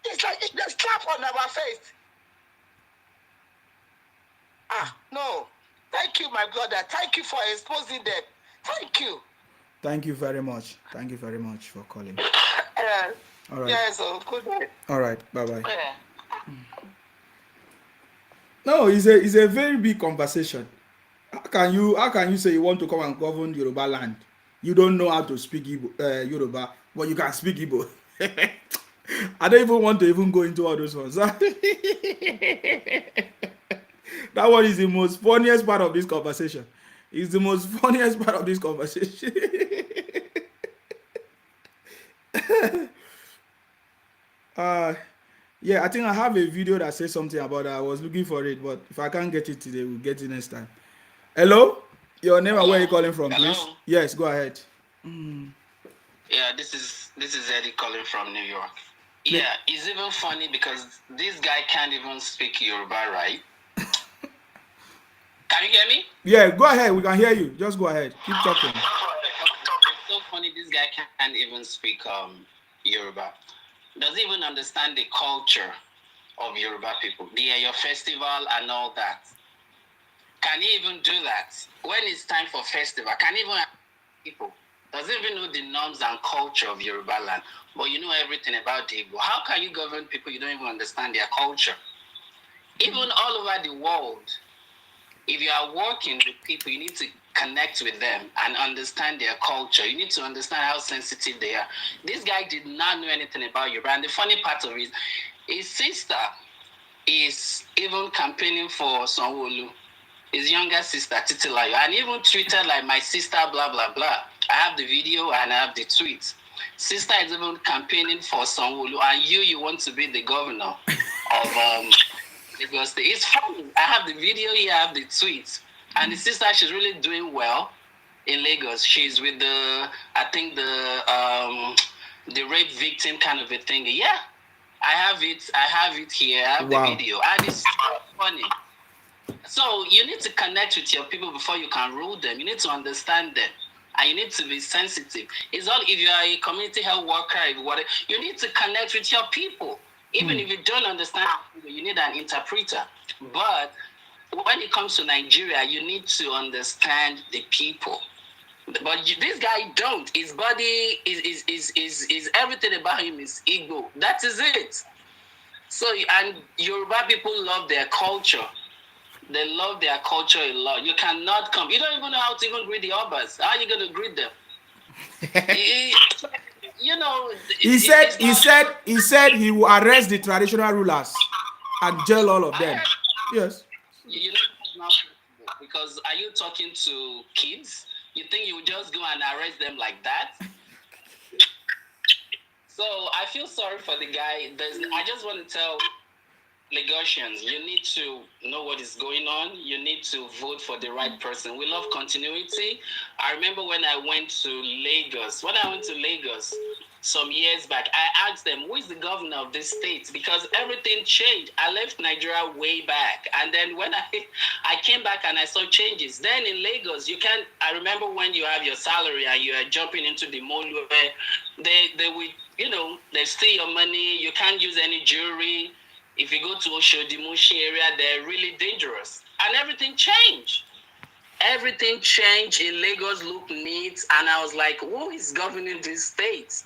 [SPEAKER 8] It's like it's a slap on our face. No. Thank you, my brother. Thank you for exposing them. Thank you.
[SPEAKER 1] Thank you very much. Thank you very much for calling. All right.
[SPEAKER 8] Yes, good day.
[SPEAKER 1] All right. Bye-bye. No, it's a very big conversation. How can you say you want to come and govern Yoruba land? You don't know how to speak Igbo, Yoruba, but you can speak Igbo. I don't even want to even go into all those ones. That one is the most funniest part of this conversation. It's the most funniest part of this conversation. Yeah, I think I have a video that says something about that. I was looking for it, but if I can't get it today, we'll get it next time. Hello? Your name and where are you calling from, please? Yes, go ahead.
[SPEAKER 10] Yeah, this is Eddie calling from New York. Yeah, it's even funny because this guy can't even speak Yoruba, right? Can you hear me?
[SPEAKER 1] Yeah, go ahead. We can hear you. Just go ahead. Keep talking.
[SPEAKER 10] It's so funny. This guy can't even speak Yoruba. doesn't even understand the culture of Yoruba people. Your festival and all that. Can he even do that? When it's time for festival, can he even have people? Doesn't even know the norms and culture of Yoruba land, but you know everything about the Igbo. How can you govern people you don't even understand their culture? Even all over the world, if you are working with people, you need to connect with them and understand their culture. You need to understand how sensitive they are. This guy did not know anything about Yoruba, and the funny part of it is his sister is even campaigning for Sanwo-Olu. His younger sister, Titilayo, and even tweeted like, my sister, blah, blah, blah. I have the video and I have the tweet. Sister is even campaigning for Sanwo-Olu, and you want to be the governor of Lagos State. It's funny. I have the video here, I have the tweet. And the sister, she's really doing well in Lagos. She's with I think the rape victim kind of a thing. Yeah, I have it here. I have the video. And it's funny. So you need to connect with your people before you can rule them. You need to understand them. And you need to be sensitive. It's all if you are a community health worker, you need to connect with your people. Even if you don't understand, you need an interpreter. But when it comes to Nigeria, you need to understand the people. But this guy don't. His body is everything about him is Igbo. That is it. So, and Yoruba people love their culture. They love their culture a lot. You cannot come. You don't even know how to even greet the Obas. How are you going to greet them? You know.
[SPEAKER 1] He said he will arrest the traditional rulers and jail all of them. Yes.
[SPEAKER 10] You know, it's not possible because are you talking to kids? You think you would just go and arrest them like that? So I feel sorry for the guy. I just want to tell Lagosians, you need to know what is going on. You need to vote for the right person. We love continuity. I remember when I went to Lagos. Some years back, I asked them, who is the governor of this state? Because everything changed. I left Nigeria way back. And then when I came back and I saw changes. Then in Lagos, I remember when you have your salary and you are jumping into the mall where they will, they steal your money. You can't use any jewelry. If you go to Oshodi-Mushi area, they're really dangerous. And everything changed. Everything changed in Lagos, looked neat. And I was like, who is governing this state?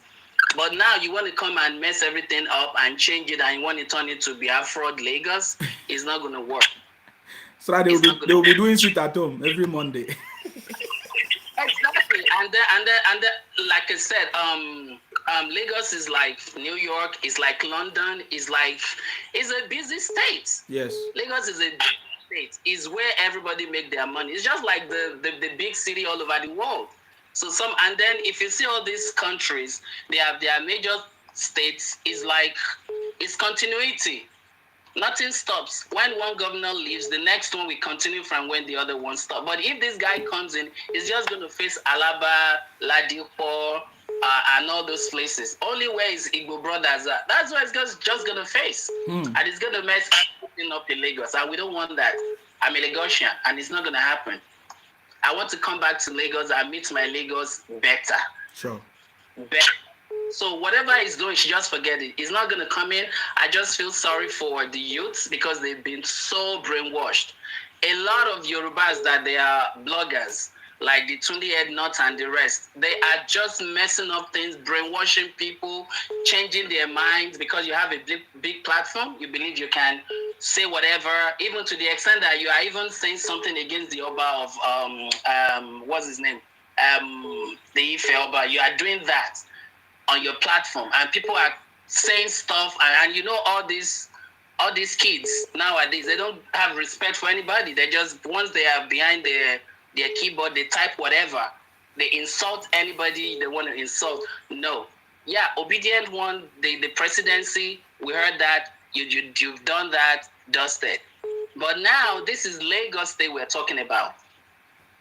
[SPEAKER 10] But now you want to come and mess everything up and change it and you want to turn it to be Afro Lagos, it's not going to work.
[SPEAKER 1] So that they will be doing sit at home every Monday.
[SPEAKER 10] Exactly. And then, like I said, Lagos is like New York, it's like London, it's a busy state.
[SPEAKER 1] Yes.
[SPEAKER 10] Lagos is a big state. It's where everybody make their money. It's just like the big city all over the world. So and then if you see all these countries, they have their major states, it's continuity. Nothing stops. When one governor leaves, the next one will continue from when the other one stops. But if this guy comes in, he's just going to face Alaba, Ladipo, and all those places. Only where his Igbo brothers are. That's what it's just going to face. And it's going to mess everything up in Lagos. And we don't want that. I'm a Lagosian, and it's not going to happen. I want to come back to Lagos and meet my Lagos better.
[SPEAKER 1] Sure.
[SPEAKER 10] Better. So whatever he's doing, she just forget it. He's not going to come in. I just feel sorry for the youths because they've been so brainwashed. A lot of Yorubas that they are bloggers, like the Tunde Ednut and the rest, they are just messing up things, brainwashing people, changing their minds because you have a big platform. You believe you can say whatever, even to the extent that you are even saying something against the Oba of, what's his name? The Ife Oba. You are doing that on your platform, and people are saying stuff, and you know all these kids nowadays, they don't have respect for anybody. They just, once they are behind their keyboard, they type whatever. They insult anybody they want to insult. No. Yeah, Obedient won the presidency. We heard that. You've done that, dusted. But now this is Lagos State we're talking about.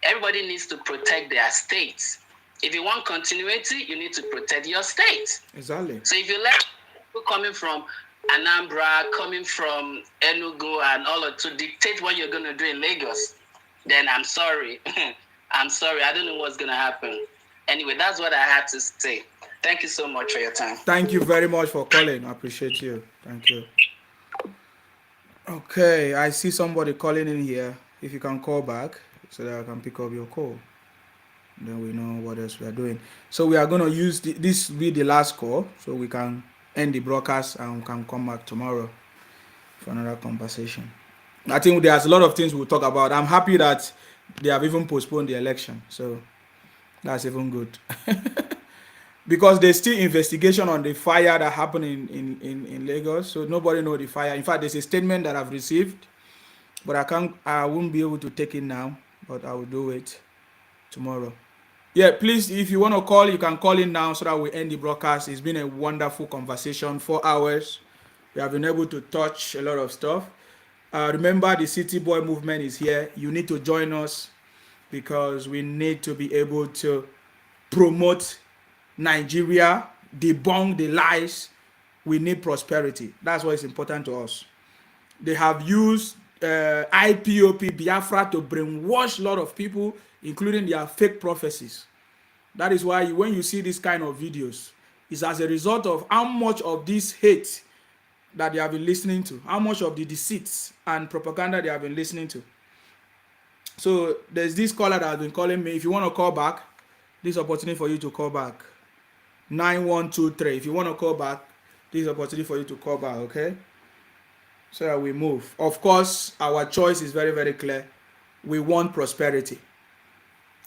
[SPEAKER 10] Everybody needs to protect their states. If you want continuity, you need to protect your state.
[SPEAKER 1] Exactly.
[SPEAKER 10] So if you let people coming from Anambra, coming from Enugu, and all of to dictate what you're going to do in Lagos, then I'm sorry. I'm sorry. I don't know what's going to happen. Anyway, that's what I had to say. Thank you so much for your time.
[SPEAKER 1] Thank you very much for calling. I appreciate you. Thank you. Okay, I see somebody calling in here. If you can call back so that I can pick up your call, then we know what else we are doing. So we are going to use this will be the last call so we can end the broadcast and we can come back tomorrow for another conversation. I think there's a lot of things we'll talk about. I'm happy that they have even postponed the election. So that's even good. Because there's still investigation on the fire that happened in Lagos. So nobody know the fire. In fact, there's a statement that I've received, but I won't be able to take it now, but I will do it tomorrow. Yeah, please, if you want to call, you can call in now so that we end the broadcast. It's been a wonderful conversation, 4 hours. We have been able to touch a lot of stuff. Remember, the City Boy movement is here. You need to join us because we need to be able to promote Nigeria, debunk the lies. We need prosperity. That's what is important to us. They have used IPOP Biafra to brainwash a lot of people, including their fake prophecies. That is why when you see this kind of videos, it's as a result of how much of this hate that they have been listening to, how much of the deceits and propaganda they have been listening to. So there's this caller that has been calling me. If you want to call back, this opportunity for you to call back. 9123. If you want to call back, this is opportunity for you to call back, okay? So that we move. Of course, our choice is very, very clear. We want prosperity.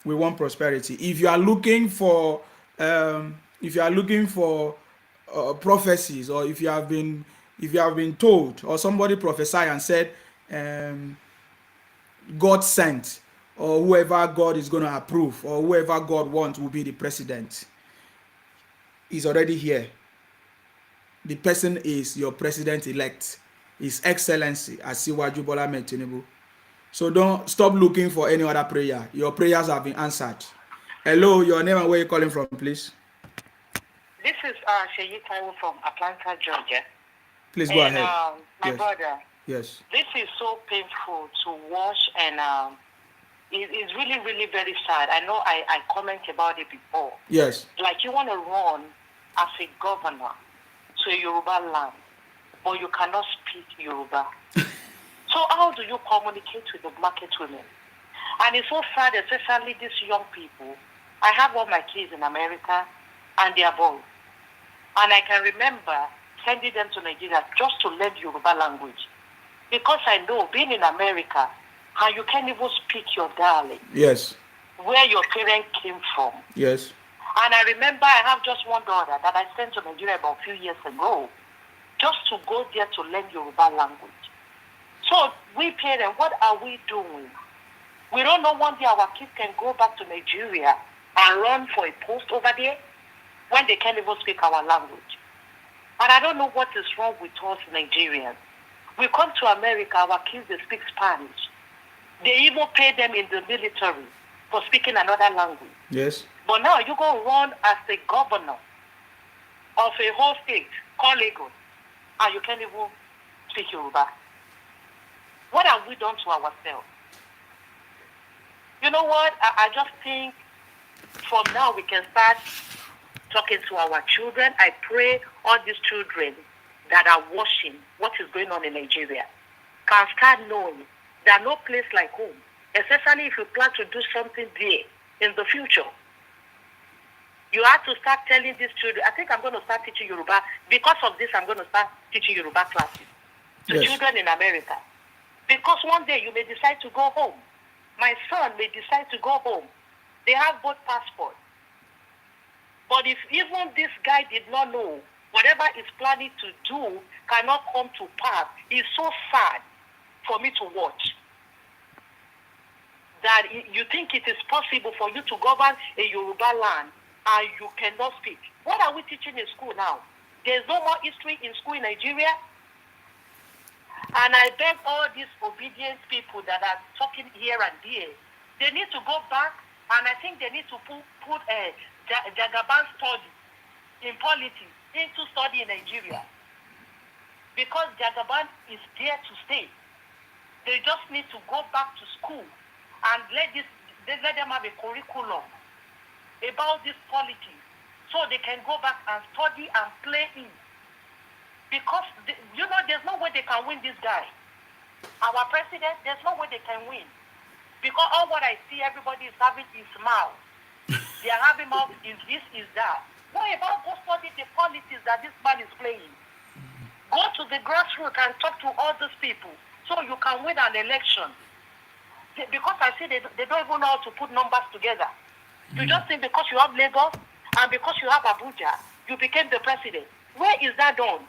[SPEAKER 1] We want prosperity. If you are looking for prophecies, or if you have been told, or somebody prophesied and said God sent, or whoever God is going to approve, or whoever God wants will be the president, is already here. The person is your president-elect, His Excellency Asiwaju Bola Ahmed Tinubu. So don't stop looking for any other prayer. Your prayers have been answered. Hello, your name and where you're calling from, please.
[SPEAKER 16] This is Sheyi Taiwo from Atlanta, Georgia.
[SPEAKER 1] Please go ahead.
[SPEAKER 16] My
[SPEAKER 1] Yes.
[SPEAKER 16] brother,
[SPEAKER 1] Yes.
[SPEAKER 16] this is so painful to watch, and it's really, really very sad. I know I commented about it before.
[SPEAKER 1] Yes.
[SPEAKER 16] Like, you want to run as a governor to a Yoruba land, but you cannot speak Yoruba. So how do you communicate with the market women? And it's so sad, especially these young people. I have all my kids in America, and they are boys. And I can remember sending them to Nigeria just to learn Yoruba language. Because I know, being in America, and you can't even speak your dialect.
[SPEAKER 1] Yes.
[SPEAKER 16] Where your parents came from.
[SPEAKER 1] Yes.
[SPEAKER 16] And I remember I have just one daughter that I sent to Nigeria about a few years ago, just to go there to learn Yoruba language. So we parents, what are we doing? We don't know one day our kids can go back to Nigeria and run for a post over there when they can't even speak our language. And I don't know what is wrong with us Nigerians. We come to America, our kids, they speak Spanish. They even pay them in the military for speaking another language.
[SPEAKER 1] Yes.
[SPEAKER 16] But now you go run as the governor of a whole state called Lagos, and you can't even speak Yoruba. What have we done to ourselves? You know what? I just think from now we can start talking to our children. I pray all these children that are watching what is going on in Nigeria can start knowing there's no place like home, especially if you plan to do something there in the future. You have to start telling these children. I think I'm going to start teaching Yoruba. Because of this, I'm going to start teaching Yoruba classes to children in America. Because one day you may decide to go home. My son may decide to go home. They have both passports. But if even this guy did not know, whatever he's planning to do cannot come to pass, it's so sad for me to watch. That you think it is possible for you to govern a Yoruba land and you cannot speak. What are we teaching in school now? There's no more history in school in Nigeria. And I beg all these obedient people that are talking here and there, they need to go back, and I think they need to put a Jagaban study in politics into study in Nigeria. Because Jagaban is there to stay. They just need to go back to school and let them have a curriculum about this politics so they can go back and study and play in. Because, there's no way they can win this guy. Our president, there's no way they can win. Because all what I see everybody is having is mouth. They are having mouth is this, is that. What about go study the politics that this man is playing? Go to the grassroots and talk to all those people so you can win an election. Because I see they don't even know how to put numbers together. You just think because you have Lagos and because you have Abuja, you became the president. Where is that done?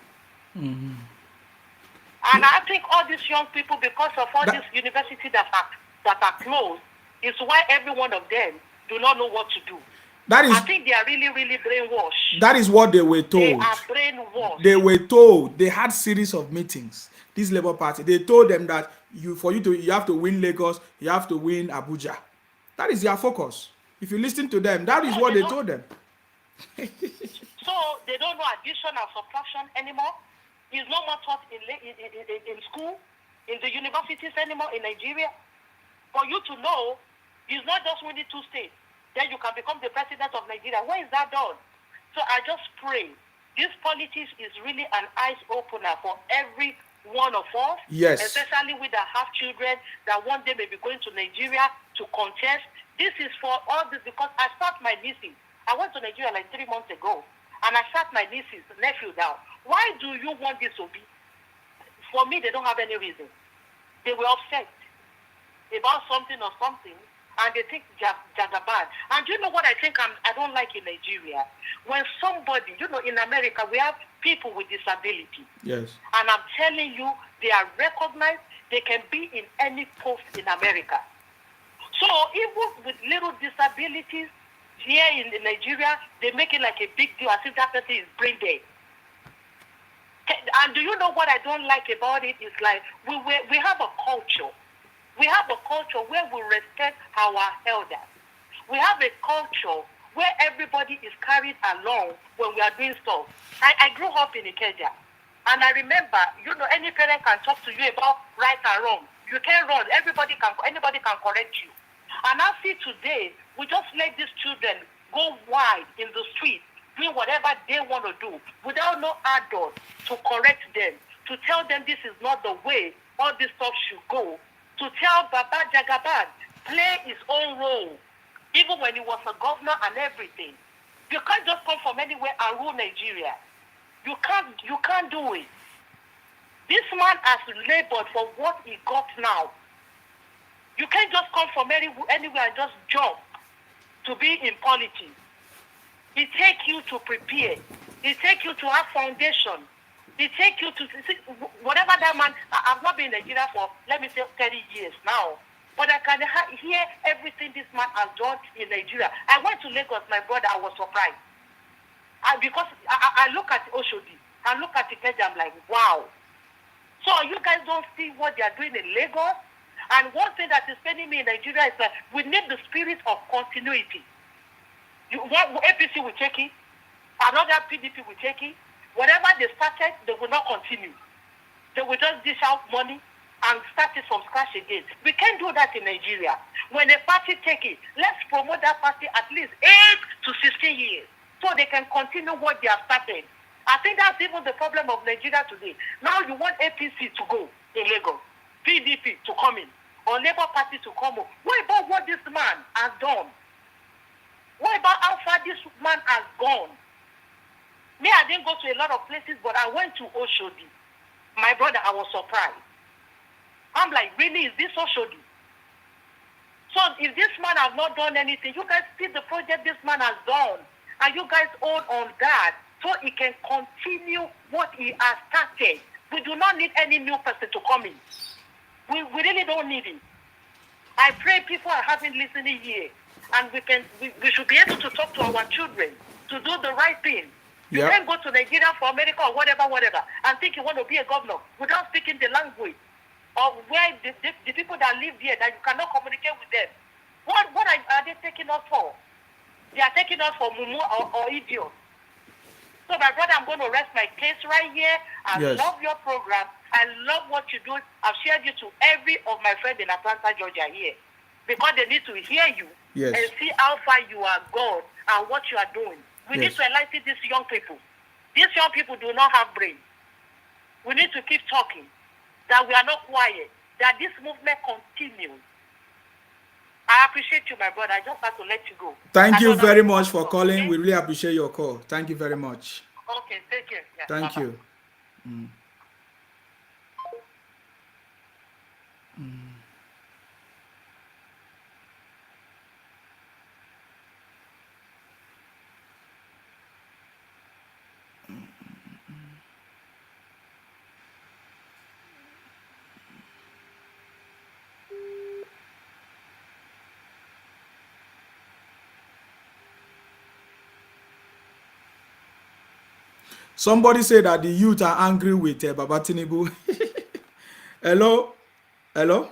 [SPEAKER 16] And I think all these young people, because of all these universities that are closed, is why every one of them do not know what to do. I think they are really, really brainwashed.
[SPEAKER 1] That is what they were told.
[SPEAKER 16] They are brainwashed.
[SPEAKER 1] They were told. They had series of meetings. This Labour Party, they told them that you have to win Lagos, you have to win Abuja. That is their focus. If you listen to them, that is what they told them.
[SPEAKER 16] So they don't know addition and subtraction anymore. It's no more taught in school, in the universities anymore in Nigeria. For you to know, it's not just winning 2 states. Then you can become the president of Nigeria. Where is that done? So I just pray. This politics is really an eyes opener for every one of us.
[SPEAKER 1] Yes.
[SPEAKER 16] Especially with that have children that one day may be going to Nigeria to contest. This is for all this because I sat my nieces. I went to Nigeria like 3 months ago. And I sat my nieces, nephew down. Why do you want this to be? For me, they don't have any reason. They were upset about something or something, and they think Jagaban. And do you know what I think I don't like in Nigeria? When somebody, in America, we have people with disability.
[SPEAKER 1] Yes.
[SPEAKER 16] And I'm telling you, they are recognized. They can be in any post in America. So even with little disabilities, here in Nigeria, they make it like a big deal as if that person is brain dead. And do you know what I don't like about it? It's like we have a culture. We have a culture where we respect our elders. We have a culture where everybody is carried along when we are doing stuff. I grew up in Ikeja. And I remember, any parent can talk to you about right and wrong. You can't run. Anybody can correct you. And I see today, we just let these children go wide in the street, doing whatever they want to do, without no adult to correct them, to tell them this is not the way all this stuff should go, to tell Baba Jagaban, play his own role, even when he was a governor and everything. You can't just come from anywhere and rule Nigeria. You can't do it. This man has labored for what he got now. You can't just come from anywhere and just jump to be in politics. It takes you to prepare. It takes you to have foundation. It takes you to whatever that man. I've not been in Nigeria for, let me say, 30 years now. But I can hear everything this man has done in Nigeria. I went to Lagos, my brother, I was surprised. Because I look at Oshodi, I look at Ikeja, I'm like, wow. So you guys don't see what they are doing in Lagos? And one thing that is paining me in Nigeria is that we need the spirit of continuity. APC will take it, another PDP will take it. Whatever they started, they will not continue. They will just dish out money and start it from scratch again. We can't do that in Nigeria. When a party take it, let's promote that party at least 8 to 16 years so they can continue what they have started. I think that's even the problem of Nigeria today. Now you want APC to go in Lagos, PDP to come in, or Labour Party to come in. What about what this man has done? What about how far this man has gone? Me, I didn't go to a lot of places, but I went to Oshodi. My brother, I was surprised. I'm like, really, is this Oshodi? So if this man has not done anything, you guys see the project this man has done, and you guys hold on that so he can continue what he has started. We do not need any new person to come in. We really don't need it. I pray people are having listening here, and we should be able to talk to our children to do the right thing. You can't go to Nigeria for America or whatever, and think you want to be a governor without speaking the language, or where the people that live there that you cannot communicate with them. What are they taking us for? They are taking us for mumu or idiots. So my brother, I'm going to rest my case right here. I love your program. I love what you do. I've shared you to every of my friends in Atlanta, Georgia here, because they need to hear you and see how far you are gone and what you are doing. We need to enlighten these young people. These young people do not have brain. We need to keep talking, that we are not quiet, that this movement continues. I appreciate you, my brother. I just have to let you go.
[SPEAKER 1] Thank you very much for calling. Okay? We really appreciate your call. Thank you very much.
[SPEAKER 16] Okay, take care. Yeah,
[SPEAKER 1] Thank
[SPEAKER 16] bye-bye.
[SPEAKER 1] you. Somebody said that the youth are angry with Baba Tinubu. Hello? Hello?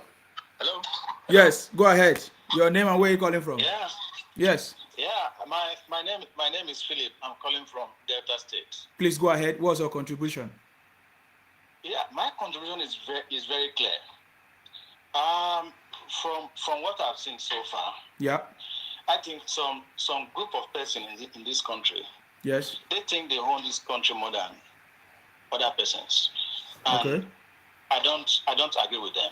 [SPEAKER 19] Hello?
[SPEAKER 1] Yes, go ahead. Your name and where you calling from?
[SPEAKER 19] Yeah.
[SPEAKER 1] Yes.
[SPEAKER 19] Yeah, my name is Philip. I'm calling from Delta State.
[SPEAKER 1] Please go ahead. What's your contribution?
[SPEAKER 19] Yeah, my contribution is very clear. From what I've seen so far,
[SPEAKER 1] yeah,
[SPEAKER 19] I think some group of persons in this country,
[SPEAKER 1] yes,
[SPEAKER 19] they think they own this country more than other persons. And
[SPEAKER 1] okay.
[SPEAKER 19] I don't agree with them.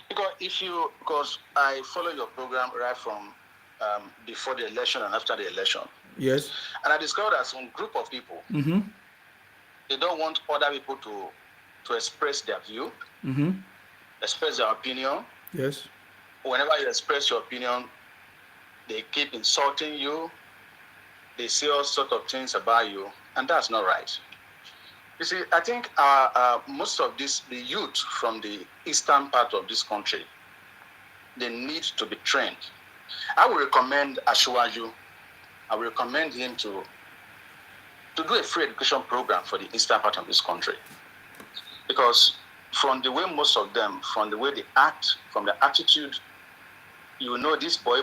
[SPEAKER 19] Because I follow your program right from before the election and after the election.
[SPEAKER 1] Yes.
[SPEAKER 19] And I discovered that some group of people, they don't want other people to express their view, express their opinion.
[SPEAKER 1] Yes.
[SPEAKER 19] Whenever you express your opinion, they keep insulting you. They say all sorts of things about you, and that's not right. You see, I think most of the youth from the eastern part of this country, they need to be trained. I would recommend Ashwaju. I would recommend him to do a free education program for the eastern part of this country. Because from the way most of them, from the way they act, from the attitude, you know this boy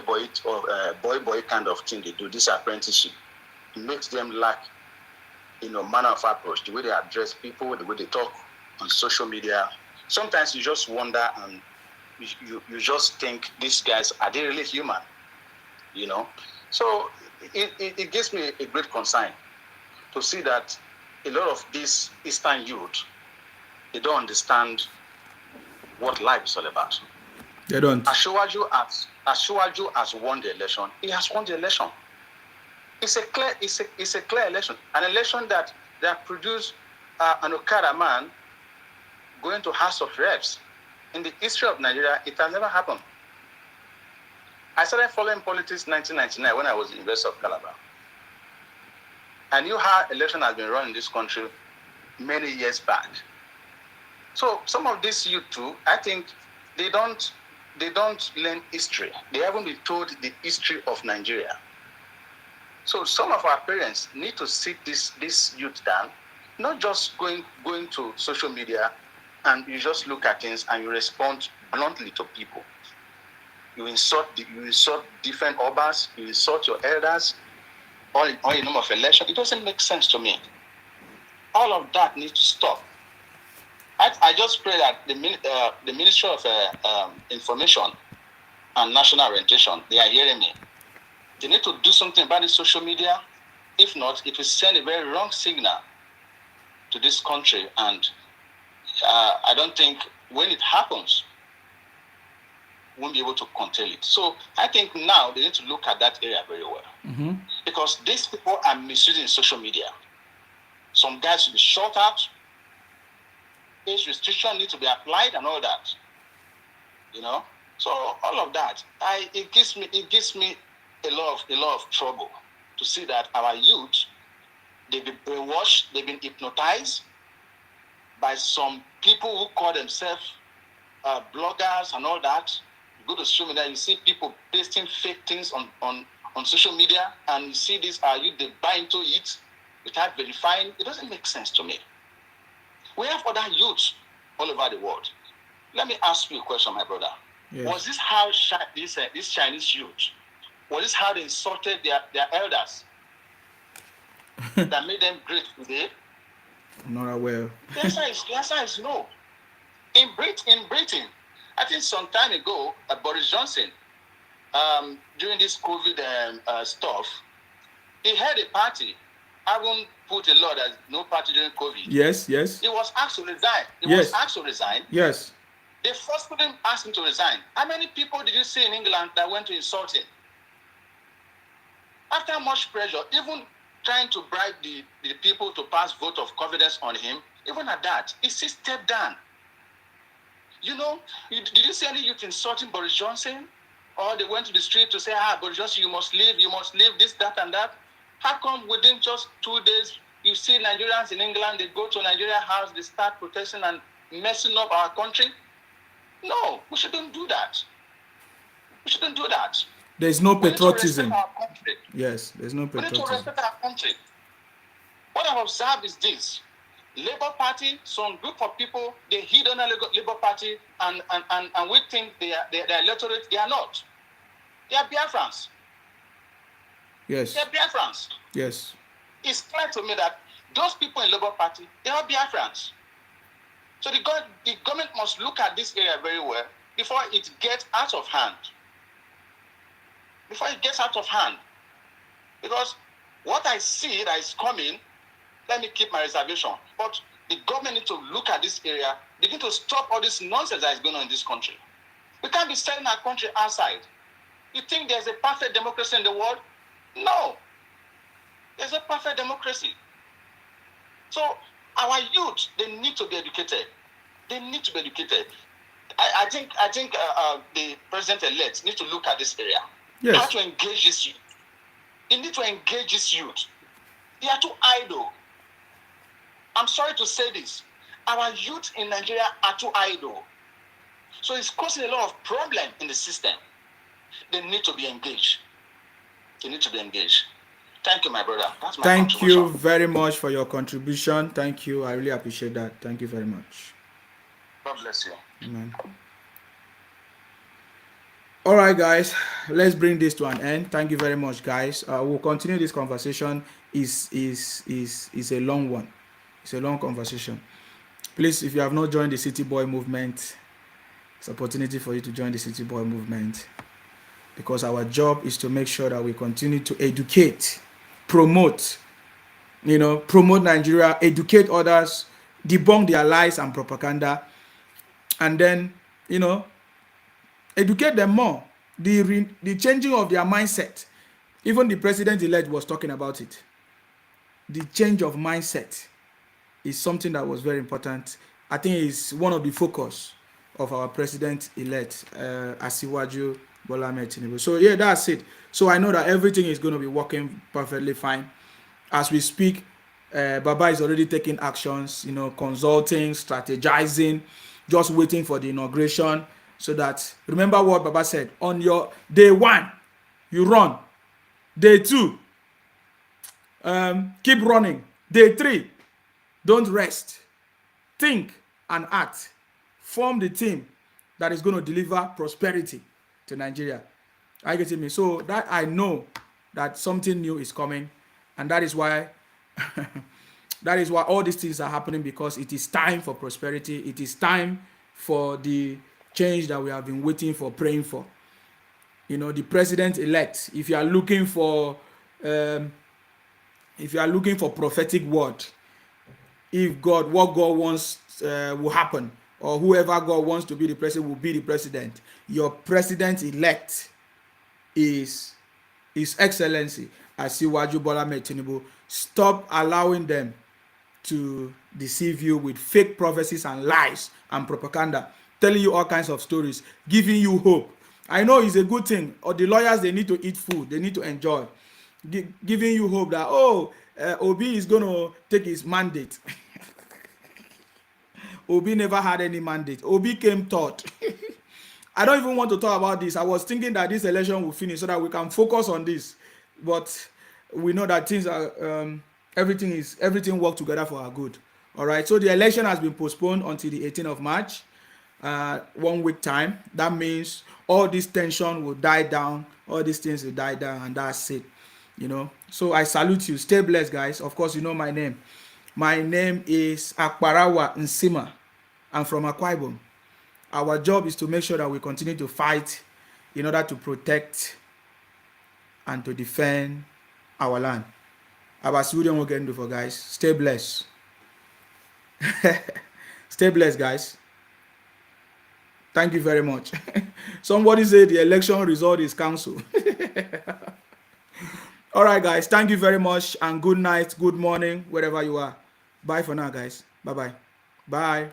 [SPEAKER 19] kind of thing they do, this apprenticeship, it makes them lack manner of approach, the way they address people, the way they talk on social media. Sometimes you just wonder and you just think, these guys, are they really human? So it gives me a great concern to see that a lot of these Eastern youth, they don't understand what life is all about.
[SPEAKER 1] They don't.
[SPEAKER 19] Ashwaju has won the election. He has won the election. It's a clear election. An election that produced an Okada man going to House of Reps. In the history of Nigeria, it has never happened. I started following politics in 1999 when I was the University of Calabar. I knew how election has been run in this country many years back. So some of these youth too, I think they don't learn history. They haven't been told the history of Nigeria. So some of our parents need to sit this youth down, not just going to social media and you just look at things and you respond bluntly to people. You insult different obas, you insult your elders, all in name of election. It doesn't make sense to me. All of that needs to stop. I just pray that the Ministry of Information and National Orientation, they are hearing me. They need to do something about the social media. If not, it will send a very wrong signal to this country. And I don't think when it happens, we won't be able to contain it. So I think now they need to look at that area very well. Because these people are misusing social media. Some guys should be shut out. Age restriction need to be applied and all that. So all of that, it gives me a lot of trouble to see that our youth, they've been brainwashed, they've been hypnotized by some people who call themselves bloggers and all that. You go to social media, you see people pasting fake things on social media, and you see this youth, they buy into it without verifying. It doesn't make sense to me. We have other youths all over the world. Let me ask you a question, my brother.
[SPEAKER 1] Yes.
[SPEAKER 19] Was this how this Chinese youth, was this how they insulted their elders that made them great today?
[SPEAKER 1] I'm not aware.
[SPEAKER 19] The answer is no. In Britain, I think some time ago, Boris Johnson, during this COVID stuff, he had a party. I won't put a law that no party during COVID.
[SPEAKER 1] Yes, yes.
[SPEAKER 19] He was asked to resign.
[SPEAKER 1] Yes.
[SPEAKER 19] They forcefully asked him to resign. How many people did you see in England that went to insult him? After much pressure, even trying to bribe the people to pass vote of confidence on him, even at that, he still stepped down. You know, did you see any youth insulting Boris Johnson? Or they went to the street to say, Boris Johnson, you must leave, this, that, and that. How come within just 2 days, you see Nigerians in England, they go to Nigeria House, they start protesting and messing up our country? No, we shouldn't do that. We shouldn't do that.
[SPEAKER 1] There's no patriotism.
[SPEAKER 19] We need to respect our country.
[SPEAKER 1] Yes, there's no patriotism.
[SPEAKER 19] We need to respect our country. What I've observed is this. Labour Party, some group of people, they hid on the Labour Party and we think they are electorate. They are not. They are Biafrans.
[SPEAKER 1] Yes.
[SPEAKER 19] They are Biafrans.
[SPEAKER 1] Yes.
[SPEAKER 19] It's clear to me that those people in Labour Party, they are Biafrans. So the government must look at this area very well before it gets out of hand. Because what I see that is coming, let me keep my reservation. But the government needs to look at this area, begin to stop all this nonsense that is going on in this country. We can't be selling our country outside. You think there's a perfect democracy in the world? No. There's a perfect democracy. So our youth, they need to be educated. I think the president-elect needs to look at this area.
[SPEAKER 1] Yes.
[SPEAKER 19] How to engage this youth. You need to engage this youth. They are too idle. I'm sorry to say this. Our youth in Nigeria are too idle. So it's causing a lot of problem in the system. They need to be engaged. Thank you, my brother. That's my
[SPEAKER 1] Thank you very much for your contribution. Thank you. I really appreciate that. Thank you very much.
[SPEAKER 19] God bless you.
[SPEAKER 1] Amen. All right, guys. Let's bring this to an end. Thank you very much, guys. We'll continue this conversation. Is a long one. It's a long conversation. Please, if you have not joined the City Boy movement, it's an opportunity for you to join the City Boy movement, because our job is to make sure that we continue to educate, promote Nigeria, educate others, debunk their lies and propaganda, and then, educate them more. The changing of their mindset. Even the president-elect was talking about it. The change of mindset is something that was very important. I think it's one of the focus of our president-elect, Asiwaju Bola Ahmed Tinubu. So yeah, that's it. So I know that everything is going to be working perfectly fine. As we speak, Baba is already taking actions, consulting, strategizing, just waiting for the inauguration. So that, remember what Baba said, on your day 1, you run. Day 2, keep running. Day 3, don't rest. Think and act. Form the team that is going to deliver prosperity to Nigeria. Are you getting me? So that I know that something new is coming, and that is why all these things are happening, because it is time for prosperity. It is time for the change that we have been waiting for, praying for. The president-elect, if you are looking for prophetic word, what God wants will happen, or whoever God wants to be the president will be the president. Your president-elect is His Excellency Asiwaju Bola Ahmed Tinubu. Stop allowing them to deceive you with fake prophecies and lies and propaganda, telling you all kinds of stories, giving you hope. I know it's a good thing. Or the lawyers, they need to eat food, they need to enjoy, giving you hope that Obi is going to take his mandate. Obi never had any mandate. Obi came third. I don't even want to talk about this. I was thinking that this election will finish so that we can focus on this, but we know that things are everything work together for our good. All right. So the election has been postponed until the 18th of March. 1 week time. That means all this tension will die down. All these things will die down, and that's it. So I salute you. Stay blessed, guys. Of course, you know my name. My name is Akparawa Nsima. I'm from Akwa Ibom. Our job is to make sure that we continue to fight in order to protect and to defend our land. Abasudian again for guys. Stay blessed. Stay blessed, guys. Thank you very much. Somebody said the election result is cancelled. All right, guys. Thank you very much, and good night, good morning, wherever you are. Bye for now, guys. Bye-bye. Bye.